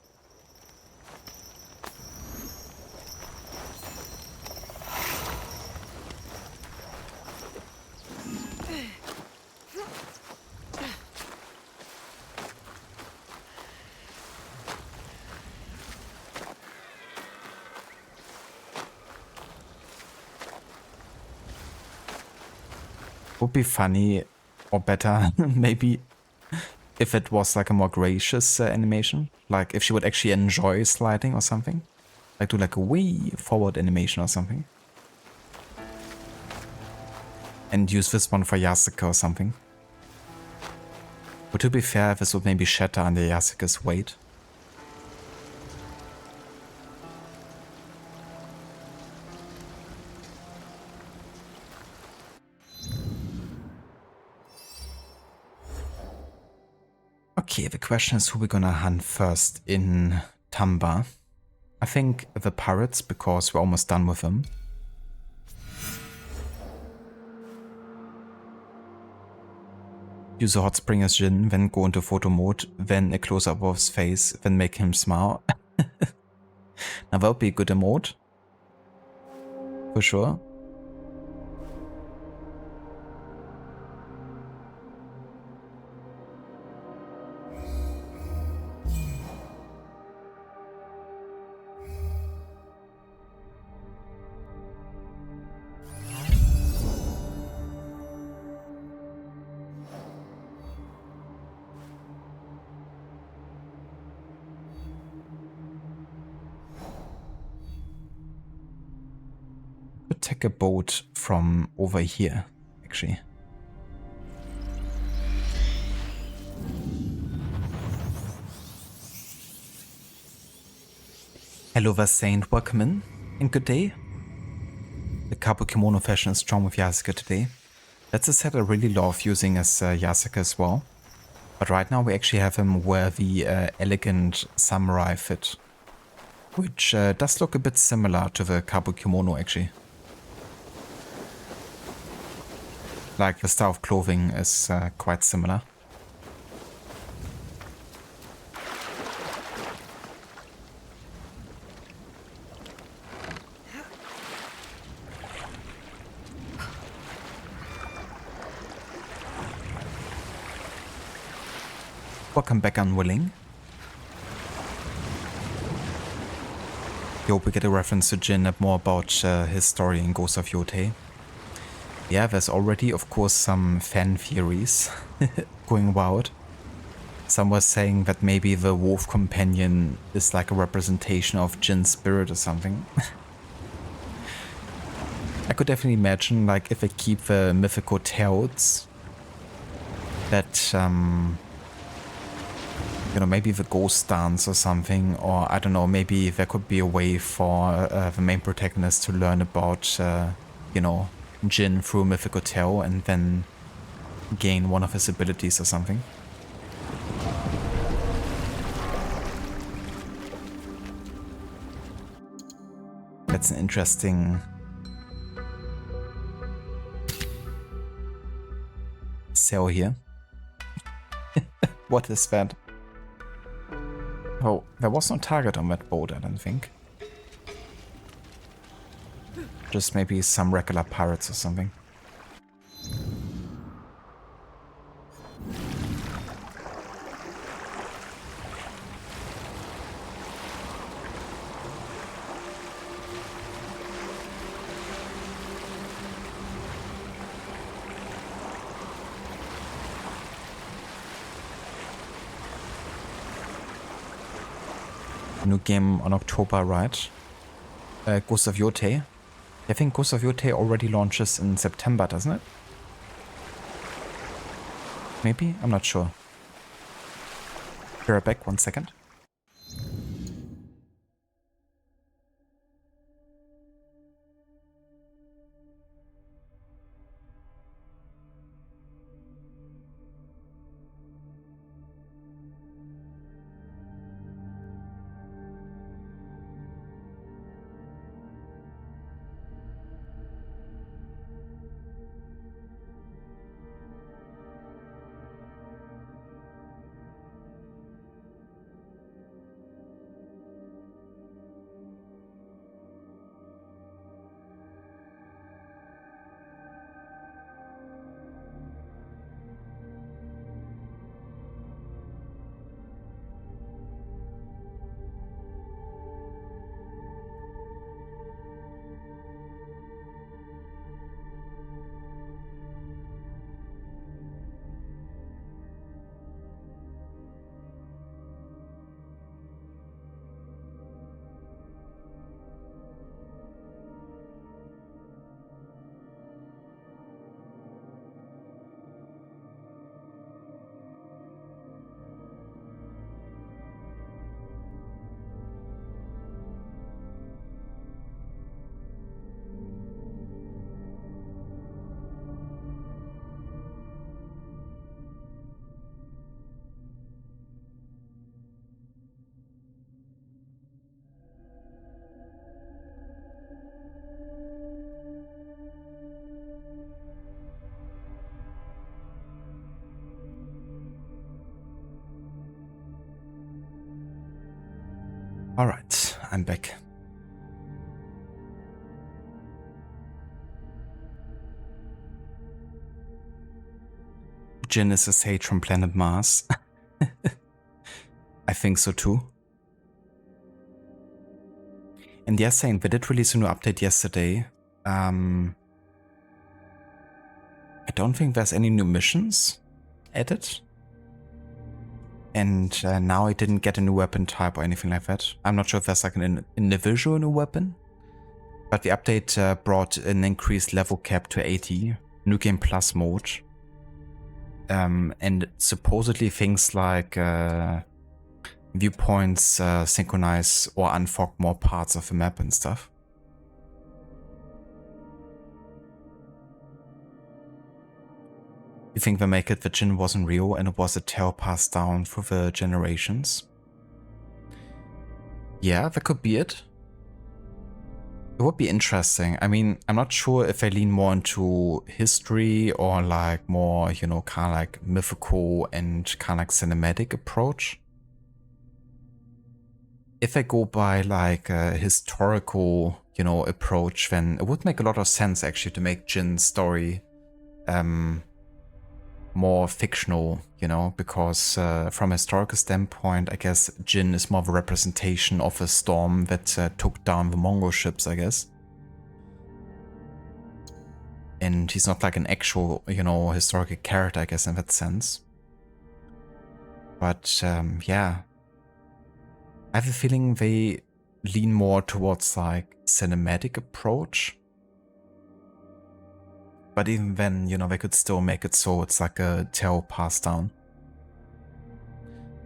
Would be funny or better maybe if it was like a more gracious animation, like if she would actually enjoy sliding or something, like do like a wee forward animation or something, and use this one for Yasuka or something. But to be fair, this would maybe shatter under Yasuka's weight. Okay, the question is who we're gonna hunt first in Tamba. I think the pirates, because we're almost done with them. Use a hot spring as Jin, then go into photo mode, then a close-up of his face, then make him smile. Now that would be a good emote. For sure. Could take a boat from over here, actually. Hello there, Saint, welcome in, and good day. The Kabu Kimono fashion is strong with Yasuka today. That's a set I really love using as Yasuka as well. But right now we actually have him wear the elegant samurai fit, which does look a bit similar to the Kabu Kimono actually. Like the style of clothing is quite similar. Welcome back, Unwilling. Hope we get a reference to Jin and more about his story in Ghost of Yotei. Yeah, there's already, of course, some fan theories going wild. Some were saying that maybe the wolf companion is like a representation of Jin's spirit or something. I could definitely imagine, like, if they keep the mythical tales, that, you know, maybe the ghost dance or something, or I don't know, maybe there could be a way for the main protagonist to learn about, you know, Jin through a mythical tale and then gain one of his abilities or something. That's an interesting cell here. What is that? Oh, there was no target on that boat, I don't think. Just maybe some regular pirates or something. New game on October, right? Ghost of Yotei. I think Ghost of Yotei already launches in September, doesn't it? Maybe? I'm not sure. Be right back, 1 second. Alright, I'm back. Jin is a sage from planet Mars. I think so too. And yes, saying they did release a new update yesterday. I don't think there's any new missions added. And now I didn't get a new weapon type or anything like that. I'm not sure if there's like an individual new weapon. But the update brought an increased level cap to 80, New Game Plus mode. And supposedly things like viewpoints synchronize or unfog more parts of the map and stuff. You think they make it that Jin wasn't real and it was a tale passed down through the generations? Yeah, that could be it. It would be interesting. I mean, I'm not sure if they lean more into history or like more, you know, kind of like mythical and kind of like cinematic approach. If I go by like a historical, you know, approach, then it would make a lot of sense actually to make Jin's story more fictional, you know, because from a historical standpoint, I guess Jin is more of a representation of a storm that took down the Mongol ships, I guess. And he's not like an actual, you know, historical character, I guess, in that sense. But yeah, I have a feeling they lean more towards like cinematic approach. But even then, you know, they could still make it so it's like a tale passed down.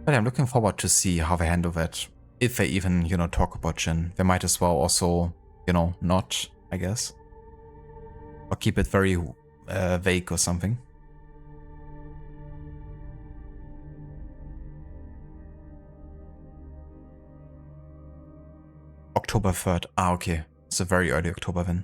But I'm looking forward to see how they handle that. If they even, you know, talk about Jin. They might as well also, you know, not, I guess. Or keep it very vague or something. October 3rd. Ah, okay. It's a very early October then.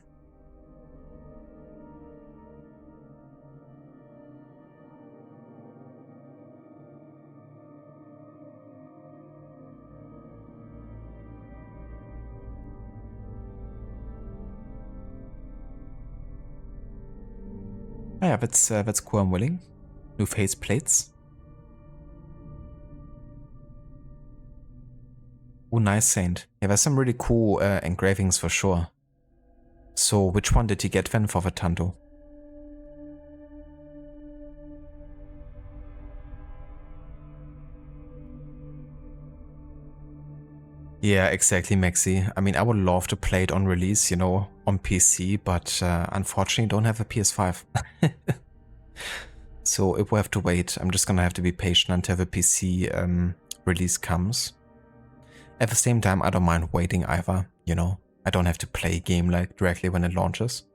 Ah, yeah, that's cool and willing. New face plates. Oh, nice Saint. Yeah, there's some really cool engravings for sure. So, which one did you get then for the Tanto? Yeah, exactly, Maxi. I mean, I would love to play it on release, you know, on PC, but unfortunately don't have a PS5. So if we have to wait, I'm just gonna have to be patient until the PC release comes. At the same time, I don't mind waiting either, you know. I don't have to play a game like directly when it launches.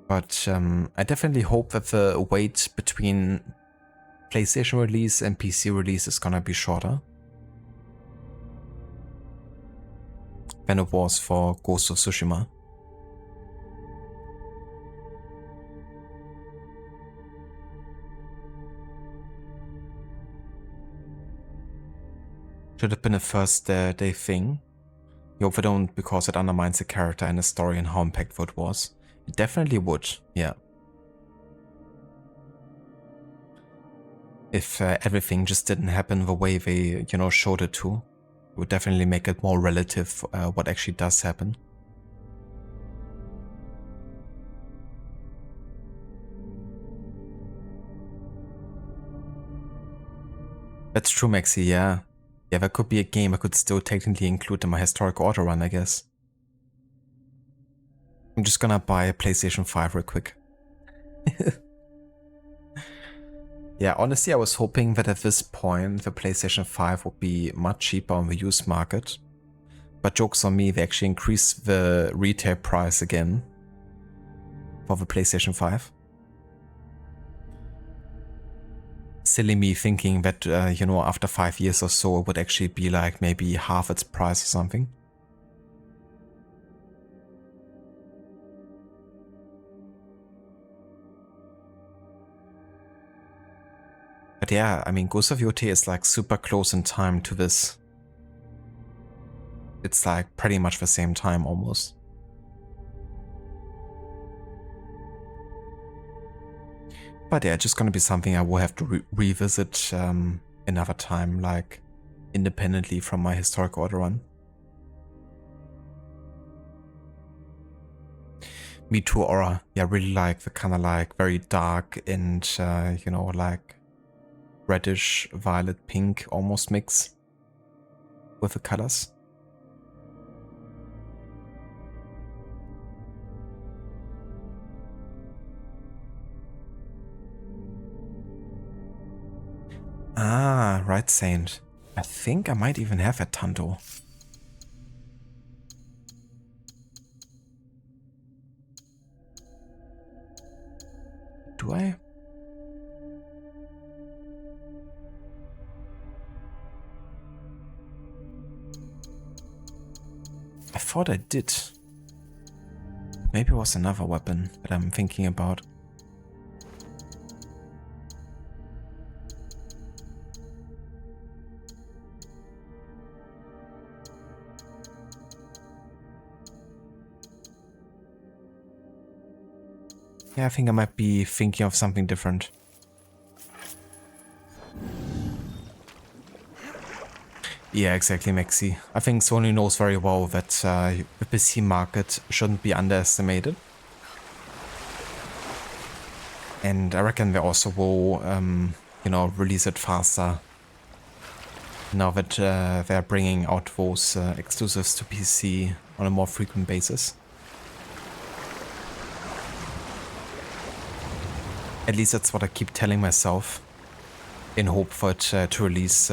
But I definitely hope that the wait between PlayStation release and PC release is gonna be shorter than it was for Ghost of Tsushima. Should have been a first day thing. You hope they don't, because it undermines the character and the story and how impactful it was. It definitely would, yeah. If everything just didn't happen the way they, you know, showed it to, it would definitely make it more relative what actually does happen. That's true, Maxi, yeah. Yeah, that could be a game I could still technically include in my historic order run, I guess. I'm just gonna buy a PlayStation 5 real quick. Yeah, honestly, I was hoping that at this point the PlayStation 5 would be much cheaper on the used market. But jokes on me, they actually increased the retail price again for the PlayStation 5. Silly me thinking that, you know, after 5 years or so, it would actually be like maybe half its price or something. But yeah, I mean, Ghost of Yotei is like super close in time to this. It's like pretty much the same time almost. But yeah, just gonna be something I will have to revisit another time, like independently from my historic order run. Me too, Aura. Yeah, really like the kind of like very dark and, you know, like reddish, violet, pink almost mix with the colors. Ah, right, Saint. I think I might even have a Tanto. Do I? I thought I did. Maybe it was another weapon that I'm thinking about. Yeah, I think I might be thinking of something different. Yeah, exactly, Maxi. I think Sony knows very well that the PC market shouldn't be underestimated. And I reckon they also will, you know, release it faster. Now that they're bringing out those exclusives to PC on a more frequent basis. At least that's what I keep telling myself, in hope for it to release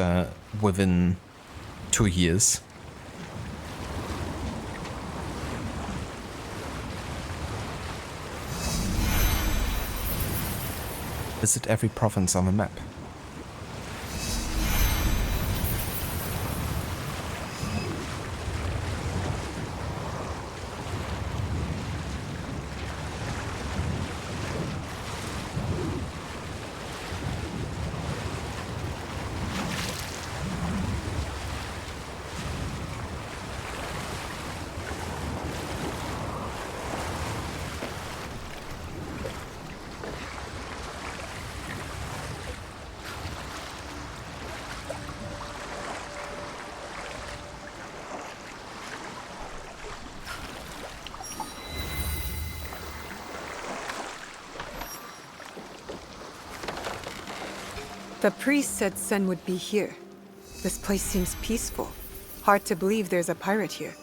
within 2 years. Visit every province on the map. The priest said Sen would be here. This place seems peaceful. Hard to believe there's a pirate here.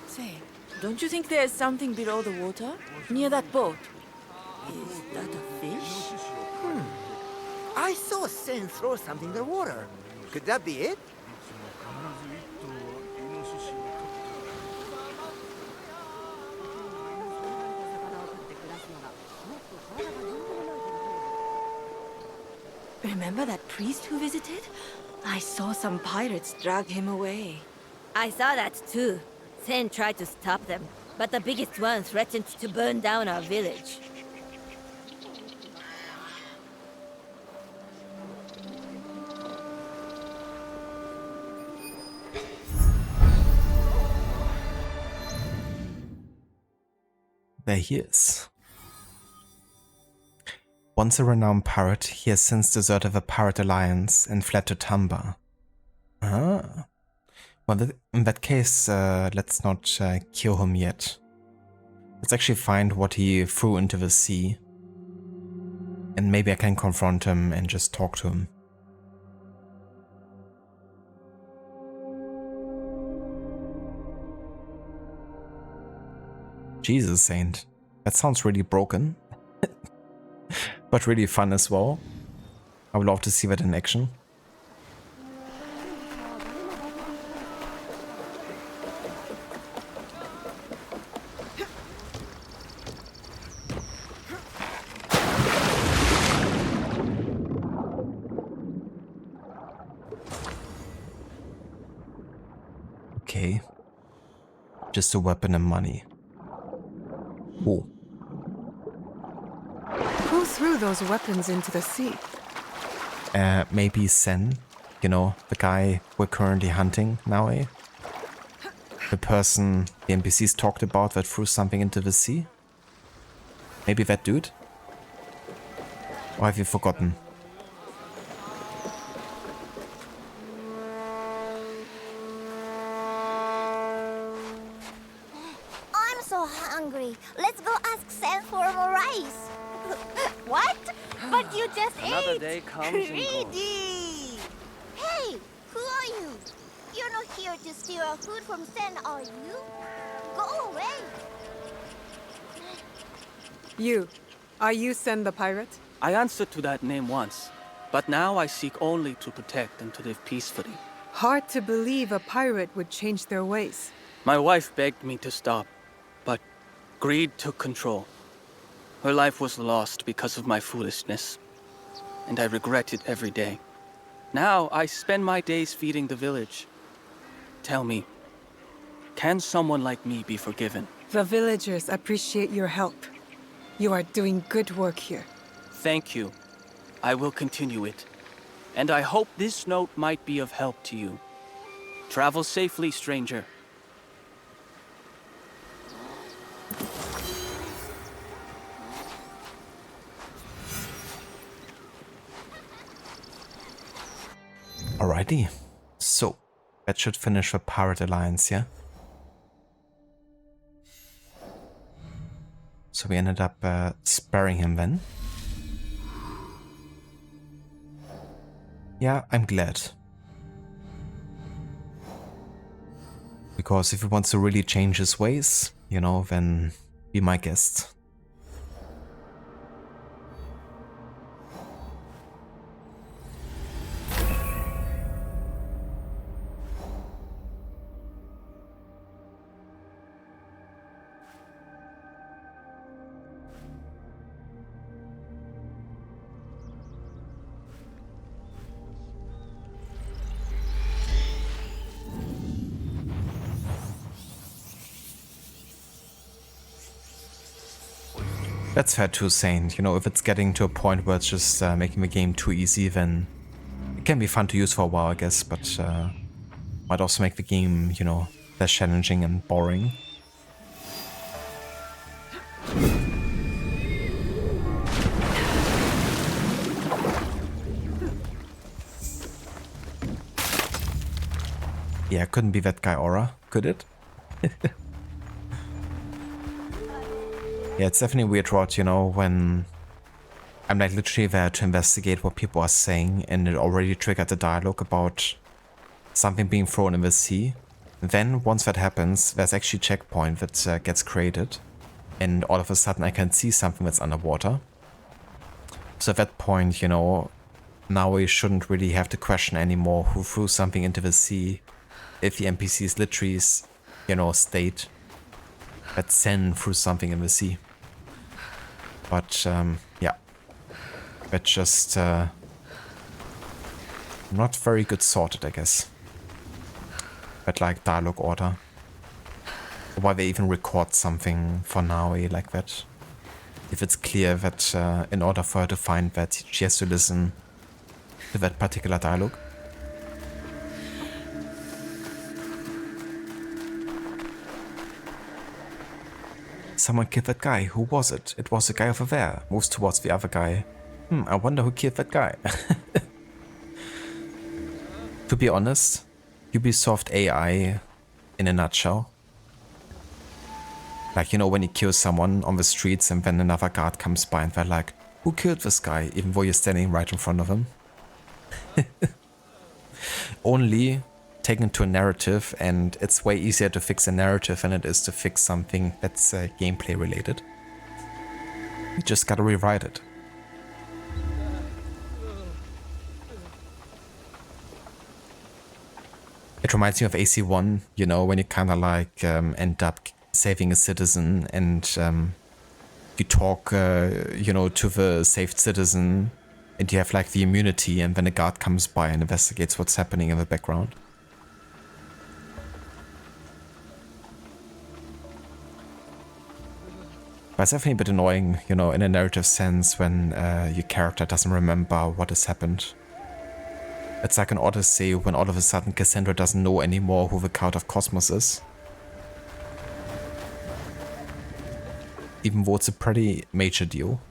Say, don't you think there's something below the water? Near that boat? Is that a fish? I saw Sen throw something in the water. Could that be it? Remember that priest who visited? I saw some pirates drag him away. I saw that too. Sen tried to stop them, but the biggest one threatened to burn down our village. There he is. Once a renowned pirate, he has since deserted the pirate alliance and fled to Tamba. Ah. Well, in that case, let's not kill him yet. Let's actually find what he threw into the sea. And maybe I can confront him and just talk to him. Jesus, Saint. That sounds really broken. But really fun as well. I would love to see that in action. Okay. Just a weapon and money. Oh. Who threw those weapons into the sea? Maybe Sen, you know, the guy we're currently hunting now, eh? The person the NPCs talked about that threw something into the sea? Maybe that dude? Or have you forgotten? I'm so hungry. Let's go ask Sen for more rice. What? But you just Another ate. day comes and goes. Greedy. Hey, who are you? You're not here to steal our food from Sen, are you? Go away. Are you Sen the pirate? I answered to that name once, but now I seek only to protect and to live peacefully. Hard to believe a pirate would change their ways. My wife begged me to stop, but greed took control. Her life was lost because of my foolishness, and I regret it every day. Now I spend my days feeding the village. Tell me, can someone like me be forgiven? The villagers appreciate your help. You are doing good work here. Thank you. I will continue it. And I hope this note might be of help to you. Travel safely, stranger. Alrighty. So, that should finish the Pirate Alliance, yeah? So we ended up sparing him then. Yeah, I'm glad. Because if he wants to really change his ways, you know, then be my guest. That's fair too, Saint. You know, if it's getting to a point where it's just making the game too easy, then it can be fun to use for a while, I guess, but might also make the game, you know, less challenging and boring. Yeah, couldn't be that guy Aura, could it? Yeah, it's definitely weird, Rod, you know, when I'm like literally there to investigate what people are saying and it already triggered the dialogue about something being thrown in the sea. Then once that happens, there's actually a checkpoint that gets created, and all of a sudden I can see something that's underwater. So at that point, you know, now we shouldn't really have to question anymore who threw something into the sea if the NPCs literally, you know, state that Sen threw something in the sea. But yeah, that's just not very good sorted, I guess. But like dialogue order. Why they even record something for Naoi like that. If it's clear that in order for her to find that, she has to listen to that particular dialogue. Someone killed that guy. Who was it? It was the guy over there. Moves towards the other guy. I wonder who killed that guy. To be honest, Ubisoft AI in a nutshell. Like, you know, when you kill someone on the streets and then another guard comes by and they're like, who killed this guy? Even though you're standing right in front of him. Only taken to a narrative, and it's way easier to fix a narrative than it is to fix something that's gameplay related. You just gotta rewrite it. It reminds me of AC1, you know, when you kind of like end up saving a citizen and you talk, you know, to the saved citizen and you have like the immunity, and then a guard comes by and investigates what's happening in the background. But it's definitely a bit annoying, you know, in a narrative sense when your character doesn't remember what has happened. It's like an Odyssey when all of a sudden Cassandra doesn't know anymore who the Count of Cosmos is. Even though it's a pretty major deal.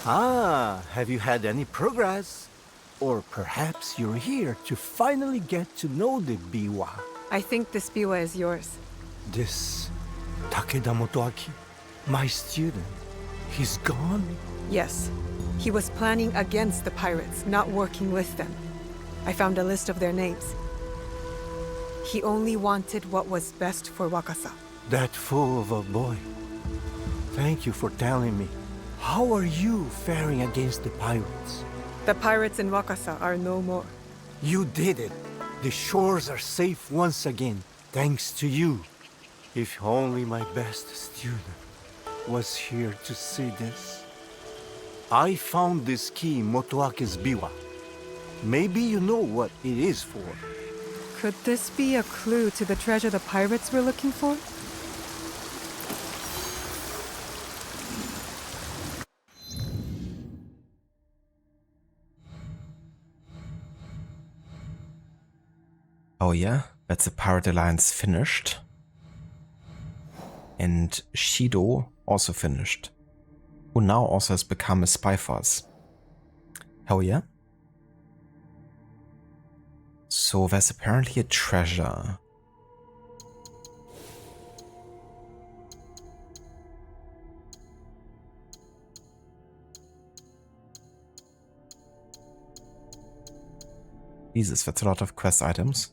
Ah, have you had any progress? Or perhaps you're here to finally get to know the Biwa. I think this biwa is yours. This Takeda Motoaki, my student, he's gone? Yes. He was planning against the pirates, not working with them. I found a list of their names. He only wanted what was best for Wakasa. That fool of a boy. Thank you for telling me. How are you faring against the pirates? The pirates in Wakasa are no more. You did it. The shores are safe once again, thanks to you. If only my best student was here to see this. I found this key in Motoake's biwa. Maybe you know what it is for. Could this be a clue to the treasure the pirates were looking for? Oh yeah, that's the Pirate Alliance finished. And Shido also finished. Who now also has become a spy for us. Hell yeah. So there's apparently a treasure. Jesus, that's a lot of quest items.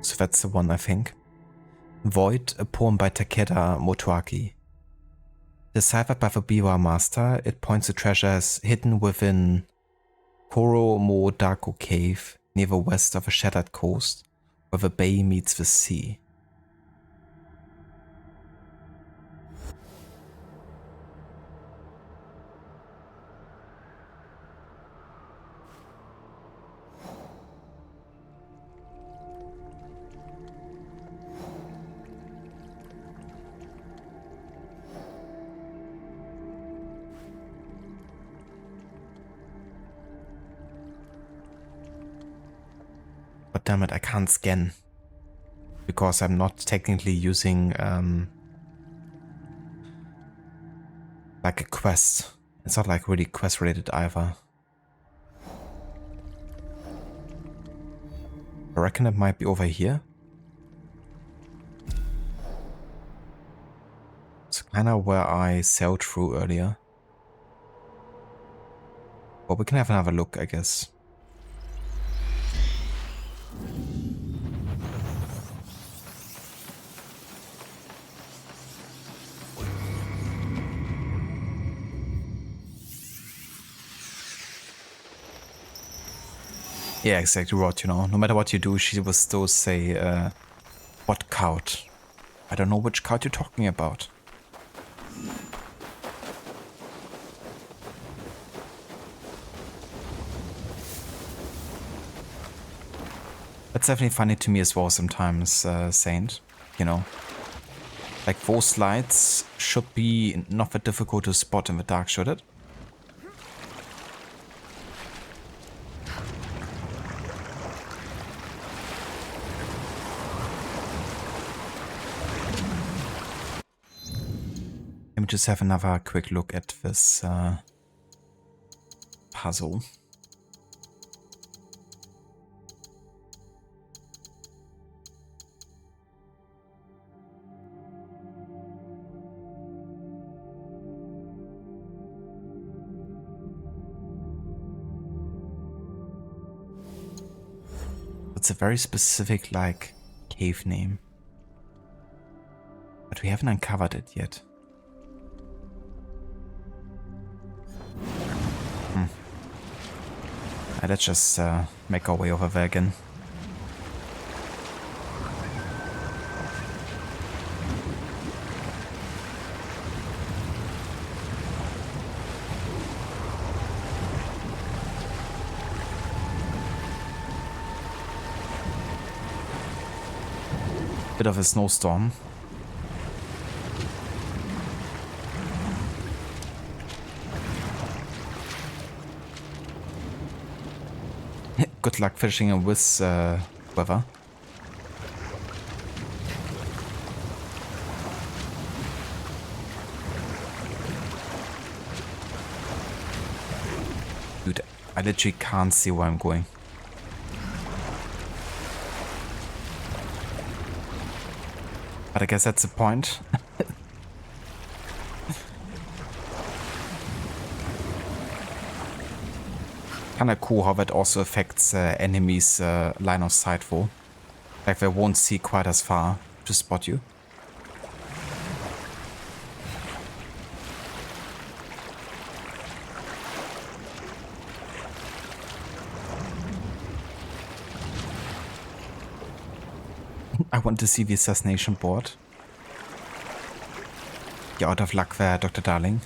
So that's the one, I think. Void, a poem by Takeda Motoaki. Deciphered by the Biwa Master, it points to treasures hidden within Koromo-Dako Cave near the west of a shattered coast, where the bay meets the sea. damn it, I can't scan. Because I'm not technically using like a quest. It's not like really quest related either. I reckon it might be over here. It's kind of where I sailed through earlier. But we can have another look, I guess. Yeah, exactly right, you know. No matter what you do, she will still say, what count? I don't know which count you're talking about. That's definitely funny to me as well sometimes, Saint. You know. Like those lights should be not that difficult to spot in the dark, should it? Let me just have another quick look at this puzzle. It's a very specific, like, cave name. But we haven't uncovered it yet. Let's just make our way over there again. Bit of a snowstorm. Good luck fishing in this weather. Dude, I literally can't see where I'm going. But I guess that's the point. Kinda cool how that also affects enemies' line of sight though. Like they won't see quite as far to spot you. I want to see the assassination board. You're out of luck there, Dr. Darling.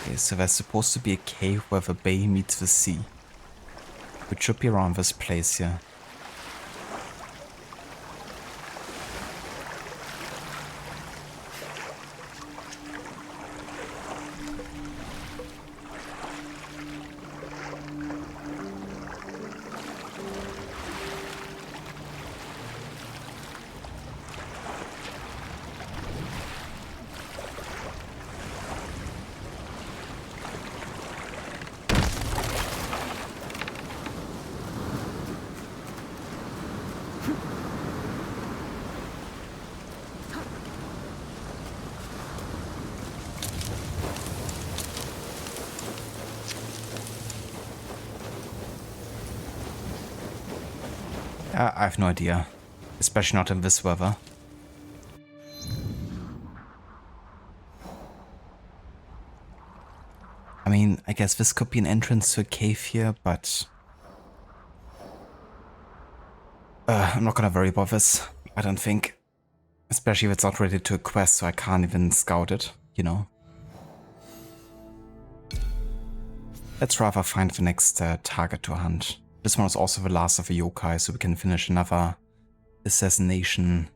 Okay, so there's supposed to be a cave where the bay meets the sea. Which should be around this place here. I have no idea. Especially not in this weather. I mean, I guess this could be an entrance to a cave here, but... I'm not gonna worry about this, I don't think. Especially if it's not related to a quest, so I can't even scout it, you know? Let's rather find the next target to hunt. This one is also the last of the yokai, so we can finish another assassination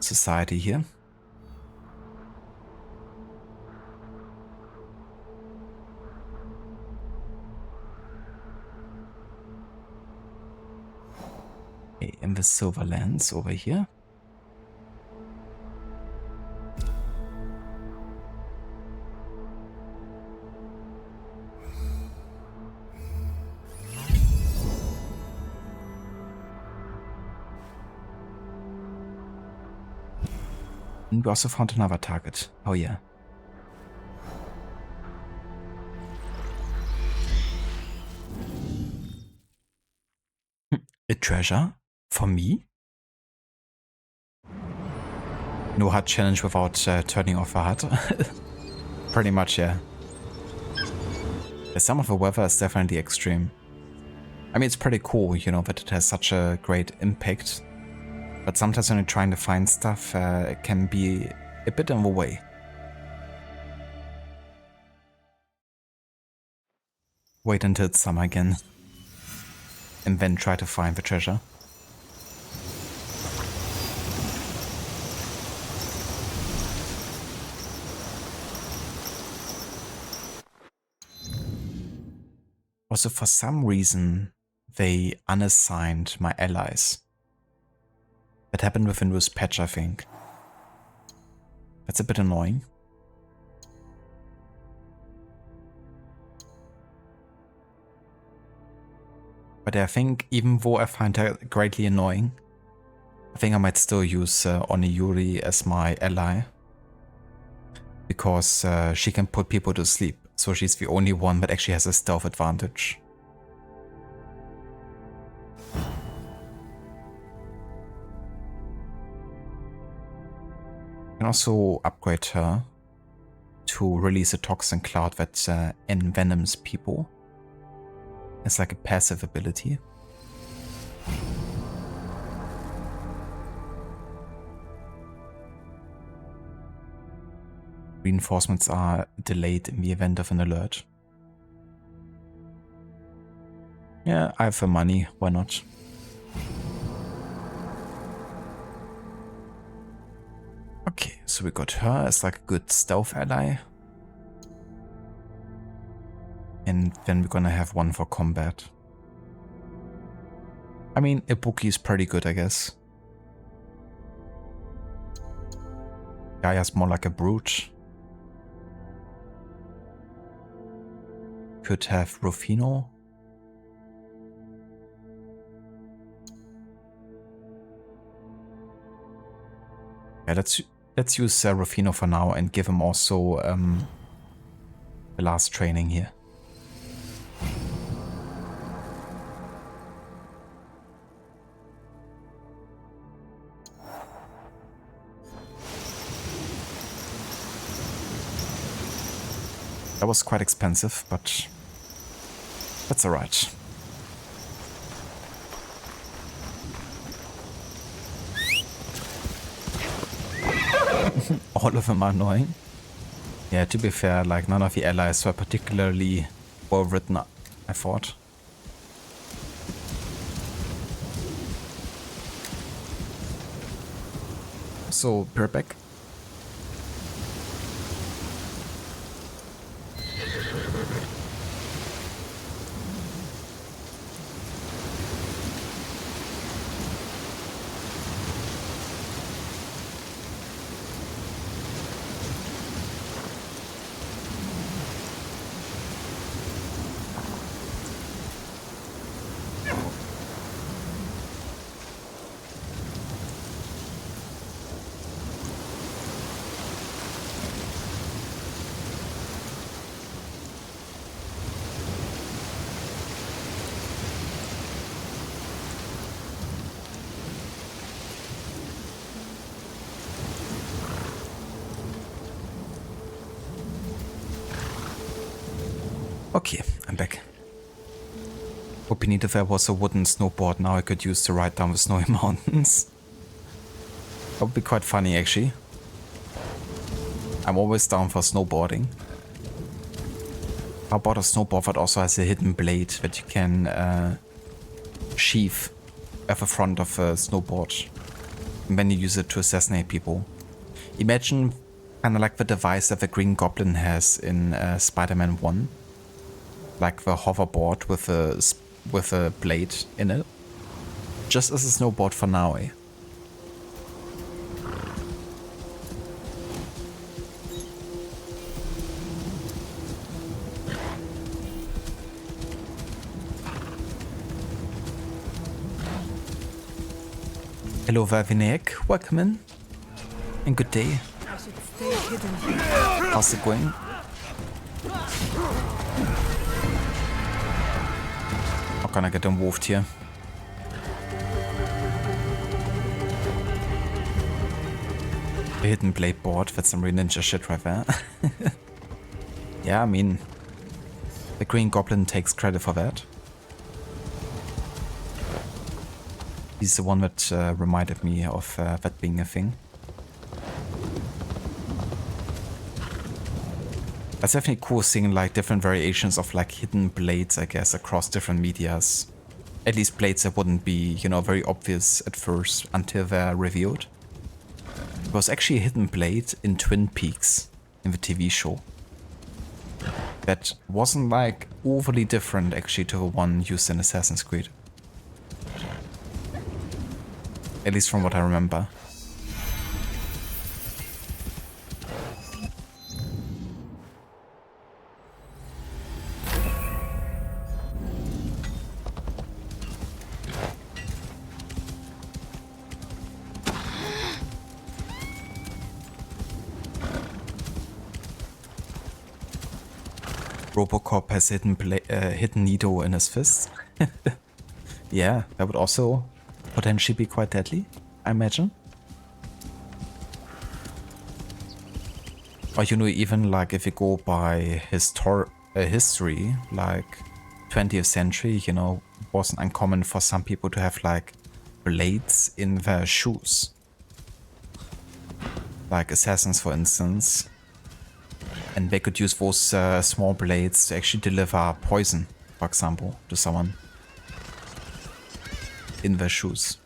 society here. Okay, in the Silverlands over here. And we also found another target. Oh yeah. A treasure? For me? No hard challenge without turning off a hut. Pretty much, yeah. Some of the weather is definitely extreme. I mean, it's pretty cool, you know, that it has such a great impact. But sometimes when you're trying to find stuff, it can be a bit in the way. Wait until it's summer again. And then try to find the treasure. Also, for some reason, they unassigned my allies. That happened with the newest patch, I think. That's a bit annoying. But I think, even though I find her greatly annoying, I think I might still use Oniyuri as my ally. Because she can put people to sleep. So she's the only one that actually has a stealth advantage. I can also upgrade her to release a toxin cloud that envenoms people. It's like a passive ability. Reinforcements are delayed in the event of an alert. Yeah, I have the money, why not? Okay, so we got her as like a good stealth ally. And then we're gonna have one for combat. I mean, Ibuki is pretty good, I guess. Gaia's more like a brute. Could have Rufino. Yeah, let's use Rufino for now and give him also the last training here. That was quite expensive, but that's alright. All of them are annoying. Yeah, to be fair, like none of the allies were particularly well written, I thought. So, Pirbeck. Okay, I'm back. Hoping if there was a wooden snowboard now I could use to ride down the snowy mountains. That would be quite funny actually. I'm always down for snowboarding. How about a snowboard that also has a hidden blade that you can sheath at the front of a snowboard and then you use it to assassinate people? Imagine kind of like the device that the Green Goblin has in Spider-Man 1. Like the hoverboard with a blade in it. Just as a snowboard for now, eh? Hello, Vavinek. Welcome in. And good day. I should stay hidden here. How's it going? Not gonna get involved here. A hidden blade board, that's some real ninja shit right there. Yeah, I mean, the Green Goblin takes credit for that. He's the one that reminded me of that being a thing. That's definitely cool seeing like different variations of like hidden blades, I guess, across different medias. At least blades that wouldn't be, you know, very obvious at first until they're revealed. There was actually a hidden blade in Twin Peaks in the TV show. That wasn't like overly different actually to the one used in Assassin's Creed. At least from what I remember. Robocop has hidden needle in his fist. Yeah, that would also potentially be quite deadly, I imagine. Or, you know, even like if you go by history, like 20th century, you know, it wasn't uncommon for some people to have like blades in their shoes. Like assassins, for instance. And they could use those small blades to actually deliver poison, for example, to someone in their shoes.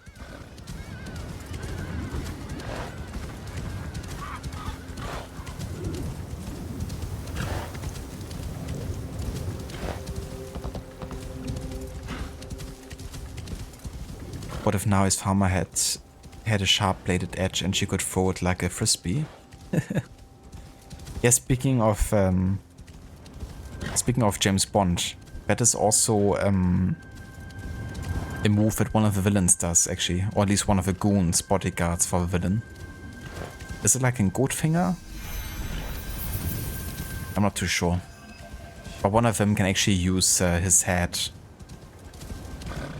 What if now his farmer had a sharp bladed edge and she could throw it like a frisbee? Yeah, speaking of James Bond, that is also a move that one of the villains does, actually, or at least one of the goons, bodyguards for the villain. Is it like in Goldfinger? I'm not too sure. But one of them can actually use his head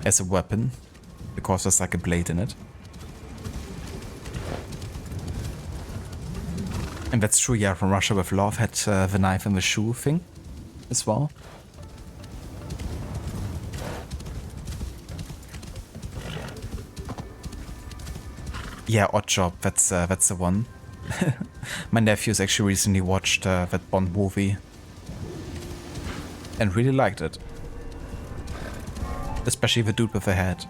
as a weapon, because there's like a blade in it. And that's true, yeah, from Russia with Love had the knife in the shoe thing as well. Yeah, Oddjob, that's the one. My nephews actually recently watched that Bond movie and really liked it. Especially the dude with the head.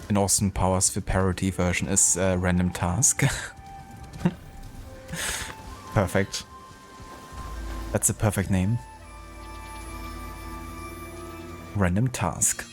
In Austin Powers, the parody version is Random Task. Perfect. That's a perfect name. Random Task.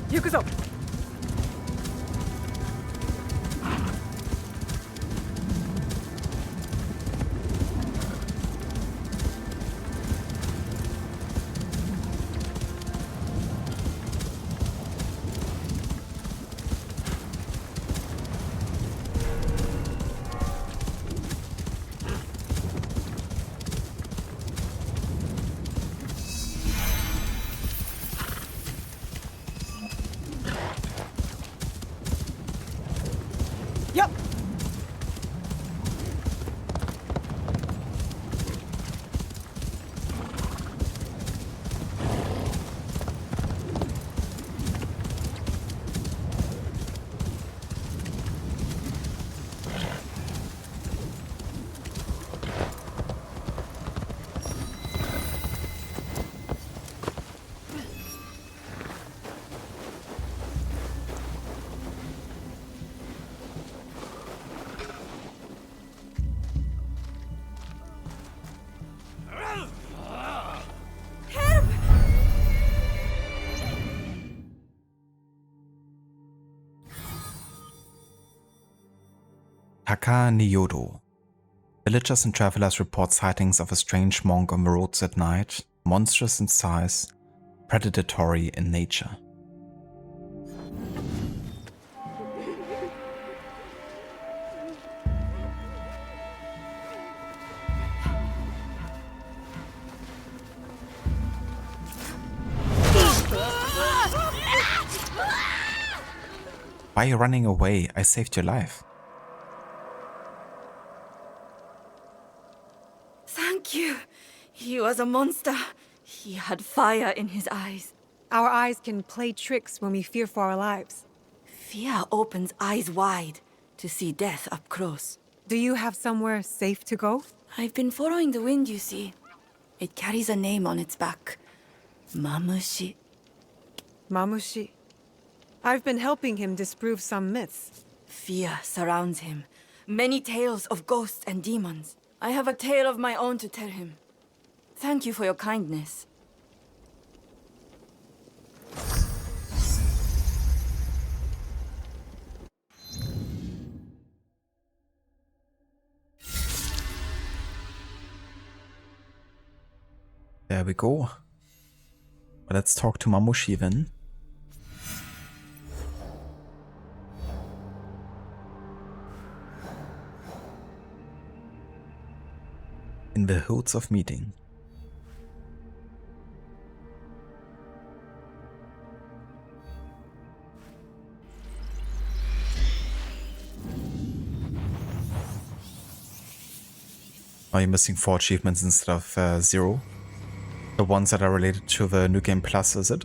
Yukuzo! Taka Nyodo. Villagers and travelers report sightings of a strange monk on the roads at night, monstrous in size, predatory in nature. Why are you running away? I saved your life. Thank you. He was a monster. He had fire in his eyes. Our eyes can play tricks when we fear for our lives. Fear opens eyes wide to see death up close. Do you have somewhere safe to go? I've been following the wind, you see. It carries a name on its back. Mamushi. Mamushi. I've been helping him disprove some myths. Fear surrounds him. Many tales of ghosts and demons. I have a tale of my own to tell him. Thank you for your kindness. There we go. Well, let's talk to Mamushi then. In the Hills of Meeting. Are you missing 4 achievements instead of 0? The ones that are related to the New Game Plus, is it?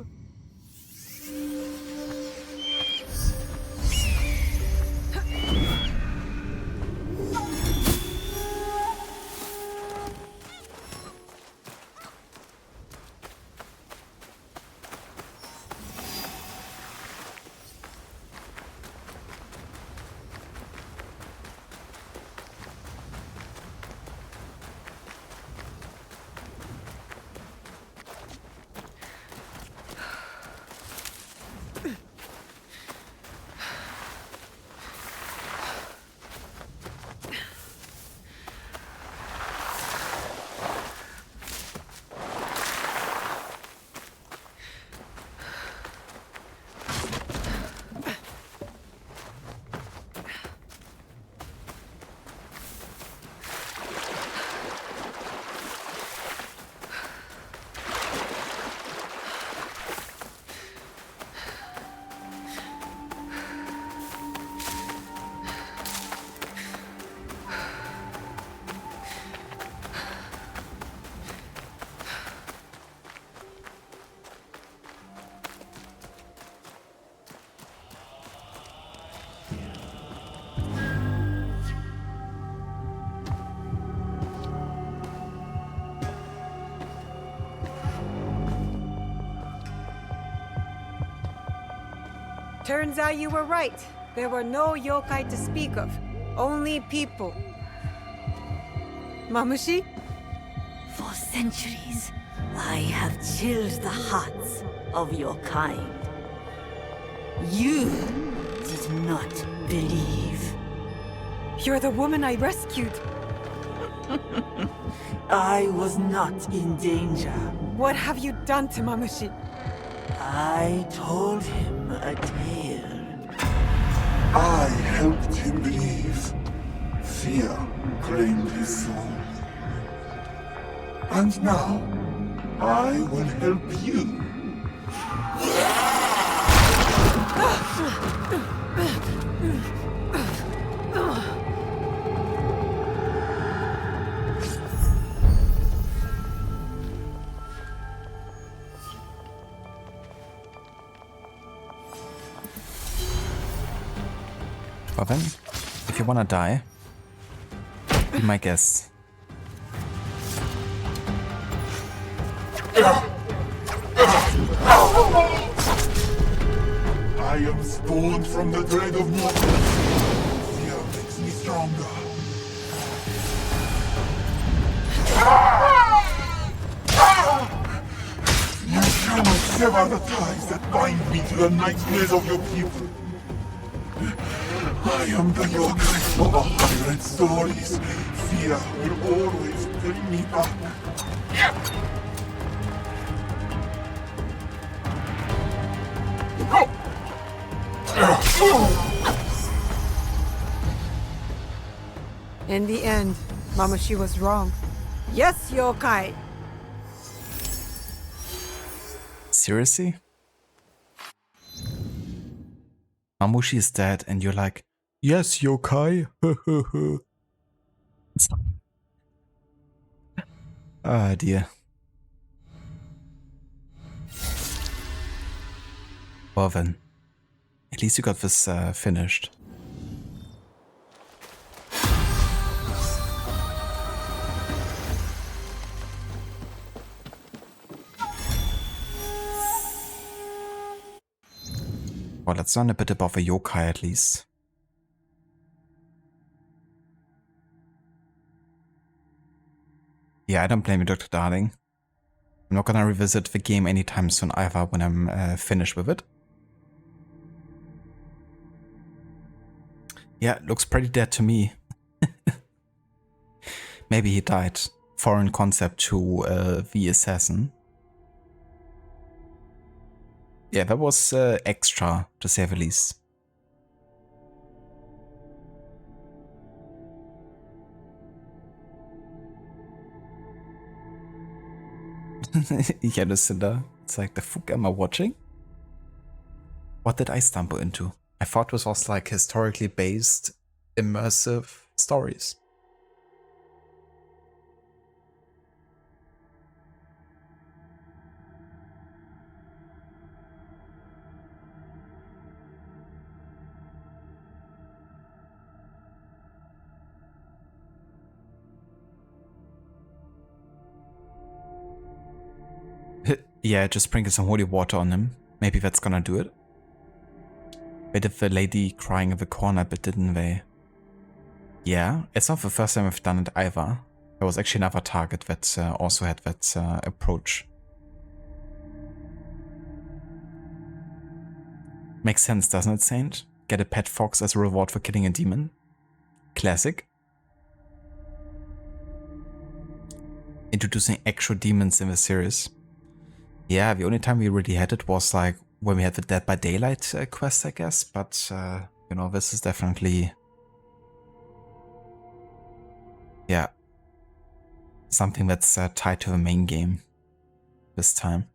Turns out you were right. There were no yokai to speak of. Only people. Mamushi? For centuries, I have chilled the hearts of your kind. You did not believe. You're the woman I rescued. I was not in danger. What have you done to Mamushi? I told him a tale. I helped him believe. Fear claimed his soul. And now, I will help you. Well then, if you wanna die, be my guest. I am spawned from the dread of mortals. Fear makes me stronger. You cannot sever the ties that bind me to the nightmares of your people. I am the yokai of 100 stories. Fear will always bring me back. In the end, Mamashi was wrong. Yes, yokai! Seriously? Mamushi is dead and you're like, yes, yokai. Ah, dear. Well then, at least you got this finished. Well, let's learn a bit about the yokai at least. Yeah, I don't blame you, Dr. Darling. I'm not gonna revisit the game anytime soon either when I'm finished with it. Yeah, looks pretty dead to me. Maybe he died. Foreign concept to the assassin. Yeah, that was extra, to say the least. Yeah, Lucinda. It's like, the fuck am I watching? What did I stumble into? I thought this was like historically based, immersive stories. Yeah, just sprinkle some holy water on him. Maybe that's gonna do it. They did the lady crying in the corner bit, didn't they? Yeah, it's not the first time we've done it either. There was actually another target that also had that approach. Makes sense, doesn't it, Saint? Get a pet fox as a reward for killing a demon? Classic. Introducing actual demons in the series. Yeah, the only time we really had it was like when we had the Dead by Daylight quest, I guess. But, you know, this is definitely... yeah. Something that's tied to the main game this time.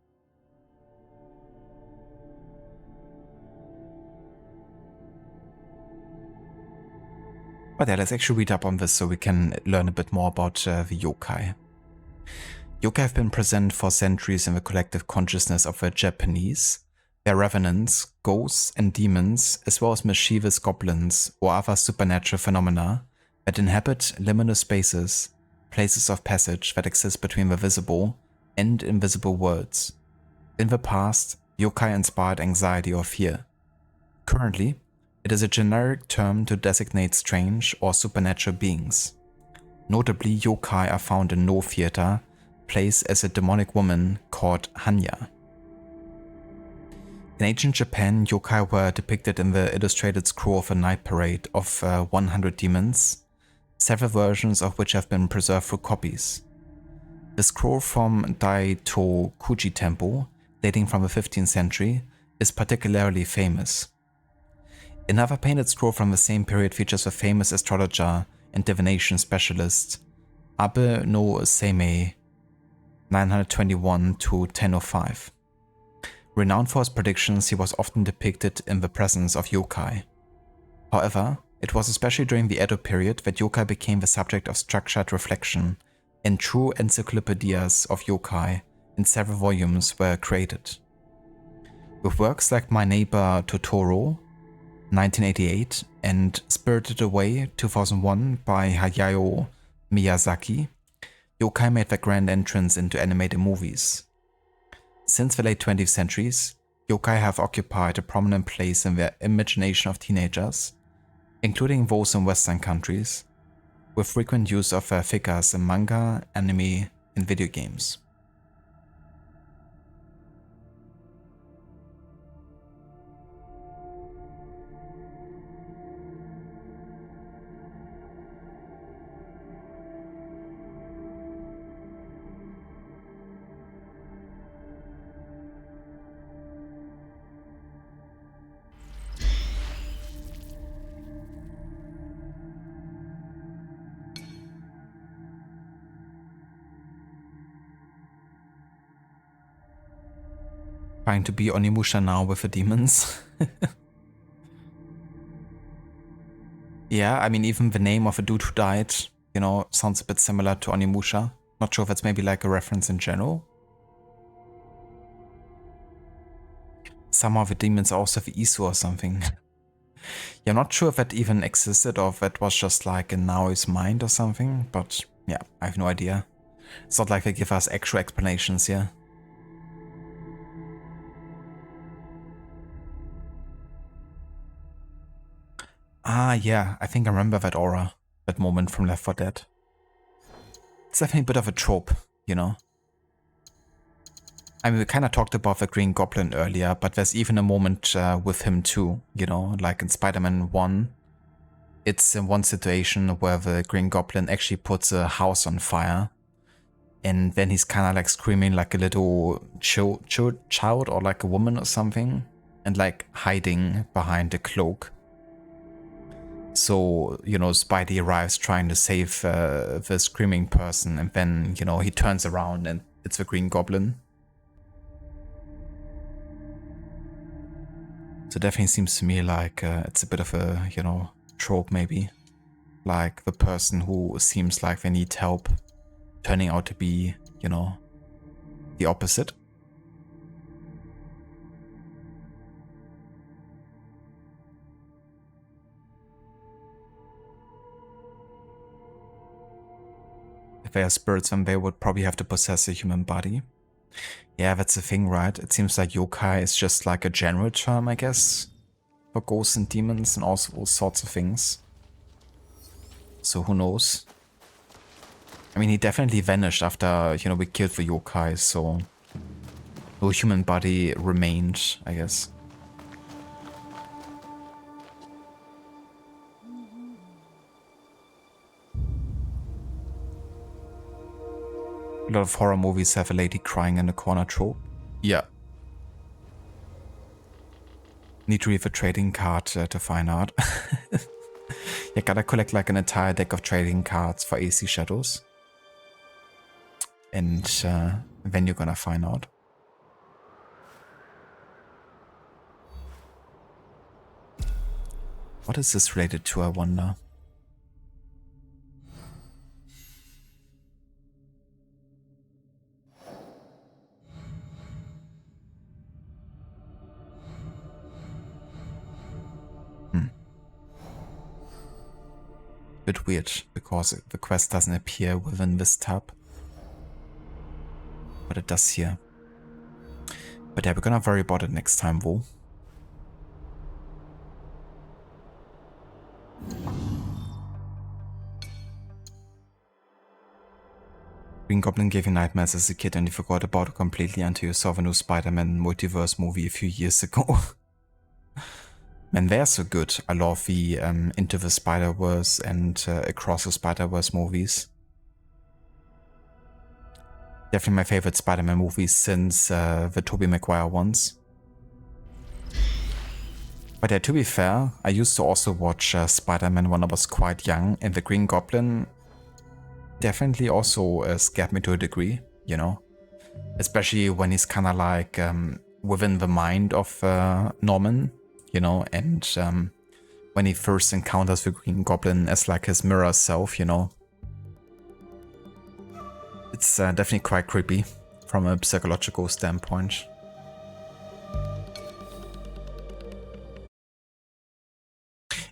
But yeah, let's actually read up on this so we can learn a bit more about the yokai. Yokai have been present for centuries in the collective consciousness of the Japanese. Their revenants, ghosts and demons, as well as mischievous goblins or other supernatural phenomena that inhabit liminal spaces, places of passage that exist between the visible and invisible worlds. In the past, yokai inspired anxiety or fear. Currently, it is a generic term to designate strange or supernatural beings. Notably, yokai are found in No Theater, plays as a demonic woman called Hanya. In ancient Japan, yokai were depicted in the illustrated scroll of a night parade of 100 demons, several versions of which have been preserved through copies. The scroll from Daitokuji Temple, dating from the 15th century, is particularly famous. Another painted scroll from the same period features a famous astrologer and divination specialist, Abe no Seimei, 921 to 1005. Renowned for his predictions, he was often depicted in the presence of yokai. However, it was especially during the Edo period that yokai became the subject of structured reflection, and true encyclopedias of yokai in several volumes were created. With works like My Neighbor Totoro, 1988, and Spirited Away, 2001 by Hayao Miyazaki, yokai made their grand entrance into animated movies. Since the late 20th centuries, yokai have occupied a prominent place in the imagination of teenagers, including those in Western countries, with frequent use of their figures in manga, anime, and video games. Trying to be Onimusha now with the demons. Yeah, I mean, even the name of a dude who died, you know, sounds a bit similar to Onimusha. Not sure if that's maybe like a reference in general. Some of the demons also have Isu or something. Yeah, I'm not sure if that even existed or if that was just like in Naoi's mind or something, but yeah, I have no idea. It's not like they give us actual explanations here. Ah, yeah, I think I remember that aura, that moment from Left 4 Dead. It's definitely a bit of a trope, you know? I mean, we kind of talked about the Green Goblin earlier, but there's even a moment with him too, you know? Like in Spider-Man 1, it's in one situation where the Green Goblin actually puts a house on fire, and then he's kind of like screaming like a little child or like a woman or something, and like hiding behind a cloak. So, you know, Spidey arrives trying to save the screaming person, and then, you know, he turns around and it's the Green Goblin. So definitely seems to me like it's a bit of a, you know, trope maybe. Like the person who seems like they need help turning out to be, you know, the opposite. If they are spirits, then they would probably have to possess a human body. Yeah, that's the thing, right? It seems like yokai is just like a general term, I guess, for ghosts and demons and all sorts of things. So who knows? I mean, he definitely vanished after, you know, we killed the yokai, so no human body remained, I guess. A lot of horror movies have a lady crying in a corner trope. Yeah. Need to read a trading card to find out. Yeah, gotta collect like an entire deck of trading cards for AC Shadows. And then you're gonna find out. What is this related to, I wonder? Bit weird, because the quest doesn't appear within this tab. But it does here. But yeah, we're gonna worry about it next time, though. Green Goblin gave you nightmares as a kid and you forgot about it completely until you saw the new Spider-Man multiverse movie a few years ago. Man, they're so good. I love the Into the Spider-Verse and Across the Spider-Verse movies. Definitely my favorite Spider-Man movies since the Tobey Maguire ones. But yeah, to be fair, I used to also watch Spider-Man when I was quite young, and the Green Goblin definitely also scared me to a degree, you know? Especially when he's kind of like within the mind of Norman, you know, and when he first encounters the Green Goblin as like his mirror self, you know. It's definitely quite creepy from a psychological standpoint.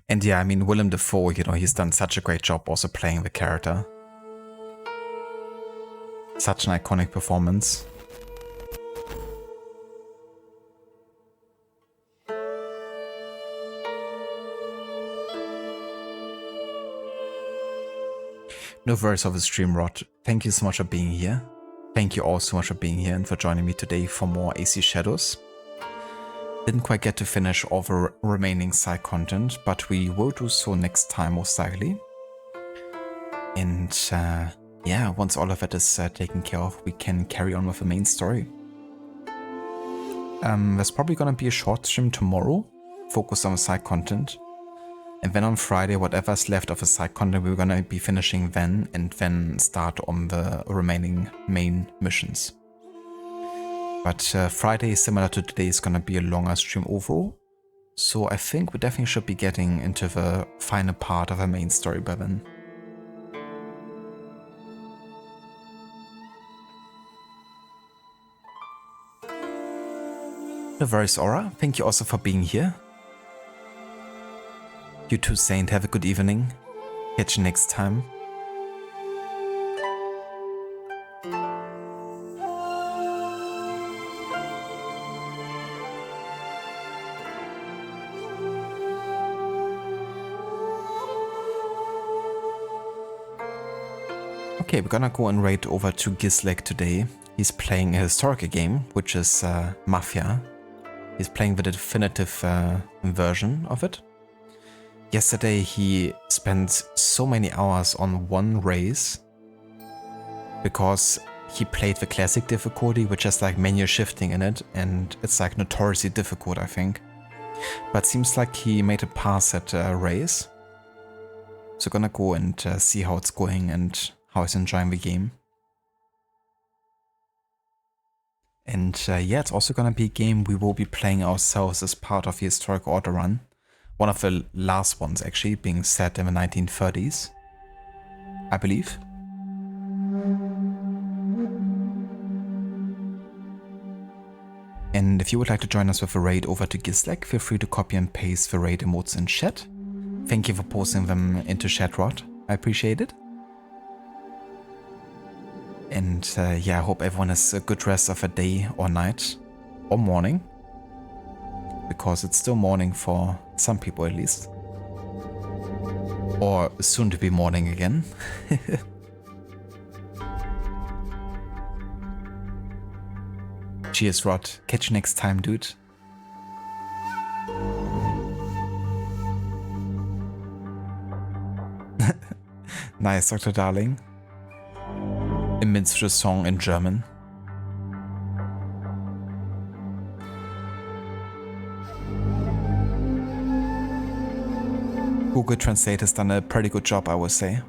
And yeah, I mean, Willem Dafoe, you know, he's done such a great job also playing the character. Such an iconic performance. No worries of the stream, Rod. Thank you so much for being here. Thank you all so much for being here and for joining me today for more AC Shadows. Didn't quite get to finish all the remaining side content, but we will do so next time most likely. And yeah, once all of that is taken care of, we can carry on with the main story. There's probably gonna be a short stream tomorrow, focused on the side content. And then on Friday, whatever's left of the side content, we're gonna be finishing then, and then start on the remaining main missions. But Friday, similar to today, is gonna be a longer stream overall. So I think we definitely should be getting into the final part of our main story by then. Reverse Aura, thank you also for being here. You too, Saint, have a good evening. Catch you next time. Okay, we're gonna go and raid over to Gisleck today. He's playing a historical game, which is Mafia. He's playing the definitive version of it. Yesterday he spent so many hours on one race because he played the classic difficulty, which has like menu shifting in it, and it's like notoriously difficult, I think. But seems like he made a pass at race. So gonna go and see how it's going and how he's enjoying the game. And yeah, it's also gonna be a game we will be playing ourselves as part of the historic order run. One of the last ones actually, being set in the 1930s, I believe. And if you would like to join us with a raid over to Gisleck, feel free to copy and paste the raid emotes in chat. Thank you for posting them into chat, Rod. I appreciate it. And yeah, I hope everyone has a good rest of a day or night or morning. Because it's still morning for some people at least. Or soon to be morning again. Cheers, Rod. Catch you next time, dude. Nice, Dr. Darling. A minstrel song in German. Google Translate has done a pretty good job, I would say.